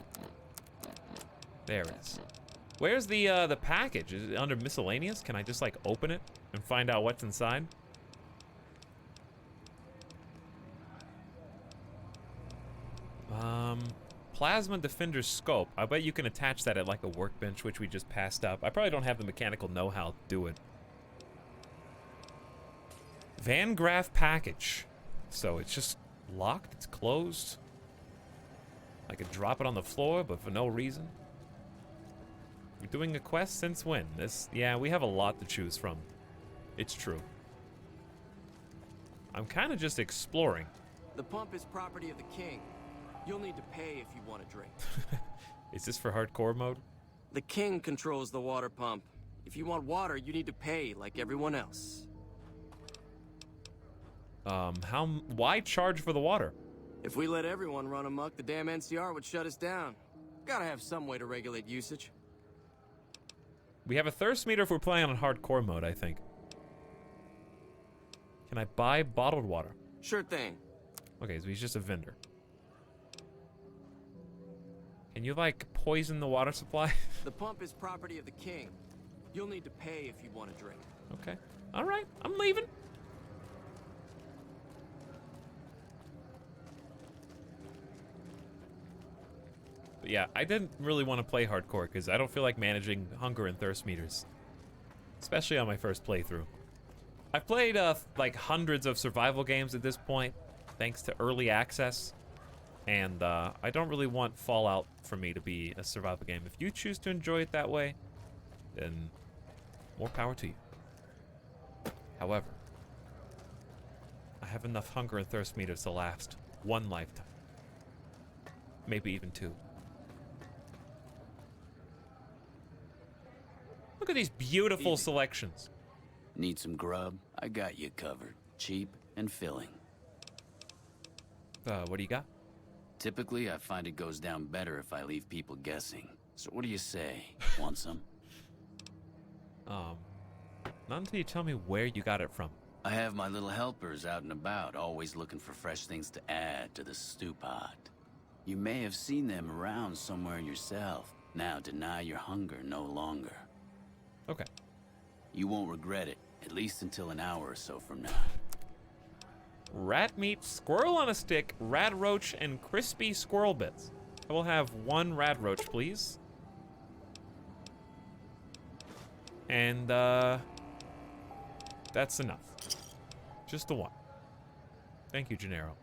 There it is. Where's the package? Is it under Miscellaneous? Can I just, like, open it and find out what's inside? Plasma Defender Scope. I bet you can attach that at like a workbench, which we just passed up. I probably don't have the mechanical know-how to do it. Van Graff package. So it's just locked, it's closed. I could drop it on the floor, but for no reason. We're doing a quest since when? Yeah, we have a lot to choose from. It's true. I'm kind of just exploring. The pump is property of the king. You'll need to pay if you want a drink. Is this for hardcore mode? The king controls the water pump. If you want water, you need to pay like everyone else. Why charge for the water? If we let everyone run amok, the damn NCR would shut us down. Gotta have some way to regulate usage. We have a thirst meter if we're playing on hardcore mode, I think. Can I buy bottled water? Sure thing. Okay, so he's just a vendor. Can you, like, poison the water supply? The pump is property of the king. You'll need to pay if you want a drink. Okay. All right, I'm leaving. But yeah, I didn't really want to play hardcore because I don't feel like managing hunger and thirst meters. Especially on my first playthrough. I've played like hundreds of survival games at this point, thanks to early access. And I don't really want Fallout for me to be a survival game. If you choose to enjoy it that way, then more power to you. However, I have enough hunger and thirst meters to last one lifetime. Maybe even two. Look at these beautiful selections. Need some grub? I got you covered. Cheap and filling. What do you got? Typically, I find it goes down better if I leave people guessing. So what do you say? Want some? Not until you tell me where you got it from. I have my little helpers out and about, always looking for fresh things to add to the stew pot. You may have seen them around somewhere yourself. Now deny your hunger no longer. Okay. You won't regret it, at least until an hour or so from now. Rat meat, squirrel on a stick, rat roach, and crispy squirrel bits. I will have one rat roach, please. And, that's enough. Just the one. Thank you, Gennaro.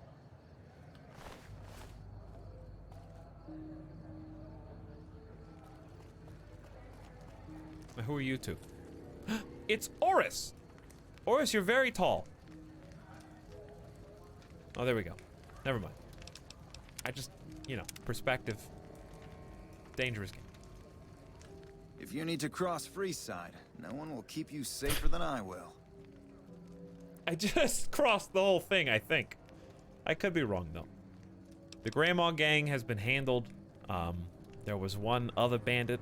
Now, who are you two? It's Oris! Oris, you're very tall. Oh, there we go. Never mind. I just, you know, perspective. Dangerous game. If you need to cross freeside, no one will keep you safer than I will. I just crossed the whole thing, I think. I could be wrong, though. The Grandma gang has been handled. There was one other bandit.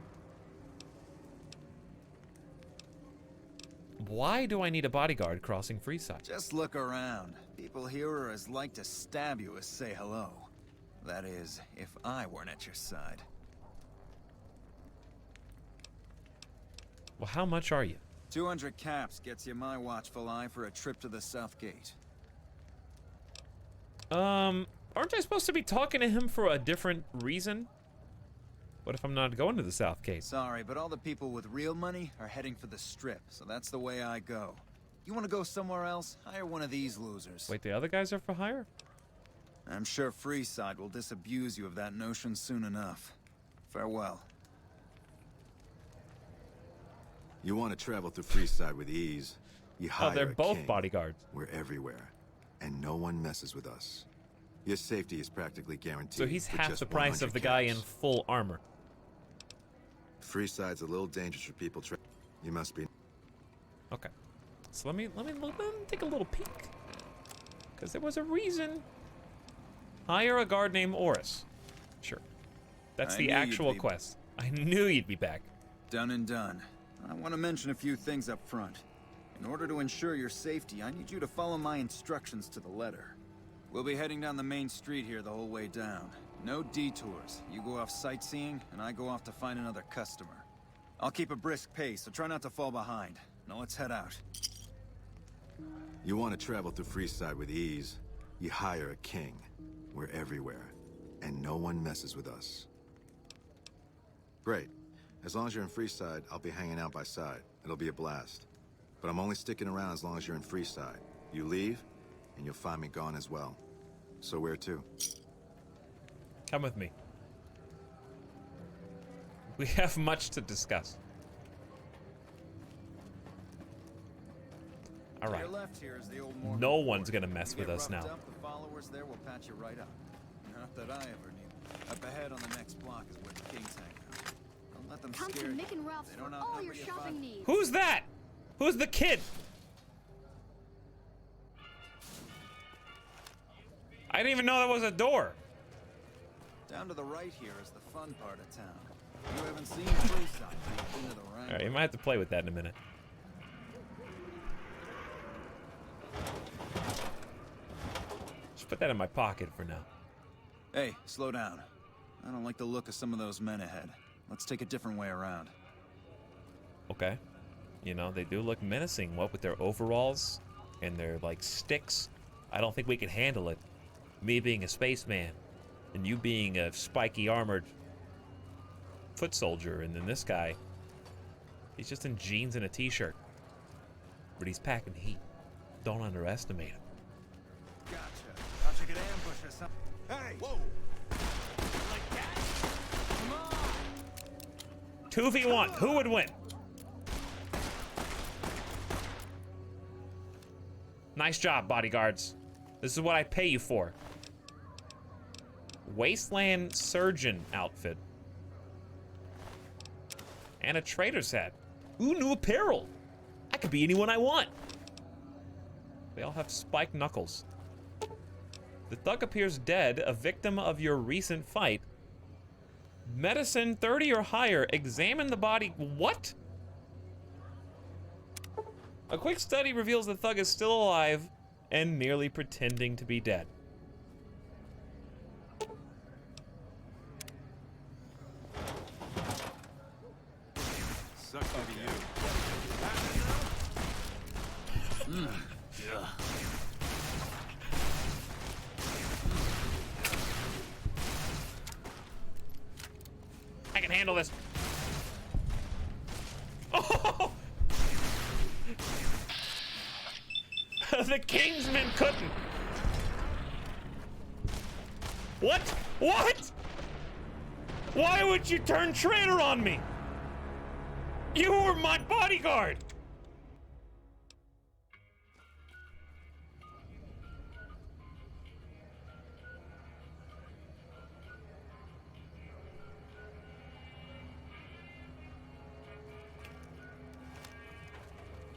Why do I need a bodyguard crossing freeside? Just look around. People here are as like to stab you as say hello. That is, if I weren't at your side. Well, how much are you? 200 caps gets you my watchful eye for a trip to the South Gate. Aren't I supposed to be talking to him for a different reason? What if I'm not going to the South Gate? Sorry, but all the people with real money are heading for the Strip, so that's the way I go. You want to go somewhere else? Hire one of these losers. Wait, the other guys are for hire? I'm sure Freeside will disabuse you of that notion soon enough. Farewell. You want to travel through Freeside with ease, you hire they're a both king. bodyguards. We're everywhere, and no one messes with us. Your safety is practically guaranteed. So he's for half just the price of the guy in full armor. Freeside's a little dangerous for people. You must be. Okay. So let me take a little peek. Because there was a reason. Hire a guard named Oris. Sure. That's the actual quest. I knew you'd be back. Done and done. I want to mention a few things up front. In order to ensure your safety, I need you to follow my instructions to the letter. We'll be heading down the main street here the whole way down. No detours. You go off sightseeing, and I go off to find another customer. I'll keep a brisk pace, so try not to fall behind. Now let's head out. You want to travel through Freeside with ease, you hire a king. We're everywhere, and no one messes with us. Great. As long as you're in Freeside, I'll be hanging out by side. It'll be a blast. But I'm only sticking around as long as you're in Freeside. You leave, and you'll find me gone as well. So where to? Come with me. We have much to discuss. All right. To your left here is the old Morgan No Fort. one's gonna mess with us now. Up, the followers there will patch you right up. Not that I ever knew. Up ahead on the next block is where the kings hang out. Don't let them Come scare to you. Mick and Ralph's They for don't all outnumber your you shopping five. needs. Who's that? Who's the kid? I didn't even know that was a door. Down to the right here is the fun part of town. You haven't seen Freeside, you've been to the All right, you might have to play with that in a minute. Just put that in my pocket for now. Hey, slow down. I don't like the look of some of those men ahead. Let's take a different way around. Okay. You know, they do look menacing, what with their overalls and their, like, sticks. I don't think we can handle it. Me being a spaceman, and you being a spiky armored foot soldier, and then this guy, he's just in jeans and a t-shirt. But he's packing heat. Don't underestimate him. Gotcha. Thought you could ambush us. Hey! Whoa! Like that? Come on! 2v1, who would win? Nice job, bodyguards. This is what I pay you for. Wasteland surgeon outfit. And a trader's hat. Ooh, new apparel. I could be anyone I want. They all have spiked knuckles. The thug appears dead, a victim of your recent fight. Medicine 30 or higher. Examine the body. What? A quick study reveals the thug is still alive and merely pretending to be dead. Sucks to be you. I can handle this. Oh! The Kingsman couldn't. What? What? Why would you turn traitor on me? You were my bodyguard.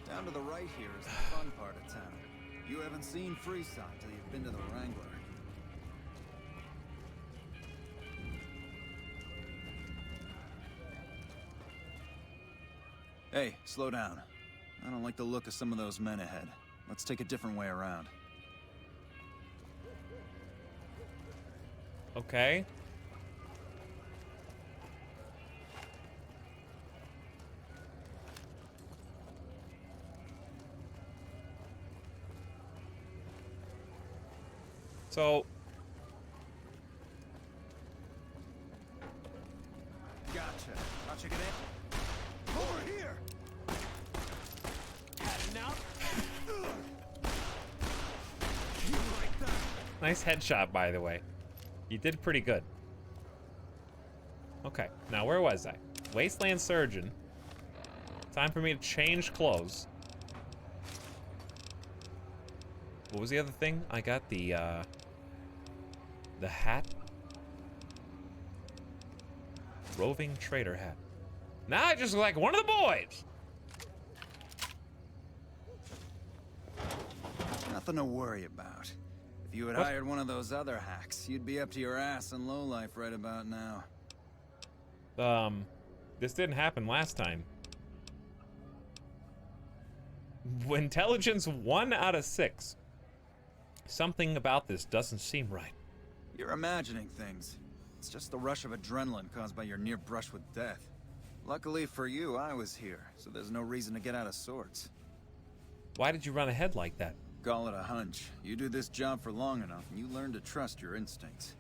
Down to the right here is the fun part of town. You haven't seen Freeside till you've been to the Wrangler. Hey, slow down. I don't like the look of some of those men ahead. Let's take a different way around. Okay. So, gotcha. I'll check it out. Over here. Had enough? You like that? nice headshot, by the way. You did pretty good. Okay, now where was I? Wasteland surgeon. Time for me to change clothes. What was the other thing? I got the hat. Roving trader hat. Now I just look like one of the boys. Nothing to worry about. If you had What? hired one of those other hacks, you'd be up to your ass in lowlife right about now. This didn't happen last time. Intelligence 1 out of 6. Something about this doesn't seem right. You're imagining things. It's just the rush of adrenaline caused by your near brush with death. Luckily for you, I was here, so there's no reason to get out of sorts. Why did you run ahead like that? Call it a hunch. You do this job for long enough, and you learn to trust your instincts.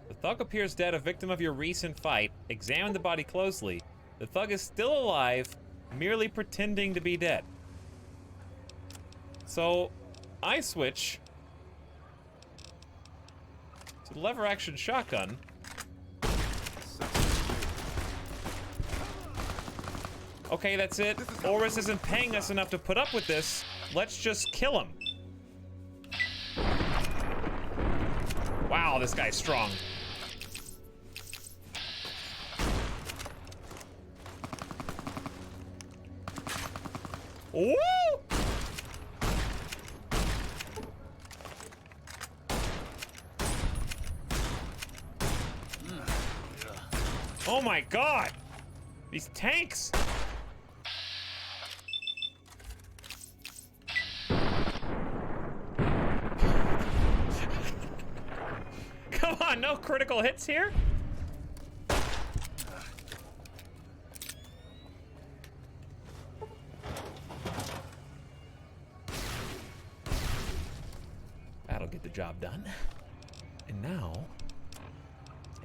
The thug appears dead, a victim of your recent fight. Examine the body closely. The thug is still alive, merely pretending to be dead. So, I switch to the lever action shotgun. Okay, that's it. Oris isn't paying us enough to put up with this. Let's just kill him. Wow, this guy's strong. Woo! Oh my god! These tanks! Come on, no critical hits here? That'll get the job done.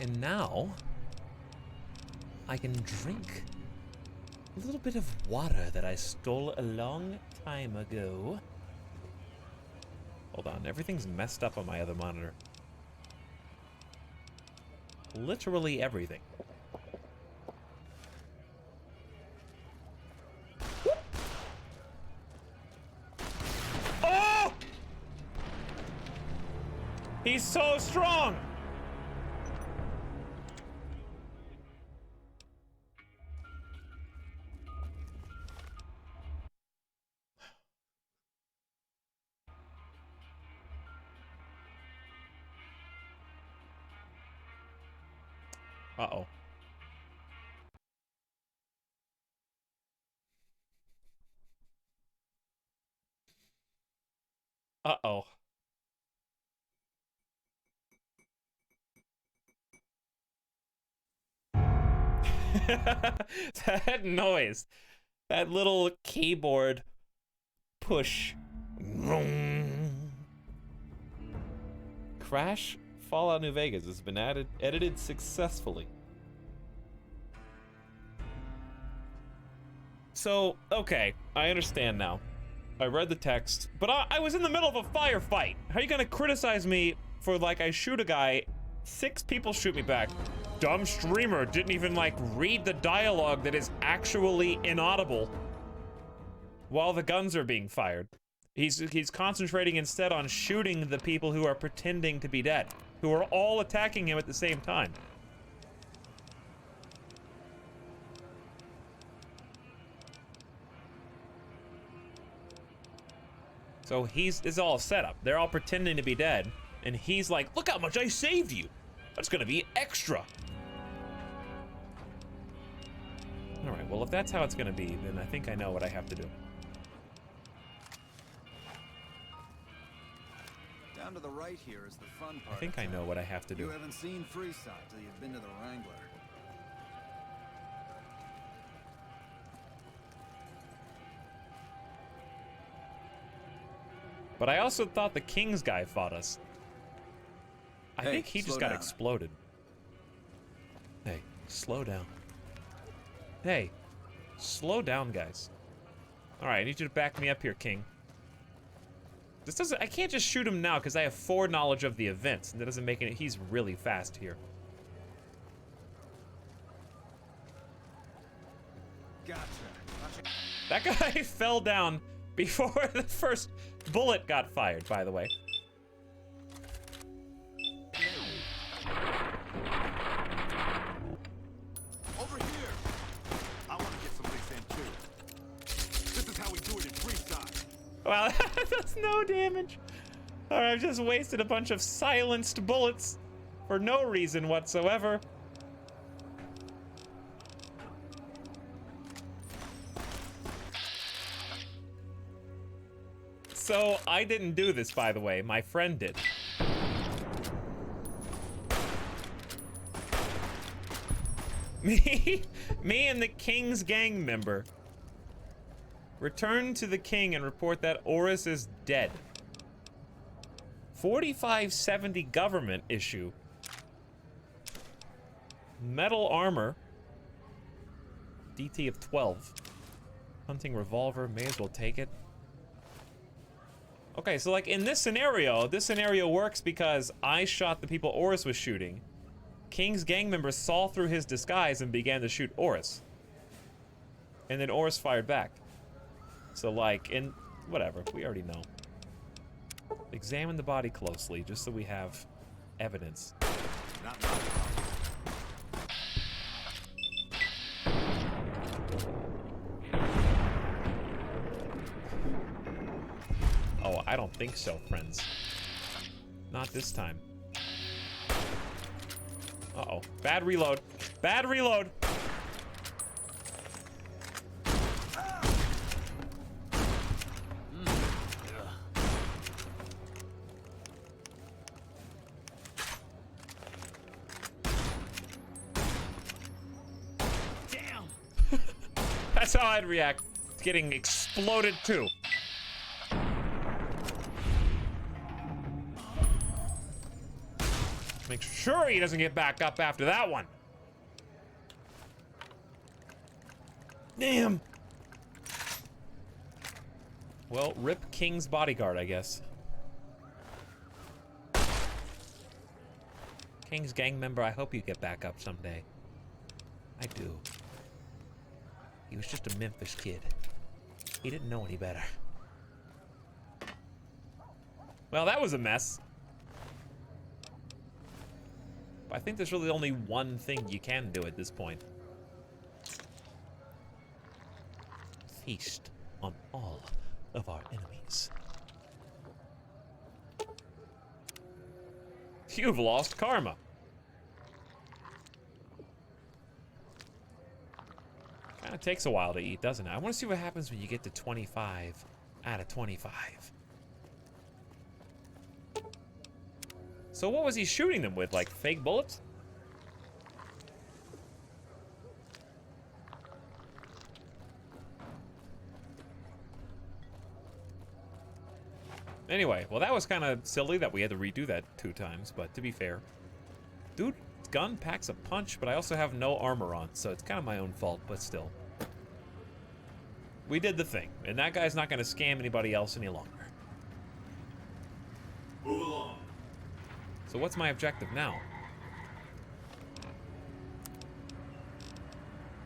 And now, I can drink a little bit of water that I stole a long time ago. Hold on, everything's messed up on my other monitor. Literally everything. Oh! He's so strong! Uh-oh. Uh-oh. That noise. That little keyboard push. Crash Fallout New Vegas has been edited successfully. So, okay, I understand now. I read the text, but I was in the middle of a firefight. How are you gonna criticize me for, like, I shoot a guy, 6 people shoot me back. Dumb streamer didn't even, like, read the dialogue that is actually inaudible while the guns are being fired. He's concentrating instead on shooting the people who are pretending to be dead, who are all attacking him at the same time. So it's all set up. They're all pretending to be dead, and he's like, look how much I saved you. That's gonna be extra. All right, well, if that's how it's gonna be, then I think I know what I have to do. Down to the right here is the fun part. I think I know what I have to do. You haven't seen Freeside till you've been to the Wrangler. But I also thought the King's guy fought us. I think he just got exploded. Hey, slow down. Hey, slow down, guys. All right, I need you to back me up here, King. This doesn't, I can't just shoot him now because I have foreknowledge of the events, and that doesn't make it, he's really fast here. Gotcha. That guy fell down before the first bullet got fired, by the way. Over here! I want to get someplace in too. This is how we do it in Freeside. Wow, that's no damage. All right, I've just wasted a bunch of silenced bullets for no reason whatsoever. So, I didn't do this, by the way. My friend did. Me and the King's gang member return to the King and report that Oris is dead. 4570 government issue. Metal armor. DT of 12. Hunting revolver, may as well take it. Okay, so like in this scenario works because I shot the people Oris was shooting. King's gang members saw through his disguise and began to shoot Oris. And then Oris fired back. So like, in whatever, we already know. Examine the body closely, just so we have evidence. Oh, I don't think so, friends. Not this time. Uh-oh. Bad reload. Bad reload! That's how I'd react to getting exploded too. Make sure he doesn't get back up after that one. Damn. Well, rip King's bodyguard, I guess. King's gang member, I hope you get back up someday. I do. He was just a Memphis kid. He didn't know any better. Well, that was a mess. I think there's really only one thing you can do at this point. Feast on all of our enemies. You've lost karma. Kind of takes a while to eat, doesn't it? I want to see what happens when you get to 25 out of 25. So what was he shooting them with? Like fake bullets? Anyway, well that was kind of silly that we had to redo that 2 times, but to be fair. Dude, gun packs a punch, but I also have no armor on, so it's kind of my own fault, but still. We did the thing, and that guy's not going to scam anybody else any longer. Move along. So what's my objective now?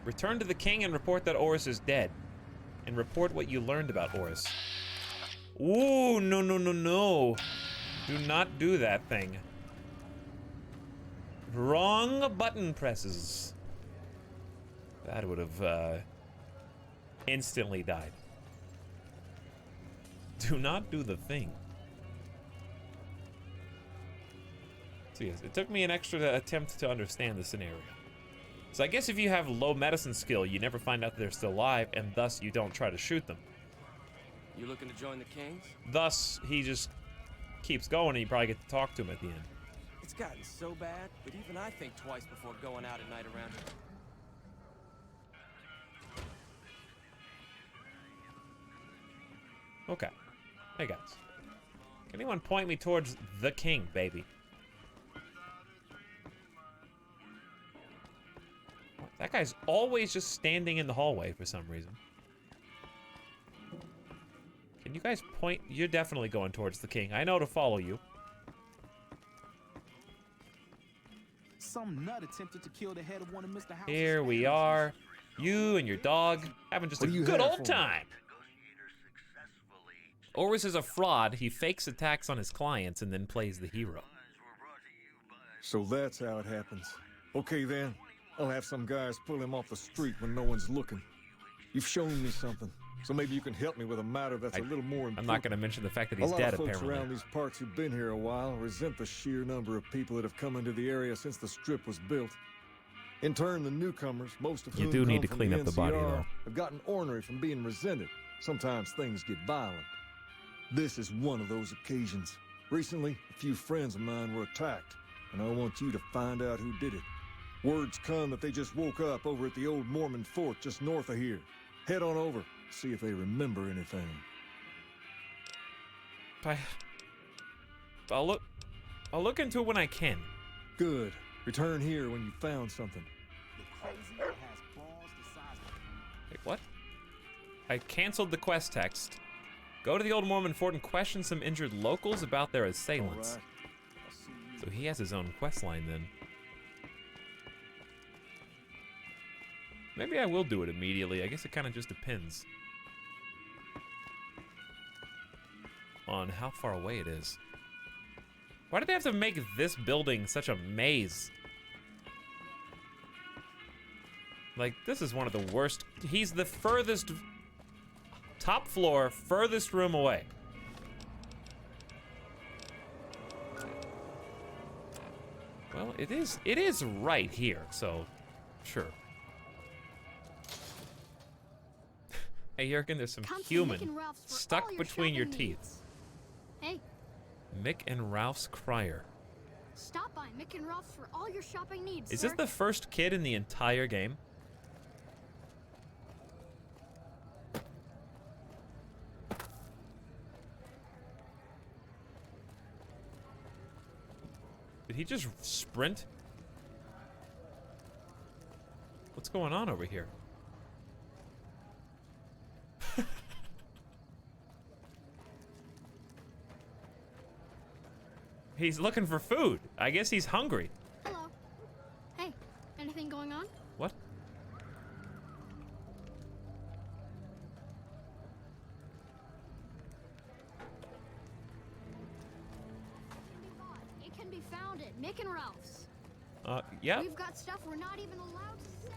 Return to the king and report that Oris is dead. And report what you learned about Oris. Ooh, no, no, no, no. Do not do that thing. Wrong button presses. That would have instantly died. Do not do the thing. So yes, it took me an extra attempt to understand the scenario. So I guess if you have low medicine skill, you never find out that they're still alive, and thus you don't try to shoot them. You looking to join the Kings? Thus, he just keeps going, and you probably get to talk to him at the end. It's gotten so bad, but even I think twice before going out at night around here. Okay. Hey guys. Can anyone point me towards the king, baby? That guy's always just standing in the hallway for some reason. Can you guys point? You're definitely going towards the king. I know to follow you. Some nut attempted to kill the head of one of Mr. House's Here we are. You and your dog having just a good old time. Oris is a fraud. He fakes attacks on his clients and then plays the hero. So that's how it happens. Okay then, I'll have some guys pull him off the street when no one's looking. You've shown me something, so maybe you can help me with a matter that's a little more important. I'm not going to mention the fact that he's dead, apparently. A lot of folks around these parts who've been here a while resent the sheer number of people that have come into the area since the strip was built. In turn, the newcomers, most of whom do need to come clean from up the body, NCR, though. have gotten ornery from being resented. Sometimes things get violent. This is one of those occasions. Recently, a few friends of mine were attacked, and I want you to find out who did it. Words come that they just woke up over at the old Mormon fort just north of here. Head on over, see if they remember anything. I'll look into it when I can. Good. Return here when you found something. Wait, what? I canceled the quest text. Go to the old Mormon fort and question some injured locals about their assailants. So he has his own quest line then. Maybe I will do it immediately. I guess it kind of just depends on how far away it is. Why did they have to make this building such a maze? Like, this is one of the worst. He's the furthest, top floor, furthest room away. Well, it is right here, so sure. Hey, Jurgen, there's some human stuck between your teeth. Hey. Mick and Ralph's Crier. Stop by Mick and Ralph's for all your shopping needs, Is sir. this the first kid in the entire game? Did he just sprint? What's going on over here? He's looking for food. I guess he's hungry. Hello. Hey, anything going on? What? It can be found at Mick and Ralph's. Yeah. We've got stuff we're not even allowed to sell.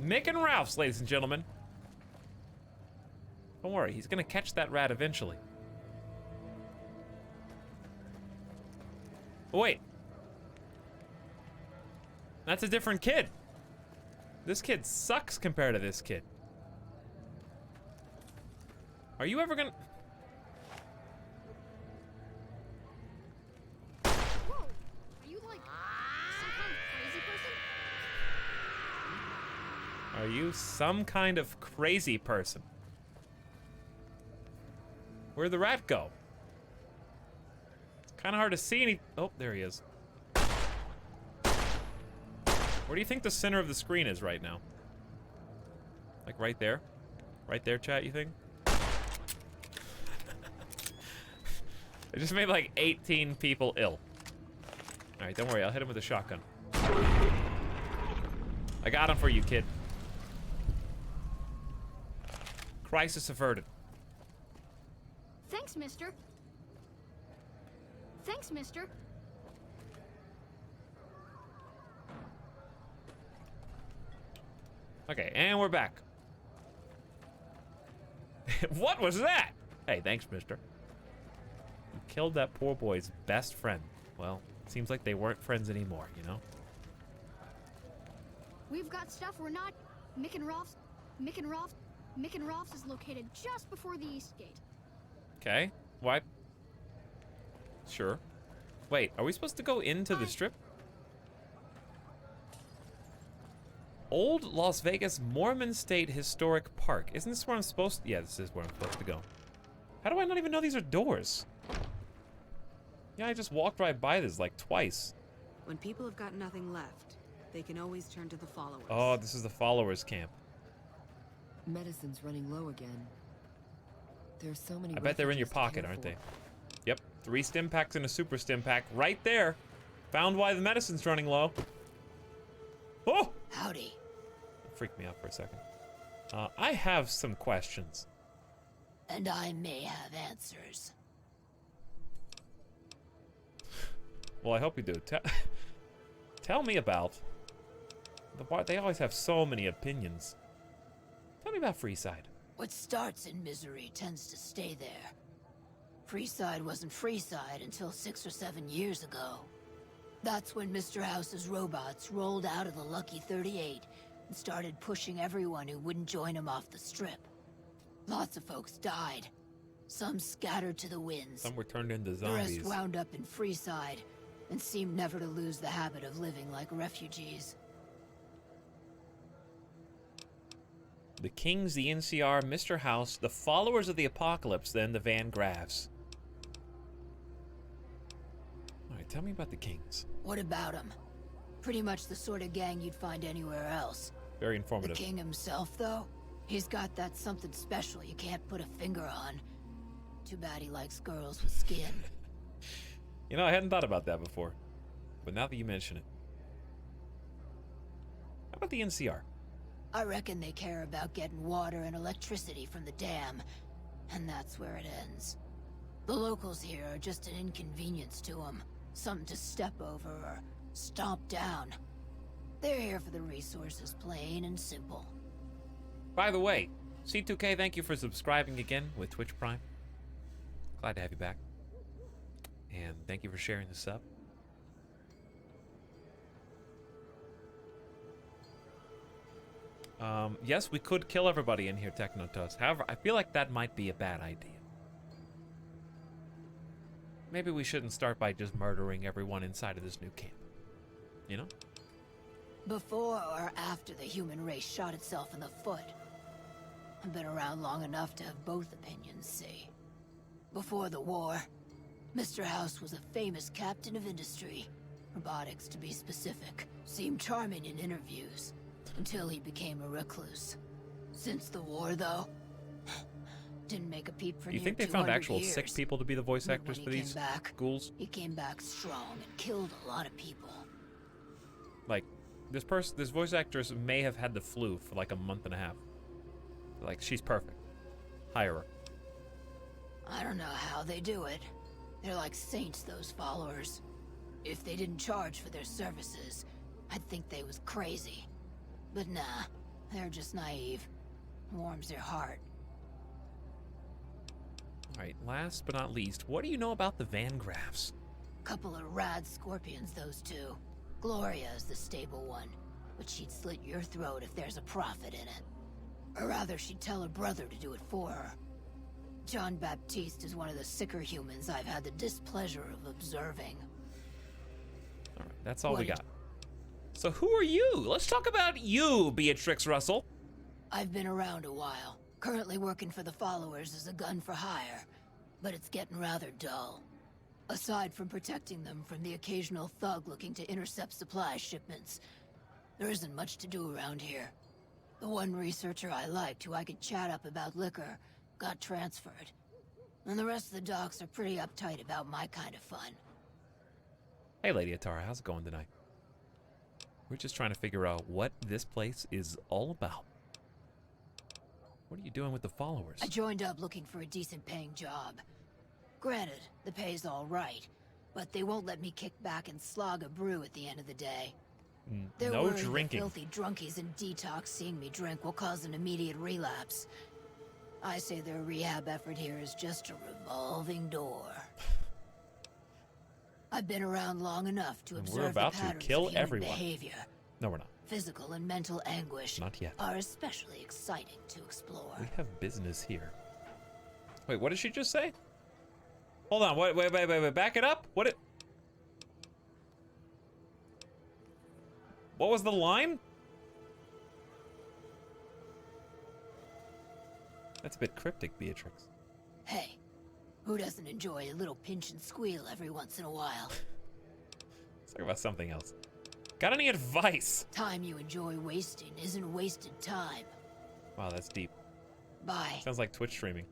Mick and Ralph's, ladies and gentlemen. Don't worry, he's gonna catch that rat eventually. Oh, wait. That's a different kid. This kid sucks compared to this kid. Are you ever gonna... Whoa! Are you like some kind of crazy person? Are you some kind of crazy person? Where'd the rat go? Kind of hard to see any... Oh, there he is. Where do you think the center of the screen is right now? Like right there? Right there, chat, you think? I just made like 18 people ill. Alright, don't worry, I'll hit him with a shotgun. I got him for you, kid. Crisis averted. Thanks, mister. Thanks, mister. Okay, and we're back. What was that? Hey, thanks, mister. You killed that poor boy's best friend. Well, seems like they weren't friends anymore, you know? We've got stuff we're not... Mick and Ralph's is located just before the east gate. Okay, what? Sure. Wait, are we supposed to go into the strip? Old Las Vegas Mormon State Historic Park. Isn't this where I'm supposed to... Yeah, this is where I'm supposed to go. How do I not even know these are doors? Yeah, I just walked right by this like twice. When people have got nothing left, they can always turn to the followers. Oh, this is the followers camp. Medicine's running low again. There are so many. I bet they're in your pocket, aren't they? Yep, 3 stim packs and a super stim pack right there. Found why the medicine's running low. Oh! Howdy. Freaked me out for a second. I have some questions. And I may have answers. Well, I hope you do. Tell me about... They always have so many opinions. Tell me about Freeside. What starts in misery tends to stay there. Freeside wasn't Freeside until 6 or 7 years ago. That's when Mr. House's robots rolled out of the Lucky 38 and started pushing everyone who wouldn't join him off the strip. Lots of folks died. Some scattered to the winds. Some were turned into The zombies. rest wound up in Freeside and seemed never to lose the habit of living like refugees. The Kings, the NCR, Mr. House, the followers of the Apocalypse, then the Van Graffs. Alright, tell me about the Kings. What about him? Pretty much the sort of gang you'd find anywhere else. Very informative. The king himself, though? He's got that something special you can't put a finger on. Too bad he likes girls with skin. You know, I hadn't thought about that before. But now that you mention it. How about the NCR? I reckon they care about getting water and electricity from the dam, and that's where it ends. The locals here are just an inconvenience to them, something to step over or stomp down. They're here for the resources, plain and simple. By the way, C2K, thank you for subscribing again with Twitch Prime. Glad to have you back. And thank you for sharing this up. Yes, we could kill everybody in here, Technotoast. However, I feel like that might be a bad idea. Maybe we shouldn't start by just murdering everyone inside of this new camp. You know? Before or after the human race shot itself in the foot? I've been around long enough to have both opinions, see. Before the war, Mr. House was a famous captain of industry. Robotics, to be specific, seemed charming in interviews, until he became a recluse. Since the war, though, didn't make a peep for You near think they found 200 actual years. sick people to be the voice But actors when for he these came back, ghouls? He came back strong and killed a lot of people. Like, this voice actress may have had the flu for like a month and a half. Like, she's perfect. Hire her. I don't know how they do it. They're like saints, those followers. If they didn't charge for their services, I'd think they was crazy. But nah, they're just naive. Warms their heart. Alright, last but not least, what do you know about the Van Graffs? Couple of rad scorpions, those two. Gloria is the stable one, but she'd slit your throat if there's a profit in it. Or rather, she'd tell her brother to do it for her. John Baptiste is one of the sicker humans I've had the displeasure of observing. Alright, that's all we got. So who are you? Let's talk about you, Beatrix Russell. I've been around a while. Currently working for the followers as a gun for hire, but it's getting rather dull. Aside from protecting them from the occasional thug looking to intercept supply shipments, there isn't much to do around here. The one researcher I liked who I could chat up about liquor got transferred, and the rest of the docs are pretty uptight about my kind of fun. Hey, Lady Atara, how's it going tonight? We're just trying to figure out what this place is all about. What are you doing with the followers? I joined up looking for a decent paying job. Granted, the pay's all right, but they won't let me kick back and slog a brew at the end of the day. They're No worried drinking. The filthy drunkies in detox seeing me drink will cause an immediate relapse. I say their rehab effort here is just a revolving door. I've been around long enough to observe We're about the to patterns kill of human everyone. behavior. No, we're not. Physical and mental anguish Not yet. are especially exciting to explore. We have business here. Wait, what did she just say? Hold on, wait, back it up? What was the line? That's a bit cryptic, Beatrix. Hey, who doesn't enjoy a little pinch and squeal every once in a while? Let's talk about something else. Got any advice? Time you enjoy wasting isn't wasted time. Wow, that's deep. Bye. Sounds like Twitch streaming.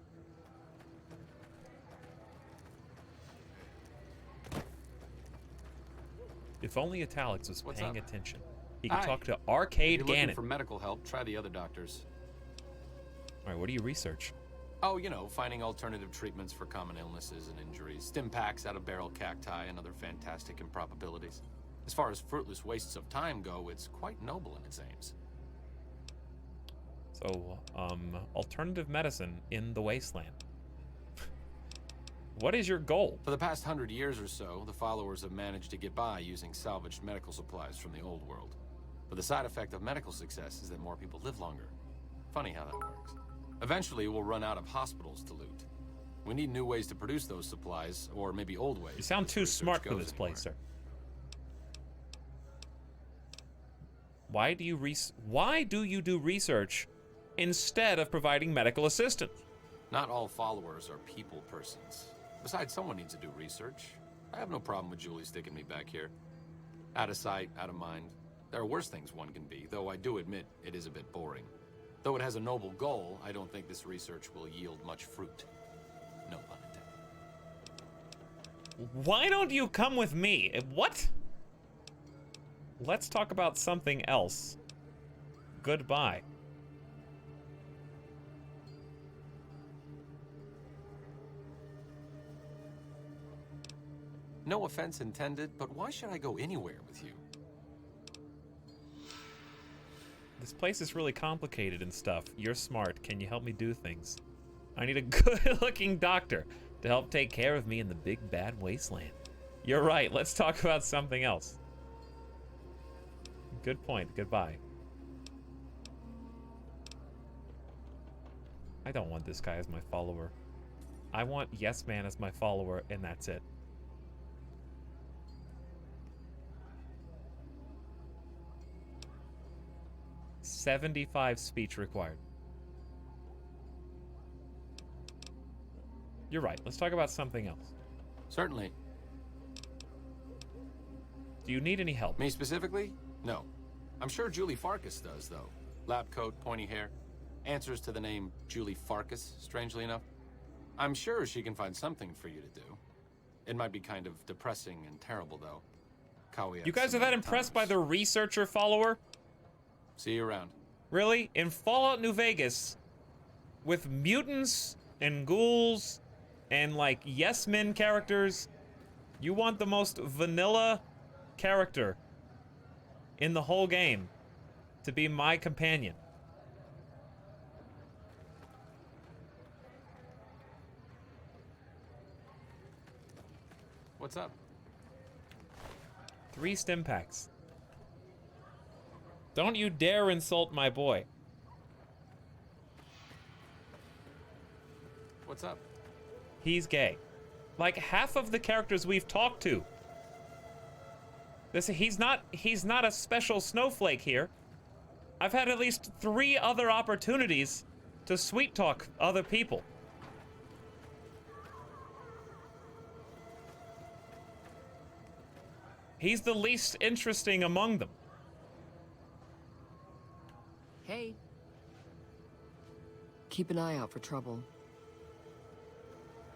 If only Etalyx was What's paying up? attention. He could Hi. talk to If Arcade you're looking Gannon. for medical help, try the other doctors. Alright, what do you research? Oh, you know, finding alternative treatments for common illnesses and injuries, stim packs out of barrel cacti, and other fantastic improbabilities. As far as fruitless wastes of time go, it's quite noble in its aims. So, alternative medicine in the wasteland. What is your goal? For the past 100 years or so, the followers have managed to get by using salvaged medical supplies from the old world. But the side effect of medical success is that more people live longer. Funny how that works. Eventually, we'll run out of hospitals to loot. We need new ways to produce those supplies, or maybe old ways. You sound too smart for this place, sir. Why do you do research instead of providing medical assistance? Not all followers are people persons. Besides, someone needs to do research. I have no problem with Julie sticking me back here. Out of sight, out of mind. There are worse things one can be, though I do admit it is a bit boring. Though it has a noble goal, I don't think this research will yield much fruit. No pun intended. Why don't you come with me? What? Let's talk about something else. Goodbye. No offense intended, but why should I go anywhere with you? This place is really complicated and stuff. You're smart. Can you help me do things? I need a good-looking doctor to help take care of me in the big bad wasteland. You're right. Let's talk about something else. Good point. Goodbye. I don't want this guy as my follower. I want Yes Man as my follower, and that's it. $75 speech required. You're right. Let's talk about something else. Certainly. Do you need any help? Me specifically? No. I'm sure Julie Farkas does, though. Lab coat, pointy hair. Answers to the name Julie Farkas, strangely enough. I'm sure she can find something for you to do. It might be kind of depressing and terrible, though. You guys are that impressed by the researcher follower? See you around. Really? In Fallout New Vegas, with mutants and ghouls and, like, yes-men characters, you want the most vanilla character in the whole game to be my companion. What's up? 3 stim packs. Don't you dare insult my boy. What's up? He's gay. Like half of the characters we've talked to. He's not a special snowflake here. I've had at least 3 other opportunities to sweet talk other people. He's the least interesting among them. Hey. Keep an eye out for trouble.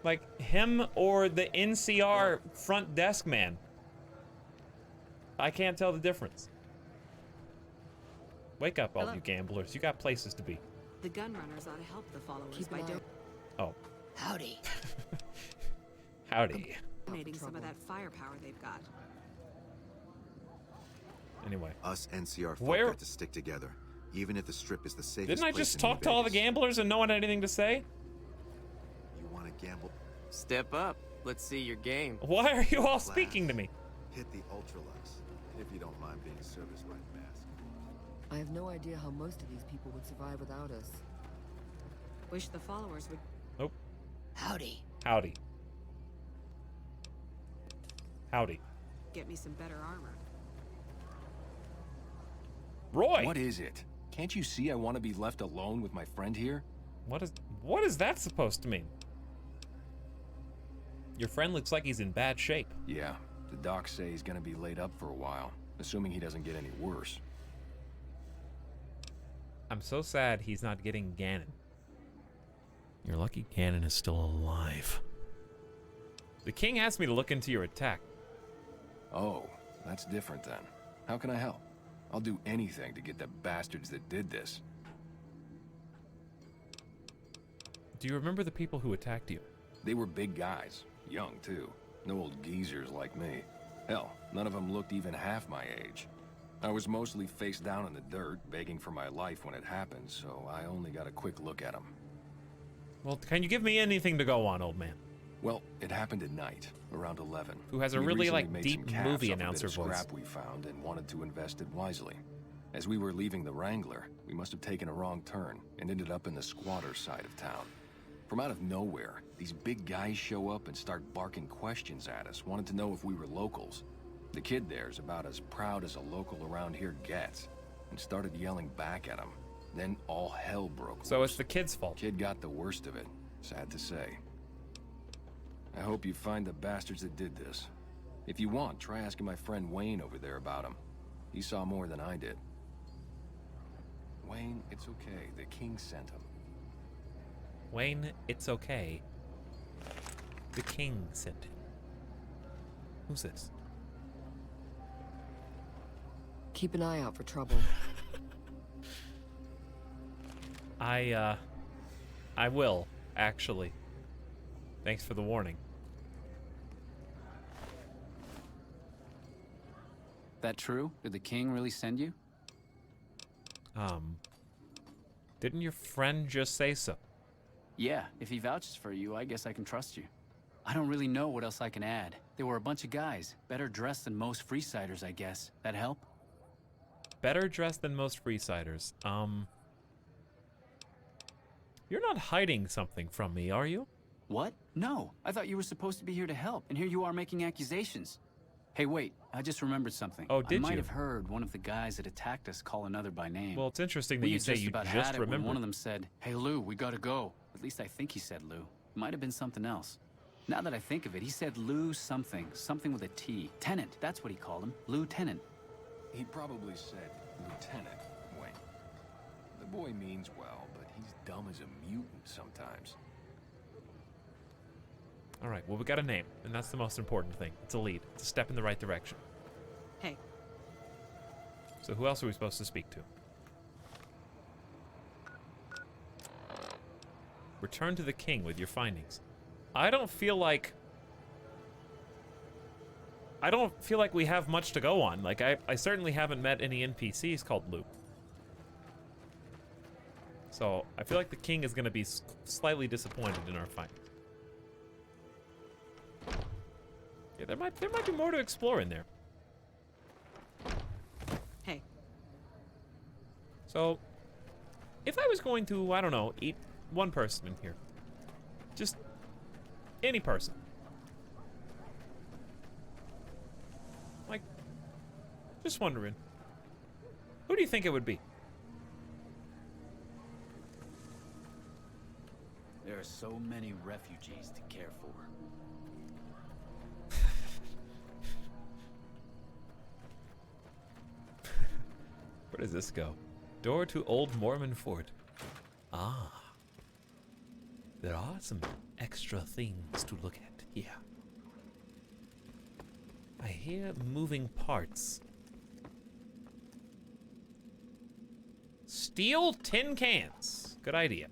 Like him or the NCR front desk man. I can't tell the difference. Wake up, all you gamblers. You got places to be. The gun runners ought to help the followers by Oh. Howdy. Howdy. donating some of that firepower they've got. Anyway. Us NCR folk got to stick together, even if the Strip is the safest Didn't I place just in talk New to all the Vegas. gamblers and no one had anything to say? You want to gamble? Step up. Let's see your game. Why are you all speaking to me? Hit the Ultralux, if you don't mind being serviced by mask. I have no idea how most of these people would survive without us. Wish the followers would. Nope. Howdy. Howdy. Howdy. Get me some better armor. Roy! What is it? Can't you see I want to be left alone with my friend here? What is that supposed to mean? Your friend looks like he's in bad shape. Yeah, the docs say he's gonna be laid up for a while, assuming he doesn't get any worse. I'm so sad he's not getting Ganon. You're lucky Ganon is still alive. The king asked me to look into your attack. Oh, that's different then. How can I help? I'll do anything to get the bastards that did this. Do you remember the people who attacked you? They were big guys, young too. No old geezers like me. Hell, none of them looked even half my age. I was mostly face down in the dirt, begging for my life when it happened, so I only got a quick look at them. Well, can you give me anything to go on, old man? Well, it happened at night, around 11. Who has a We'd really, recently like, made deep some cash movie off a bit announcer of voice. scrap we found and wanted to invest it wisely. As we were leaving the Wrangler, we must have taken a wrong turn and ended up in the squatter side of town. From out of nowhere, these big guys show up and start barking questions at us, wanted to know if we were locals. The kid there's about as proud as a local around here gets, and started yelling back at him. Then all hell broke loose. So it's the kid's fault. Kid got the worst of it, sad to say. I hope you find the bastards that did this. If you want, try asking my friend Wayne over there about him. He saw more than I did. Wayne, it's okay. The king sent him. Wayne, it's okay. The king sent him. Who's this? Keep an eye out for trouble. I will, actually. Thanks for the warning. That true? Did the king really send you? Didn't your friend just say so? Yeah, if he vouches for you, I guess I can trust you. I don't really know what else I can add. They were a bunch of guys, better dressed than most freesiders, I guess. That help? Better dressed than most freesiders. You're not hiding something from me, are you? What? No, I thought you were supposed to be here to help, and here you are making accusations. Hey, wait, I just remembered something. Oh, did I might you? have heard one of the guys that attacked us call another by name. Well, it's interesting that We you had say you about just had it when remembered. one of them said, "Hey, Lou, we gotta go." At least I think he said Lou. It might have been something else. Now that I think of it, he said Lou something. Something with a T. Tenant, that's what he called him. Lieutenant. He probably said Lieutenant Wayne. The boy means well, but he's dumb as a mutant sometimes. All right, well, we got a name, and that's the most important thing. It's a lead. It's a step in the right direction. Hey. So who else are we supposed to speak to? Return to the king with your findings. I don't feel like we have much to go on. Like, I certainly haven't met any NPCs called Luke. So, I feel like the king is going to be slightly disappointed in our findings. Yeah, there might be more to explore in there. Hey. So, if I was going to, I don't know, eat one person in here. Just any person. Like, just wondering. Who do you think it would be? There are so many refugees to care for. Where does this go? Door to Old Mormon Fort. Ah. There are some extra things to look at here. I hear moving parts. Steel tin cans. Good idea.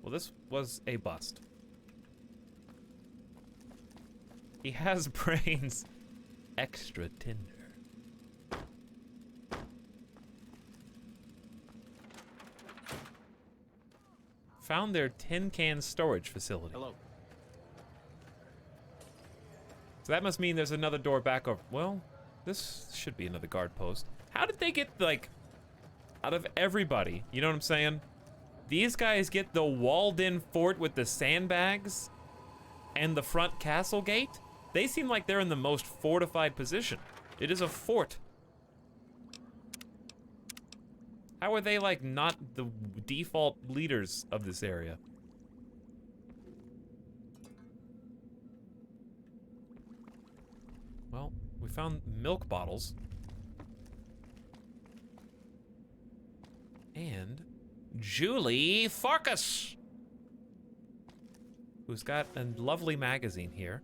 Well, this was a bust. He has brains extra tender. Found their tin can storage facility. Hello. So that must mean there's another door back over. Well, this should be another guard post. How did they get, like, out of everybody, you know what I'm saying? These guys get the walled-in fort with the sandbags and the front castle gate? They seem like they're in the most fortified position. It is a fort. How are they, like, not the default leaders of this area? Well, we found milk bottles. And Julie Farkas, who's got a lovely magazine here.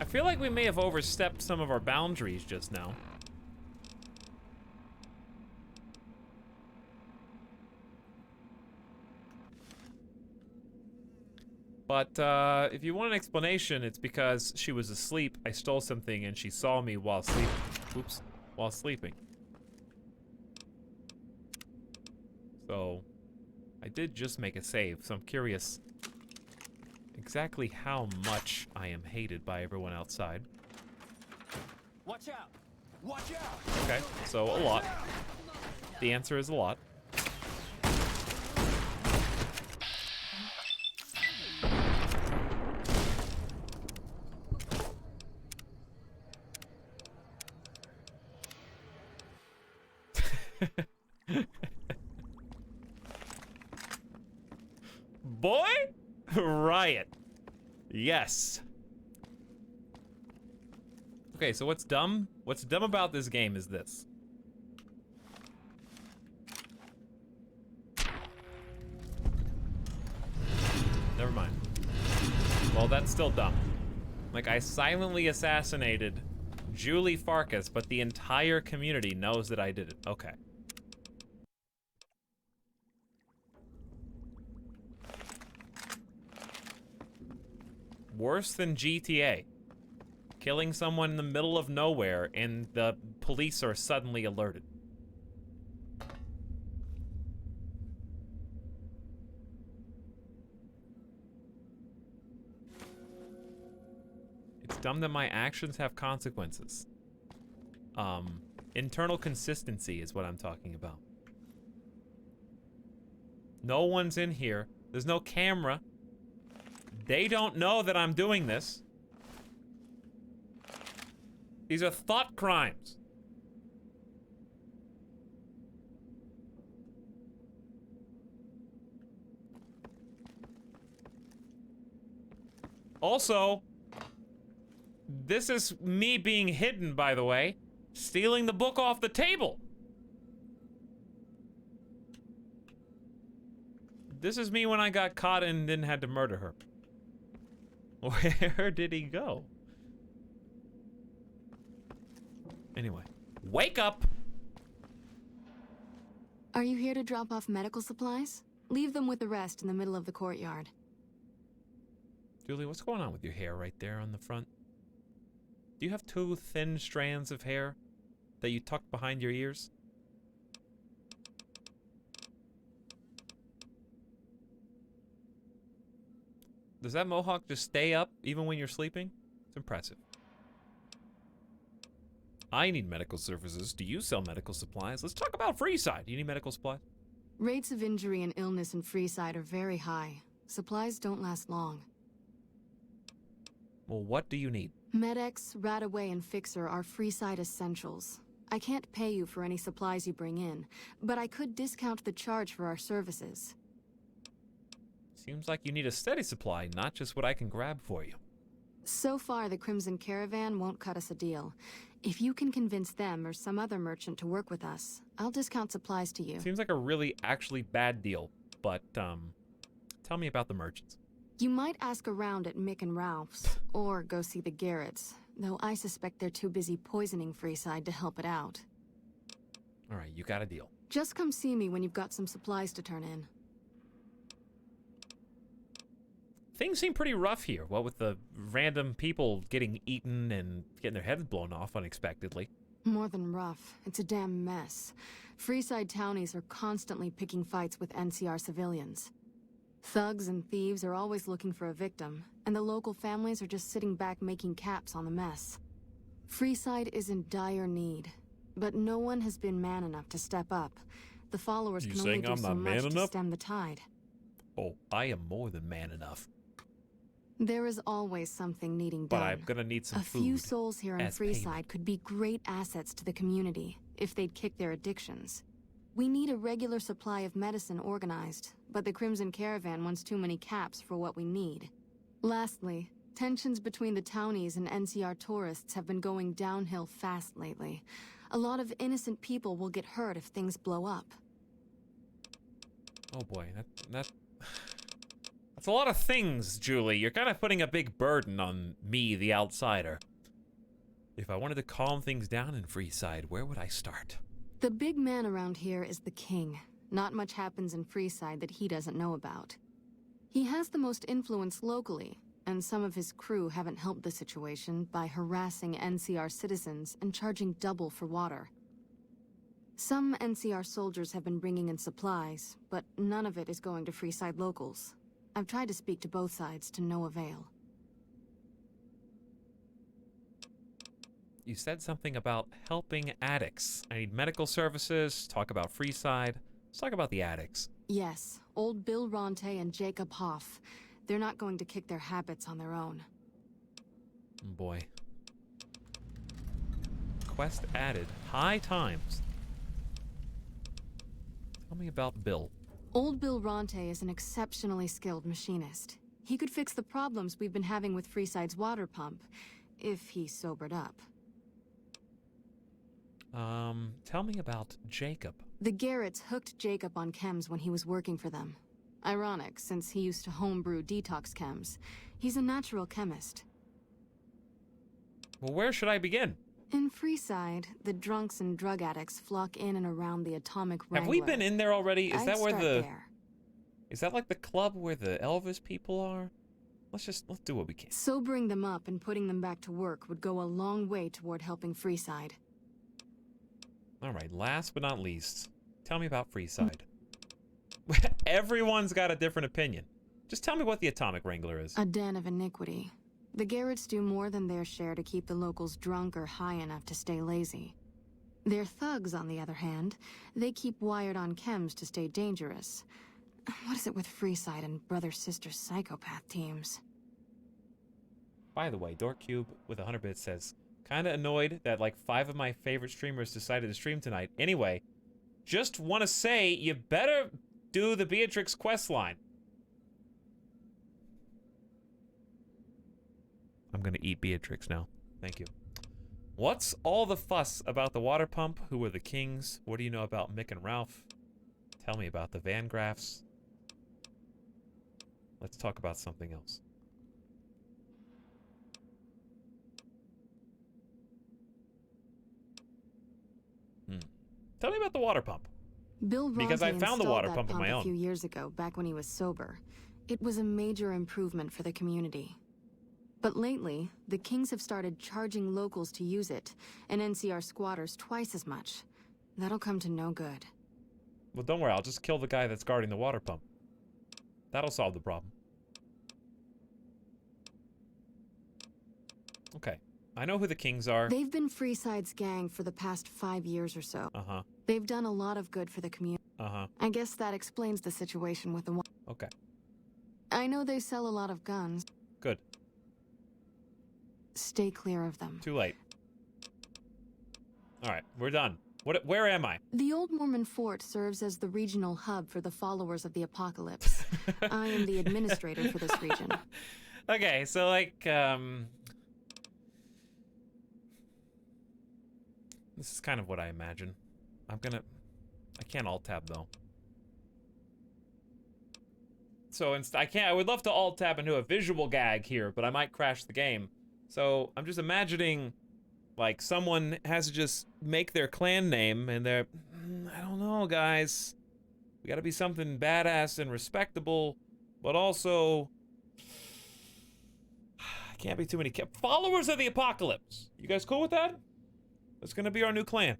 I feel like we may have overstepped some of our boundaries just now. But if you want an explanation, it's because she was asleep, I stole something, and she saw me while sleeping. Oops, while sleeping. So, I did just make a save, so I'm curious exactly how much I am hated by everyone outside. Watch out! Watch out! Okay, so a lot. The answer is a lot. Boy, riot. Yes. Okay, so what's dumb? What's dumb about this game is this. Never mind. Well, that's still dumb. Like, I silently assassinated Julie Farkas, but the entire community knows that I did it. Okay. Worse than GTA. Killing someone in the middle of nowhere and the police are suddenly alerted. dumb that my actions have consequences. Internal consistency is what I'm talking about. No one's in here. There's no camera. They don't know that I'm doing this. These are thought crimes. Also, this is me being hidden, by the way. Stealing the book off the table. This is me when I got caught and then had to murder her. Where did he go? Anyway, wake up! Are you here to drop off medical supplies? Leave them with the rest in the middle of the courtyard. Julie, what's going on with your hair right there on the front? Do you have two thin strands of hair that you tuck behind your ears? Does that mohawk just stay up even when you're sleeping? It's impressive. I need medical services. Do you sell medical supplies? Let's talk about Freeside. Do you need medical supplies? Rates of injury and illness in Freeside are very high. Supplies don't last long. Well, what do you need? Med-X, Radaway, and Fixer are Freeside essentials. I can't pay you for any supplies you bring in, but I could discount the charge for our services. Seems like you need a steady supply, not just what I can grab for you. So far, the Crimson Caravan won't cut us a deal. If you can convince them or some other merchant to work with us, I'll discount supplies to you. Seems like a really, actually bad deal, but, tell me about the merchants. You might ask around at Mick and Ralph's, or go see the Garretts, though I suspect they're too busy poisoning Freeside to help it out. Alright, you got a deal. Just come see me when you've got some supplies to turn in. Things seem pretty rough here, what with the random people getting eaten and getting their heads blown off unexpectedly. More than rough, it's a damn mess. Freeside townies are constantly picking fights with NCR civilians. Thugs and thieves are always looking for a victim, and the local families are just sitting back making caps on the mess. Freeside is in dire need, but no one has been man enough to step up. The followers can only do so much to stem the tide. Oh, I am more than man enough. There is always something needing done. But I'm gonna need some food. A few souls here in Freeside payment. could be great assets to the community if they'd kick their addictions. We need a regular supply of medicine organized, but the Crimson Caravan wants too many caps for what we need. Lastly, tensions between the townies and NCR tourists have been going downhill fast lately. A lot of innocent people will get hurt if things blow up. Oh boy, that's a lot of things, Julie. You're kind of putting a big burden on me, the outsider. If I wanted to calm things down in Freeside, where would I start? The big man around here is the king. Not much happens in Freeside that he doesn't know about. He has the most influence locally, and some of his crew haven't helped the situation by harassing NCR citizens and charging double for water. Some NCR soldiers have been bringing in supplies, but none of it is going to Freeside locals. I've tried to speak to both sides to no avail. You said something about helping addicts. I need medical services, talk about Freeside. Let's talk about the addicts. Yes, old Bill Ronte and Jacob Hoff. They're not going to kick their habits on their own. Oh boy. Quest added. High times. Tell me about Bill. Old Bill Ronte is an exceptionally skilled machinist. He could fix the problems we've been having with Freeside's water pump, if he sobered up. Tell me about Jacob. The Garretts hooked Jacob on chems when he was working for them. Ironic, since he used to homebrew detox chems. He's a natural chemist. Well, where should I begin? In Freeside, the drunks and drug addicts flock in and around the Atomic Wrangler. Have we been in there already? Is that where the... There. Is that like the club where the Elvis people are? Let's do what we can. Sobering them up and putting them back to work would go a long way toward helping Freeside. Alright, last but not least, tell me about Freeside. Everyone's got a different opinion. Just tell me what the Atomic Wrangler is. A den of iniquity. The Garrets do more than their share to keep the locals drunk or high enough to stay lazy. Their thugs, on the other hand, they keep wired on chems to stay dangerous. What is it with Freeside and brother-sister psychopath teams? By the way, Dorkcube with 100 bits says, kinda annoyed that like 5 of my favorite streamers decided to stream tonight. Anyway, just want to say you better do the Beatrix quest line. I'm gonna eat Beatrix now. Thank you. What's all the fuss about the water pump? Who are the kings? What do you know about Mick and Ralph? Tell me about the Van Graffs. Let's talk about something else. Tell me about the water pump. Bill Bronte because I found the water installed pump on my a own. few years ago, back when he was sober. It was a major improvement for the community. But lately, the Kings have started charging locals to use it, and NCR squatters twice as much. That'll come to no good. Well, don't worry, I'll just kill the guy that's guarding the water pump. That'll solve the problem. Okay, I know who the Kings are. They've been Freeside's gang for the past 5 years or so. Uh-huh. They've done a lot of good for the community. Uh-huh. I guess that explains the situation with the... Okay. I know they sell a lot of guns. Good. Stay clear of them. Too late. All right, we're done. Where am I? The Old Mormon Fort serves as the regional hub for the followers of the Apocalypse. I am the administrator for this region. Okay, so like, this is kind of what I imagine. I can't alt-tab though. So I would love to alt-tab into a visual gag here, but I might crash the game. So I'm just imagining, like, someone has to just make their clan name, and they're, I don't know, guys. We gotta be something badass and respectable, but also, can't be too many followers of the Apocalypse. You guys cool with that? That's gonna be our new clan,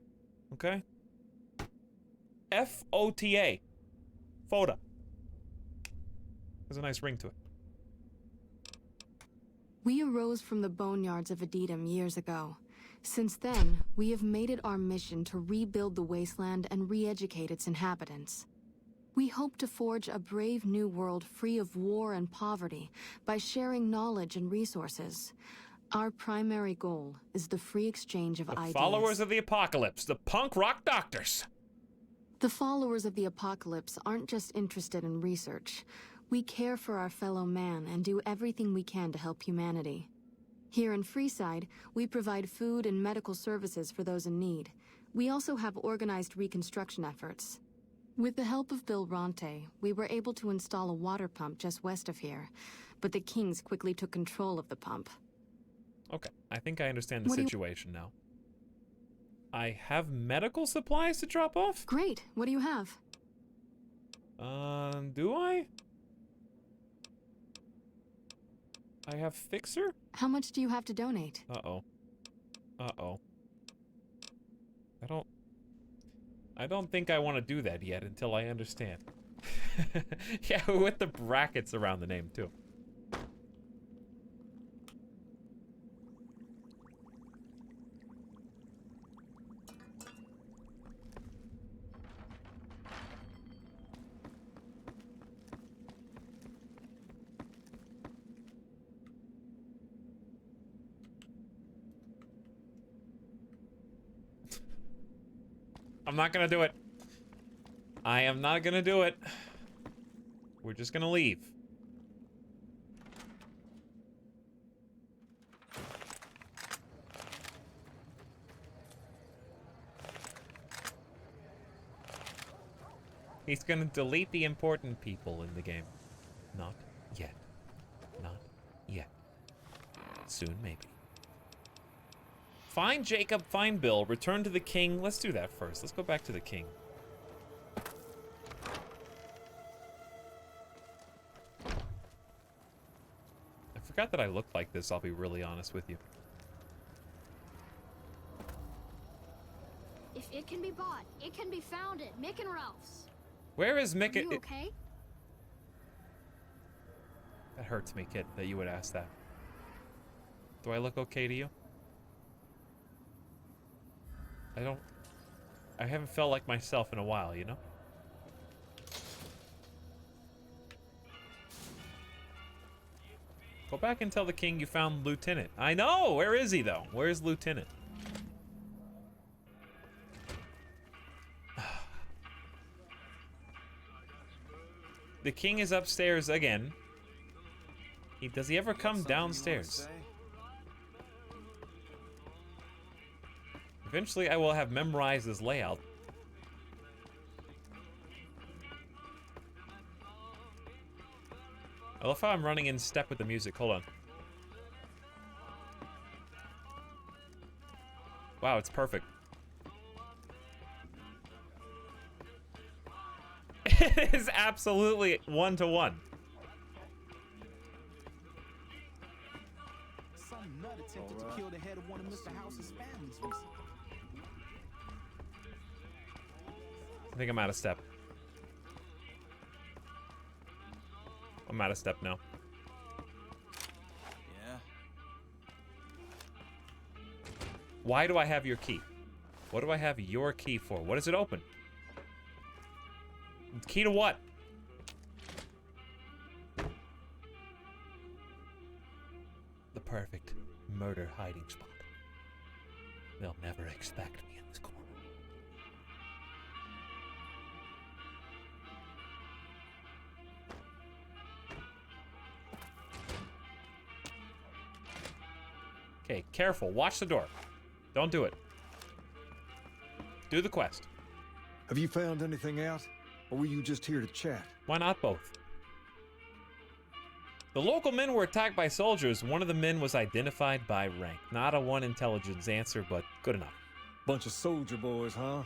okay? F-O-T-A. FOTA. There's a nice ring to it. We arose from the boneyards of Edidam years ago. Since then, we have made it our mission to rebuild the wasteland and re-educate its inhabitants. We hope to forge a brave new world free of war and poverty by sharing knowledge and resources. Our primary goal is the free exchange of ideas. Followers of the Apocalypse, the punk rock doctors. The followers of the Apocalypse aren't just interested in research. We care for our fellow man and do everything we can to help humanity. Here in Freeside, we provide food and medical services for those in need. We also have organized reconstruction efforts. With the help of Bill Bronte, we were able to install a water pump just west of here, but the Kings quickly took control of the pump. Okay, I think I understand the situation now. I have medical supplies to drop off? Great, what do you have? Do I? I have Fixer? How much do you have to donate? Uh-oh. I don't think I want to do that yet until I understand. Yeah, with the brackets around the name, too. I'm not gonna do it. I am not gonna do it. We're just gonna leave. He's gonna delete the important people in the game. Not yet. Not yet. Soon, maybe. Find Jacob, find Bill, return to the king. Let's do that first. Let's go back to the king. I forgot that I looked like this, I'll be really honest with you. If it can be bought, it can be found at Mick and Ralph's. Where is Mick? Are you okay? That hurts me, kid, that you would ask that. Do I look okay to you? I haven't felt like myself in a while, you know? Go back and tell the king you found Lieutenant. I know! Where is he, though? Where's Lieutenant? The king is upstairs again. Does he ever come downstairs? Eventually, I will have memorized this layout. I love how I'm running in step with the music. Hold on. Wow, it's perfect. It is absolutely 1-to-1. Some nut attempted to kill the head of one of Mr. House's families recently. I think I'm out of step. I'm out of step now. Yeah. Why do I have your key? What do I have your key for? What does it open? Key to what? The perfect murder hiding spot. They'll never expect me in this corner. Okay, careful. Watch the door. Don't do it. Do the quest. Have you found anything out? Or were you just here to chat? Why not both? The local men were attacked by soldiers. One of the men was identified by rank. Not a one intelligence answer, but good enough. Bunch of soldier boys, huh?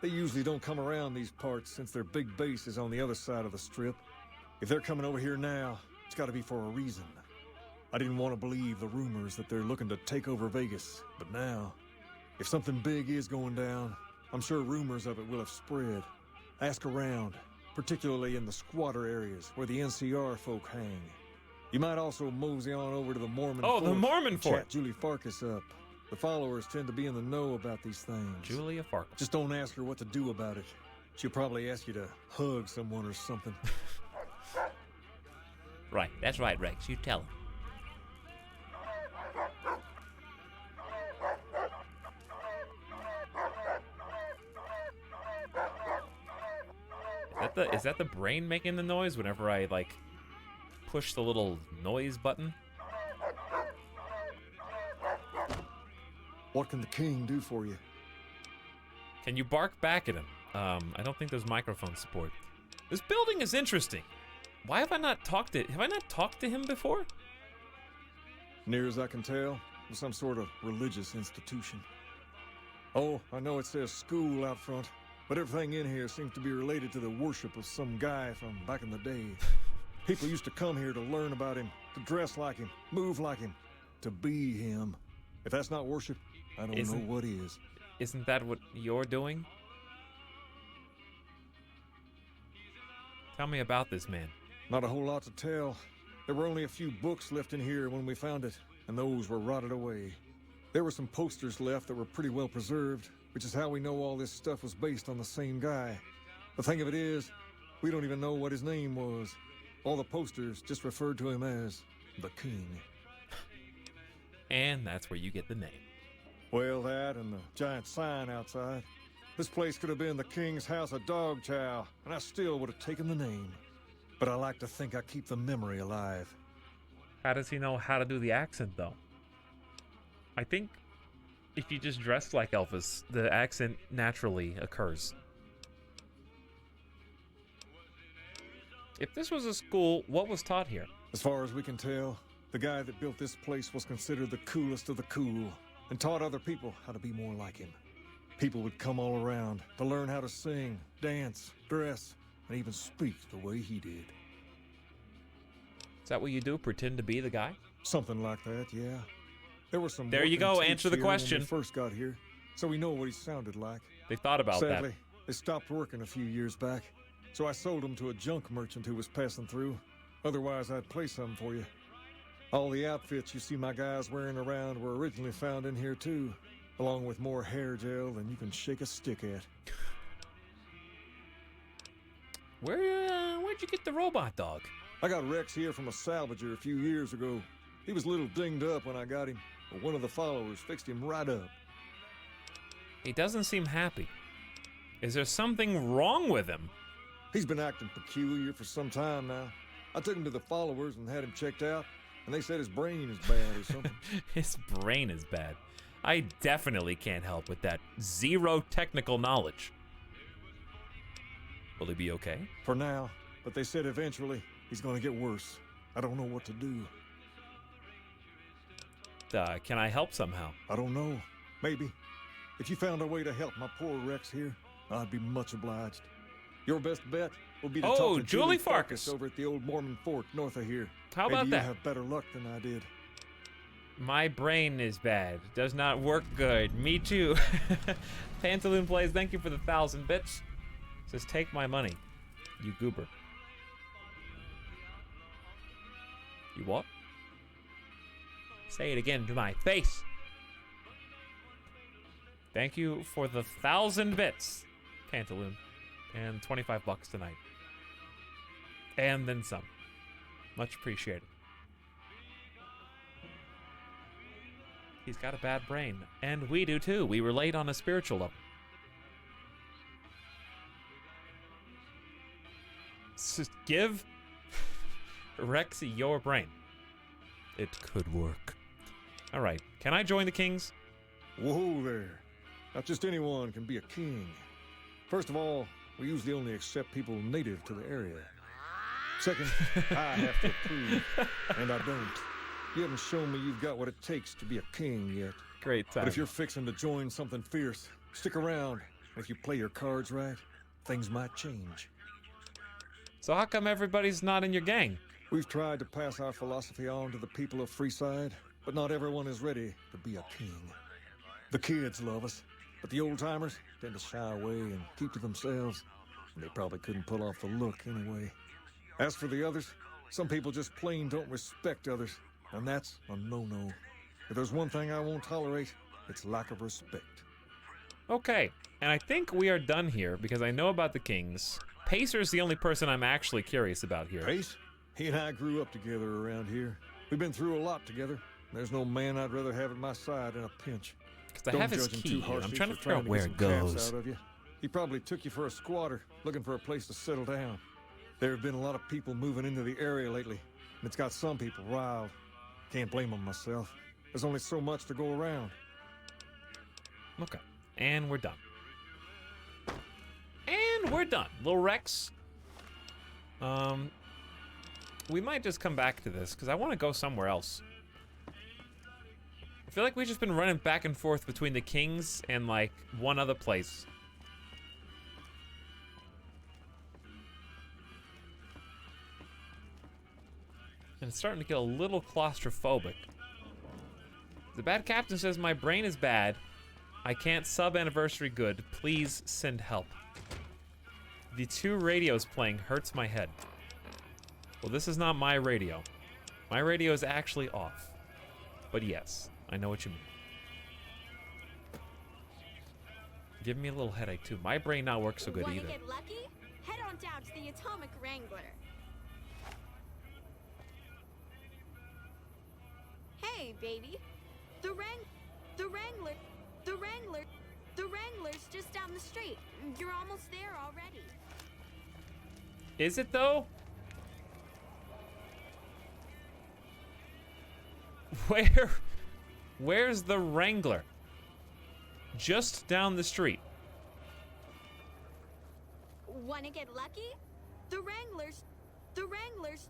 They usually don't come around these parts since their big base is on the other side of the strip. If they're coming over here now, it's got to be for a reason. I didn't want to believe the rumors that they're looking to take over Vegas, but now, if something big is going down, I'm sure rumors of it will have spread. Ask around, particularly in the squatter areas where the NCR folk hang. You might also mosey on over to the Mormon Fort. Oh, the Mormon Fort! Chat Julie Farkas up. The followers tend to be in the know about these things. Julia Farkas. Just don't ask her what to do about it. She'll probably ask you to hug someone or something. Right, that's right, Rex. You tell him. Is that the brain making the noise whenever I, like, push the little noise button? What can the king do for you? Can you bark back at him? I don't think there's microphone support. This building is interesting. Why have I not talked to him before? Near as I can tell, it's some sort of religious institution. Oh, I know it says school out front, but everything in here seems to be related to the worship of some guy from back in the day. People used to come here to learn about him, to dress like him, move like him, to be him. If that's not worship, I don't know what is. Isn't that what you're doing? Tell me about this man. Not a whole lot to tell. There were only a few books left in here when we found it, and those were rotted away. There were some posters left that were pretty well preserved, which is how we know all this stuff was based on the same guy. The thing of it is, we don't even know what his name was. All the posters just referred to him as the King. And that's where you get the name. Well, that and the giant sign outside. This place could have been the King's House of Dog Chow, and I still would have taken the name. But I like to think I keep the memory alive. How does he know how to do the accent, though? I think if you just dress like Elvis, the accent naturally occurs. If this was a school, what was taught here? As far as we can tell, the guy that built this place was considered the coolest of the cool, and taught other people how to be more like him. People would come all around to learn how to sing, dance, dress, and even speak the way he did. Is that what you do? Pretend to be the guy? Something like that, yeah. There were some. There you go. Answer the question. When we first got here, so we know what he sounded like. They thought about that. Sadly, they stopped working a few years back, so I sold him to a junk merchant who was passing through. Otherwise, I'd play some for you. All the outfits you see my guys wearing around were originally found in here too, along with more hair gel than you can shake a stick at. Where'd you get the robot dog? I got Rex here from a salvager a few years ago. He was a little dinged up when I got him, but one of the followers fixed him right up. He doesn't seem happy. Is there something wrong with him? He's been acting peculiar for some time now. I took him to the followers and had him checked out, and they said his brain is bad or something. His brain is bad. I definitely can't help with that zero technical knowledge. Will he be okay? For now, but they said eventually he's gonna get worse. I don't know what to do. Can I help somehow? I don't know. Maybe. If you found a way to help my poor Rex here, I'd be much obliged. Your best bet will be to talk to Julie Farkas over at the old Mormon fort north of here. How about Maybe that? You'll have better luck than I did. My brain is bad. Does not work good. Me too. Pantaloon Plays, thank you for the 1,000 bits. Says, take my money, you goober. You what? Say it again to my face. Thank you for the 1,000 bits, Pantaloon. And 25 bucks tonight. And then some. Much appreciated. He's got a bad brain. And we do too. We relate on a spiritual level. Just give Rexy your brain. It could work. All right. Can I join the Kings? Whoa there. Not just anyone can be a king. First of all, we usually only accept people native to the area. Second, I have to approve, and I don't. You haven't shown me you've got what it takes to be a king yet. Great time. But if you're fixing to join something fierce, stick around. If you play your cards right, things might change. So how come everybody's not in your gang? We've tried to pass our philosophy on to the people of Freeside, but not everyone is ready to be a king. The kids love us, but the old-timers tend to shy away and keep to themselves, and they probably couldn't pull off the look anyway. As for the others, some people just plain don't respect others, and that's a no-no. If there's one thing I won't tolerate, it's lack of respect. Okay, and I think we are done here because I know about the Kings. Pacer's the only person I'm actually curious about here. Pace? He and I grew up together around here. We've been through a lot together. There's no man I'd rather have at my side in a pinch. Because I have his key, and I'm trying to figure out where it goes. He probably took you for a squatter, looking for a place to settle down. There have been a lot of people moving into the area lately, and it's got some people riled. Can't blame them myself. There's only so much to go around. Okay, and we're done. And we're done. Little Rex. We might just come back to this, because I want to go somewhere else. I feel like we've just been running back and forth between the Kings and, like, one other place. And it's starting to get a little claustrophobic. The bad captain says my brain is bad. I can't sub-anniversary good. Please send help. The 2 radios playing hurts my head. Well, this is not my radio. My radio is actually off. But yes, I know what you mean. Give me a little headache too. My brain not works so good either. Wanna get lucky? Head on down to the Atomic Wrangler. Hey, baby. The Wrangler's just down the street. You're almost there already. Is it though? Where's the Wrangler? Just down the street. Wanna get lucky? The Wrangler's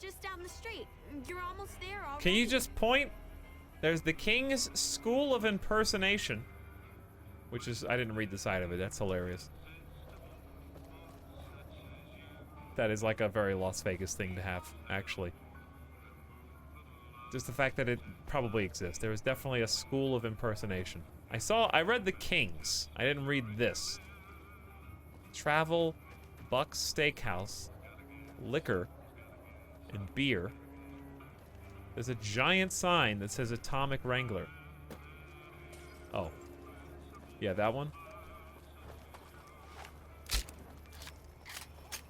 just down the street. You're almost there already. Can you just point? There's the King's School of Impersonation. Which is, I didn't read the side of it. That's hilarious. That is like a very Las Vegas thing to have, actually. Just the fact that it probably exists. There is definitely a school of impersonation. I read the Kings. I didn't read this. Travel, Buck's Steakhouse, liquor, and beer. There's a giant sign that says Atomic Wrangler. Oh. Yeah, that one.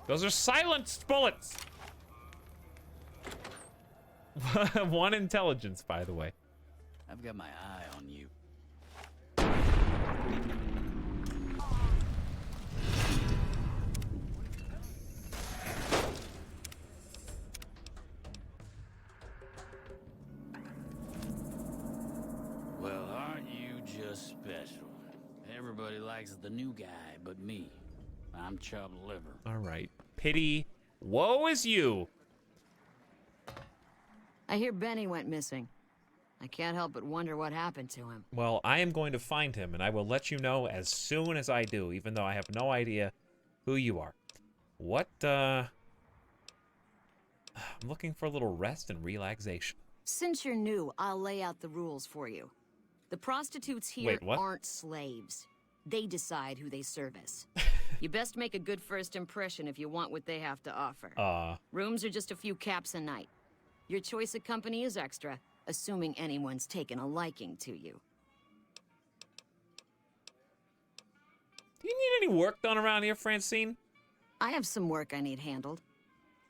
Those are silenced bullets! 1 intelligence, by the way. I've got my eye on you. Well, aren't you just special? Everybody likes the new guy but me. I'm chopped liver. All right. Pity. Woe is you. I hear Benny went missing. I can't help but wonder what happened to him. Well, I am going to find him, and I will let you know as soon as I do, even though I have no idea who you are. What, I'm looking for a little rest and relaxation. Since you're new, I'll lay out the rules for you. The prostitutes here aren't slaves. They decide who they service. You best make a good first impression if you want what they have to offer. Rooms are just a few caps a night. Your choice of company is extra, assuming anyone's taken a liking to you. Do you need any work done around here, Francine? I have some work I need handled.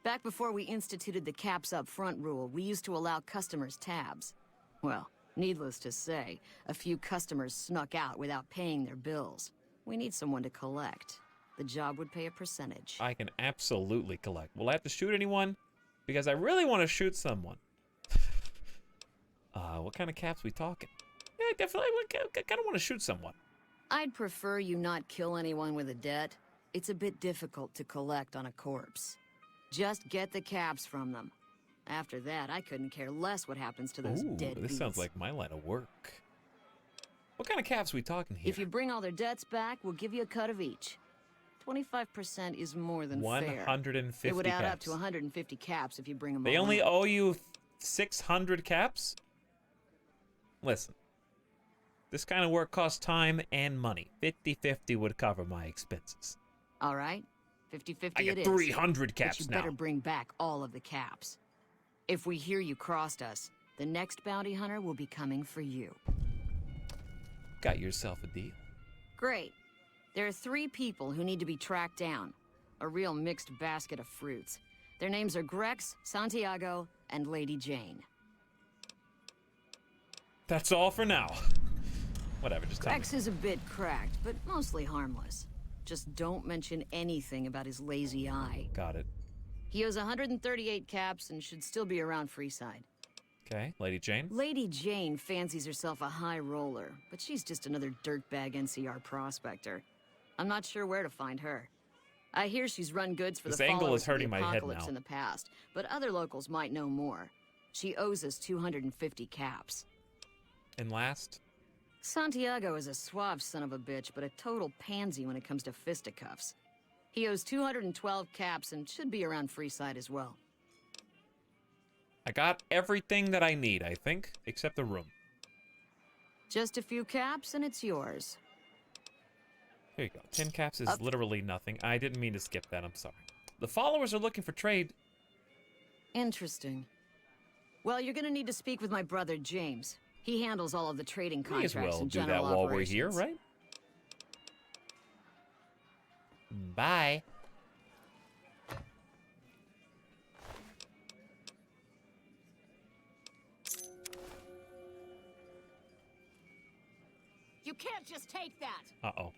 Back before we instituted the caps up front rule, we used to allow customers tabs. Well, needless to say, a few customers snuck out without paying their bills. We need someone to collect. The job would pay a percentage. I can absolutely collect. Will I have to shoot anyone? Because I really want to shoot someone. What kind of caps we talking? Yeah, I definitely kind of want to shoot someone. I'd prefer you not kill anyone with a debt. It's a bit difficult to collect on a corpse. Just get the caps from them. After that, I couldn't care less what happens to those dead This sounds like my line of work. What kind of caps we talking here? If you bring all their debts back, we'll give you a cut of each. 25% is more than fair. 150 It would add caps. up to 150 caps if you bring them They all only in. owe you 600 caps? Listen. This kind of work costs time and money. 50-50 would cover my expenses. All right. 50-50 I get it is. 300 caps but you now. better bring back all of the caps. If we hear you crossed us, the next bounty hunter will be coming for you. Got yourself a deal. Great. There are 3 people who need to be tracked down. A real mixed basket of fruits. Their names are Grex, Santiago, and Lady Jane. That's all for now. Whatever, just tell me. Grex is a bit cracked, but mostly harmless. Just don't mention anything about his lazy eye. Got it. He owes 138 caps and should still be around Freeside. Okay, Lady Jane. Lady Jane fancies herself a high roller, but she's just another dirtbag NCR prospector. I'm not sure where to find her. I hear she's run goods for This the angle followers is of hurting the my head apocalypse now. in the past, but other locals might know more. She owes us 250 caps. And last? Santiago is a suave son of a bitch, but a total pansy when it comes to fisticuffs. He owes 212 caps and should be around Freeside as well. I got everything that I need, I think, except the room. Just a few caps and it's yours. Here you go. 10 caps is literally nothing. I didn't mean to skip that, I'm sorry. The followers are looking for trade. Interesting. Well, you're gonna need to speak with my brother, James. He handles all of the trading May as contracts well and do that general while operations. we're here, right? Bye. You can't just take that! Uh-oh.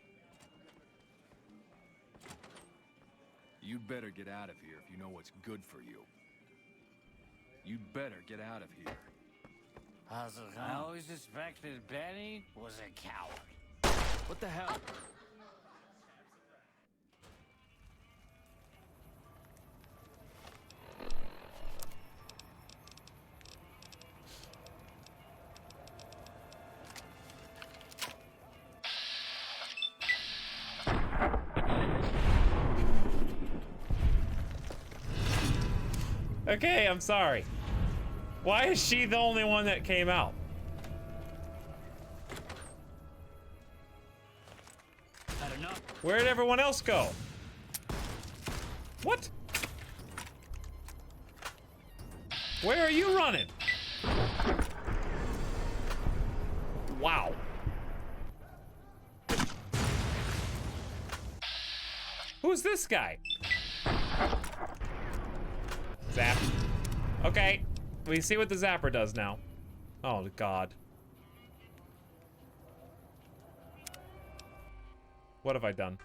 You'd better get out of here if you know what's good for you. You'd better get out of here. I always suspected Benny was a coward. What the hell? Okay, I'm sorry. Why is she the only one that came out? Where did everyone else go? What? Where are you running? Wow. Who's this guy? Zap. Okay. We see what the zapper does now. Oh, God. What have I done?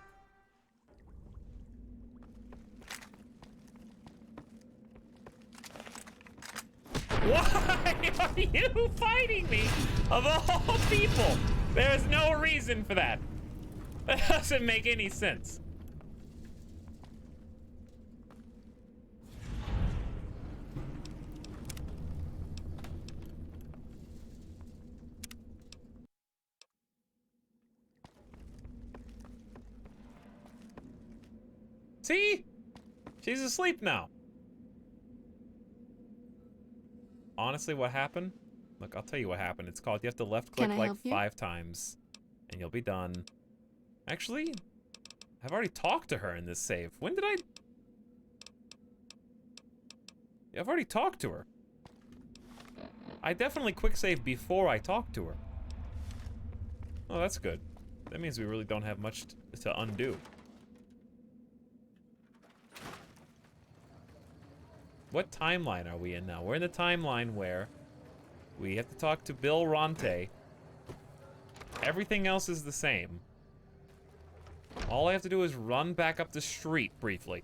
Why are you fighting me? Of all people, there's no reason for that. That doesn't make any sense. See? She's asleep now. Honestly, what happened? Look, I'll tell you what happened. It's called, you have to left click like 5 times and you'll be done. Actually, I've already talked to her in this save. When did I? Yeah, I've already talked to her. I definitely quick save before I talked to her. Oh, that's good. That means we really don't have much to undo. What timeline are we in now? We're in the timeline where we have to talk to Bill Ronte. Everything else is the same. All I have to do is run back up the street briefly.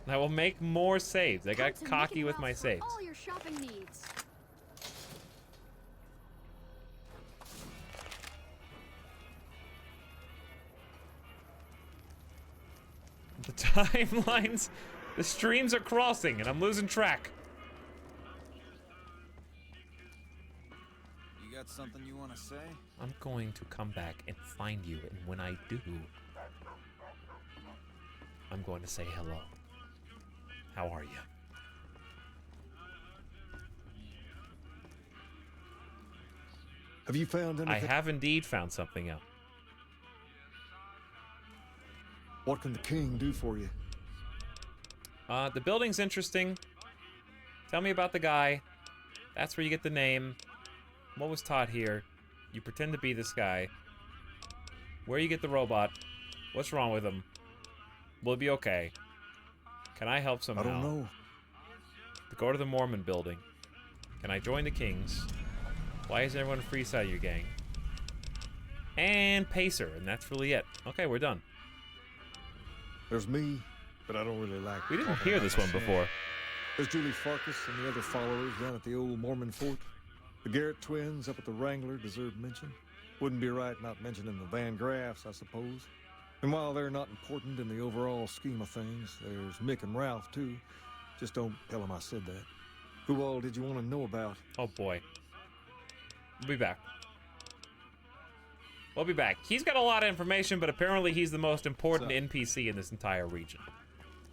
And I will make more saves. I got cocky with my saves. All your shopping needs. The timelines, the streams are crossing and I'm losing track. You got something you want to say? I'm going to come back and find you, and when I do, I'm going to say hello. How are you? Have you found anything? I have indeed found something out. What can the king do for you? The building's interesting. Tell me about the guy. That's where you get the name. What was taught here? You pretend to be this guy. Where you get the robot? What's wrong with him? Will it be okay? Can I help somehow? I don't know. To go to the Mormon building. Can I join the Kings? Why is everyone freeside your gang? And Pacer, and that's really it. Okay, we're done. There's me, but I don't really like. We didn't hear this one before. There's Julie Farkas and the other followers down at the old Mormon fort. The Garrett twins up at the Wrangler deserve mention. Wouldn't be right not mentioning the Van Graffs, I suppose. And while they're not important in the overall scheme of things, there's Mick and Ralph, too. Just don't tell them I said that. Who all did you want to know about? Oh, boy. We'll be back. We'll be back. He's got a lot of information, but apparently he's the most important NPC in this entire region.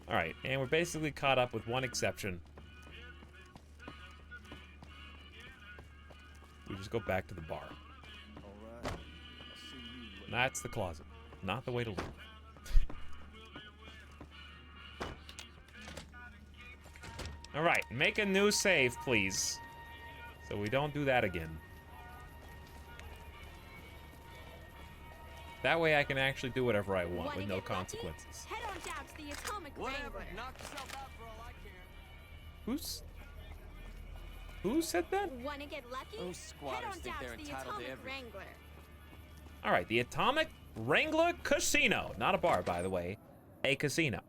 All right, and we're basically caught up with one exception. We just go back to the bar. All right. I'll see you later. That's the closet. Not the way to leave. All right, make a new save, please. So we don't do that again. That way I can actually do whatever I want with no consequences. Head on down to the atomic Wrangler. Knock yourself out for all I care. Who said that? Wanna get lucky? Those squatters think they're entitled to everything. Wrangler. All right, the Atomic Wrangler Casino. Not a bar, by the way. A casino.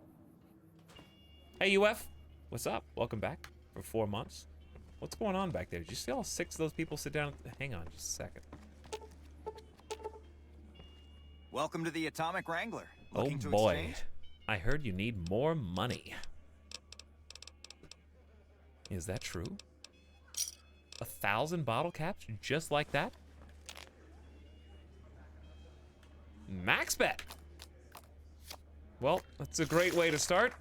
Hey, UF. What's up? Welcome back for 4 months. What's going on back there? Did you see all 6 of those people sit down? Hang on just a second. Welcome to the Atomic Wrangler. Oh boy. I heard you need more money. Is that true? 1,000 bottle caps just like that? Max bet. Well, that's a great way to start.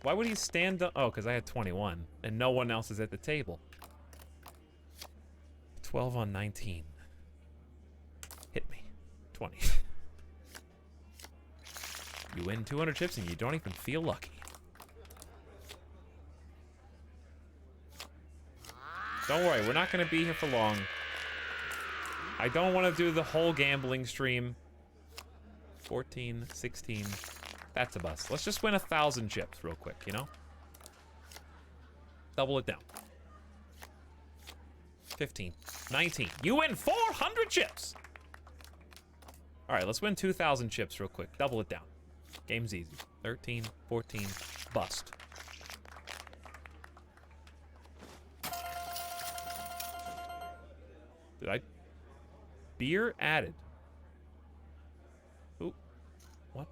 Why would he stand up? Oh, because I had 21 and no one else is at the table. 12 on 19. Hit me. 20. You win 200 chips and you don't even feel lucky. Don't worry, we're not gonna be here for long. I don't want to do the whole gambling stream. 14, 16. That's a bust. Let's just win 1,000 chips real quick, you know? Double it down. 15, 19. You win 400 chips! Alright, let's win 2,000 chips real quick. Double it down. Game's easy. 13, 14, bust. Did I? Beer added. Ooh. What?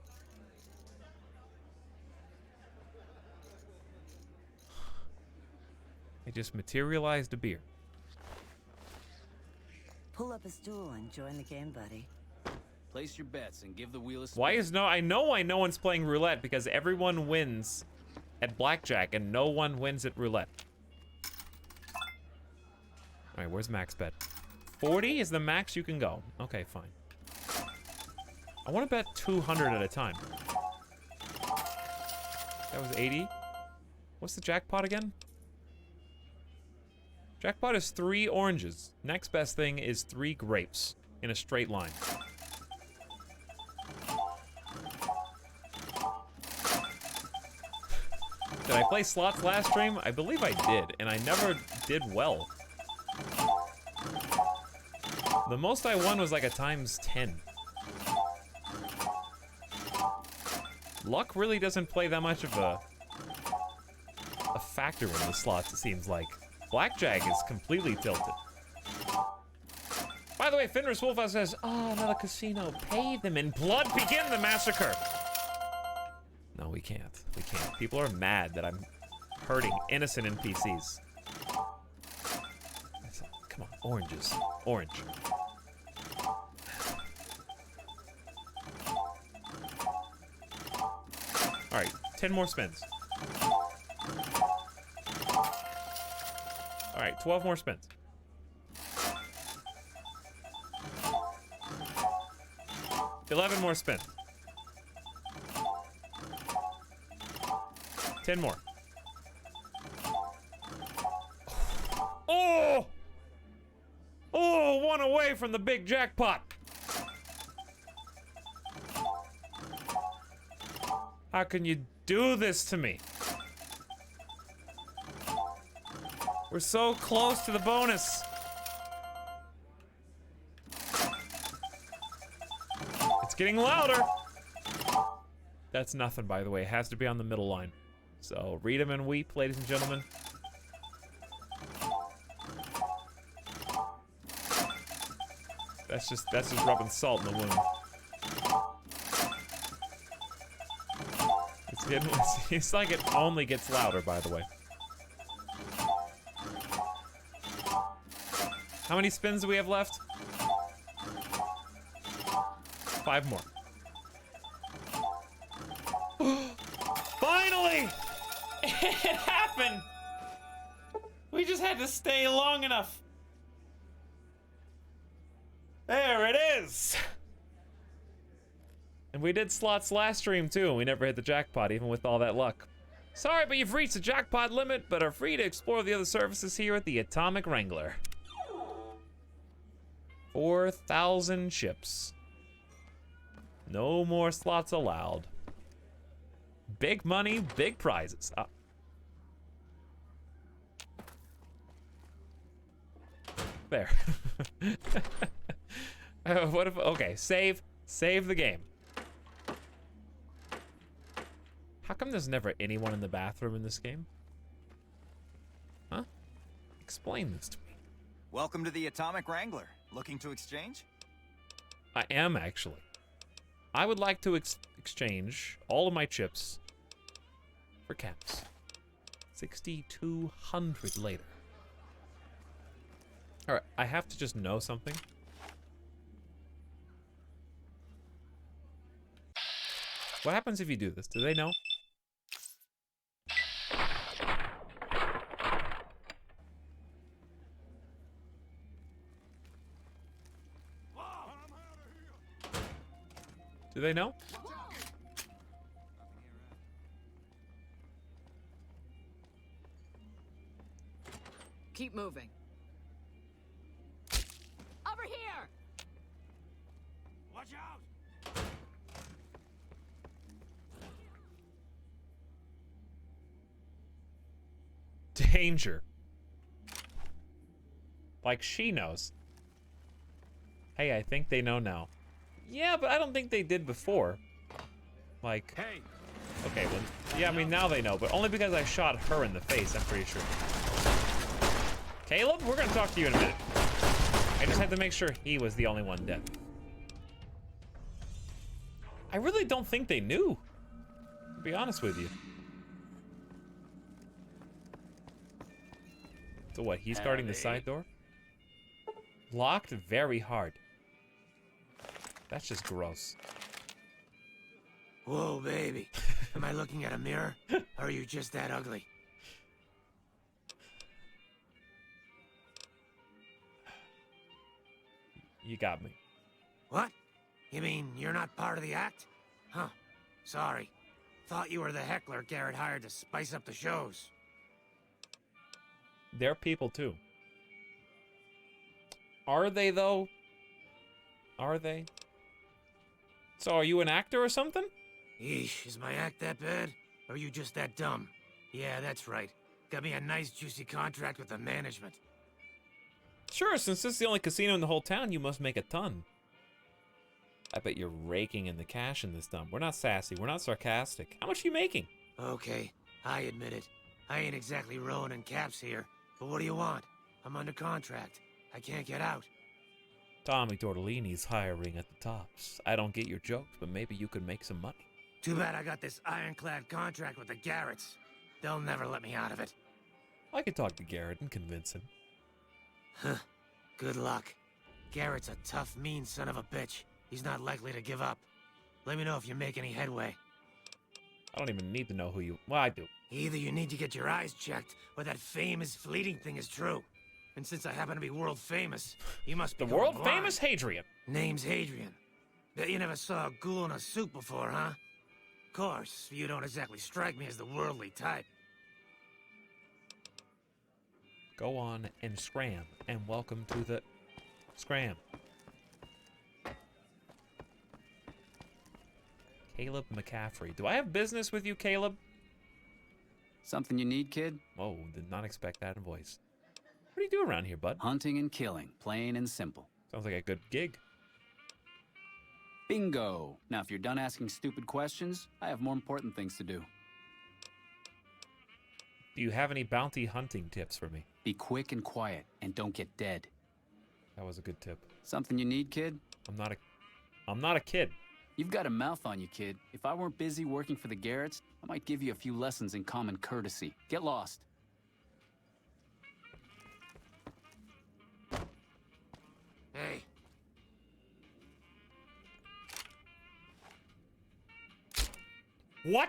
I just materialized a beer. Pull up a stool and join the game, buddy. Place your bets and give the wheel a spin. Why is no? I know why no one's playing roulette, because everyone wins at blackjack and no one wins at roulette. All right, where's max bet? 40 is the max you can go. Okay, fine. I want to bet 200 at a time. That was 80. What's the jackpot again? Jackpot is 3 oranges. Next best thing is 3 grapes in a straight line. Did I play slots last stream? I believe I did, and I never did well. The most I won was like a times 10. Luck really doesn't play that much of a factor in the slots, it seems like. Blackjack is completely tilted. By the way, Fenris Wolfhouse says, "Oh, another casino. Pay them in blood. Begin the massacre." No, we can't. We can't. People are mad that I'm hurting innocent NPCs. Come on, oranges. Orange. All right, 10 more spins. All right, 12 more spins. $11 more spins. 10 more. Oh! Oh, 1 away from the big jackpot. How can you do this to me? We're so close to the bonus. It's getting louder. That's nothing, by the way. It has to be on the middle line. So read 'em and weep, ladies and gentlemen. That's just rubbing salt in the wound. It's like it only gets louder, by the way. How many spins do we have left? 5 more. Finally! It happened! We just had to stay long enough. There it is! And we did slots last stream too, and we never hit the jackpot, even with all that luck. Sorry, but you've reached the jackpot limit, but are free to explore the other services here at the Atomic Wrangler. 4,000 chips. No more slots allowed. Big money, big prizes. There. What if, okay, save the game. How come there's never anyone in the bathroom in this game? Huh? Explain this to me. Welcome to the Atomic Wrangler. Looking to exchange? I am, actually. I would like to exchange all of my chips for caps. 6,200 later. All right, I have to just know something. What happens if you do this? Do they know? Do they know? Keep moving. Watch out! Danger. Like she knows. Hey, I think they know now. Yeah, but I don't think they did before. Like, hey. Okay, well, yeah, I mean, now they know, but only because I shot her in the face, I'm pretty sure. Caleb, we're gonna talk to you in a minute. I just had to make sure he was the only one dead. I really don't think they knew, to be honest with you. So what, he's guarding the side door? Locked very hard. That's just gross. Whoa, baby. Am I looking at a mirror? Or are you just that ugly? You got me. What? You mean you're not part of the act? Huh. Sorry. Thought you were the heckler Garrett hired to spice up the shows. They're people too. Are they though? Are they? So are you an actor or something? Yeesh, is my act that bad? Or are you just that dumb? Yeah, that's right. Got me a nice juicy contract with the management. Sure, since this is the only casino in the whole town, you must make a ton. I bet you're raking in the cash in this dump. We're not sassy, we're not sarcastic. How much are you making? Okay, I admit it. I ain't exactly rowing in caps here. But what do you want? I'm under contract. I can't get out. Tommy Tortellini's hiring at the tops. I don't get your jokes, but maybe you could make some money. Too bad I got this ironclad contract with the Garretts. They'll never let me out of it. I could talk to Garrett and convince him. Huh. Good luck. Garrett's a tough, mean son of a bitch. He's not likely to give up. Let me know if you make any headway. I don't even need to know who you... Well, I do. Either you need to get your eyes checked, or that famous fleeting thing is true. And since I happen to be world famous, you must be the world famous Hadrian. Name's Hadrian. Bet you never saw a ghoul in a suit before, huh? Of course, you don't exactly strike me as the worldly type. Go on and scram, and welcome to the scram. Caleb McCaffrey. Do I have business with you, Caleb? Something you need, kid? Oh, did not expect that voice. What do you do around here, bud? Hunting and killing, plain and simple. Sounds like a good gig. Bingo! Now, if you're done asking stupid questions, I have more important things to do. Do you have any bounty hunting tips for me? Be quick and quiet, and don't get dead. That was a good tip. Something you need, kid? I'm not a kid. You've got a mouth on you, kid. If I weren't busy working for the Garretts, I might give you a few lessons in common courtesy. Get lost. Hey. What?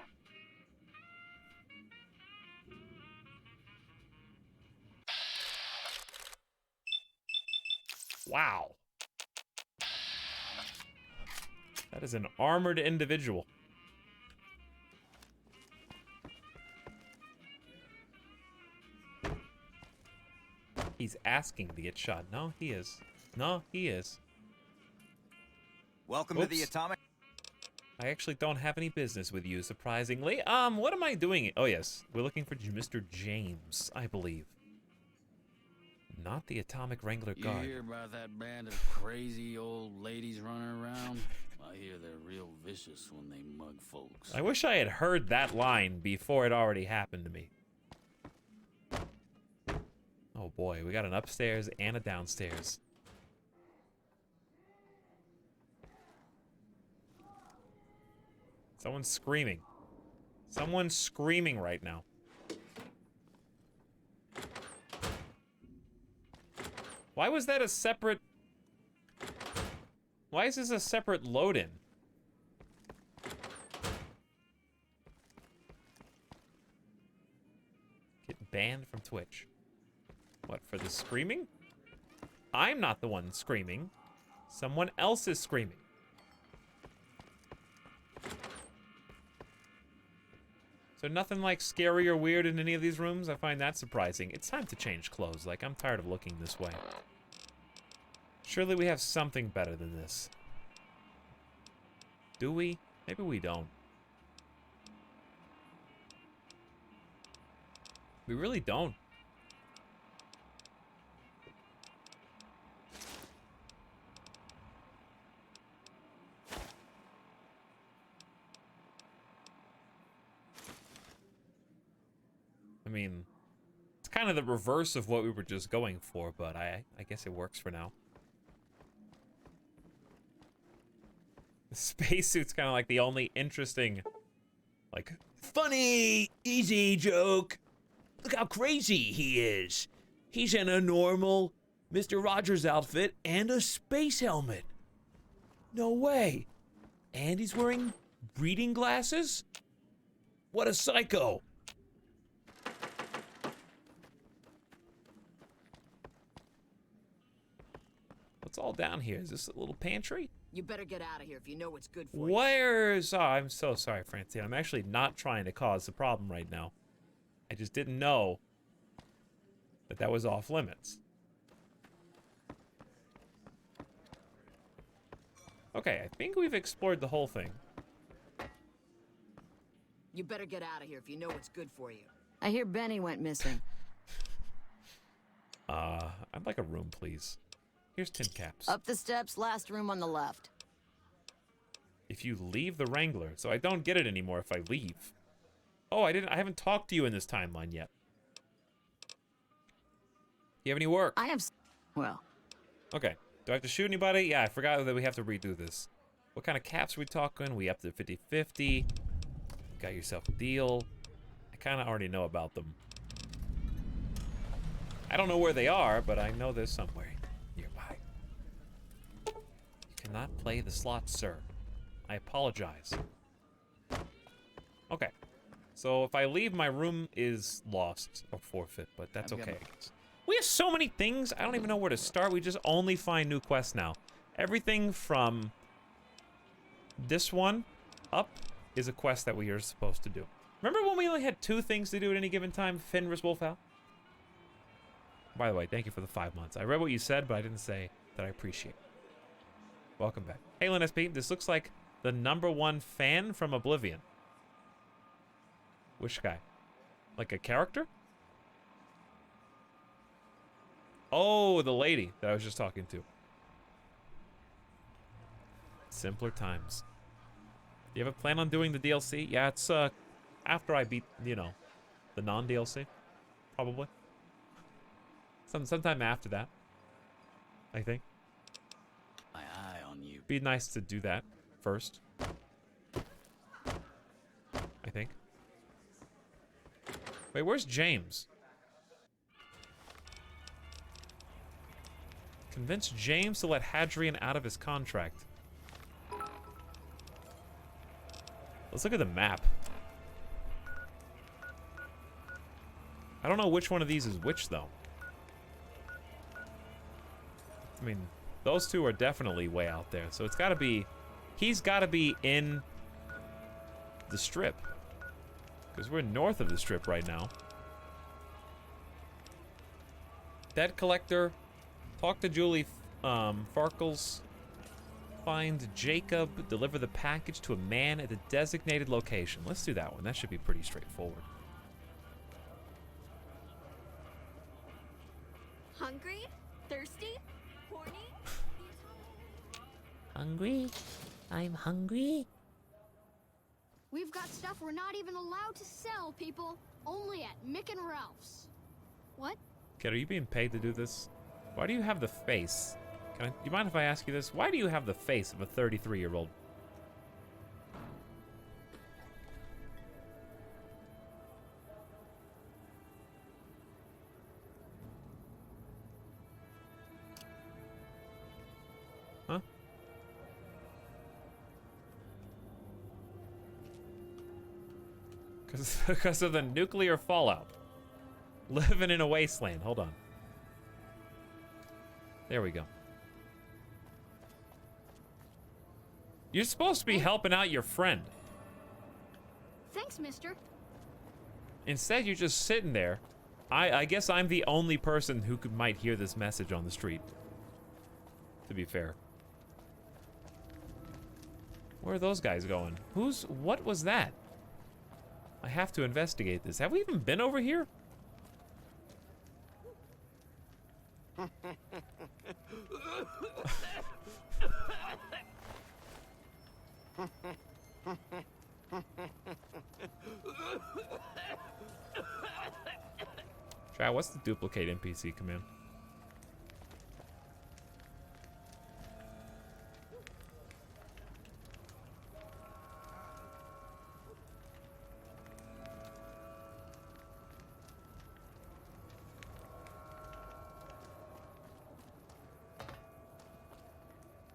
Wow. That is an armored individual. He's asking to get shot. No, he is. No, he is. Welcome to the Atomic. I actually don't have any business with you, surprisingly. What am I doing? Oh, yes. We're looking for Mr. James, I believe. Not the Atomic Wrangler Guard. You hear about that band of crazy old ladies running around? I hear they're real vicious when they mug folks. I wish I had heard that line before it already happened to me. Oh boy, we got an upstairs and a downstairs. Someone's screaming. Someone's screaming right now. Why was that a separate... Why is this a separate load-in? Get banned from Twitch. What, for the screaming? I'm not the one screaming. Someone else is screaming. So nothing like scary or weird in any of these rooms? I find that surprising. It's time to change clothes. Like, I'm tired of looking this way. Surely we have something better than this. Do we? Maybe we don't. We really don't. I mean, it's kind of the reverse of what we were just going for, but I guess it works for now. The spacesuit's kind of like the only interesting, like, funny, easy joke. Look how crazy he is. He's in a normal Mr. Rogers outfit and a space helmet. No way. And he's wearing reading glasses? What a psycho. What's all down here? Is this a little pantry? You better get out of here if you know what's good for you. Where's... Oh, I'm so sorry, Francine. I'm actually not trying to cause the problem right now. I just didn't know that that was off limits. Okay, I think we've explored the whole thing. You better get out of here if you know what's good for you. I hear Benny went missing. I'd like a room, please. Here's tin caps. Up the steps, last room on the left. If you leave the Wrangler, so I don't get it anymore if I leave. Oh, I haven't talked to you in this timeline yet. You have any work? I have, well. Okay. Do I have to shoot anybody? Yeah, I forgot that we have to redo this. What kind of caps are we talking? We up to 50-50. Got yourself a deal. I kind of already know about them. I don't know where they are, but I know there's somewhere nearby. You cannot play the slot, sir. I apologize. Okay. So if I leave, my room is lost or forfeit, but that's okay. We have so many things, I don't even know where to start. We just only find new quests now. Everything from this one up is a quest that we are supposed to do. Remember when we only had 2 things to do at any given time? Fenris Wolfhound? By the way, thank you for the 5 months. I read what you said, but I didn't say that I appreciate it. Welcome back. Hey, Lynn SP, this looks like the #1 fan from Oblivion. Which guy? Like a character? Oh, the lady that I was just talking to. Simpler times. Do you have a plan on doing the DLC? Yeah, it's after I beat, you know, the non-DLC. Probably. Sometime after that, I think. My eye on you. Be nice to do that first. I think. Wait, where's James? Convince James to let Hadrian out of his contract. Let's look at the map. I don't know which one of these is which, though. I mean, those two are definitely way out there, so it's gotta be... He's gotta be in the strip. Because we're north of the strip right now. Debt collector. Talk to Julie Farkles. Find Jacob. Deliver the package to a man at the designated location. Let's do that one. That should be pretty straightforward. Hungry? Thirsty? Horny? Hungry? I'm hungry. We've got stuff we're not even allowed to sell, people. Only at Mick and Ralph's. What? Kid, are you being paid to do this? Why do you have the face? Do you mind if I ask you this? Why do you have the face of a 33-year-old? Huh? Because of the nuclear fallout. Living in a wasteland. Hold on. There we go. You're supposed to be helping out your friend. Thanks, mister. Instead, you're just sitting there. I guess I'm the only person who might hear this message on the street. To be fair. Where are those guys going? What was that? I have to investigate this. Have we even been over here? Chat, what's the duplicate NPC command?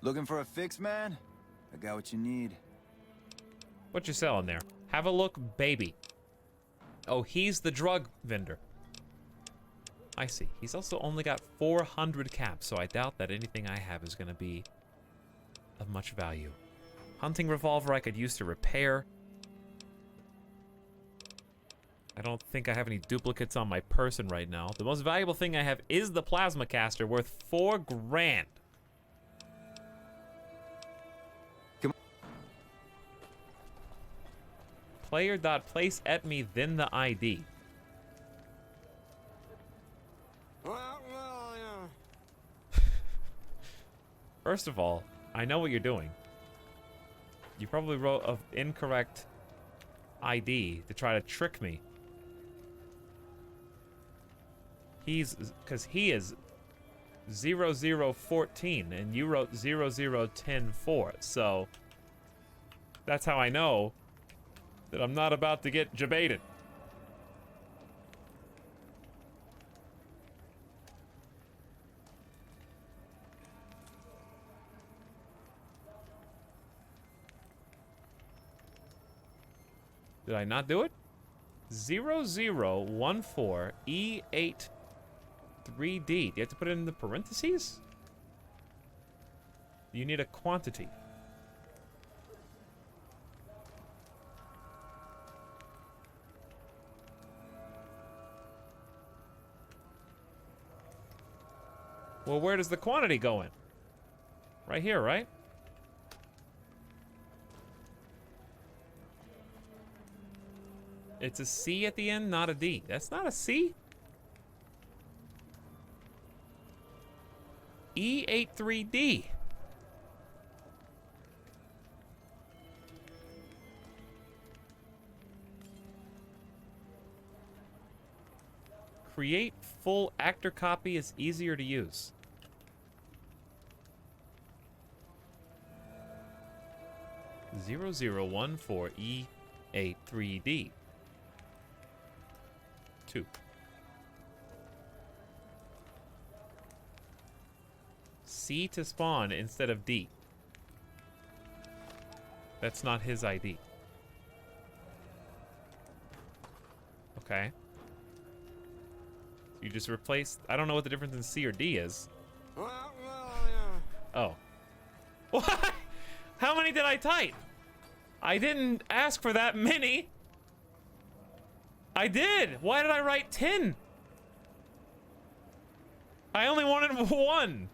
Looking for a fix, man? I got what you need. What you selling there? Have a look, baby. Oh, he's the drug vendor. I see. He's also only got 400 caps, so I doubt that anything I have is going to be of much value. Hunting revolver I could use to repair. I don't think I have any duplicates on my person right now. The most valuable thing I have is the plasma caster, worth 4 grand. Player.place at me, then the ID. First of all, I know what you're doing. You probably wrote an incorrect ID to try to trick me. Because he is 0014 and you wrote 00104. So that's how I know that I'm not about to get jebaited. Did I not do it? 0014E83D. Do you have to put it in the parentheses? You need a quantity. Well, where does the quantity go in? Right here, right? It's a C at the end, not a D. That's not a C. E83D. Create full actor copy is easier to use. (0014E83D) 2. C to spawn instead of D. That's not his ID. Okay. You just replaced... I don't know what the difference in C or D is. Oh. What? How many did I type? I didn't ask for that many. I did. Why did I write 10? I only wanted 1.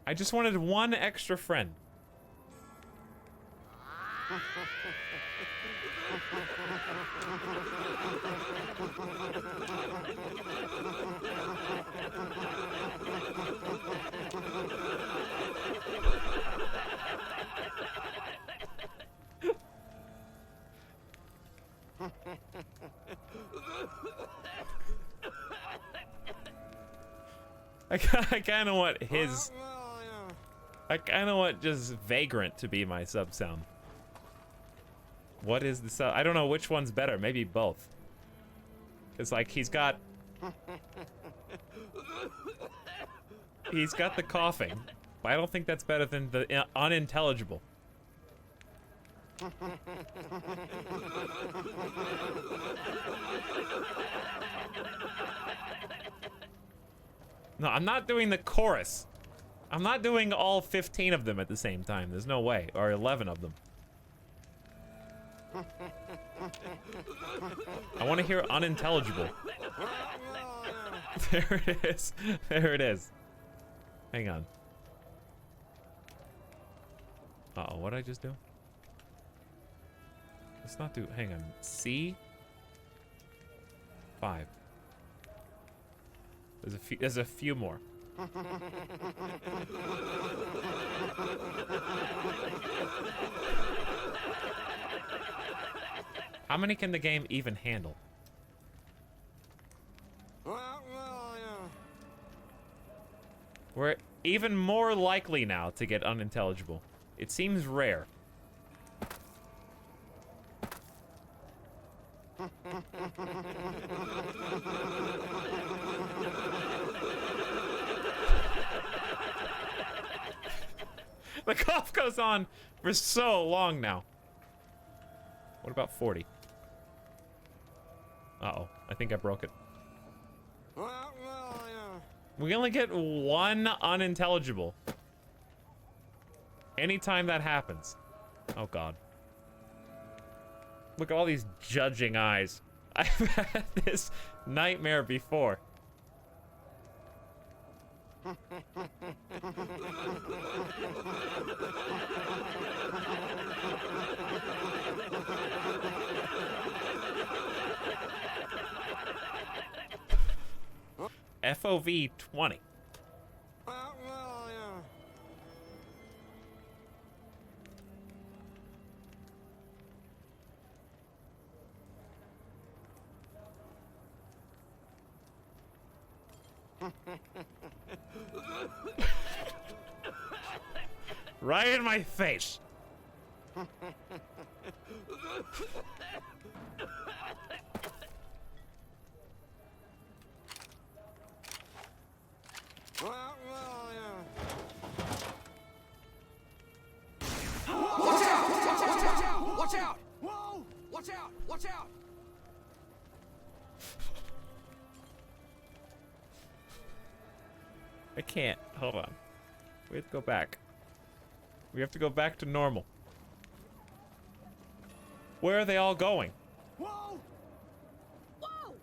I just wanted 1 extra friend. I kind of want his... I kind of want just Vagrant to be my sub sound. What is the sub? I don't know which one's better. Maybe both. It's like he's got... He's got the coughing. But I don't think that's better than the unintelligible. No, I'm not doing the chorus. I'm not doing all 15 of them at the same time. There's no way. Or 11 of them. I want to hear unintelligible. There it is. There it is. Hang on. Uh-oh, what did I just do? Let's not do... Hang on. C? 5. There's a few more. How many can the game even handle? We're even more likely now to get unintelligible. It seems rare. The cough goes on for so long now. What about 40? Uh-oh, I think I broke it. We only get one unintelligible. Anytime that happens. Oh god. Look at all these judging eyes. I've had this nightmare before. FOV 20. Right in my face. Watch out! Whoa! Watch out! Watch out! I can't. Hold on. We have to go back. We have to go back to normal. Where are they all going? Whoa! Whoa!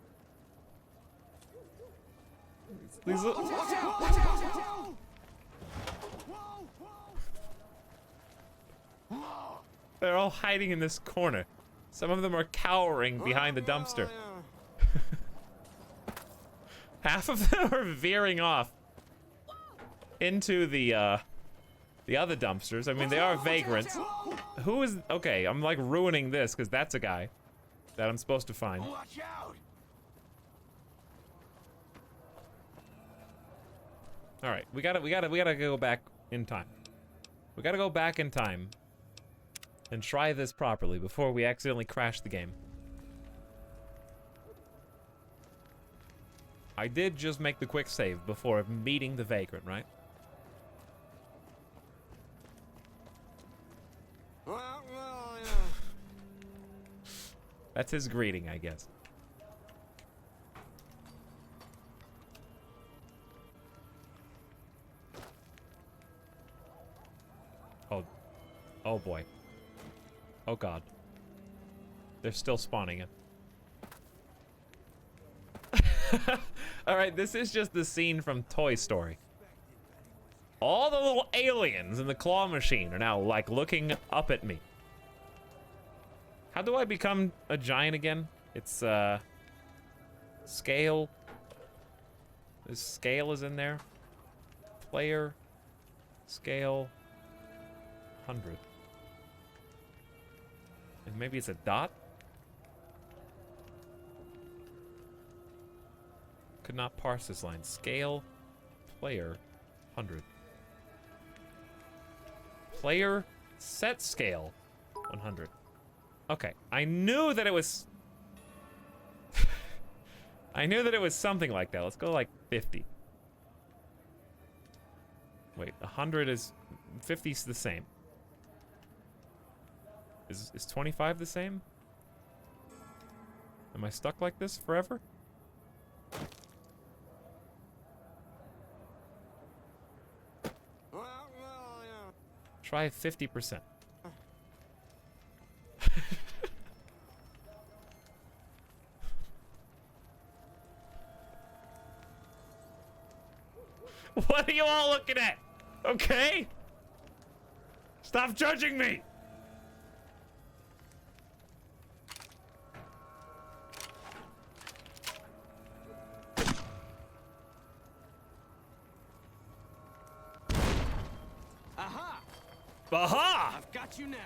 These Watch out! Watch out! They're all hiding in this corner. Some of them are cowering behind the dumpster. Half of them are veering off into the other dumpsters. I mean, they are vagrants. Who is... Okay, I'm like ruining this because that's a guy that I'm supposed to find. Watch out! All right, we gotta go back in time. We gotta go back in time and try this properly before we accidentally crash the game. I did just make the quick save before meeting the vagrant, right? That's his greeting, I guess. Oh boy. Oh god. They're still spawning it. Alright, this is just the scene from Toy Story. All the little aliens in the claw machine are now, like, looking up at me. How do I become a giant again? It's, scale. This scale is in there. Player. Scale. 100. And maybe it's a dot? Could not parse this line. Scale. Player. 100. Player. Set scale. 100. Okay, I knew that it was... I knew that it was something like that. Let's go like 50. Wait, 100 is... 50's the same. Is 25 the same? Am I stuck like this forever? Try 50%. What are you all looking at? Okay? Stop judging me! Aha! Aha! I've got you now.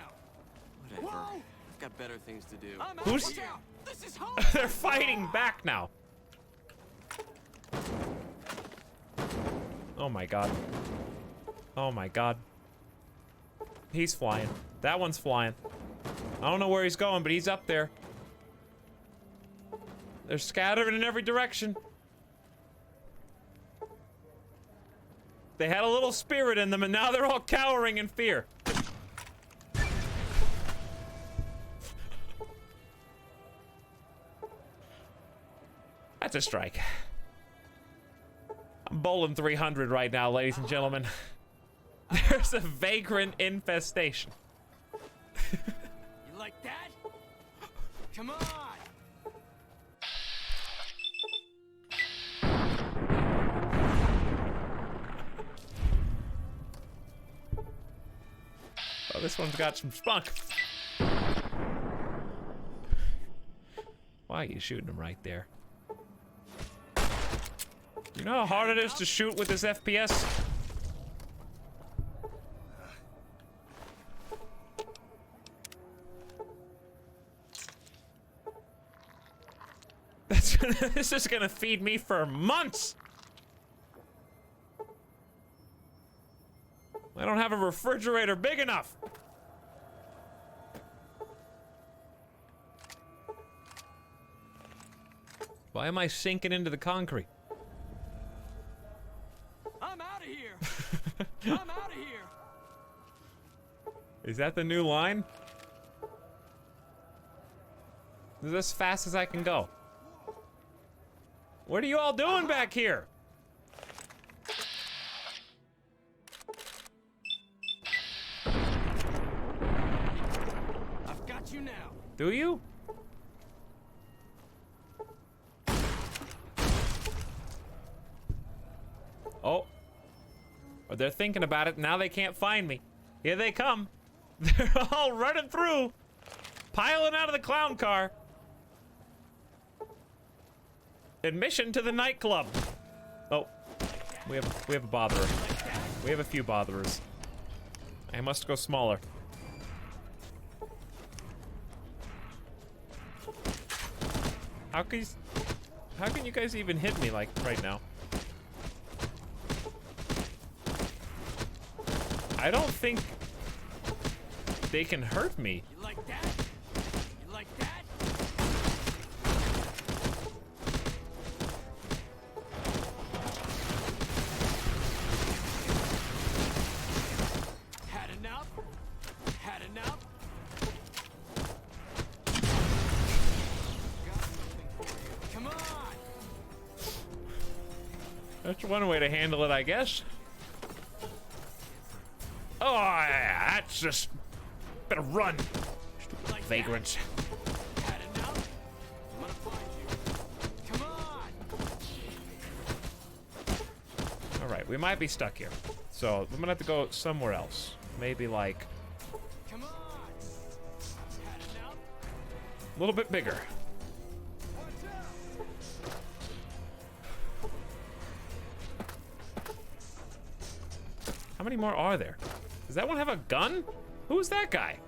Whatever. Whoa! I've got better things to do. Who's... This is home. They're fighting back now. Oh my god. Oh my god. He's flying. That one's flying. I don't know where he's going, but he's up there. They're scattered in every direction. They had a little spirit in them, and now they're all cowering in fear. That's a strike. I'm bowling 300 right now, ladies and gentlemen. There's a vagrant infestation. You like that? Come on! Oh, this one's got some spunk. Why are you shooting him right there? You know how hard it is to shoot with this FPS? This is gonna feed me for months! I don't have a refrigerator big enough! Why am I sinking into the concrete? I'm out of here! I'm out of here! Is that the new line? This is as fast as I can go. What are you all doing back here? I've got you now. Do you? Oh. Or they're thinking about it, now they can't find me. Here they come. They're all running through. Piling out of the clown car. Admission to the nightclub. Oh. We have a botherer. We have a few botherers. I must go smaller. How can you guys even hit me like right now? I don't think they can hurt me. You like that? You like that? Had enough? Had enough? Got something for you. Come on! That's one way to handle it, I guess. Oh, yeah, that's just... Better run. Stupid like vagrants. Had enough? I'm gonna find you. Come on! Alright, we might be stuck here. So, we're gonna have to go somewhere else. Maybe like... Come on! Had enough? A little bit bigger. How many more are there? Does that one have a gun? Who's that guy?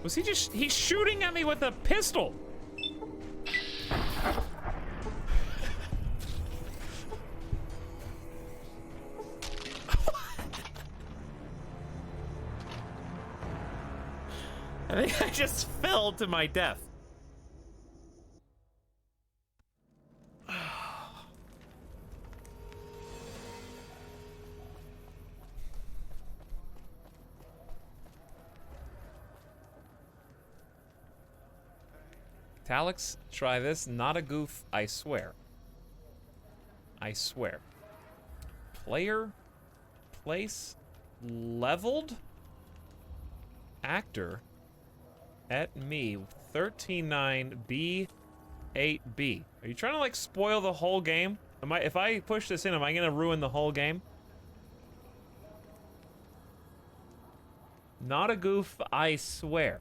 Was he just... He's shooting at me with a pistol! I think I just fell to my death. Etalyx, try this. Not a goof, I swear. I swear. Player, place, leveled, actor, at me, 139B8B. Are you trying to like spoil the whole game? If I push this in, am I gonna ruin the whole game? Not a goof, I swear.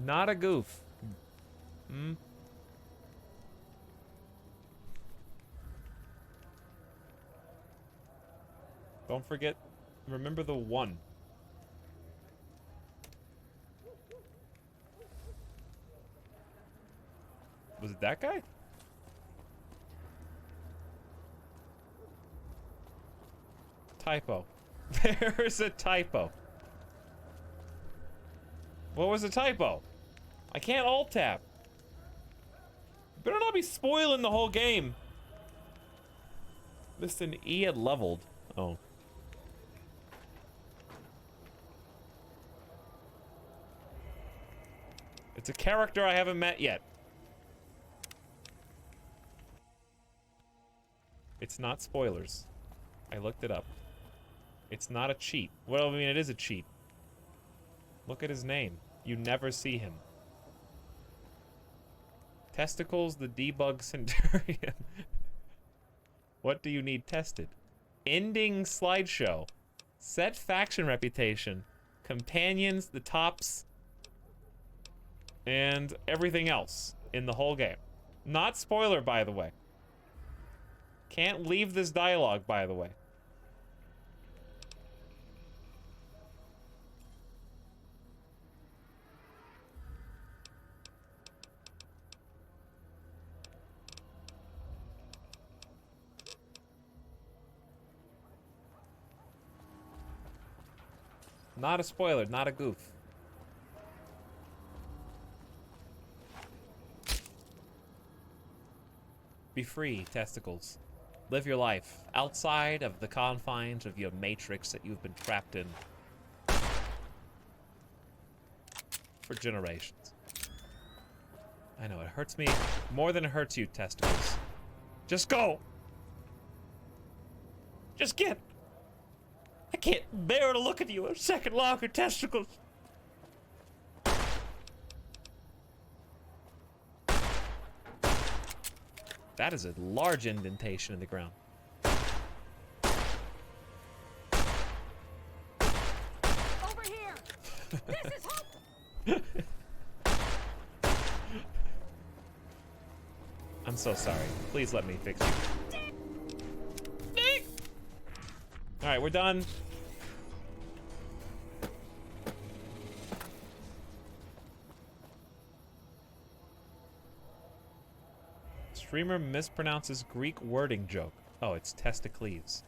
Not a goof. Hmm. Don't forget, remember the 1. Was it that guy? Typo. There's a typo. What was the typo? I can't alt tab. Better not be spoiling the whole game. Missed an E at leveled. Oh. It's a character I haven't met yet. It's not spoilers. I looked it up. It's not a cheat. Well, I mean, it is a cheat. Look at his name. You never see him. Testicles, the debug centurion. What do you need tested? Ending slideshow. Set faction reputation. Companions, the tops, and everything else in the whole game. Not spoiler, by the way. Can't leave this dialogue, by the way. Not a spoiler, not a goof. Be free, testicles. Live your life outside of the confines of your matrix that you've been trapped in for generations. I know, it hurts me more than it hurts you, testicles. Just go! Just get! I can't bear to look at you a second longer, testicles! That is a large indentation in the ground. Over here! This is hope! I'm so sorry. Please let me fix you. Alright, we're done. Streamer mispronounces Greek wording joke. Oh, it's testicles.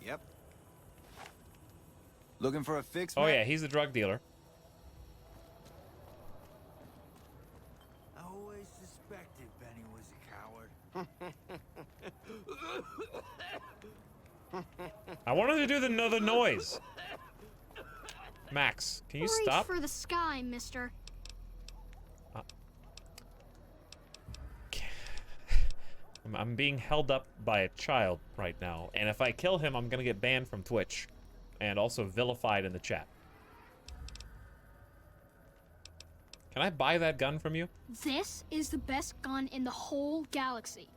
Yep. Looking for a fix, Oh Matt? yeah, he's the drug dealer. I always suspected Benny was a coward. I wanted to do the noise. Max, can you stop? Reach for the sky, mister. I'm being held up by a child right now, and if I kill him, I'm gonna get banned from Twitch, and also vilified in the chat. Can I buy that gun from you? This is the best gun in the whole galaxy.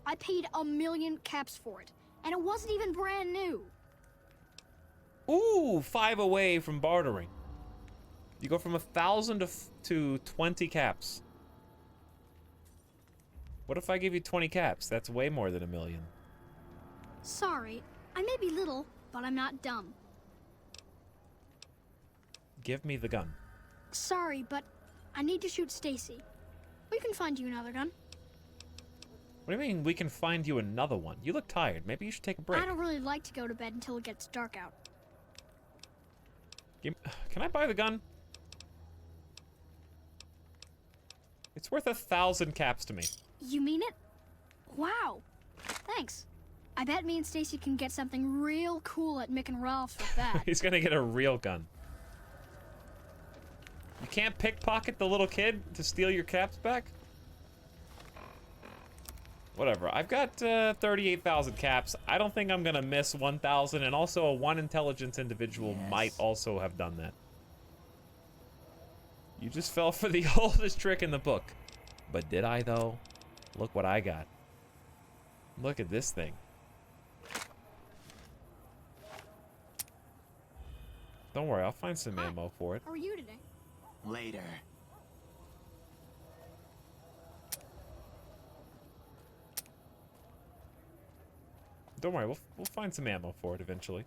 I paid 1,000,000 caps for it, and it wasn't even brand new. Ooh, 5 away from bartering. You go from 1,000 to 20 caps. What if I give you 20 caps? That's way more than 1,000,000. Sorry, I may be little, but I'm not dumb. Give me the gun. Sorry, but I need to shoot Stacy. We can find you another gun. What do you mean we can find you another one? You look tired. Maybe you should take a break. I don't really like to go to bed until it gets dark out. Can I buy the gun? It's worth 1,000 caps to me. You mean it? Wow. Thanks. I bet me and Stacy can get something real cool at Mick and Ralph's with that. He's gonna get a real gun. You can't pickpocket the little kid to steal your caps back? Whatever. I've got 38,000 caps. I don't think I'm gonna miss 1,000, and also a 1 intelligence individual might also have done that. You just fell for the oldest trick in the book. But did I, though? Look what I got. Look at this thing. Don't worry, I'll find some ammo for it. How are you today? Later. Don't worry, we'll find some ammo for it eventually.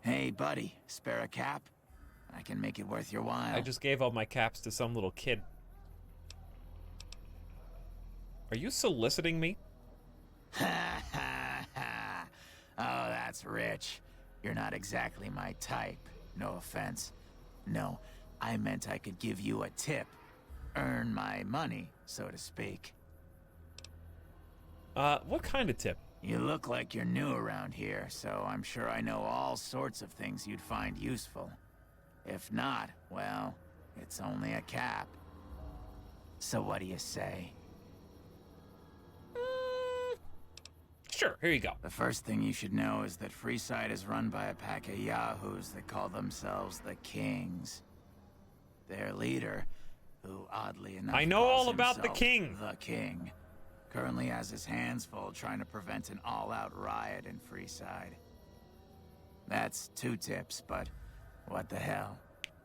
Hey, buddy, spare a cap? I can make it worth your while. I just gave all my caps to some little kid. Are you soliciting me? Ha ha ha. Oh, that's rich. You're not exactly my type. No offense. No, I meant I could give you a tip. Earn my money, so to speak. What kind of tip? You look like you're new around here, so I'm sure I know all sorts of things you'd find useful. If not, well, it's only a cap. So what do you say? Sure, here you go. The first thing you should know is that Freeside is run by a pack of yahoos that call themselves the Kings. Their leader, who oddly enough I know calls all about the himself King. The King, currently has his hands full trying to prevent an all-out riot in Freeside. That's 2 tips, but what the hell?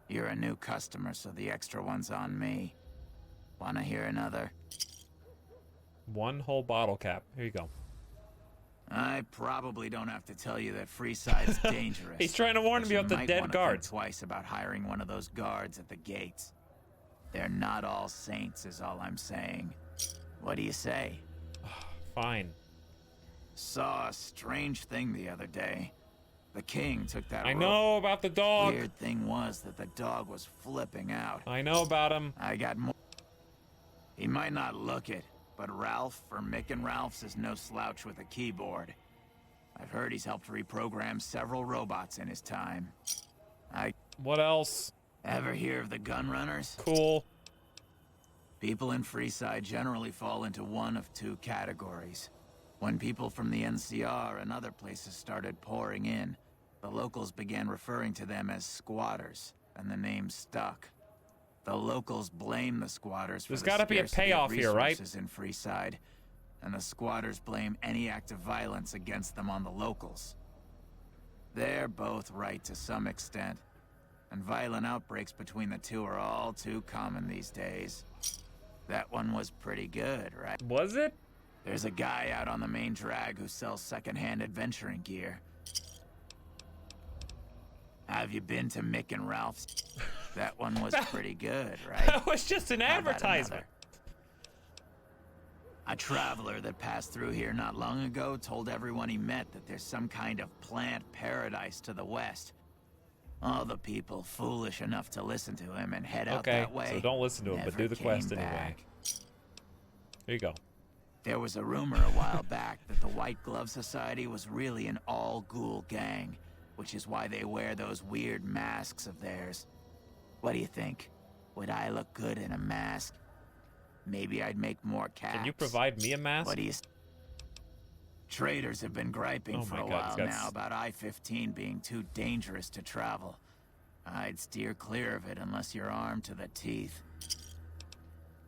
You're a new customer, so the extra one's on me. Wanna hear another? 1 whole bottle cap. Here you go. I probably don't have to tell you that Freeside's dangerous. He's trying to warn me about the dead guards. Think twice about hiring one of those guards at the gates. They're not all saints, is all I'm saying. What do you say? Fine. Saw a strange thing the other day. The King took that. I know about the dog. Weird thing was that the dog was flipping out. I know about him. I got more. He might not look it, but Ralph from Mick and Ralph's is no slouch with a keyboard. I've heard he's helped reprogram several robots in his time. What else? Ever hear of the gun runners? Cool. People in Freeside generally fall into one of 2 categories. When people from the NCR and other places started pouring in, the locals began referring to them as squatters, and the name stuck. The locals blame the squatters for There's the gotta be a scarcity payoff of here, right? resources in Freeside, and the squatters blame any act of violence against them on the locals. They're both right to some extent, and violent outbreaks between the two are all too common these days. That one was pretty good, right? Was it? There's a guy out on the main drag who sells secondhand adventuring gear. Have you been to Mick and Ralph's? That one was pretty good, right? That was just an advertisement. A traveler that passed through here not long ago told everyone he met that there's some kind of plant paradise to the west. All the people foolish enough to listen to him and head out that way. So don't listen to him, but do the quest came anyway. back. Here you go. There was a rumor a while back that the White Glove Society was really an all-ghoul gang, which is why they wear those weird masks of theirs. What do you think? Would I look good in a mask? Maybe I'd make more caps. Can you provide me a mask? What do you... Traders have been griping for a while now about I-15 being too dangerous to travel. I'd steer clear of it unless you're armed to the teeth.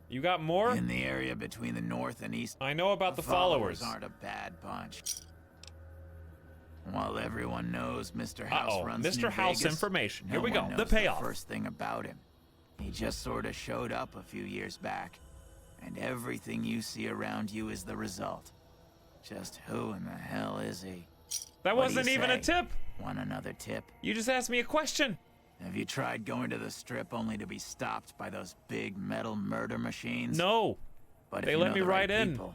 You got more? In the area between the north and east... I know about the followers. aren't a bad bunch. While everyone knows Mr. House runs Mr. New House Vegas, information. no Here we go. one The knows payoff. First thing about him. He just sort of showed up a few years back. And everything you see around you is the result. Just who in the hell is he? That What do wasn't you even a say? tip. Want another tip? You just asked me a question. Have you tried going to the strip only to be stopped by those big metal murder machines? No. But if They you let know me the right in. people,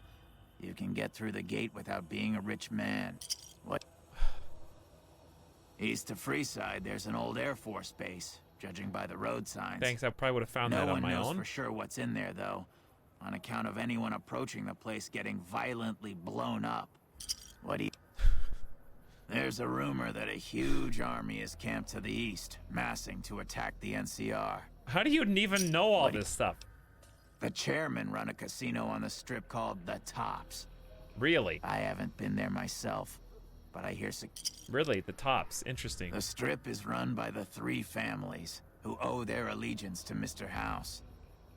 you can get through the gate without being a rich man. What? East of Freeside, there's an old Air Force base, judging by the road signs. Thanks, I probably would have found No that on one my knows own. for sure what's in there, though, on account of anyone approaching the place getting violently blown up. What do you... There's a rumor that a huge army is camped to the east, massing to attack the NCR. How do you even know all this stuff? The chairman run a casino on the strip called the Tops. Really? I haven't been there myself, but I hear... Really? The Tops. Interesting. The strip is run by the 3 families who owe their allegiance to Mr. House.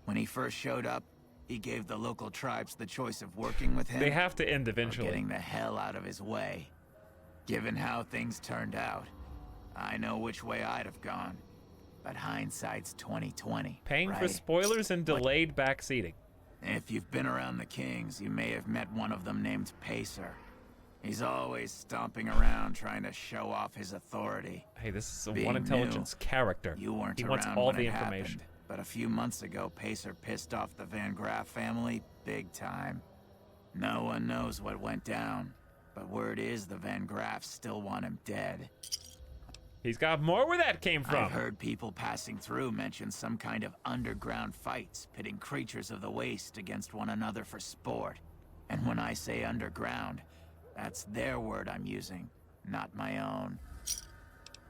When he first showed up, he gave the local tribes the choice of working with him. They have to end eventually. Or getting the hell out of his way. Given how things turned out, I know which way I'd have gone. But hindsight's 20/20. Paying right? for spoilers and delayed backseating. If you've been around the Kings, you may have met one of them named Pacer. He's always stomping around trying to show off his authority. Hey, this is a Being one intelligence new, character. You weren't he around wants all when the it information. happened, but a few months ago, Pacer pissed off the Van Graff family big time. No one knows what went down, but word is the Van Graffs still want him dead. He's got more where that came from. I've heard people passing through mention some kind of underground fights, pitting creatures of the waste against one another for sport. And when I say underground, that's their word I'm using, not my own.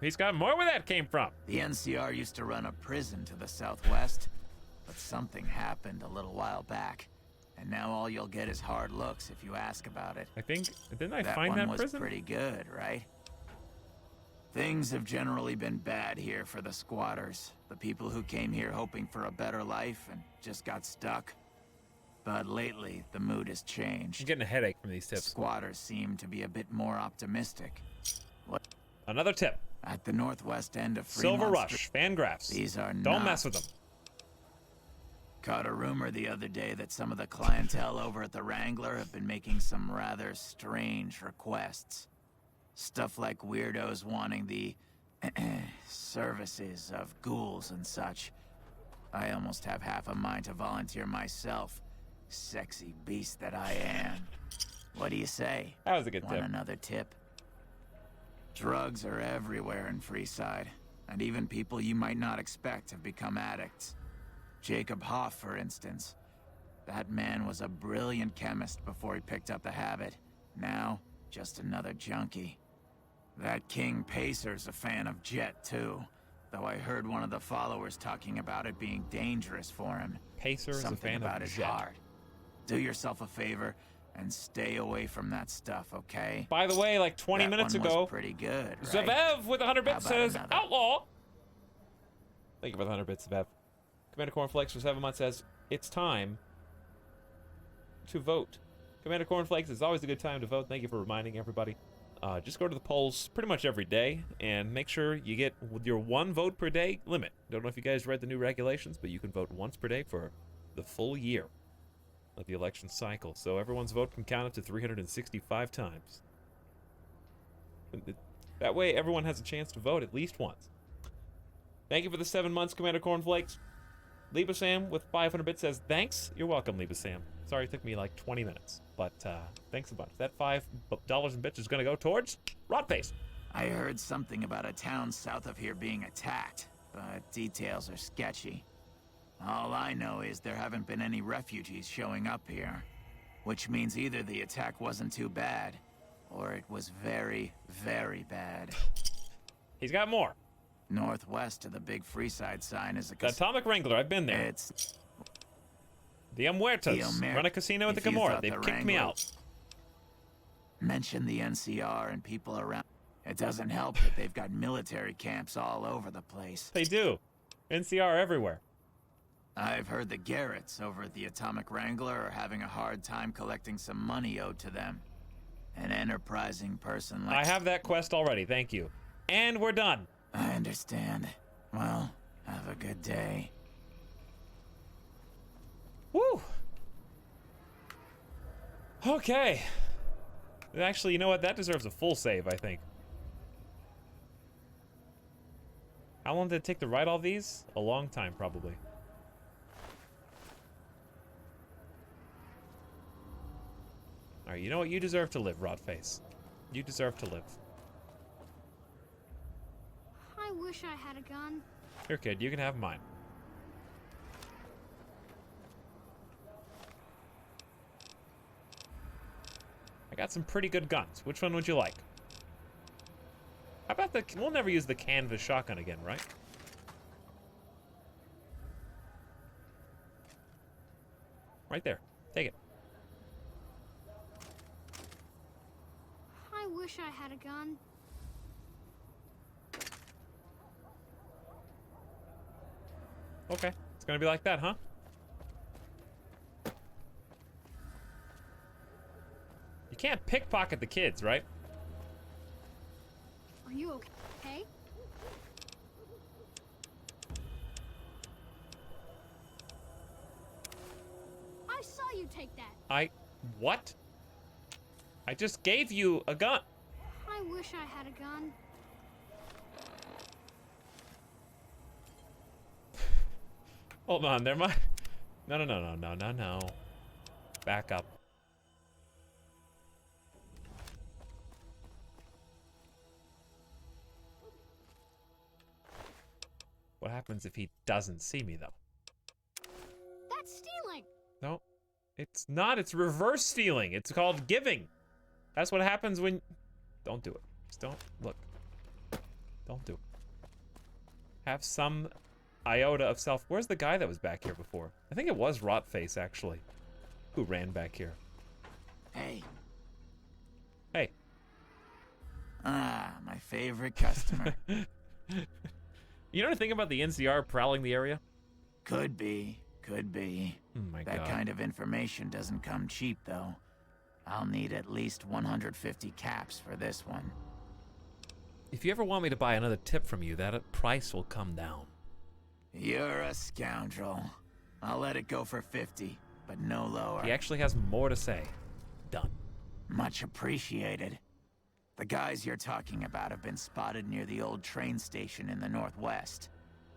He's got more where that came from. The NCR used to run a prison to the southwest, but something happened a little while back. And now all you'll get is hard looks if you ask about it. I think, didn't I that find one that was prison? Pretty good, right? Things have generally been bad here for the squatters, the people who came here hoping for a better life and just got stuck. But lately, the mood has changed. I'm getting a headache from these tips. Squatters seem to be a bit more optimistic. What? Another tip. At the northwest end of Fremont Silver Rush, Van Graffs. These are Don't mess with them. Caught a rumor the other day that some of the clientele over at the Wrangler have been making some rather strange requests. Stuff like weirdos wanting the services of ghouls and such. I almost have half a mind to volunteer myself. Sexy beast that I am. What do you say? That was a good Want tip. another tip? Drugs are everywhere in Freeside, and even people you might not expect have become addicts. Jacob Hoff, for instance. That man was a brilliant chemist before he picked up the habit. Now, just another junkie. That King Pacer's a fan of Jet, too. Though I heard one of the followers talking about it being dangerous for him. Pacer is a fan about of his Jet. heart. Do yourself a favor and stay away from that stuff, okay? By the way, like 20 minutes That one ago, was pretty good, right? Zavev with 100 bits How about says, another? Outlaw! Thank you for the 100 bits, Zavev. Commander Cornflakes for 7 months says, it's time to vote. Commander Cornflakes, it's always a good time to vote. Thank you for reminding everybody. Just go to the polls pretty much every day and make sure you get your 1 vote per day limit. Don't know if you guys read the new regulations, but you can vote once per day for the full year of the election cycle. So everyone's vote can count up to 365 times. That way everyone has a chance to vote at least once. Thank you for the 7 months, Commander Cornflakes. Liba Sam with 500 bits says, thanks. You're welcome, Liba Sam. Sorry it took me like 20 minutes, but thanks a bunch. That $5 in bits is going to go towards Rotface. I heard something about a town south of here being attacked, but details are sketchy. All I know is there haven't been any refugees showing up here, which means either the attack wasn't too bad, or it was very, very bad. He's got more. Northwest of the big Freeside sign is a The Atomic Wrangler, I've been there. It's the Muertos run a casino at the Gomorrah. They've kicked me out. Mention the NCR and people around. It doesn't help that they've got military camps all over the place. They do. NCR everywhere. I've heard the Garretts over at the Atomic Wrangler are having a hard time collecting some money owed to them. An enterprising person like... I have that quest already, thank you. And we're done. I understand. Well, have a good day. Woo! Okay. Actually, you know what? That deserves a full save, I think. How long did it take to write all these? A long time, probably. Alright, you know what? You deserve to live, Rodface. You deserve to live. I wish I had a gun. Here, kid, you can have mine. I got some pretty good guns. Which one would you like? How about the... We'll never use the canvas shotgun again, right? Right there. Take it. I wish I had a gun. Okay. It's gonna be like that, huh? You can't pickpocket the kids, right? Are you okay? I saw you take that. What? I just gave you a gun. I wish I had a gun. Hold on, there might... No. Back up. What happens if he doesn't see me, though? That's stealing. No, it's not. It's reverse stealing. It's called giving. That's what happens when... Don't do it. Just don't. Look. Don't do it. Have some iota of self. Where's the guy that was back here before? I think it was Rotface, actually, who ran back here. Hey. Hey. Ah, my favorite customer. You know anything about the NCR prowling the area? Could be. Oh my God. That kind of information doesn't come cheap, though. I'll need at least 150 caps for this one. If you ever want me to buy another tip from you, that price will come down. You're a scoundrel. I'll let it go for 50, but no lower. He actually has more to say. Done. Much appreciated. The guys you're talking about have been spotted near the old train station in the northwest.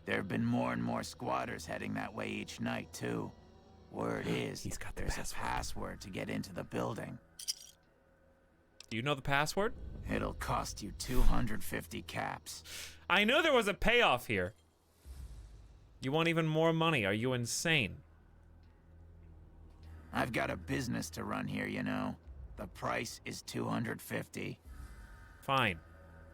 There have been more and more squatters heading that way each night, too. Word is, there's a password to get into the building. Do you know the password? It'll cost you 250 caps. I knew there was a payoff here. You want even more money? Are you insane? I've got a business to run here, you know. The price is 250. Fine.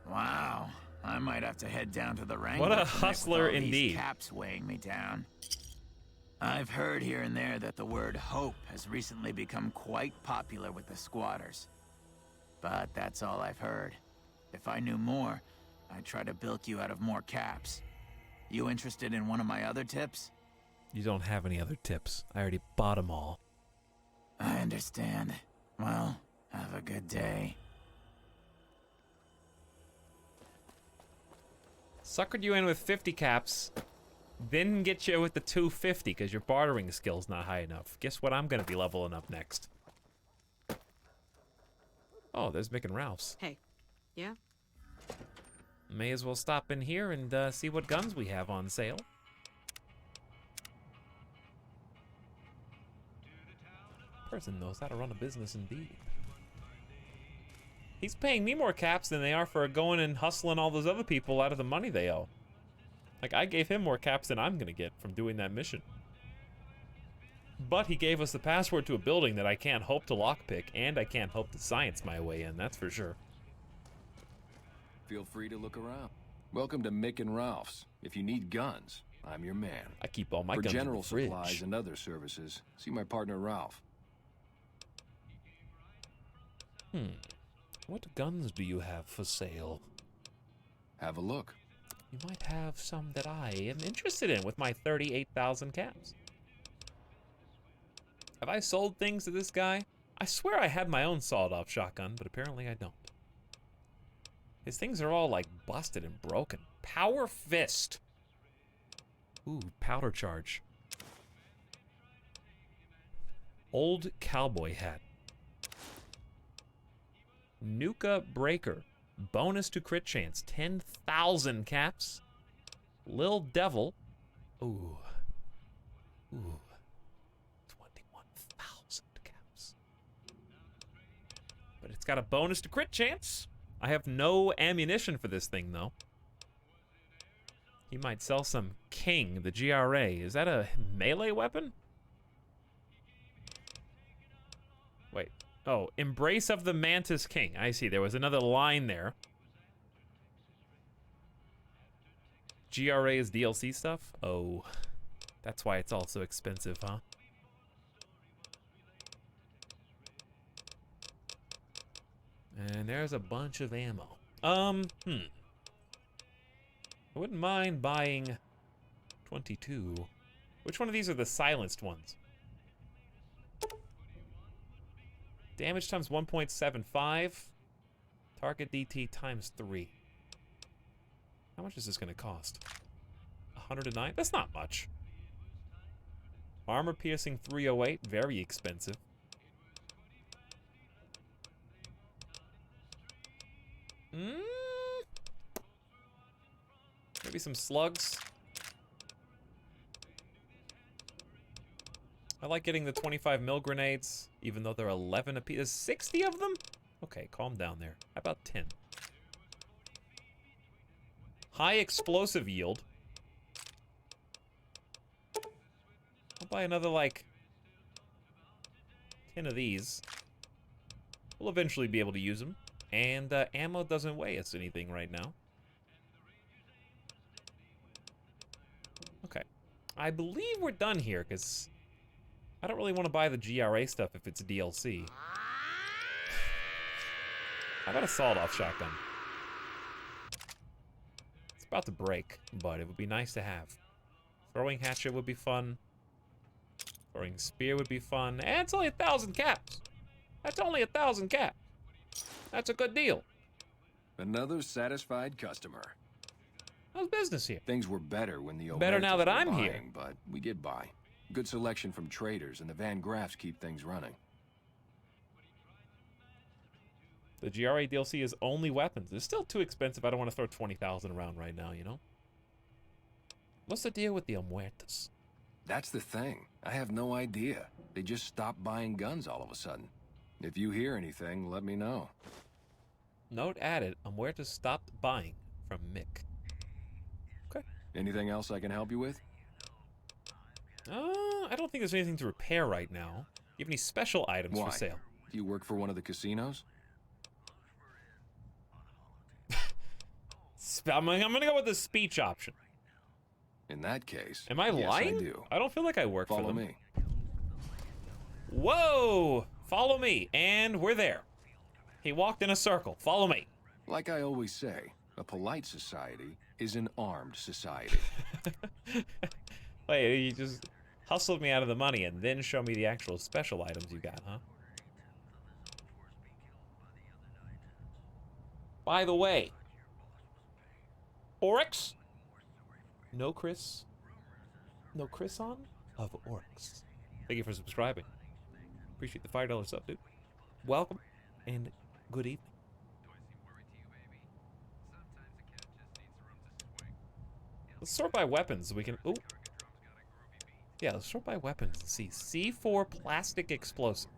Wow. I might have to head down to the Wrangler. What a hustler with all indeed. These caps weighing me down. I've heard here and there that the word hope has recently become quite popular with the squatters. But that's all I've heard. If I knew more, I'd try to bilk you out of more caps. You interested in one of my other tips? You don't have any other tips. I already bought them all. I understand. Well, have a good day. Suckered you in with 50 caps, then get you with the 250 because your bartering skill's not high enough. Guess what I'm gonna be leveling up next? Oh, there's Mick and Ralph's. Hey. Yeah? May as well stop in here and see what guns we have on sale. Person knows how to run a business indeed. He's paying me more caps than they are for going and hustling all those other people out of the money they owe. Like, I gave him more caps than I'm gonna get from doing that mission. But he gave us the password to a building that I can't hope to lockpick, and I can't hope to science my way in, that's for sure. Feel free to look around. Welcome to Mick and Ralph's. If you need guns, I'm your man. I keep all my For guns general in the fridge. supplies and other services, see my partner Ralph. What guns do you have for sale? Have a look. You might have some that I am interested in with my 38,000 caps. Have I sold things to this guy? I swear I had my own sawed-off shotgun, but apparently I don't. His things are all, like, busted and broken. Power Fist. Ooh, powder charge. Old cowboy hat. Nuka Breaker. Bonus to crit chance. 10,000 caps. Lil Devil. Ooh. Ooh. 21,000 caps. But it's got a bonus to crit chance. I have no ammunition for this thing, though. He might sell some King, the GRA. Is that a melee weapon? Wait. Oh, Embrace of the Mantis King. I see. There was another line there. GRA is DLC stuff? Oh, that's why it's all so expensive, huh? And there's a bunch of ammo. I wouldn't mind buying 22. Which one of these are the silenced ones? Damage times 1.75. Target DT times 3. How much is this gonna cost? 109? That's not much. Armor piercing 308, very expensive. Maybe some slugs. I like getting the 25 mil grenades, even though they're 11 apiece. There's 60 of them? Okay, calm down there. How about 10? High explosive yield. I'll buy another, like, 10 of these. We'll eventually be able to use them. And ammo doesn't weigh us anything right now. Okay. I believe we're done here, because I don't really want to buy the GRA stuff if it's DLC. How about a sawed-off shotgun? It's about to break, but it would be nice to have. Throwing hatchet would be fun. Throwing spear would be fun. And it's only 1,000 caps. That's only 1,000 caps. That's a good deal. Another satisfied customer. How's business here? Things were better when the better now that I'm buying, here. But we get by. Good selection from traders, and the Van Graffs keep things running. The GRA DLC is only weapons. It's still too expensive. I don't want to throw 20,000 around right now, you know? What's the deal with the Muertos? That's the thing. I have no idea. They just stopped buying guns all of a sudden. If you hear anything, let me know. Note added, Muertos stopped buying from Mick. Okay. Anything else I can help you with? I don't think there's anything to repair right now. You have any special items for sale? Do you work for one of the casinos? I'm gonna go with the speech option. In that case, am I lying? I do. I don't feel like I work for them. Follow me. Whoa! Follow me, and we're there. He walked in a circle. Follow me. Like I always say, a polite society is an armed society. Wait, you just hustled me out of the money and then show me the actual special items you got, huh? By the way, Oryx? No Chris on? Of Oryx. Thank you for subscribing. Appreciate the $5 sub, dude. Welcome and good evening. Let's sort by weapons so we can... Ooh. Yeah, let's sort by weapons and see. C4 plastic explosive.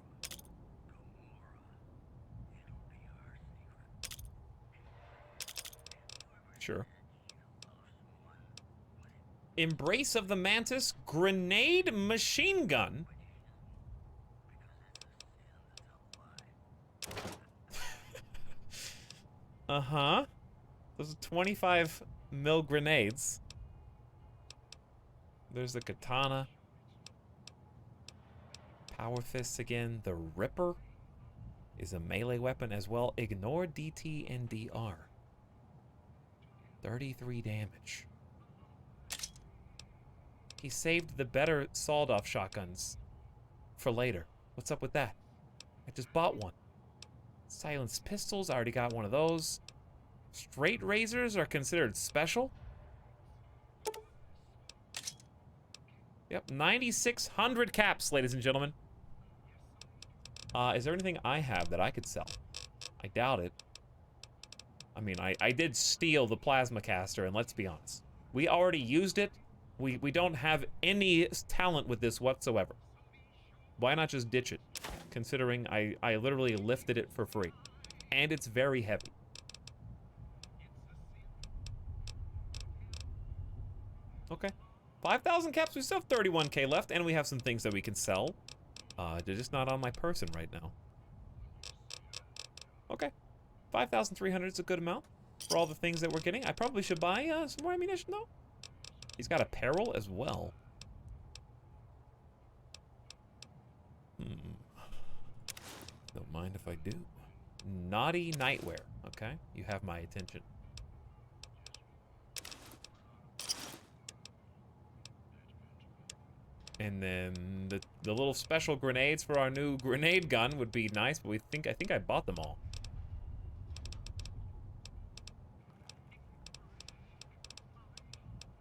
Sure. Embrace of the Mantis grenade machine gun. Uh-huh. Those are 25 mil grenades. There's the katana. Power fists again. The Ripper is a melee weapon as well. Ignore DT and DR. 33 damage. He saved the better sawed-off shotguns for later. What's up with that? I just bought one. Silenced pistols, I already got one of those. Straight razors are considered special. Yep, 9,600 caps, ladies and gentlemen. Is there anything I have that I could sell? I doubt it. I mean, I did steal the plasma caster, and let's be honest. We already used it. We don't have any talent with this whatsoever. Why not just ditch it? Considering I literally lifted it for free. And it's very heavy. Okay. 5,000 caps, we still have 31k left, and we have some things that we can sell. They're just not on my person right now. Okay. 5,300 is a good amount for all the things that we're getting. I probably should buy some more ammunition, though. He's got apparel as well. Don't mind if I do. Naughty nightwear. Okay, you have my attention. And then the little special grenades for our new grenade gun would be nice, but I think I bought them all.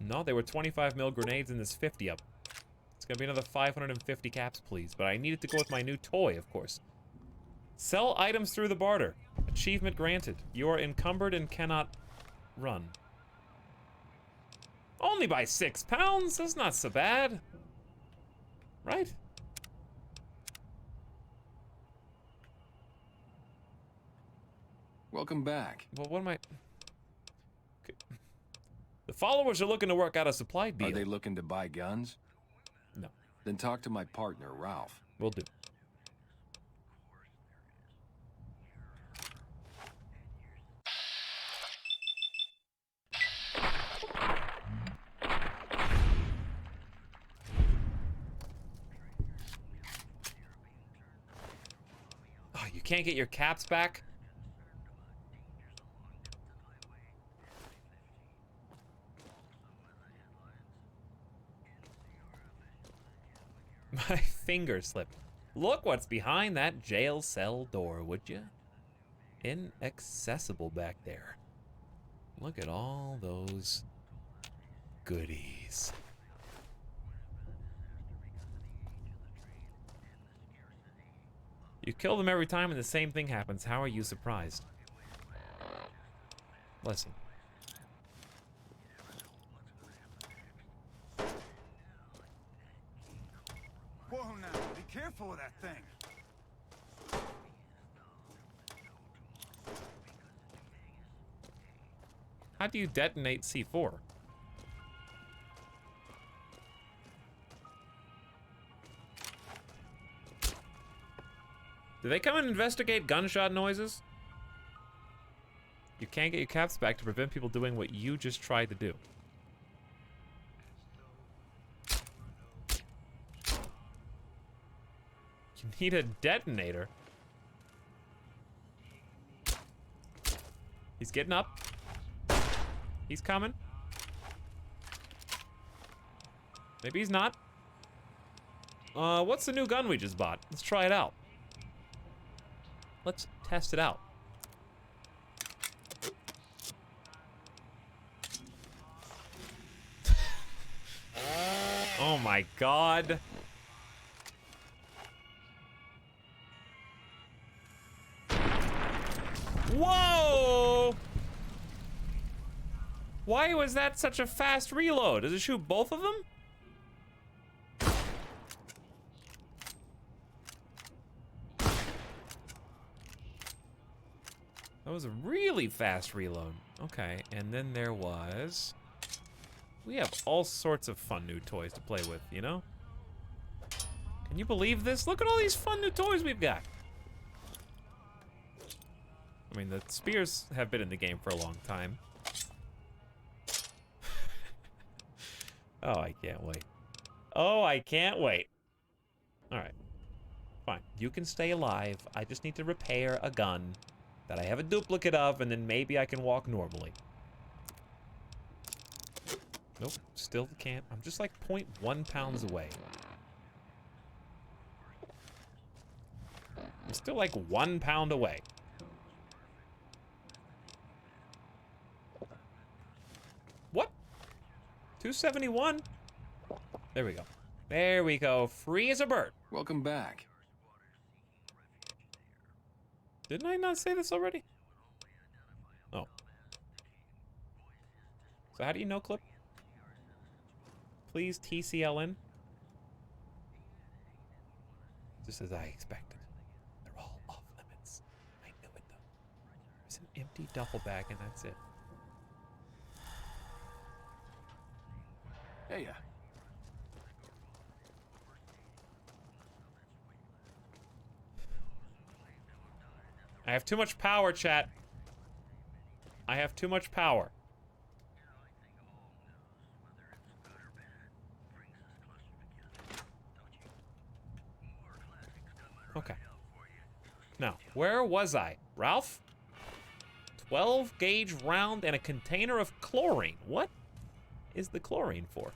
No, they were 25 mil grenades in this 50 up. It's gonna be another 550 caps, please. But I needed to go with my new toy, of course. Sell items through the barter. Achievement granted. You are encumbered and cannot run. Only by 6 pounds? That's not so bad. Right? Welcome back. Well, what am I... Okay. The followers are looking to work out a supply deal. Are they looking to buy guns? No. Then talk to my partner, Ralph. Will do. Oh, you can't get your caps back? My finger slipped. Look what's behind that jail cell door, would you? Inaccessible back there. Look at all those goodies. You kill them every time and the same thing happens. How are you surprised? Listen. Whoa now, be careful with that thing. How do you detonate C4? Do they come and investigate gunshot noises? You can't get your caps back to prevent people doing what you just tried to do. You need a detonator. He's getting up. He's coming. Maybe he's not. What's the new gun we just bought? Let's try it out. Let's test it out. Oh my god. Whoa! Why was that such a fast reload? Does it shoot both of them? That was a really fast reload. Okay, and then there was... We have all sorts of fun new toys to play with, you know? Can you believe this? Look at all these fun new toys we've got. I mean, the spears have been in the game for a long time. Oh, I can't wait. Oh, I can't wait. All right. Fine. You can stay alive. I just need to repair a gun that I have a duplicate of, and then maybe I can walk normally. Nope, still can't. I'm just like 0.1 pounds away. I'm still like 1 pound away. What? 271? There we go. There we go. Free as a bird. Welcome back. Didn't I not say this already? Oh. So how do you know clip? Please TCLN. Just as I expected. They're all off limits. I knew it though. There's an empty duffel bag and that's it. Hey, I have too much power, chat. I have too much power. Okay. Now, where was I? Ralph? 12 gauge round and a container of chlorine. What is the chlorine for?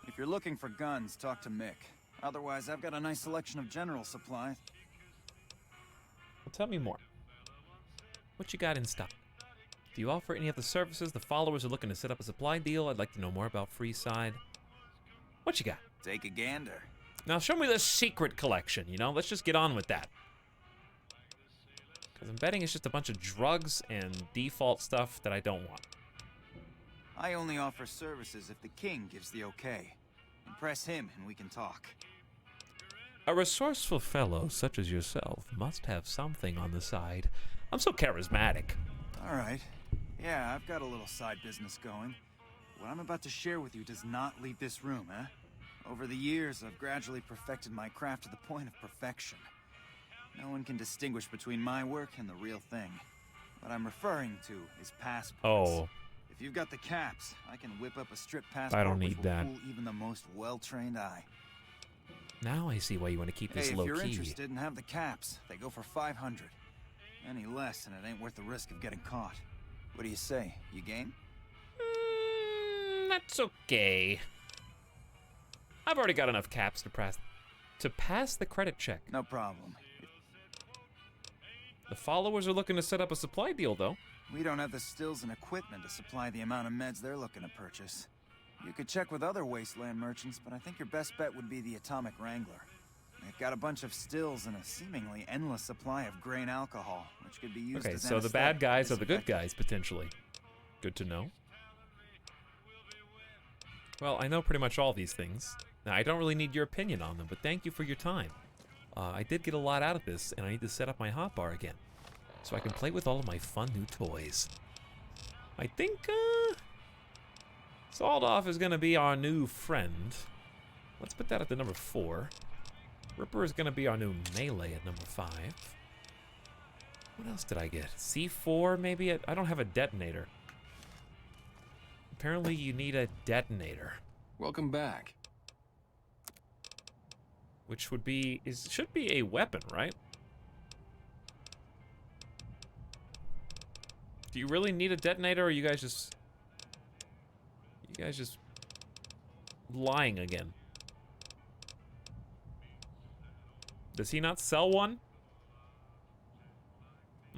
If you're looking for guns, talk to Mick. Otherwise, I've got a nice selection of general supplies. Well, tell me more. What you got in stock? Do you offer any of the services the followers are looking to set up a supply deal? I'd like to know more about freeside. What you got? Take a gander. Now show me the secret collection, you know? Let's just get on with that. Because I'm betting it's just a bunch of drugs and default stuff that I don't want. I only offer services if the king gives the okay. Impress him and we can talk. A resourceful fellow such as yourself must have something on the side. I'm so charismatic. All right. Yeah, I've got a little side business going. What I'm about to share with you does not leave this room, eh? Over the years, I've gradually perfected my craft to the point of perfection. No one can distinguish between my work and the real thing. What I'm referring to is passports. Oh. If you've got the caps, I can whip up a strip passport I don't need which will that. fool even the most well-trained eye. Now I see why you want to keep this low-key. If you're interested and have the caps, they go for 500. Any less and it ain't worth the risk of getting caught. What do you say? You game? That's okay. I've already got enough caps to pass the credit check. No problem. The followers are looking to set up a supply deal, though. We don't have the stills and equipment to supply the amount of meds they're looking to purchase. You could check with other wasteland merchants, but I think your best bet would be the Atomic Wrangler. They've got a bunch of stills and a seemingly endless supply of grain alcohol, which could be used as so the bad guys are the good guys, potentially. Good to know. Well, I know pretty much all these things. Now, I don't really need your opinion on them, but thank you for your time. I did get a lot out of this, and I need to set up my hotbar again, so I can play with all of my fun new toys. I think, Saldoff is gonna be our new friend. Let's put that at the number 4. Ripper is gonna be our new melee at number 5. What else did I get? C4, maybe? I don't have a detonator. Apparently you need a detonator. Welcome back. Which would be, should be a weapon, right? Do you really need a detonator, or are you guys just lying again? Does he not sell one?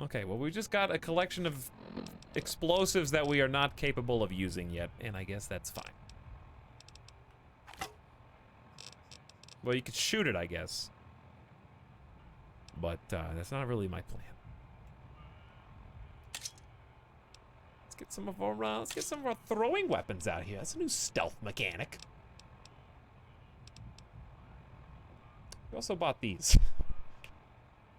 Okay, well, we just got a collection of explosives that we are not capable of using yet, and I guess that's fine. Well, you could shoot it, I guess. But that's not really my plan. Let's get some of our throwing weapons out here. That's a new stealth mechanic. We also bought these.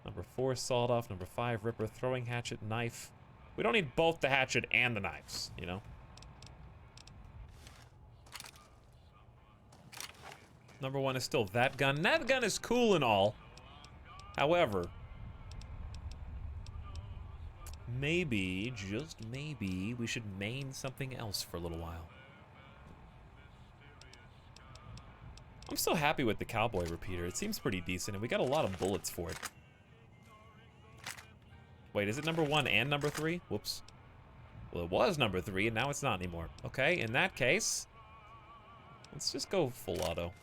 Number 4, sawed off. Number 5, Ripper, throwing hatchet, knife. We don't need both the hatchet and the knives, you know? Number 1 is still that gun. That gun is cool and all. However, maybe, just maybe, we should main something else for a little while. I'm still happy with the cowboy repeater. It seems pretty decent, and we got a lot of bullets for it. Wait, is it number 1 and number 3? Whoops. Well, it was number 3, and now it's not anymore. Okay, in that case, let's just go full auto.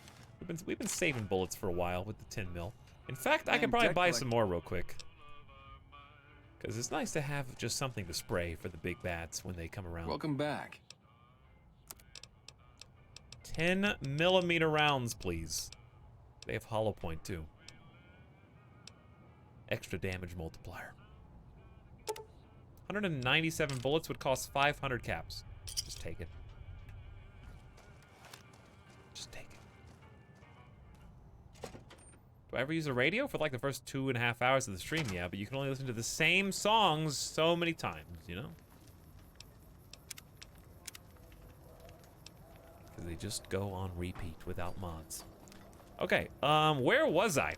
We've been saving bullets for a while with the 10 mil. In fact, I could probably buy some more real quick. Because it's nice to have just something to spray for the big bats when they come around. Welcome back. 10mm rounds, please. They have hollow point, too. Extra damage multiplier. 197 bullets would cost 500 caps. Just take it. Just take it. Do I ever use a radio? For like the first 2.5 hours of the stream, yeah, but you can only listen to the same songs so many times, you know? Because they just go on repeat without mods. Okay, where was I?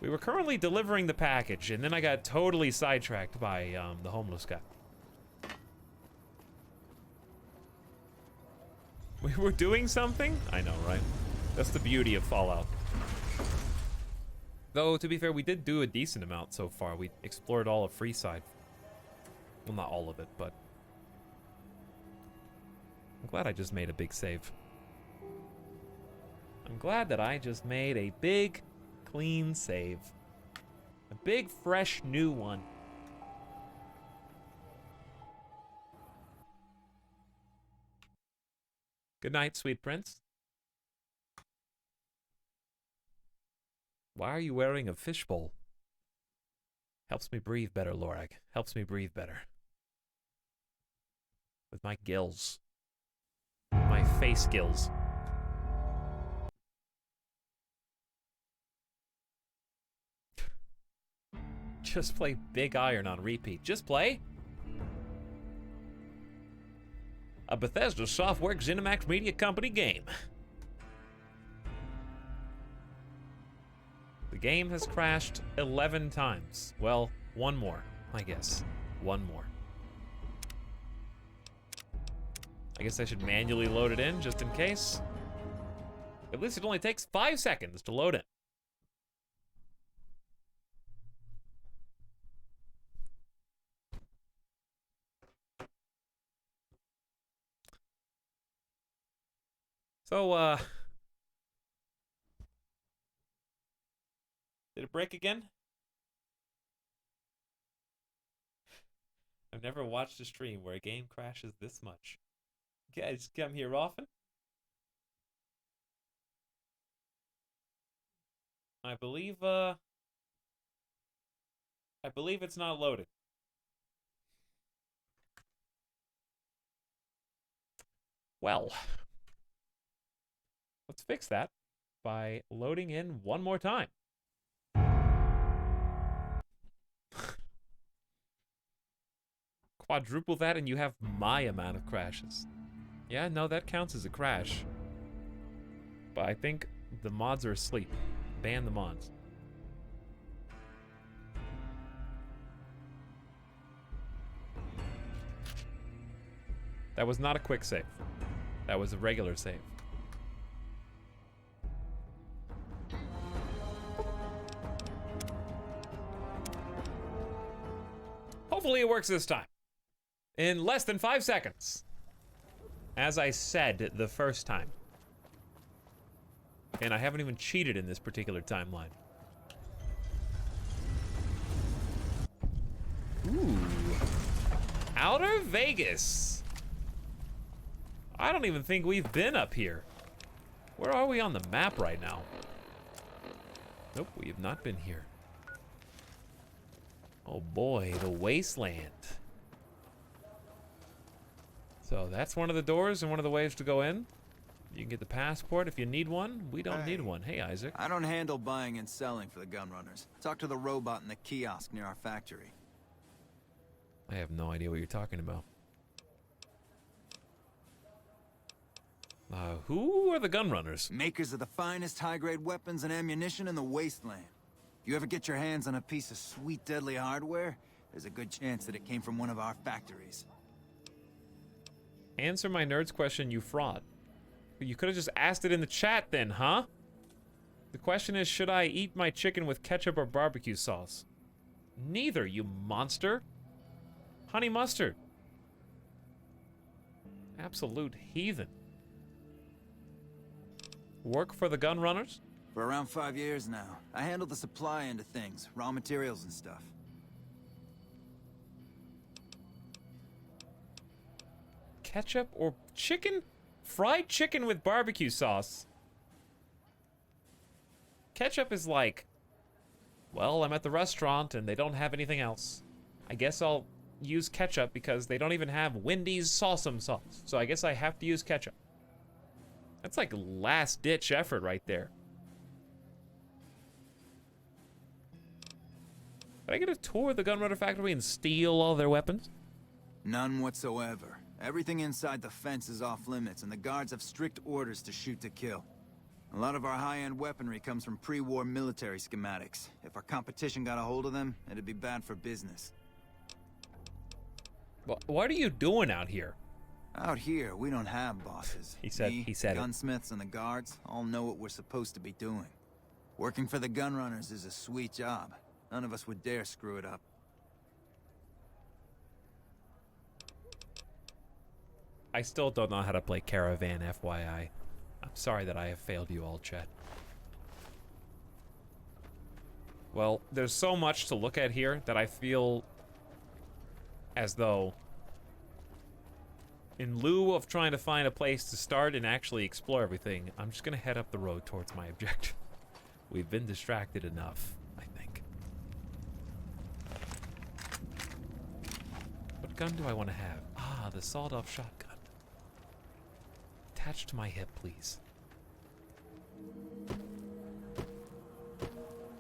We were currently delivering the package, and then I got totally sidetracked by the homeless guy. We were doing something? I know, right? That's the beauty of Fallout. Though, to be fair, we did do a decent amount so far. We explored all of Freeside. Well, not all of it, but... I'm glad I just made a big save. I'm glad that I just made a big, clean save. A big, fresh, new one. Good night, sweet prince. Why are you wearing a fishbowl? Helps me breathe better, Lorag. Helps me breathe better. With my gills. My face gills. Just play Big Iron on repeat. Just play? A Bethesda Software ZeniMax Media Company game. The game has crashed 11 times. Well, one more, I guess. One more. I guess I should manually load it in just in case. At least it only takes 5 seconds to load in. So, did it break again? I've never watched a stream where a game crashes this much. You guys come here often? I believe it's not loaded. Well, let's fix that by loading in one more time. Quadruple that and you have my amount of crashes. Yeah, no, that counts as a crash. But I think the mods are asleep. Ban the mods. That was not a quick save. That was a regular save. Hopefully it works this time. In less than 5 seconds. As I said the first time. And I haven't even cheated in this particular timeline. Ooh. Outer Vegas. I don't even think we've been up here. Where are we on the map right now? Nope, we have not been here. Oh boy, the wasteland. So that's one of the doors and one of the ways to go in. You can get the passport if you need one. We don't need one. Hey, Isaac. I don't handle buying and selling for the gun runners. Talk to the robot in the kiosk near our factory. I have no idea what you're talking about. Who are the gun runners? Makers of the finest high-grade weapons and ammunition in the wasteland. If you ever get your hands on a piece of sweet, deadly hardware, there's a good chance that it came from one of our factories. Answer my nerd's question, you fraud. You could have just asked it in the chat then, huh? The question is, should I eat my chicken with ketchup or barbecue sauce? Neither, you monster. Honey mustard. Absolute heathen. Work for the gun runners? For around 5 years now. I handle the supply end of things, raw materials and stuff. Ketchup or chicken? Fried chicken with barbecue sauce. Ketchup is like, well, I'm at the restaurant and they don't have anything else. I guess I'll use ketchup because they don't even have Wendy's Sawsome sauce. So I guess I have to use ketchup. That's like last ditch effort right there. Did I get a tour of the Gunrunner factory and steal all their weapons? None whatsoever. Everything inside the fence is off limits, and the guards have strict orders to shoot to kill. A lot of our high-end weaponry comes from pre-war military schematics. If our competition got a hold of them, it'd be bad for business. What are you doing out here? Out here, we don't have bosses. He said it. Gunsmiths and the guards all know what we're supposed to be doing. Working for the gunrunners is a sweet job. None of us would dare screw it up. I still don't know how to play Caravan, FYI. I'm sorry that I have failed you all, chat. Well, there's so much to look at here that I feel as though, in lieu of trying to find a place to start and actually explore everything, I'm just gonna head up the road towards my objective. We've been distracted enough, I think. What gun do I want to have? Ah, the sawed-off shotgun. Attached to my hip, please.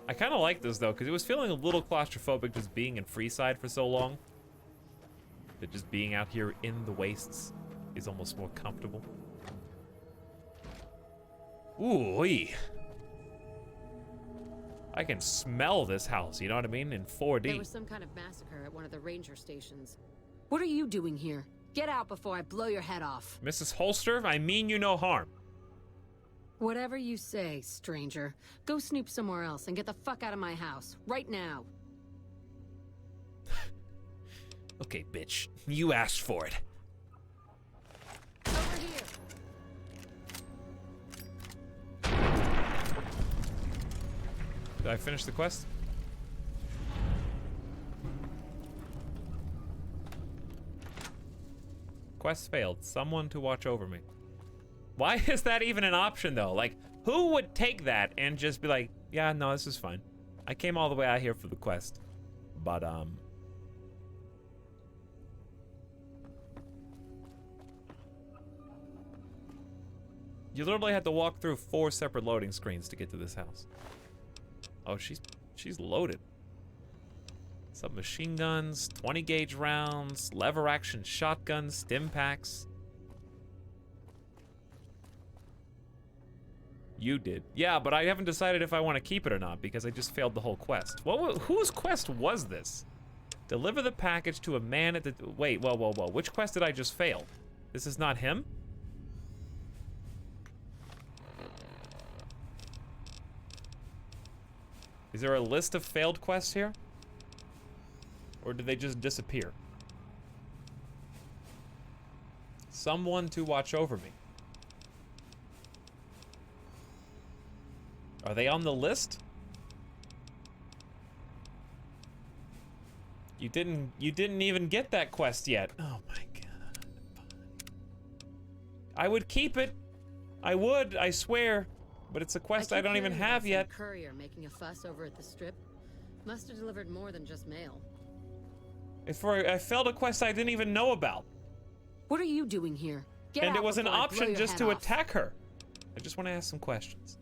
I kind of like this, though, because it was feeling a little claustrophobic just being in Freeside for so long. That just being out here in the wastes is almost more comfortable. Ooh-wee. I can smell this house, you know what I mean? In 4D. There was some kind of massacre at one of the ranger stations. What are you doing here? Get out before I blow your head off. Mrs. Holster, I mean you no harm. Whatever you say, stranger. Go snoop somewhere else and get the fuck out of my house. Right now. Okay, bitch. You asked for it. Over here. Did I finish the quest? Quest failed. Someone to watch over me. Why is that even an option, though? Like, who would take that and just be like, yeah, no, this is fine. I came all the way out here for the quest. But, you literally had to walk through 4 separate loading screens to get to this house. Oh, she's loaded. Submachine guns, 20 gauge rounds, lever action shotguns, stim packs. You did. Yeah, but I haven't decided if I want to keep it or not because I just failed the whole quest. Whose quest was this? Deliver the package to a man at the... Wait, whoa. Which quest did I just fail? This is not him? Is there a list of failed quests here? Or did they just disappear? Someone to watch over me. Are they on the list? You didn't even get that quest yet. Oh my god. I would keep it. I would, I swear. But it's a quest I don't even have yet. Courier making a fuss over at the strip. Must have delivered more than just mail. I failed a quest I didn't even know about. What are you doing here? Get out and it was an option just to off. attack her. I just want to ask some questions.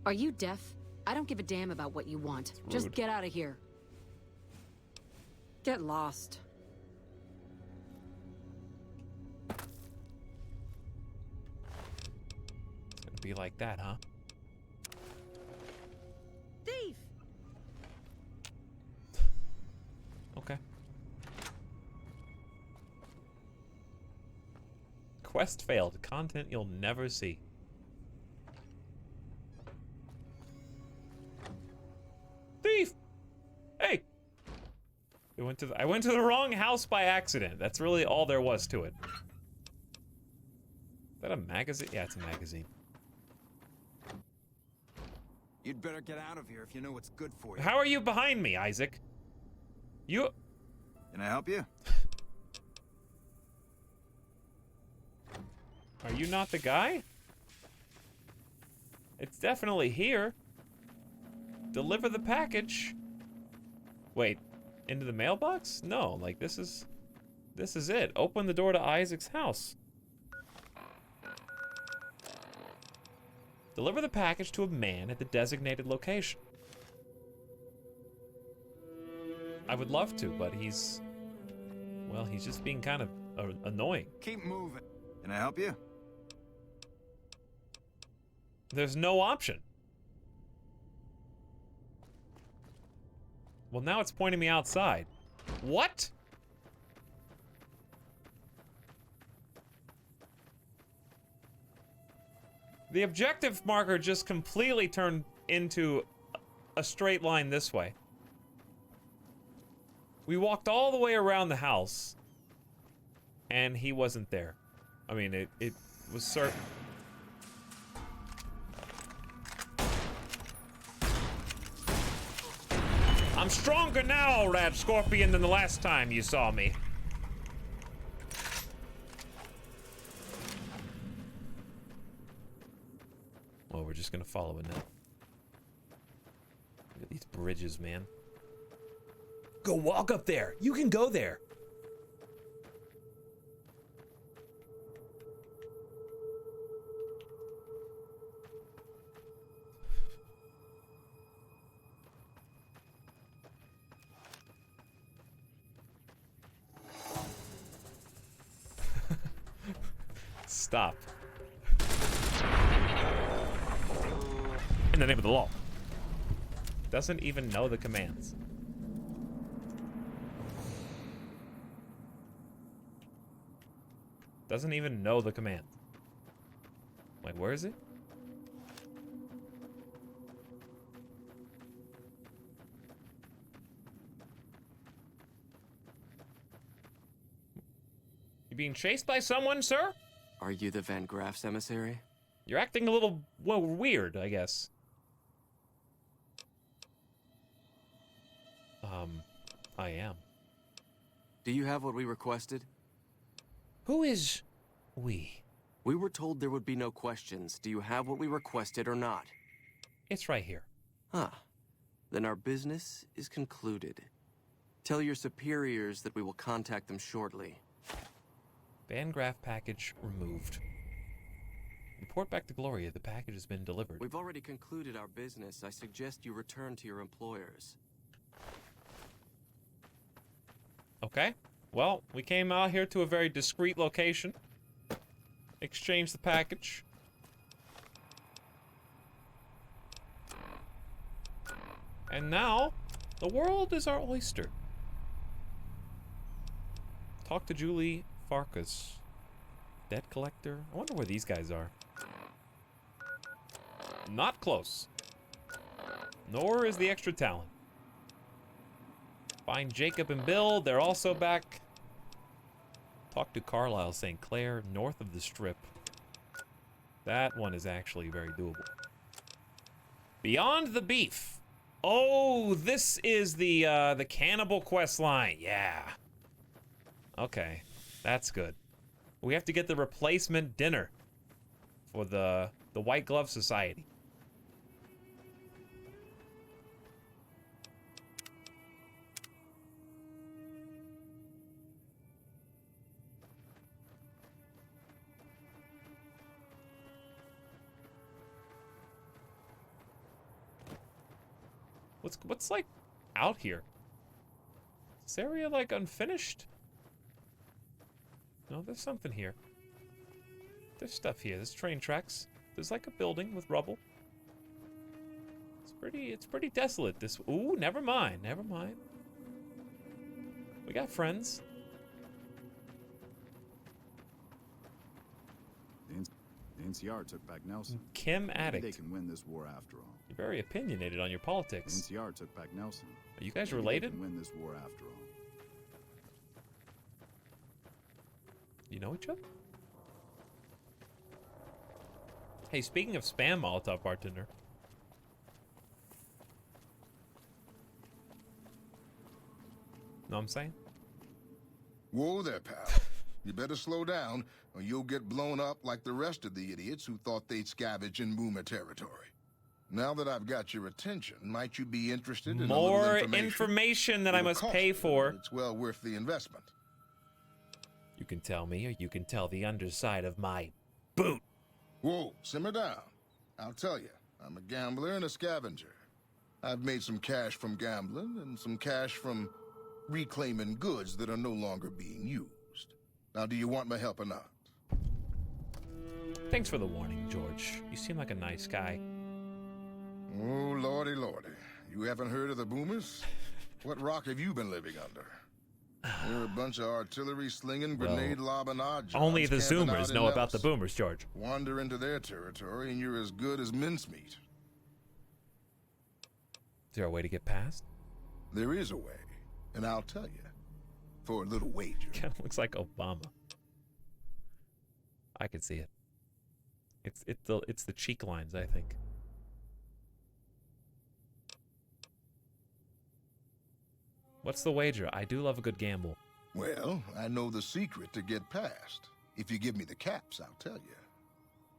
Are you deaf? I don't give a damn about what you want. Just get out of here. Get lost. It's gonna be like that, huh? Thief! Okay. Quest failed. Content you'll never see. Thief! Hey! I went to the wrong house by accident. That's really all there was to it. Is that a magazine? Yeah, it's a magazine. You'd better get out of here if you know what's good for you. How are you behind me, Isaac? You... Can I help you? Are you not the guy? It's definitely here. Deliver the package. Wait, into the mailbox? No, like this is it. Open the door to Isaac's house. Deliver the package to a man at the designated location. I would love to, but he's just being kind of annoying. Keep moving. Can I help you? There's no option. Well, now it's pointing me outside. What? The objective marker just completely turned into a straight line this way. We walked all the way around the house, and he wasn't there. I mean, it was certain. I'm stronger now, Rat Scorpion, than the last time you saw me. Well, we're just gonna follow it now. Look at these bridges, man. Go walk up there. You can go there. Stop. In the name of the law. Doesn't even know the commands. Doesn't even know the command. Wait, where is it? You being chased by someone, sir? Are you the Van Graff's emissary? You're acting a little, well, weird, I guess. I am. Do you have what we requested? Who is we? We were told there would be no questions. Do you have what we requested or not? It's right here. Ah, then our business is concluded. Tell your superiors that we will contact them shortly. Van Graff package removed. Report back to Gloria. The package has been delivered. We've already concluded our business. I suggest you return to your employers. Okay. Well, we came out here to a very discreet location. Exchanged the package. And now, the world is our oyster. Talk to Julie Farkas. Debt collector? I wonder where these guys are. Not close. Nor is the extra talent. Find Jacob and Bill. They're also back. Talk to Carlisle, St. Clair, north of the Strip. That one is actually very doable. Beyond the Beef. Oh, this is the cannibal quest line. Yeah. Okay, that's good. We have to get the replacement dinner for the White Glove Society. What's like out here? Is this area like unfinished? No, there's something here. There's stuff here. There's train tracks. There's like a building with rubble. It's pretty desolate. This. Ooh, never mind. Never mind. We got friends. The NCR took back Nelson. Kim Addict. Maybe they can win this war after all. You're very opinionated on your politics. The NCR took back Nelson. Are you guys Maybe related? They can win this war after all. You know each other? Hey, speaking of spam Molotov bartender. Know what I'm saying? Whoa there, pal. You better slow down, or you'll get blown up like the rest of the idiots who thought they'd scavenge in Boomer territory. Now that I've got your attention, might you be interested in more a little information that I must pay for? It's well worth the investment. You can tell me, or you can tell the underside of my boot. Whoa, simmer down. I'll tell you, I'm a gambler and a scavenger. I've made some cash from gambling and some cash from reclaiming goods that are no longer being used. Now, do you want my help or not? Thanks for the warning, George. You seem like a nice guy. Oh, lordy, lordy. You haven't heard of the Boomers? What rock have you been living under? They're a bunch of artillery-slinging, grenade-lobbing odd jobs. Only the camping Zoomers out in know about the Nellis. boomers, George. Wander into their territory, and you're as good as mincemeat. Is there a way to get past? There is a way, and I'll tell you. For a little wager. Kind of looks like Obama. I can see it. It's the cheek lines, I think. What's the wager? I do love a good gamble. Well, I know the secret to get past. If you give me the caps, I'll tell you.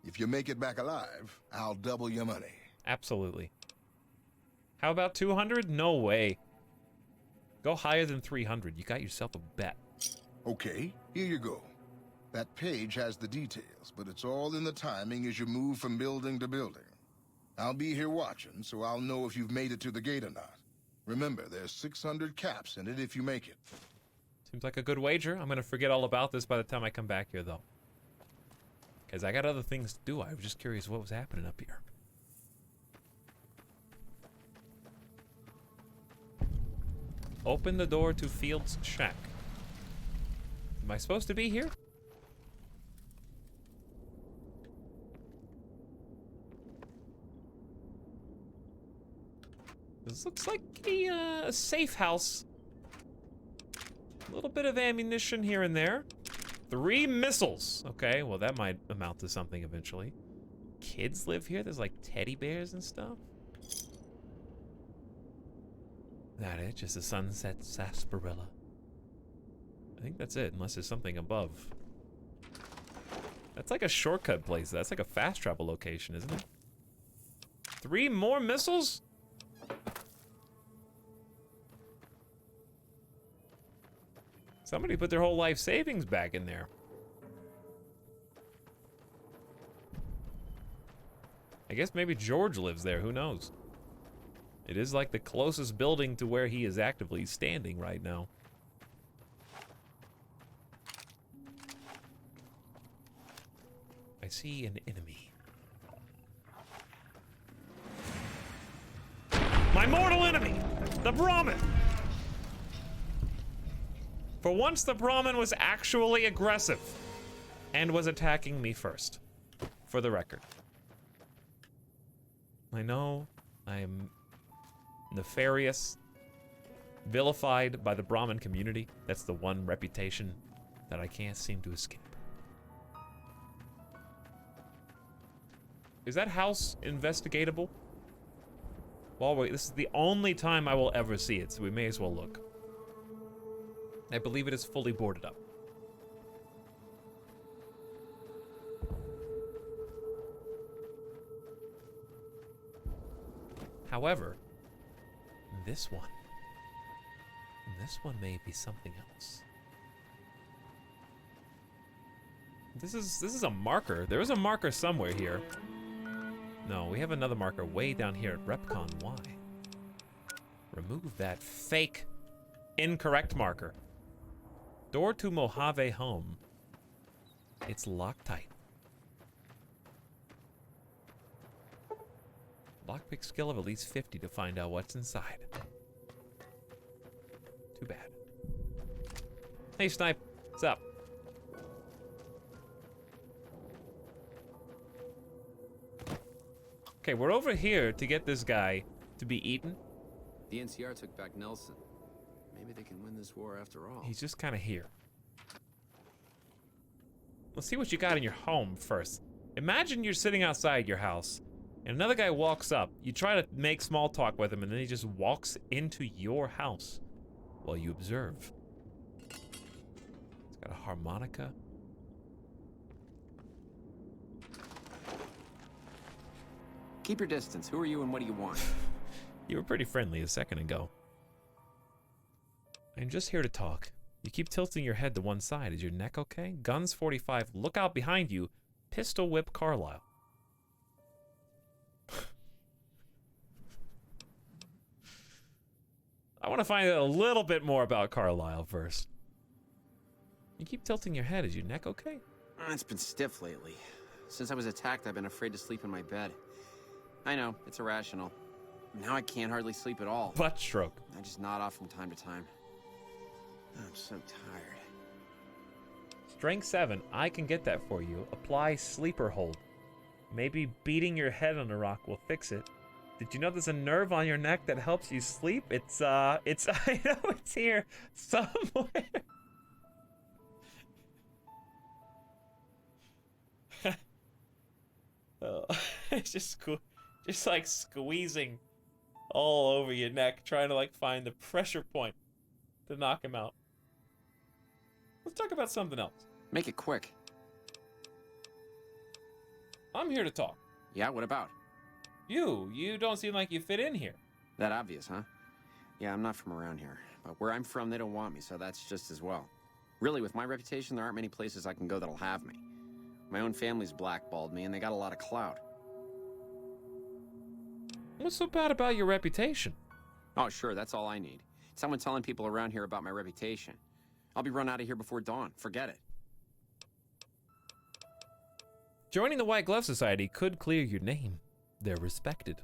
If you make it back alive, I'll double your money. Absolutely. How about 200? No way. Go higher than 300. You got yourself a bet. Okay, here you go. That page has the details, but it's all in the timing as you move from building to building. I'll be here watching, so I'll know if you've made it to the gate or not. Remember, there's 600 caps in it if you make it. Seems like a good wager. I'm going to forget all about this by the time I come back here, though. Because I got other things to do. I was just curious what was happening up here. Open the door to Field's shack. Am I supposed to be here? This looks like a safe house. A little bit of ammunition here and there. 3 missiles. Okay, well that might amount to something eventually. Kids live here? There's like teddy bears and stuff? That it? Just a sunset sarsaparilla. I think that's it, unless there's something above. That's like a shortcut place. That's like a fast travel location, isn't it? 3 more missiles? Somebody put their whole life savings back in there. I guess maybe George lives there, who knows? It is like the closest building to where he is actively standing right now. I see an enemy. My mortal enemy! The Brahmin! For once, the Brahmin was actually aggressive and was attacking me first, for the record. I know I am nefarious, vilified by the Brahmin community. That's the one reputation that I can't seem to escape. Is that house investigatable? Well, wait, this is the only time I will ever see it, so we may as well look. I believe it is fully boarded up. However, this one may be something else. This is a marker. There is a marker somewhere here. No, we have another marker way down here at Repcon Y. Remove that fake, incorrect marker. Door to Mojave home. It's Loctite. Lockpick skill of at least 50 to find out what's inside. Too bad. Hey, Snipe. What's up? Okay, we're over here to get this guy to be eaten. The NCR took back Nelson. Maybe they can win this war after all. He's just kind of here. Let's see what you got in your home first. Imagine you're sitting outside your house, and another guy walks up. You try to make small talk with him, and then he just walks into your house while you observe. It's got a harmonica. Keep your distance. Who are you and what do you want? You were pretty friendly a second ago. I'm just here to talk. You keep tilting your head to one side. Is your neck okay? Guns 45. Look out behind you. Pistol whip Carlisle. I want to find out a little bit more about Carlisle first. You keep tilting your head. Is your neck okay? It's been stiff lately. Since I was attacked, I've been afraid to sleep in my bed. I know, it's irrational. Now I can't hardly sleep at all. Butt stroke. I just nod off from time to time. I'm so tired. Strength 7. I can get that for you. Apply sleeper hold. Maybe beating your head on a rock will fix it. Did you know there's a nerve on your neck that helps you sleep? It's I know it's here somewhere. Oh, it's just like squeezing all over your neck, trying to like find the pressure point to knock him out. Let's talk about something else. Make it quick. I'm here to talk. Yeah, what about? You don't seem like you fit in here. That obvious, huh? Yeah, I'm not from around here. But where I'm from, they don't want me, so that's just as well. Really, with my reputation, there aren't many places I can go that'll have me. My own family's blackballed me, and they got a lot of clout. What's so bad about your reputation? Oh, sure, that's all I need. Someone telling people around here about my reputation. I'll be run out of here before dawn. Forget it. Joining the White Glove Society could clear your name. They're respected.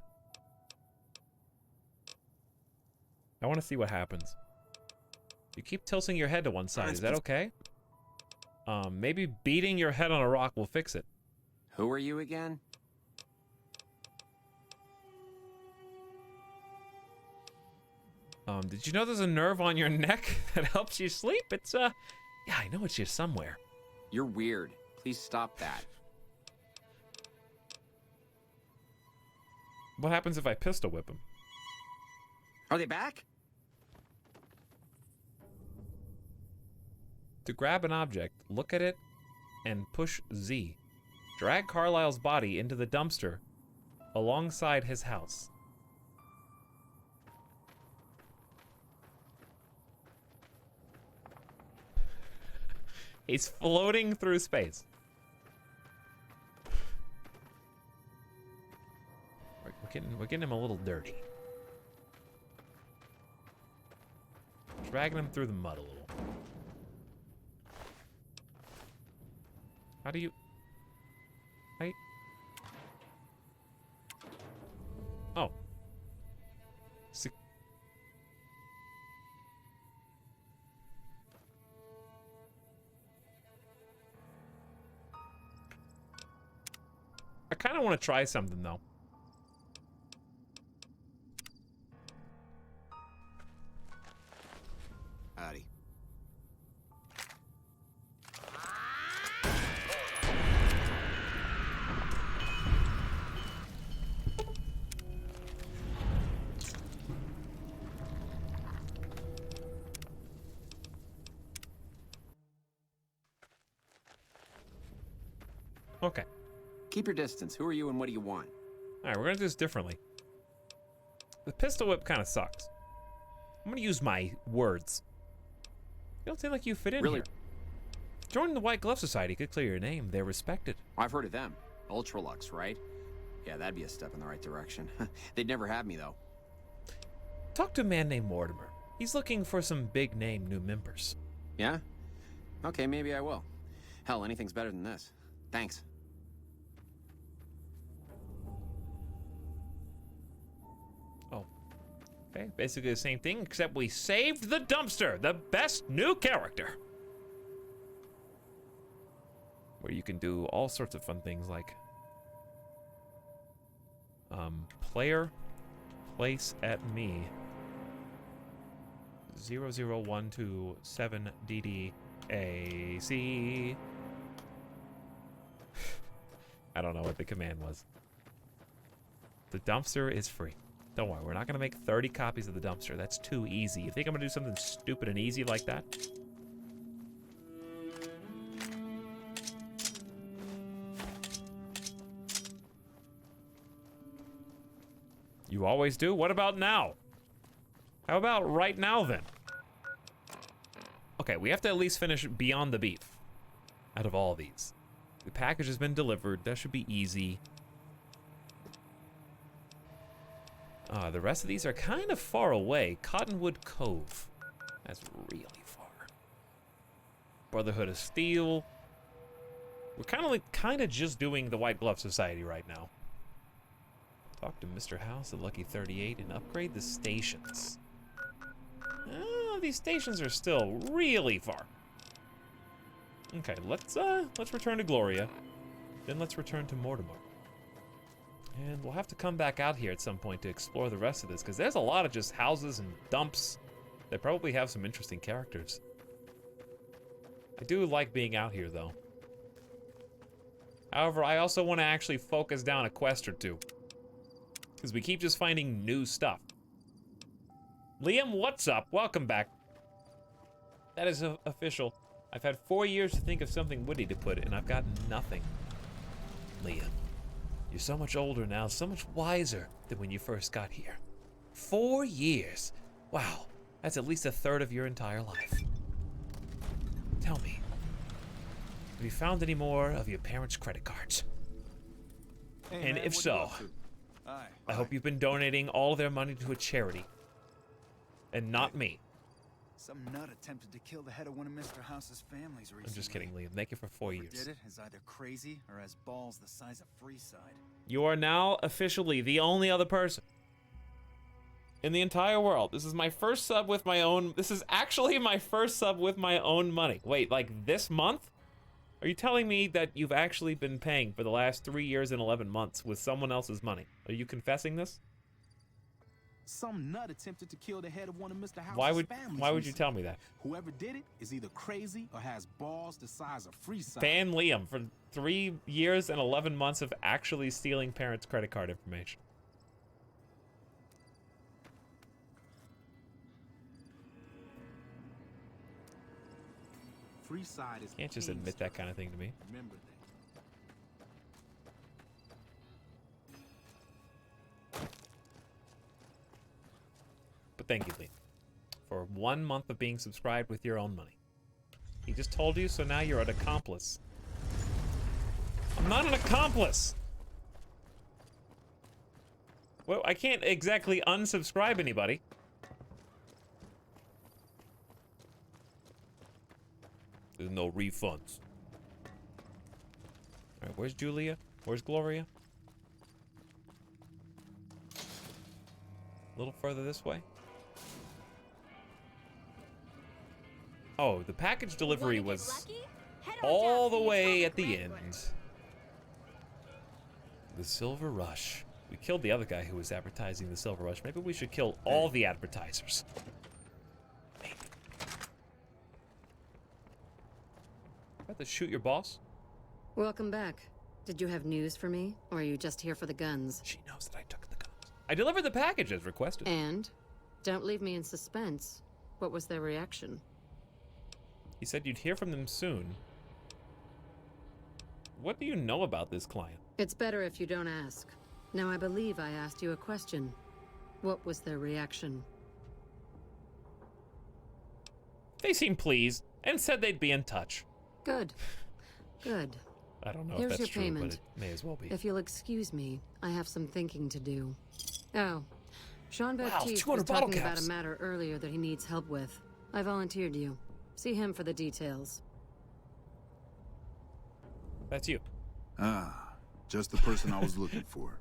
I want to see what happens. You keep tilting your head to one side. Is that okay? Maybe beating your head on a rock will fix it. Who are you again? Did you know there's a nerve on your neck that helps you sleep? It's, yeah, I know it's here somewhere. You're weird. Please stop that. What happens if I pistol whip him? Are they back? To grab an object, look at it and push Z. Drag Carlisle's body into the dumpster alongside his house. He's floating through space. We're getting him a little dirty. Dragging him through the mud a little. How do you... Right? Oh. I kind of want to try something, though. Howdy. Okay. Keep your distance. Who are you and what do you want? Alright, we're gonna do this differently. The pistol whip kind of sucks. I'm gonna use my words. You don't seem like you fit in here. Joining the White Glove Society could clear your name. They're respected. I've heard of them. Ultralux, right? Yeah, that'd be a step in the right direction. They'd never have me, though. Talk to a man named Mortimer. He's looking for some big-name new members. Yeah? Okay, maybe I will. Hell, anything's better than this. Thanks. Okay, basically the same thing, except we saved the dumpster, the best new character. Where you can do all sorts of fun things like player place at me 00127DDAC. I don't know what the command was. The dumpster is free. Don't worry, we're not gonna make 30 copies of the dumpster. That's too easy. You think I'm gonna do something stupid and easy like that? You always do? What about now? How about right now then? Okay, we have to at least finish Beyond the Beef out of all these. The package has been delivered. That should be easy. The rest of these are kind of far away. Cottonwood Cove. That's really far. Brotherhood of Steel. We're kind of just doing the White Glove Society right now. Talk to Mr. House at Lucky 38 and upgrade the stations. of these stations are still really far. Okay, let's return to Gloria. Then let's return to Mortimer. And we'll have to come back out here at some point to explore the rest of this, because there's a lot of just houses and dumps that probably have some interesting characters. I do like being out here, though. However, I also want to actually focus down a quest or two, because we keep just finding new stuff. Liam, what's up? Welcome back. That is official. I've had 4 years to think of something witty to put, and I've got nothing. Liam, you're so much older now, so much wiser than when you first got here. 4 years. Wow, that's at least a third of your entire life. Tell me, have you found any more of your parents' credit cards? Hey, and man, if what so, you up to? Hi. I hope you've been donating all their money to a charity. And not me. Some nut attempted to kill the head of one of Mr. House's families recently. I'm just kidding, Liam. Thank you for 4 years. Whoever did it is either crazy or has balls the size of freeside. You are now officially the only other person in the entire world. This is my first sub with my own. This is actually my first sub with my own money. Wait, like this month? Are you telling me that you've actually been paying for the last 3 years and 11 months with someone else's money? Are you confessing this? Some nut attempted to kill the head of one of Mr. House's families. Why would you tell me that? Whoever did it is either crazy or has balls the size of freeside. Ban Liam for 3 years and 11 months of actually stealing parents' credit card information. Freeside is Can't just admit that kind of thing to me. Remember that. But thank you, Liam, for 1 month of being subscribed with your own money. He just told you, so now you're an accomplice. I'm not an accomplice! Well, I can't exactly unsubscribe anybody. There's no refunds. Alright, where's Julia? Where's Gloria? A little further this way. Oh, the package delivery was all the way at the end. The Silver Rush. We killed the other guy who was advertising the Silver Rush. Maybe we should kill all the advertisers. About to shoot your boss? Welcome back. Did you have news for me, or are you just here for the guns? She knows that I took the guns. I delivered the package as requested. And? Don't leave me in suspense. What was their reaction? He said you'd hear from them soon. What do you know about this client? It's better if you don't ask. Now, I believe I asked you a question. What was their reaction? They seemed pleased and said they'd be in touch. Good. Good. I don't know Here's if that's your true, payment. but it may as well be. If you'll excuse me, I have some thinking to do. Oh, Jean-Baptiste Wow, was 200 bottle talking about caps. a matter earlier that he needs help with. I volunteered you. See him for the details. That's you. Ah, just the person I was looking for.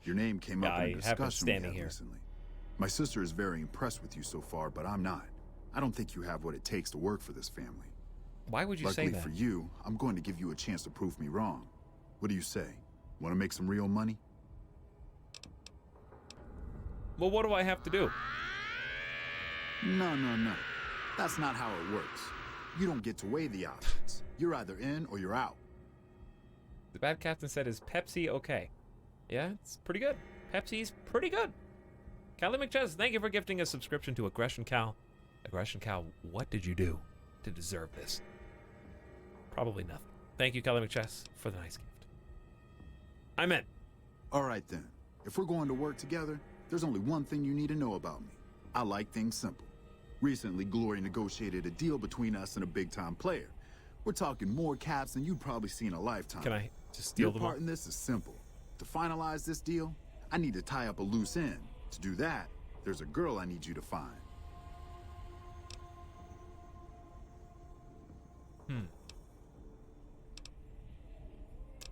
Your name came up in a I have been discussion we standing had here. recently. My sister is very impressed with you so far, but I'm not. I don't think you have what it takes to work for this family. Why would you Luckily say that? for you, I'm going to give you a chance to prove me wrong. What do you say? Want to make some real money? Well, what do I have to do? No. That's not how it works. You don't get to weigh the options. You're either in or you're out. The bad captain said, is Pepsi okay? Yeah, it's pretty good. Pepsi's pretty good. Callie McChess, thank you for gifting a subscription to Aggression Cow. Aggression Cow, what did you do to deserve this? Probably nothing. Thank you, Callie McChess, for the nice gift. I'm in. All right then. If we're going to work together, there's only one thing you need to know about me. I like things simple. Recently, Glory negotiated a deal between us and a big-time player. We're talking more caps than you'd probably see in a lifetime. Can I just steal Your them all? part in this is simple. To finalize this deal, I need to tie up a loose end. To do that, there's a girl I need you to find.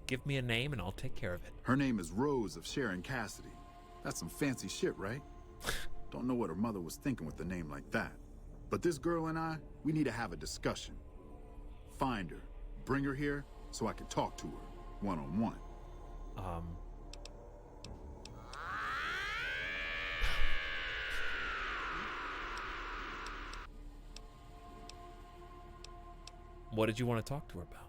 Give me a name and I'll take care of it. Her name is Rose of Sharon Cassidy. That's some fancy shit, right? Don't know what her mother was thinking with a name like that. But this girl and I, we need to have a discussion. Find her, bring her here, so I can talk to her, one-on-one. What did you want to talk to her about?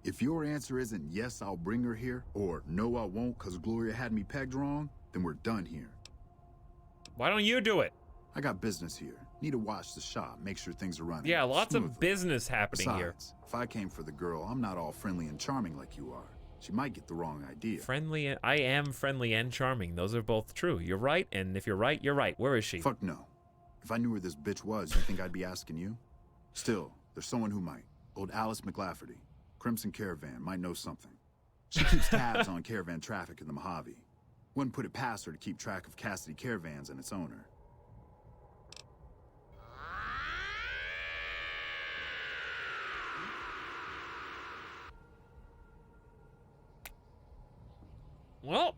If your answer isn't yes, I'll bring her here, or no, I won't because Gloria had me pegged wrong, then we're done here. Why don't you do it? I got business here. Need to watch the shop, make sure things are running. Yeah, lots smoothly. of business happening Besides, if I came for the girl, I'm not all friendly and charming like you are. She might get the wrong idea. Friendly, I am friendly and charming. Those are both true. You're right, and if you're right, you're right. Where is she? Fuck no. If I knew where this bitch was, you think I'd be asking you? Still, there's someone who might. Old Alice McLafferty, Crimson Caravan, might know something. She keeps tabs on caravan traffic in the Mojave. Wouldn't put it past her to keep track of Cassidy Caravans and its owner. Well,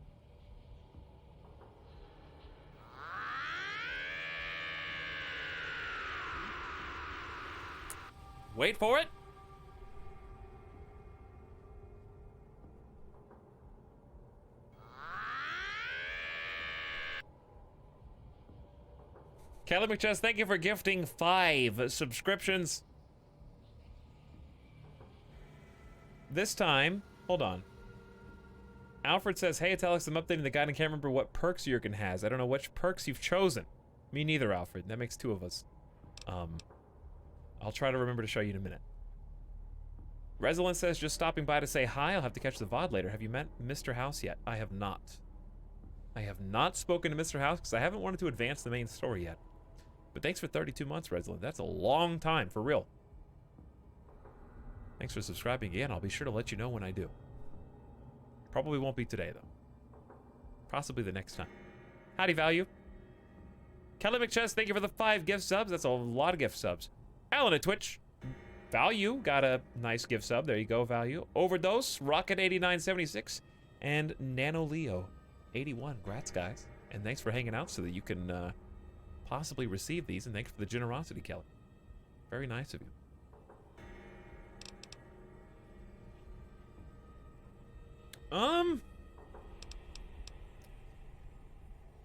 wait for it. Kelly McChess, thank you for gifting 5 subscriptions. This time, hold on. Alfred says, hey, Etalyx, I'm updating the guide and can't remember what perks Jurgen has. I don't know which perks you've chosen. Me neither, Alfred. That makes 2 of us. I'll try to remember to show you in a minute. Resilient says, just stopping by to say hi. I'll have to catch the VOD later. Have you met Mr. House yet? I have not. I have not spoken to Mr. House because I haven't wanted to advance the main story yet. But thanks for 32 months, Resilient. That's a long time, for real. Thanks for subscribing again. I'll be sure to let you know when I do. Probably won't be today, though. Possibly the next time. Howdy, Value. Kelly McChess, thank you for the 5 gift subs. That's a lot of gift subs. Alan at Twitch. Value got a nice gift sub. There you go, Value. Overdose, Rocket8976, and Nano Leo 81. Grats, guys. And thanks for hanging out so that you can possibly receive these. And thanks for the generosity, Kelly. Very nice of you.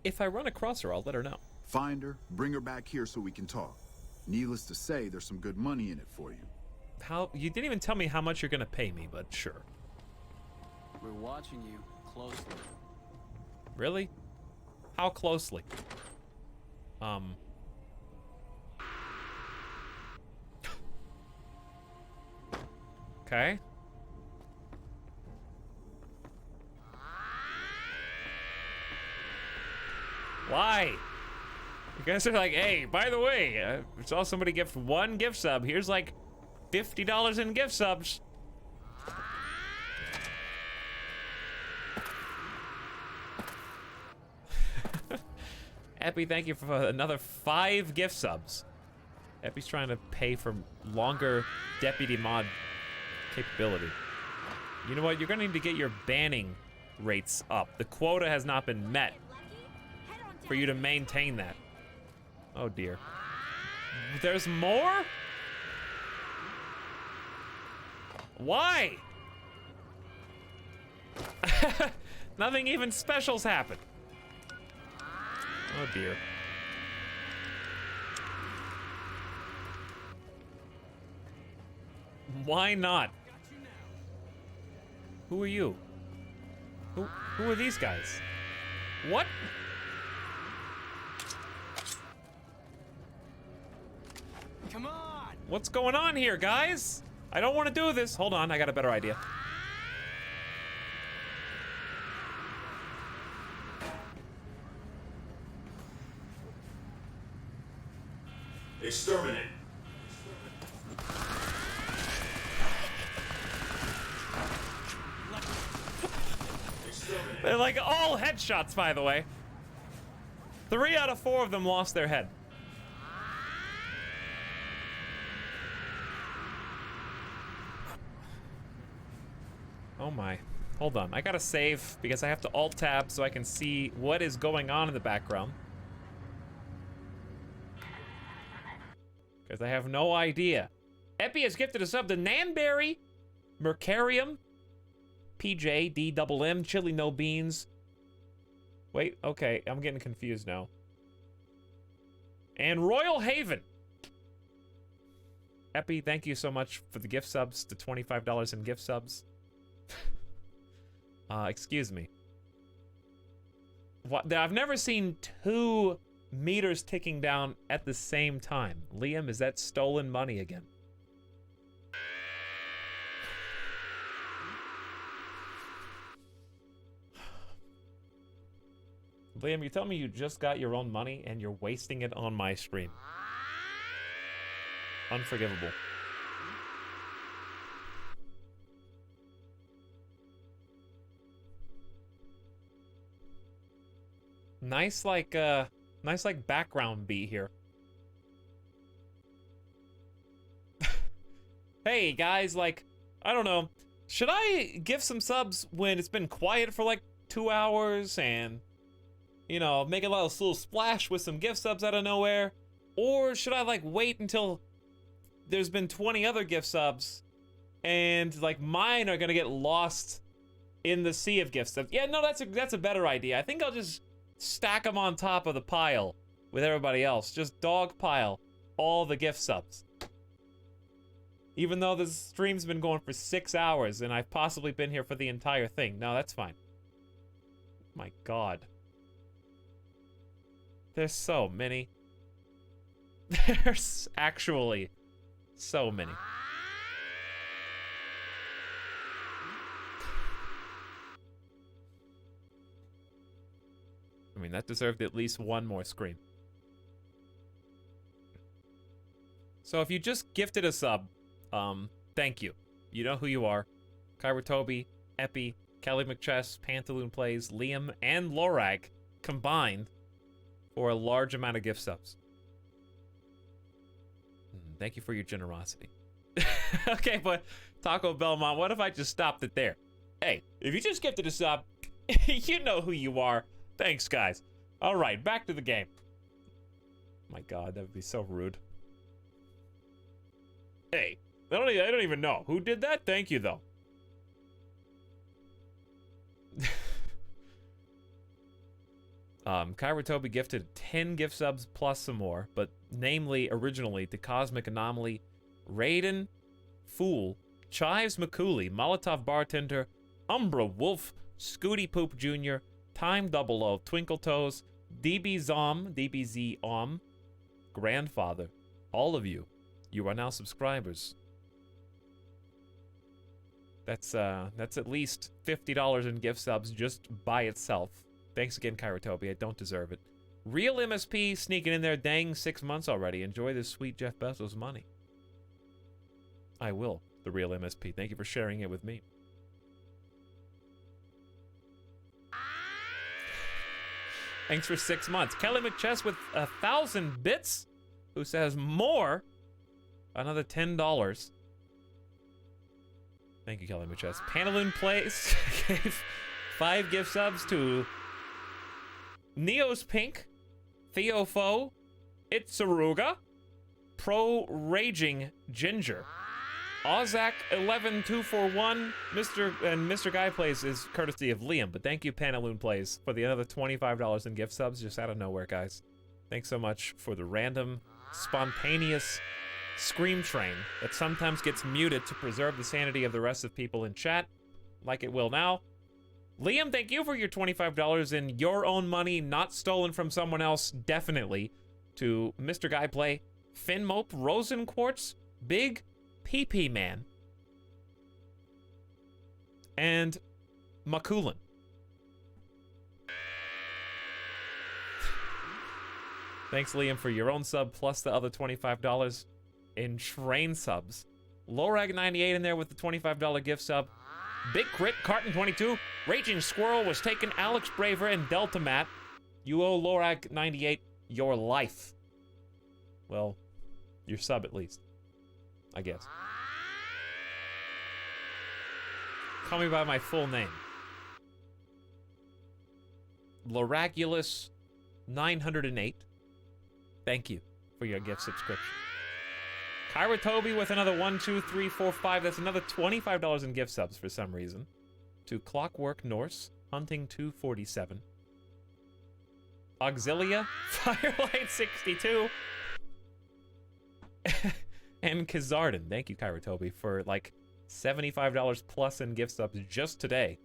If I run across her, I'll let her know. Find her, bring her back here so we can talk. Needless to say, there's some good money in it for you. How? You didn't even tell me how much you're gonna pay me, but sure. We're watching you closely. Really? How closely? Okay. Why? You guys are like, hey, by the way, I saw somebody gift 1 gift sub. Here's like $50 in gift subs. Epi, thank you for another 5 gift subs. Epi's trying to pay for longer deputy mod capability. You know what? You're gonna need to get your banning rates up. The quota has not been met for you to maintain that. Oh dear. There's more? Why? Nothing even specials happen. Oh dear. Why not? Who are you? Who are these guys? What? Come on! What's going on here, guys? I don't want to do this. Hold on, I got a better idea. Exterminate. They're like all headshots, by the way. 3 out of 4 of them lost their head. Oh my. Hold on. I gotta save because I have to alt-tab so I can see what is going on in the background. because I have no idea. Epi has gifted a sub to Nanberry, Mercarium, PJ, DMM, Chili No Beans. Wait, okay, I'm getting confused now. And Royal Haven. Epi, thank you so much for the gift subs, to $25 in gift subs. Excuse me. What? I've never seen 2 meters ticking down at the same time. Liam, is that stolen money again? Liam, you tell me you just got your own money and you're wasting it on my stream. Unforgivable. Nice like background beat here. Hey guys, like, I don't know. Should I give some subs when it's been quiet for like 2 hours and, you know, make a little splash with some gift subs out of nowhere? Or should I like wait until there's been 20 other gift subs and like mine are gonna get lost in the sea of gift subs? Yeah, no, that's a better idea. I think I'll just stack them on top of the pile with everybody else. Just dog pile all the gift subs. Even though this stream's been going for 6 hours and I've possibly been here for the entire thing. No, that's fine. My God. There's so many. There's actually so many. I mean, that deserved at least one more scream. So if you just gifted a sub, thank you. You know who you are. Kyra Toby, Epi, Kelly McChess, Pantaloon Plays, Liam, and Lorag combined for a large amount of gift subs. Thank you for your generosity. Okay, but Taco Belmont, what if I just stopped it there? Hey, if you just gifted a sub, you know who you are. Thanks, guys. All right, back to the game. My God, that would be so rude. Hey, I don't even know. Who did that? Thank you, though. Kyra Toby gifted 10 gift subs plus some more, but namely, originally, to Cosmic Anomaly, Raiden, Fool, Chives McCooley, Molotov Bartender, Umbra Wolf, Scooty Poop Jr., Time 00, Twinkle Toes, DBZ Om, Grandfather, all of you. You are now subscribers. That's at least $50 in gift subs just by itself. Thanks again, Kyra Toby. I don't deserve it. Real MSP sneaking in there. Dang, 6 months already. Enjoy this sweet Jeff Bezos money. I will. The real MSP. Thank you for sharing it with me. Thanks for 6 months. Kelly McChess with 1,000 bits, who says more. Another $10. Thank you, Kelly McChess. Pantaloon Plays gave 5 gift subs to Neo's Pink, Theofo, Itzaruga, Pro Raging Ginger, Ozak 11241, Mr. Guy Plays is courtesy of Liam, but thank you, Pantaloon Plays, for the another $25 in gift subs just out of nowhere, guys. Thanks so much for the random, spontaneous scream train that sometimes gets muted to preserve the sanity of the rest of people in chat, like it will now. Liam, thank you for your $25 in your own money, not stolen from someone else, definitely, to Mr. Guy Play, Finmope, Rosenquartz, Big PP Man, and Makulin. Thanks, Liam, for your own sub plus the other $25 in train subs. Lorag98 in there with the $25 gift sub. Big Crit, Carton 22, Raging Squirrel was taken, Alex Braver, and Delta Matt. You owe Lorag98 your life. Well, your sub at least, I guess. Call me by my full name. Loragulus 908. Thank you for your gift subscription. Kyra Toby with another 1, 2, 3, 4, 5. That's another $25 in gift subs for some reason. To Clockwork Norse, Hunting 247. Auxilia, Firelight 62. And Kazarden. Thank you, Kyra Toby, for like $75 plus in gift subs just today.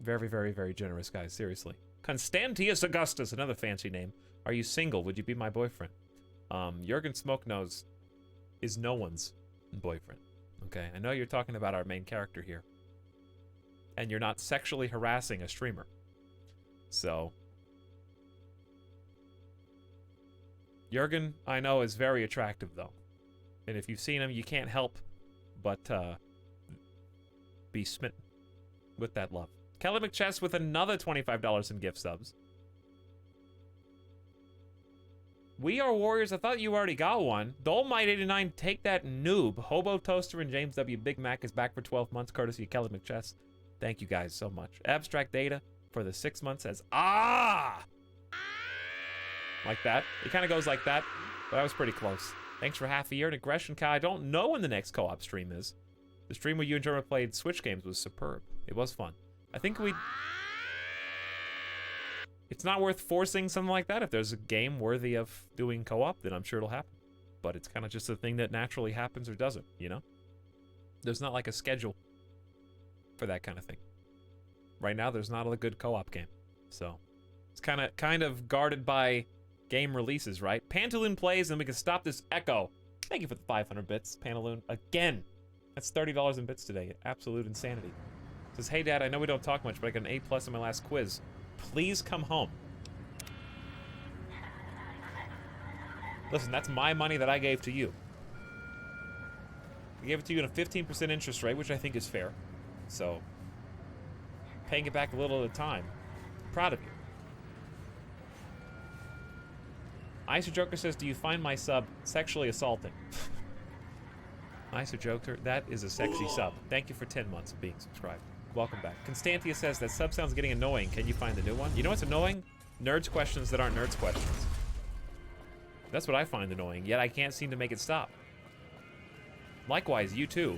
Very, very, very generous, guys. Seriously. Constantius Augustus, another fancy name. Are you single? Would you be my boyfriend? Jurgen Smokenose is no one's boyfriend. Okay, I know you're talking about our main character here. And you're not sexually harassing a streamer. So... Jurgen, I know, is very attractive, though. And if you've seen him, you can't help but be smitten with that love. Kelly McChess with another $25 in gift subs. We Are Warriors, I thought you already got one. Dolmite89, take that noob. Hobo Toaster and James W. Big Mac is back for 12 months, courtesy of Kelly McChess. Thank you guys so much. Abstract Data for the 6 months says, ah! Like that. It kind of goes like that, but that was pretty close. Thanks for half a year. And Aggression Kai, I don't know when the next co-op stream is. The stream where you and German played Switch games was superb. It was fun. I think it's not worth forcing something like that. If there's a game worthy of doing co-op, then I'm sure it'll happen. But it's kind of just a thing that naturally happens or doesn't, you know? There's not like a schedule for that kind of thing. Right now, there's not a good co-op game. So, it's kind of guarded by game releases, right? Pantaloon plays, and we can stop this echo. Thank you for the 500 bits, Pantaloon. Again, that's $30 in bits today. Absolute insanity. Says, hey, Dad, I know we don't talk much, but I got an A+ in my last quiz. Please come home. Listen, that's my money that I gave to you. I gave it to you at a 15% interest rate, which I think is fair. So, paying it back a little at a time. I'm proud of you. Isojoker says, do you find my sub sexually assaulting? Isojoker, that is a sexy sub. Thank you for 10 months of being subscribed. Welcome back. Constantia says, that sub sounds getting annoying. Can you find the new one? You know what's annoying? Nerds questions that aren't nerds questions. That's what I find annoying, yet I can't seem to make it stop. Likewise, you too.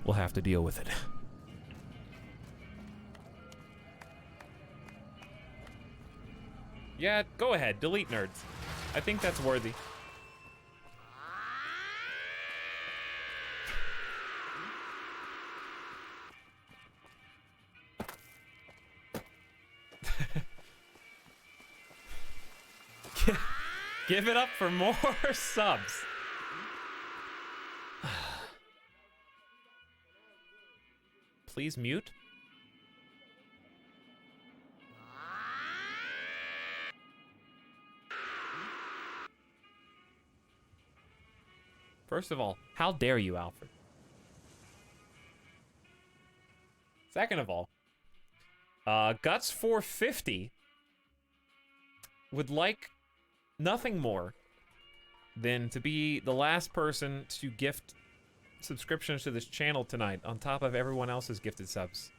We'll have to deal with it. Yeah, go ahead. Delete nerds. I think that's worthy. Give it up for more subs. Please mute. First of all, how dare you, Alfred? Second of all, Guts 450 would like nothing more than to be the last person to gift subscriptions to this channel tonight on top of everyone else's gifted subs.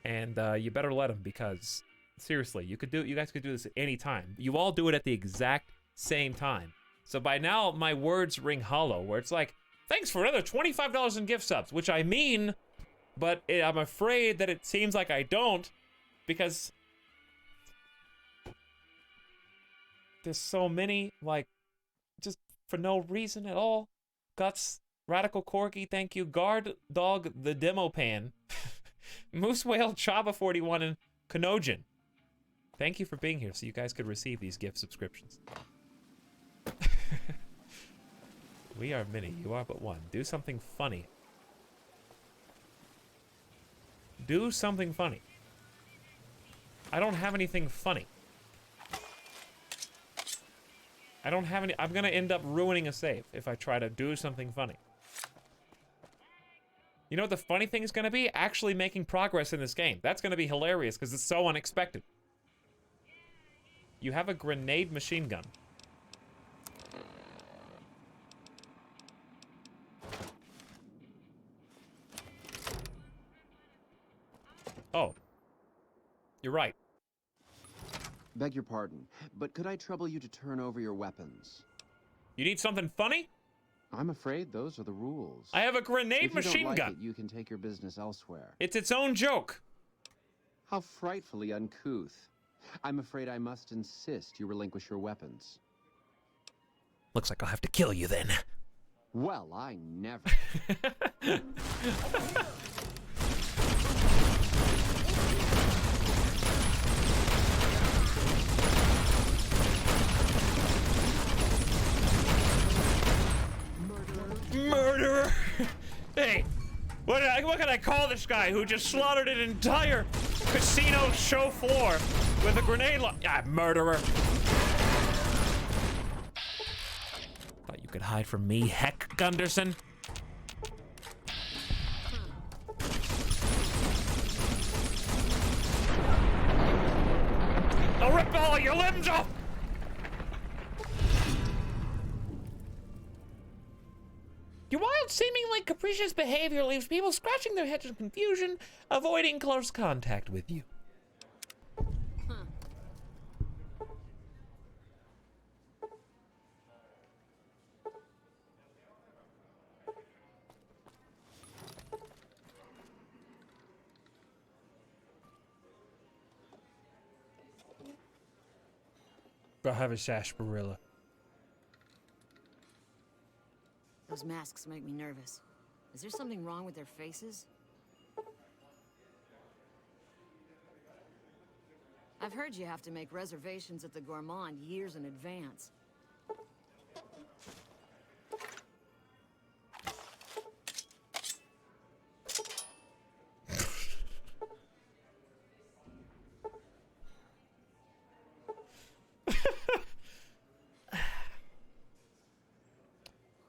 And you better let him, because seriously, you guys could do this at any time. You all do it at the exact same time. So by now, my words ring hollow, where it's like, thanks for another $25 in gift subs, which I mean, but I'm afraid that it seems like I don't, because there's so many, like, just for no reason at all. Guts, Radical Corky, thank you. Guard Dog the Demo Pan, Moose Whale, Chaba 41, and Kanojin. Thank you for being here so you guys could receive these gift subscriptions. We are many, you are but one. Do something funny. Do something funny. I don't have anything funny. I don't have any. I'm gonna end up ruining a save if I try to do something funny. You know what the funny thing is gonna be? Actually making progress in this game. That's gonna be hilarious because it's so unexpected. You have a grenade machine gun. Oh. You're right. Beg your pardon, but could I trouble you to turn over your weapons? You need something funny? I'm afraid those are the rules. I have a grenade machine gun. gun. You can take your business elsewhere. It's its own joke. How frightfully uncouth. I'm afraid I must insist you relinquish your weapons. Looks like I'll have to kill you then. Well, I never. Murderer! Hey, what can I call this guy who just slaughtered an entire casino show floor with a grenade murderer. Thought you could hide from me, heck, Gunderson? I'll rip all your limbs off! Your wild, seemingly capricious behavior leaves people scratching their heads in confusion, avoiding close contact with you. I'll have a sarsaparilla. Those masks make me nervous. Is there something wrong with their faces? I've heard you have to make reservations at the Gormand years in advance.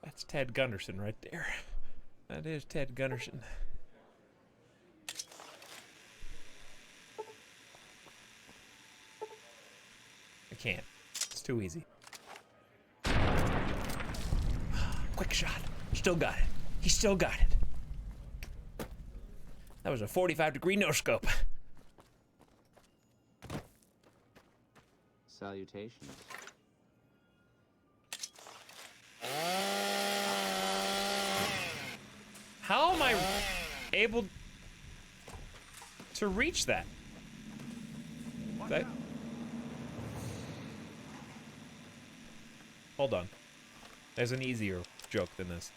That's Ted Gunderson right there. That is Ted Gunderson. I can't. It's too easy. Quick shot. Still got it. He still got it. That was a 45-degree no-scope. Salutations. How am I able to reach that? Hold on. There's an easier joke than this.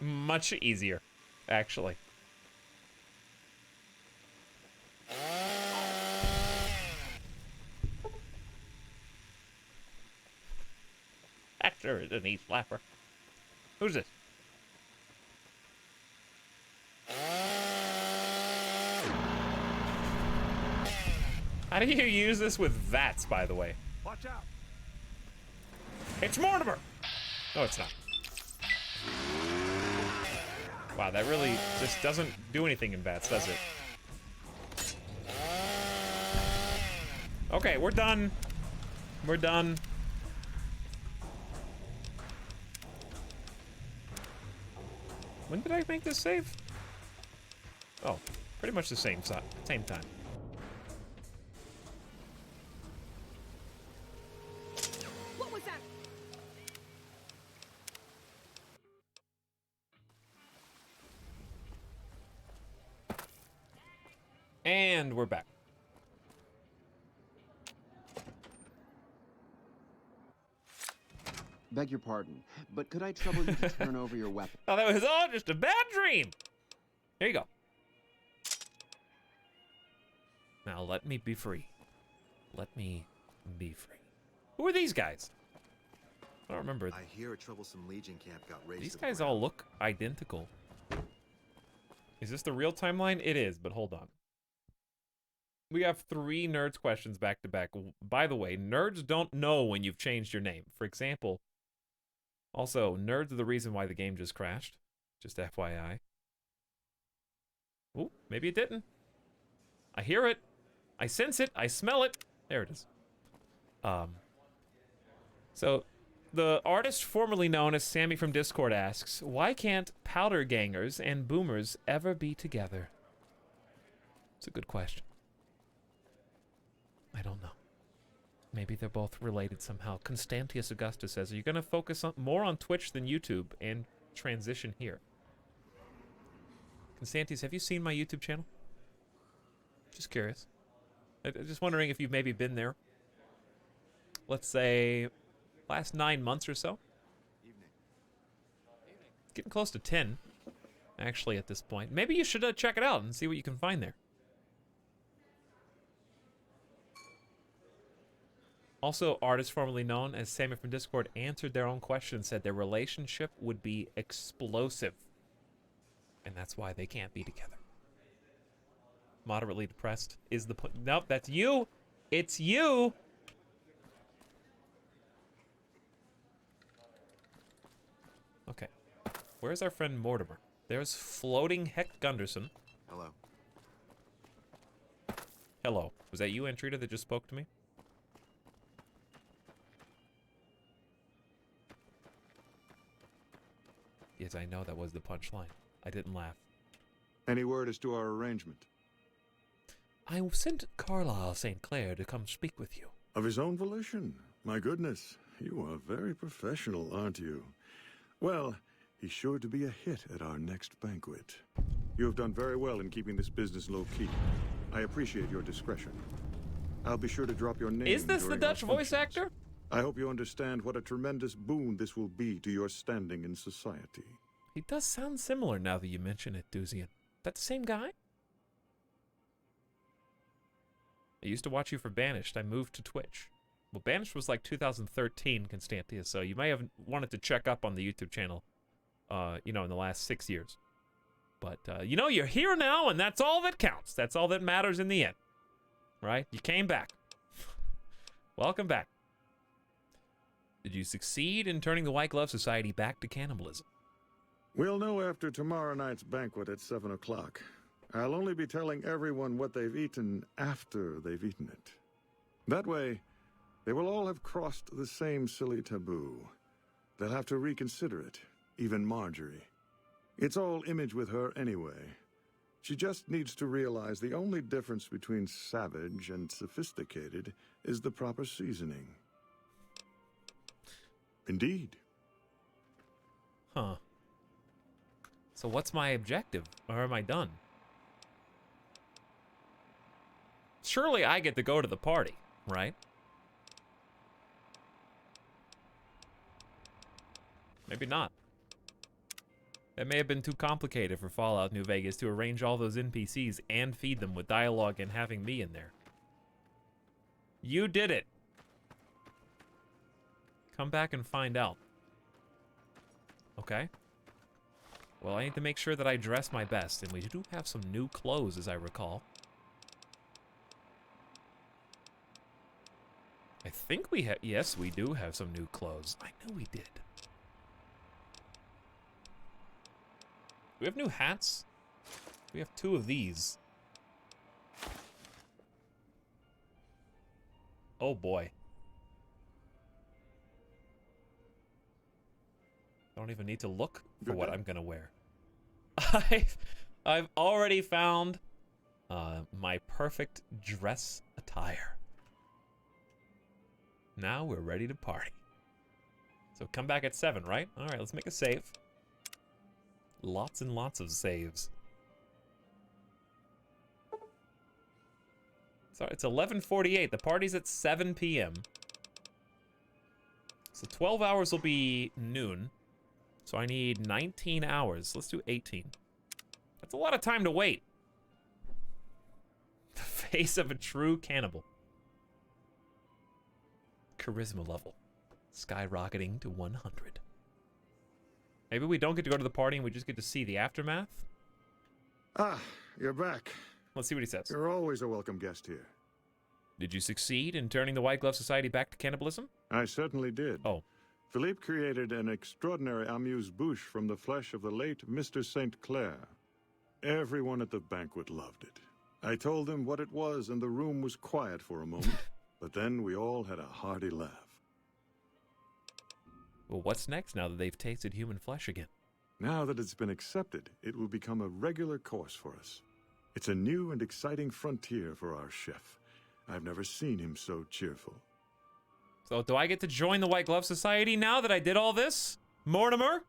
Much easier, actually. That sure is a knee slapper. Who's this? How do you use this with VATS, by the way? Watch out. It's Mortimer! No, it's not. Wow, that really just doesn't do anything in VATS, does it? Okay, we're done. We're done. When did I make this save? Oh, pretty much the same time. What was that? And we're back. Beg your pardon, but could I trouble you to turn over your weapon? Oh, that was all just a bad dream. Here you go. Now let me be free. Let me be free. Who are these guys? I don't remember. I hear a troublesome Legion camp got raised. These guys all look identical. Is this the real timeline? It is, but hold on. We have 3 nerds questions back to back. By the way, nerds don't know when you've changed your name. For example, also, nerds are the reason why the game just crashed. Just FYI. Ooh, maybe it didn't. I hear it. I sense it. I smell it. There it is. So, the artist formerly known as Sammy from Discord asks, why can't powder gangers and boomers ever be together? It's a good question. I don't know. Maybe they're both related somehow. Constantius Augustus says, are you going to focus more on Twitch than YouTube and transition here? Constantius, have you seen my YouTube channel? Just curious. I'm just wondering if you've maybe been there. Let's say last 9 months or so. Getting close to 10, actually, at this point. Maybe you should check it out and see what you can find there. Also, artists formerly known as Sammy from Discord answered their own question and said their relationship would be explosive. And that's why they can't be together. Moderately depressed is the point. Nope, that's you. It's you. Okay. Where's our friend Mortimer? There's floating Ted Gunderson. Hello. Hello. Was that you, Antrita, that just spoke to me? Yes, I know that was the punchline. I didn't laugh. Any word as to our arrangement? I sent Carlisle St. Clair to come speak with you. Of his own volition? My goodness, you are very professional, aren't you? Well, he's sure to be a hit at our next banquet. You have done very well in keeping this business low-key. I appreciate your discretion. I'll be sure to drop your name. Is this the Dutch voice actor? I hope you understand what a tremendous boon this will be to your standing in society. He does sound similar now that you mention it, Duzian. That the same guy? I used to watch you for Banished. I moved to Twitch. Well, Banished was like 2013, Constantius, so you may have wanted to check up on the YouTube channel, you know, in the last 6 years. But, you know, you're here now, and that's all that counts. That's all that matters in the end. Right? You came back. Welcome back. Did you succeed in turning the White Glove Society back to cannibalism? We'll know after tomorrow night's banquet at 7 o'clock. I'll only be telling everyone what they've eaten after they've eaten it. That way, they will all have crossed the same silly taboo. They'll have to reconsider it, even Marjorie. It's all image with her anyway. She just needs to realize the only difference between savage and sophisticated is the proper seasoning. Indeed. Huh. So what's my objective? Or am I done? Surely I get to go to the party, right? Maybe not. That may have been too complicated for Fallout New Vegas to arrange all those NPCs and feed them with dialogue and having me in there. You did it. Come back and find out. Okay. Well, I need to make sure that I dress my best, and we do have some new clothes, as I recall. I think we have... Yes, we do have some new clothes. I knew we did. Do we have new hats? We have 2 of these. Oh, boy. I don't even need to look for what I'm gonna wear. I've already found my perfect dress attire. Now we're ready to party. So come back at 7, right? All right, let's make a save. Lots and lots of saves. Sorry, it's 11:48. The party's at 7 p.m. So 12 hours will be noon. So I need 19 hours. Let's do 18. That's a lot of time to wait. The face of a true cannibal. Charisma level. Skyrocketing to 100. Maybe we don't get to go to the party and we just get to see the aftermath? Ah, you're back. Let's see what he says. You're always a welcome guest here. Did you succeed in turning the White Glove Society back to cannibalism? I certainly did. Oh. Philippe created an extraordinary amuse-bouche from the flesh of the late Mr. St. Clair. Everyone at the banquet loved it. I told them what it was, and the room was quiet for a moment, but then we all had a hearty laugh. Well, what's next now that they've tasted human flesh again? Now that it's been accepted, it will become a regular course for us. It's a new and exciting frontier for our chef. I've never seen him so cheerful. So do I get to join the White Glove Society now that I did all this? Mortimer?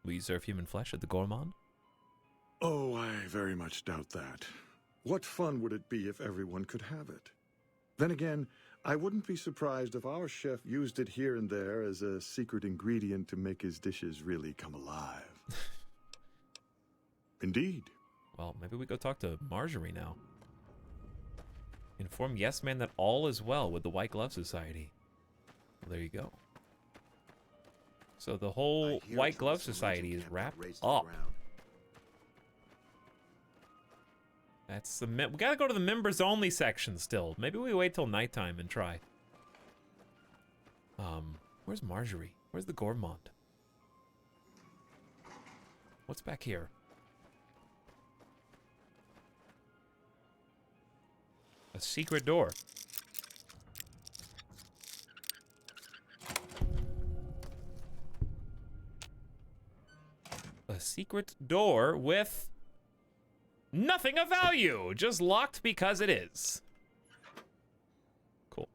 Will you serve human flesh at the Gormand? Oh, I very much doubt that. What fun would it be if everyone could have it? Then again, I wouldn't be surprised if our chef used it here and there as a secret ingredient to make his dishes really come alive. Indeed. Well, maybe we go talk to Marjorie now. Inform Yes Man that all is well with the White Glove Society. Well, there you go. So the whole White Glove Society is wrapped up. That's the we gotta go to the members only section still. Maybe we wait till nighttime and try. Where's Marjorie? Where's the Gormand? What's back here? A secret door. A secret door with nothing of value, just locked because it is. Cool.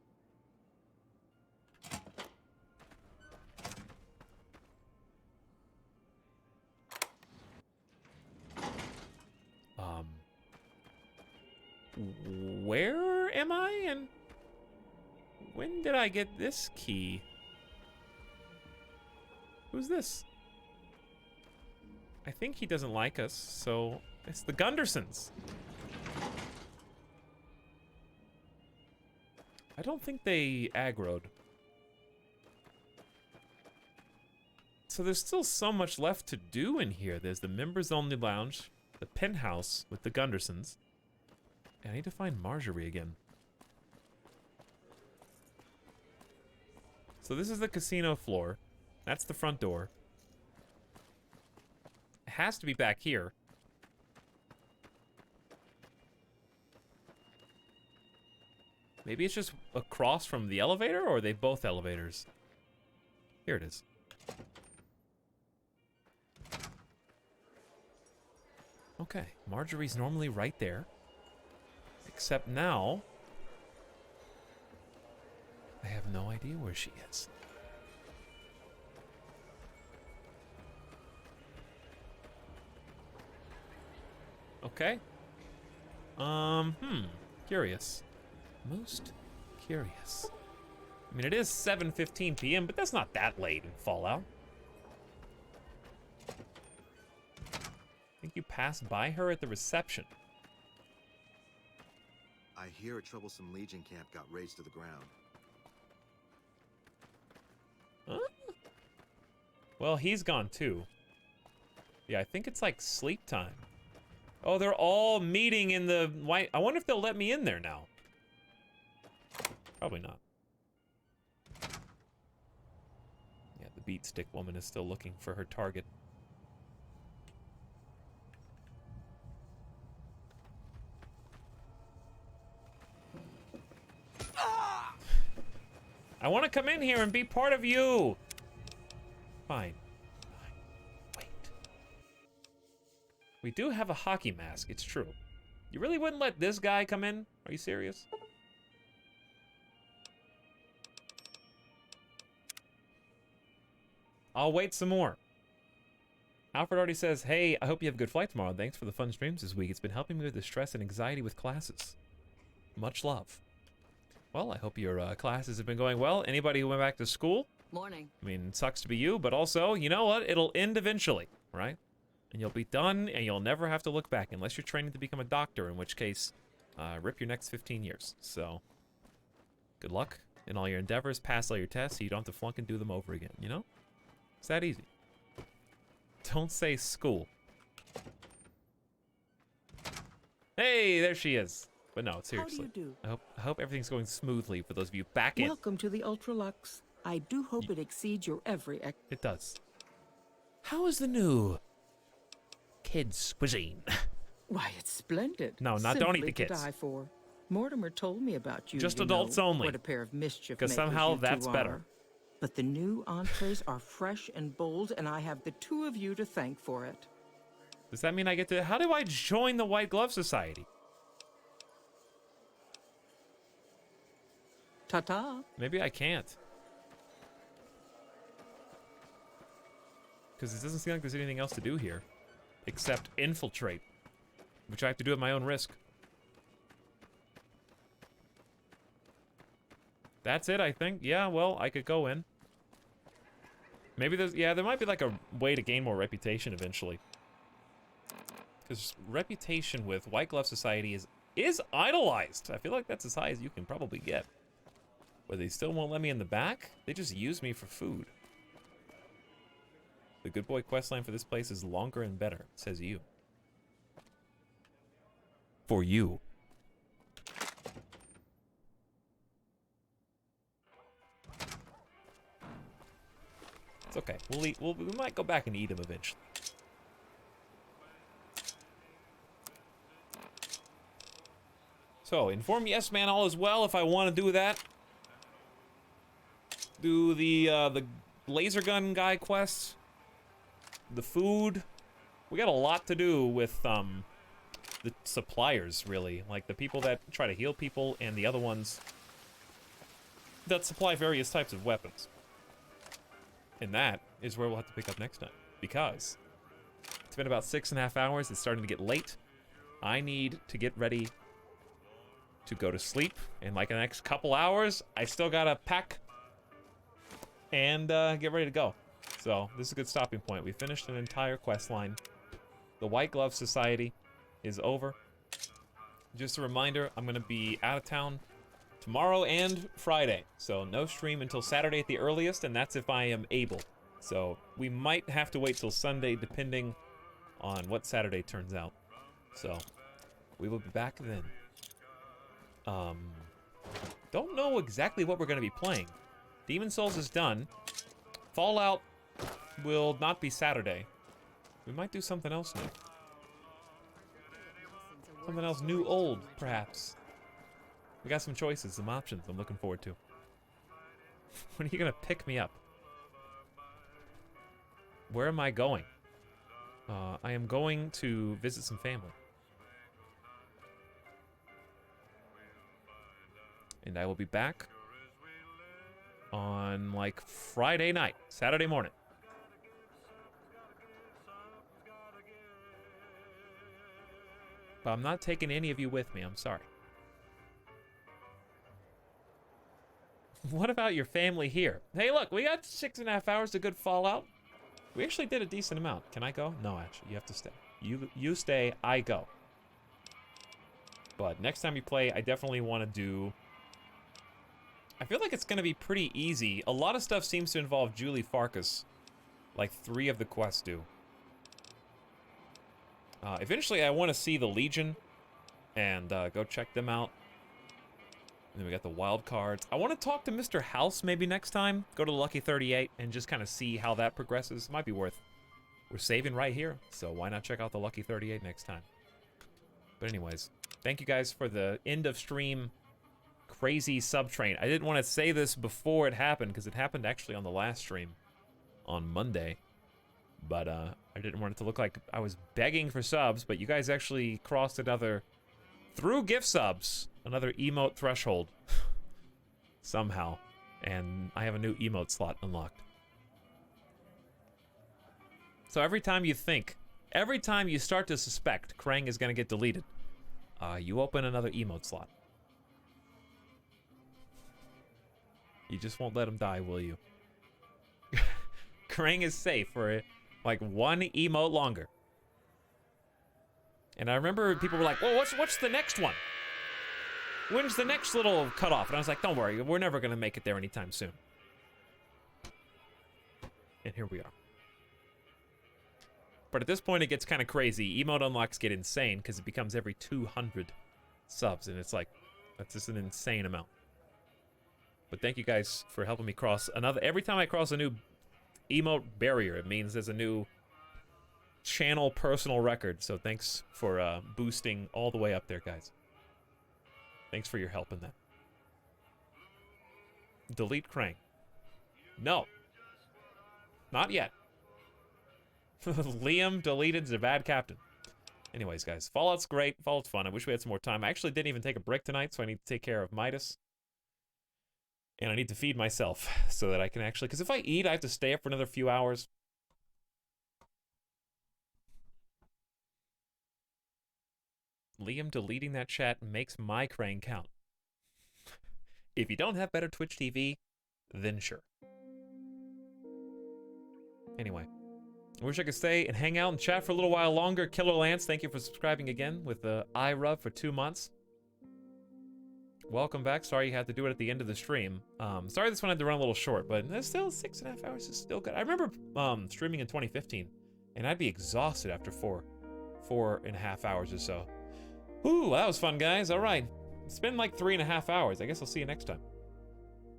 Where am I and when did I get this key? Who's this? I think he doesn't like us, so it's the Gundersons. I don't think they aggroed. So there's still so much left to do in here. There's the members only lounge, the penthouse with the Gundersons. And I need to find Marjorie again. So this is the casino floor. That's the front door. It has to be back here. Maybe it's just across from the elevator, or are they both elevators? Here it is. Okay, Marjorie's normally right there. Except now, I have no idea where she is. Okay. Curious. Most curious. I mean, it is 7:15 p.m., but that's not that late in Fallout. I think you passed by her at the reception. I hear a troublesome Legion camp got razed to the ground. Huh? Well, he's gone too. Yeah, I think it's like sleep time. Oh, they're all meeting in the white. I wonder if they'll let me in there now. Probably not. Yeah, the beat stick woman is still looking for her target. I want to come in here and be part of you. Fine. Wait. We do have a hockey mask, it's true. You really wouldn't let this guy come in? Are you serious? I'll wait some more. Alfred already says, hey, I hope you have a good flight tomorrow. Thanks for the fun streams this week. It's been helping me with the stress and anxiety with classes. Much love. Well, I hope your classes have been going well. Anybody who went back to school? Morning. I mean, it sucks to be you, but also, you know what? It'll end eventually, right? And you'll be done, and you'll never have to look back unless you're training to become a doctor, in which case, rip your next 15 years. So, good luck in all your endeavors. Pass all your tests so you don't have to flunk and do them over again, you know? It's that easy. Don't say school. Hey, there she is. But no, seriously. How do you do? I hope everything's going smoothly for those of you back in. Welcome to the Ultralux. I do hope it exceeds your every It does. How is the new kids' cuisine? Why, it's splendid. No, don't eat the Simply kids. To die for. Mortimer told me about you. Just you adults know, only. What a pair of mischief Because makers somehow you that's two better. are. But the new entrees are fresh and bold, and I have the two of you to thank for it. Does that mean I get to... How do I join the White Glove Society? Ta-ta. Maybe I can't. Because it doesn't seem like there's anything else to do here. Except infiltrate. Which I have to do at my own risk. That's it, I think. Yeah, well, I could go in. Maybe there's... Yeah, there might be like a way to gain more reputation eventually. Because reputation with White Glove Society is idolized. I feel like that's as high as you can probably get. But they still won't let me in the back? They just use me for food. The Good Boy questline for this place is longer and better, says you. For you. It's okay. We'll eat. We might go back and eat him eventually. So, inform Yes Man all is well if I want to do that. Do the laser gun guy quests. The food. We got a lot to do with the suppliers, really. Like the people that try to heal people and the other ones that supply various types of weapons. And that is where we'll have to pick up next time. Because it's been about 6.5 hours. It's starting to get late. I need to get ready to go to sleep in like the next couple hours. I still gotta pack and get ready to go. So this is a good stopping point. We finished an entire quest line. The White Glove Society is over. Just a reminder, I'm gonna be out of town tomorrow and Friday. So no stream until Saturday at the earliest, and that's if I am able. So we might have to wait till Sunday depending on what Saturday turns out. So we will be back then. Don't know exactly what we're gonna be playing. Demon Souls is done. Fallout will not be Saturday. We might do something else new. Something else new, old, perhaps. We got some choices, some options I'm looking forward to. When are you gonna pick me up? Where am I going? I am going to visit some family. And I will be back on, like, Friday night, Saturday morning. But I'm not taking any of you with me, I'm sorry. What about your family here? Hey, look, we got 6.5 hours of good Fallout. We actually did a decent amount. Can I go? No, actually, you have to stay. You stay, I go. But next time you play, I definitely want to do... I feel like it's going to be pretty easy. A lot of stuff seems to involve Julie Farkas. Like 3 of the quests do. Eventually, I want to see the Legion and go check them out. And then we got the wild cards. I want to talk to Mr. House maybe next time. Go to the Lucky 38 and just kind of see how that progresses. Might be worth. We're saving right here, so why not check out the Lucky 38 next time? But anyways, thank you guys for the end of stream crazy subtrain. I didn't want to say this before it happened because it happened actually on the last stream on Monday. But I didn't want it to look like I was begging for subs, but you guys actually crossed another, through gift subs, another emote threshold. Somehow. And I have a new emote slot unlocked. So every time you think, every time you start to suspect Krang is going to get deleted, you open another emote slot. You just won't let him die, will you? Krang is safe for like 1 emote longer. And I remember people were like, well, what's the next one? When's the next little cutoff? And I was like, don't worry, we're never going to make it there anytime soon. And here we are. But at this point, it gets kind of crazy. Emote unlocks get insane because it becomes every 200 subs. And it's like, that's just an insane amount. But thank you guys for helping me cross another. Every time I cross a new emote barrier, it means there's a new channel personal record. So thanks for boosting all the way up there, guys. Thanks for your help in that. Delete Krang. No. Not yet. Liam deleted the bad captain. Anyways, guys, Fallout's great. Fallout's fun. I wish we had some more time. I actually didn't even take a break tonight, so I need to take care of Midas. And I need to feed myself so that I can actually, because if I eat, I have to stay up for another few hours. Liam deleting that chat makes my crane count. If you don't have better Twitch TV, then sure. Anyway, I wish I could stay and hang out and chat for a little while longer. Killer Lance, thank you for subscribing again with the iRub for 2 months. Welcome back. Sorry you had to do it at the end of the stream. Sorry this one had to run a little short, but that's still 6.5 hours is still good. I remember streaming in 2015, and I'd be exhausted after 4.5 hours or so. Ooh, that was fun, guys. All right. It's been like 3.5 hours. I guess I'll see you next time.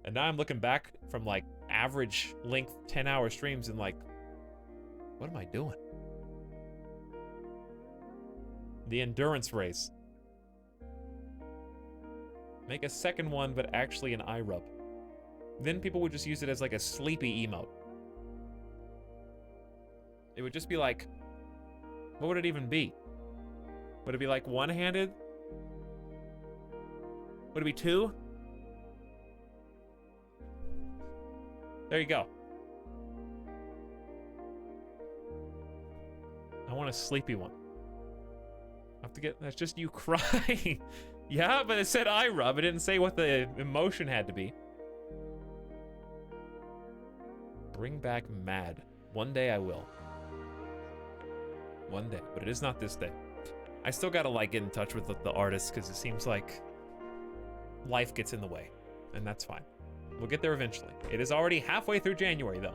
And now I'm looking back from like average length 10-hour streams and like, what am I doing? The endurance race. Make a second one, but actually an eye rub. Then people would just use it as like a sleepy emote. It would just be like, what would it even be? Would it be like one-handed? Would it be two? There you go. I want a sleepy one. I have to get, that's just you crying. Yeah, but it said eye rub. It didn't say what the emotion had to be. Bring back Mad. One day I will. One day, but it is not this day. I still gotta like get in touch with the artists because it seems like life gets in the way, and that's fine. We'll get there eventually. It is already halfway through January though.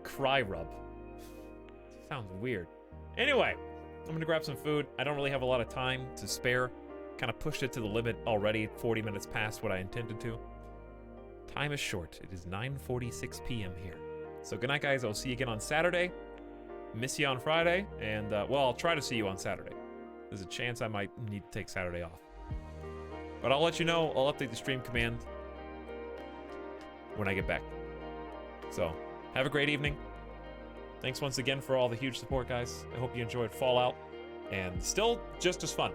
Cry rub. Sounds weird. Anyway, I'm gonna grab some food. I don't really have a lot of time to spare. Kind of pushed it to the limit already, 40 minutes past what I intended to. Time is short. It is 9:46 p.m. here. So good night, guys. I'll see you again on Saturday. Miss you on Friday, and well, I'll try to see you on Saturday. There's a chance I might need to take Saturday off. But I'll let you know. I'll update the stream command when I get back. So, have a great evening. Thanks once again for all the huge support, guys. I hope you enjoyed Fallout, and still just as fun.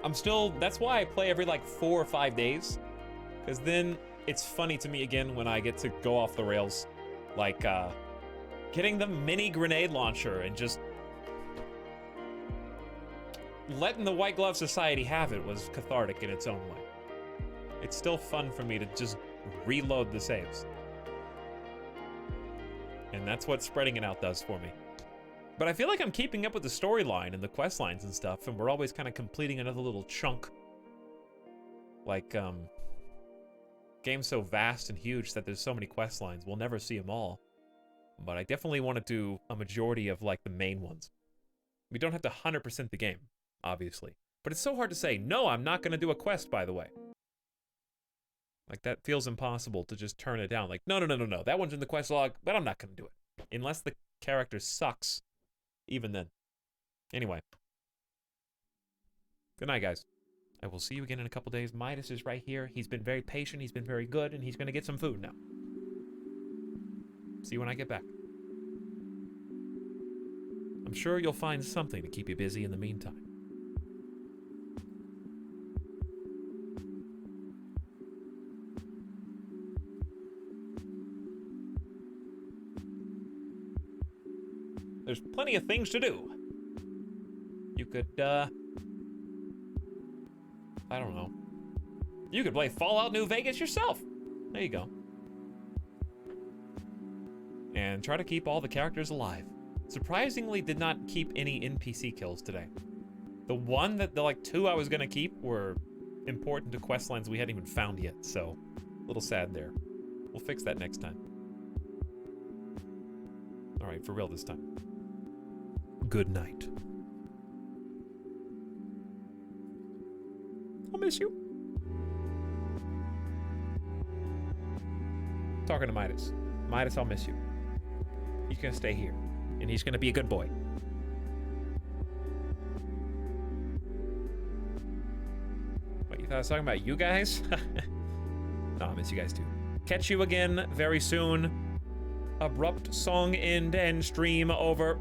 That's why I play every like 4 or 5 days, because then it's funny to me again when I get to go off the rails. Like, getting the mini grenade launcher and just letting the White Glove Society have it was cathartic in its own way. It's still fun for me to just reload the saves. And that's what spreading it out does for me. But I feel like I'm keeping up with the storyline and the quest lines and stuff, and we're always kind of completing another little chunk. Like, game's so vast and huge that there's so many quest lines, we'll never see them all. But I definitely want to do a majority of, like, the main ones. We don't have to 100% the game, obviously. But it's so hard to say, no, I'm not going to do a quest, by the way. Like, that feels impossible to just turn it down. Like, no, that one's in the quest log, but I'm not going to do it. Unless the character sucks, even then. Anyway. Good night, guys. I will see you again in a couple days. Midas is right here. He's been very patient, he's been very good, and he's going to get some food now. See you when I get back. I'm sure you'll find something to keep you busy in the meantime. There's plenty of things to do. You could, I don't know. You could play Fallout New Vegas yourself. There you go. And try to keep all the characters alive. Surprisingly, did not keep any NPC kills today. The one that, the like 2 I was gonna keep were important to quest lines we hadn't even found yet, so a little sad there. We'll fix that next time. All right, for real this time. Good night. I'll miss you. Talking to Midas. Midas, I'll miss you. He's gonna stay here, and he's gonna be a good boy. What, you thought I was talking about you guys? No, I miss you guys too. Catch you again very soon. Abrupt song end and stream over.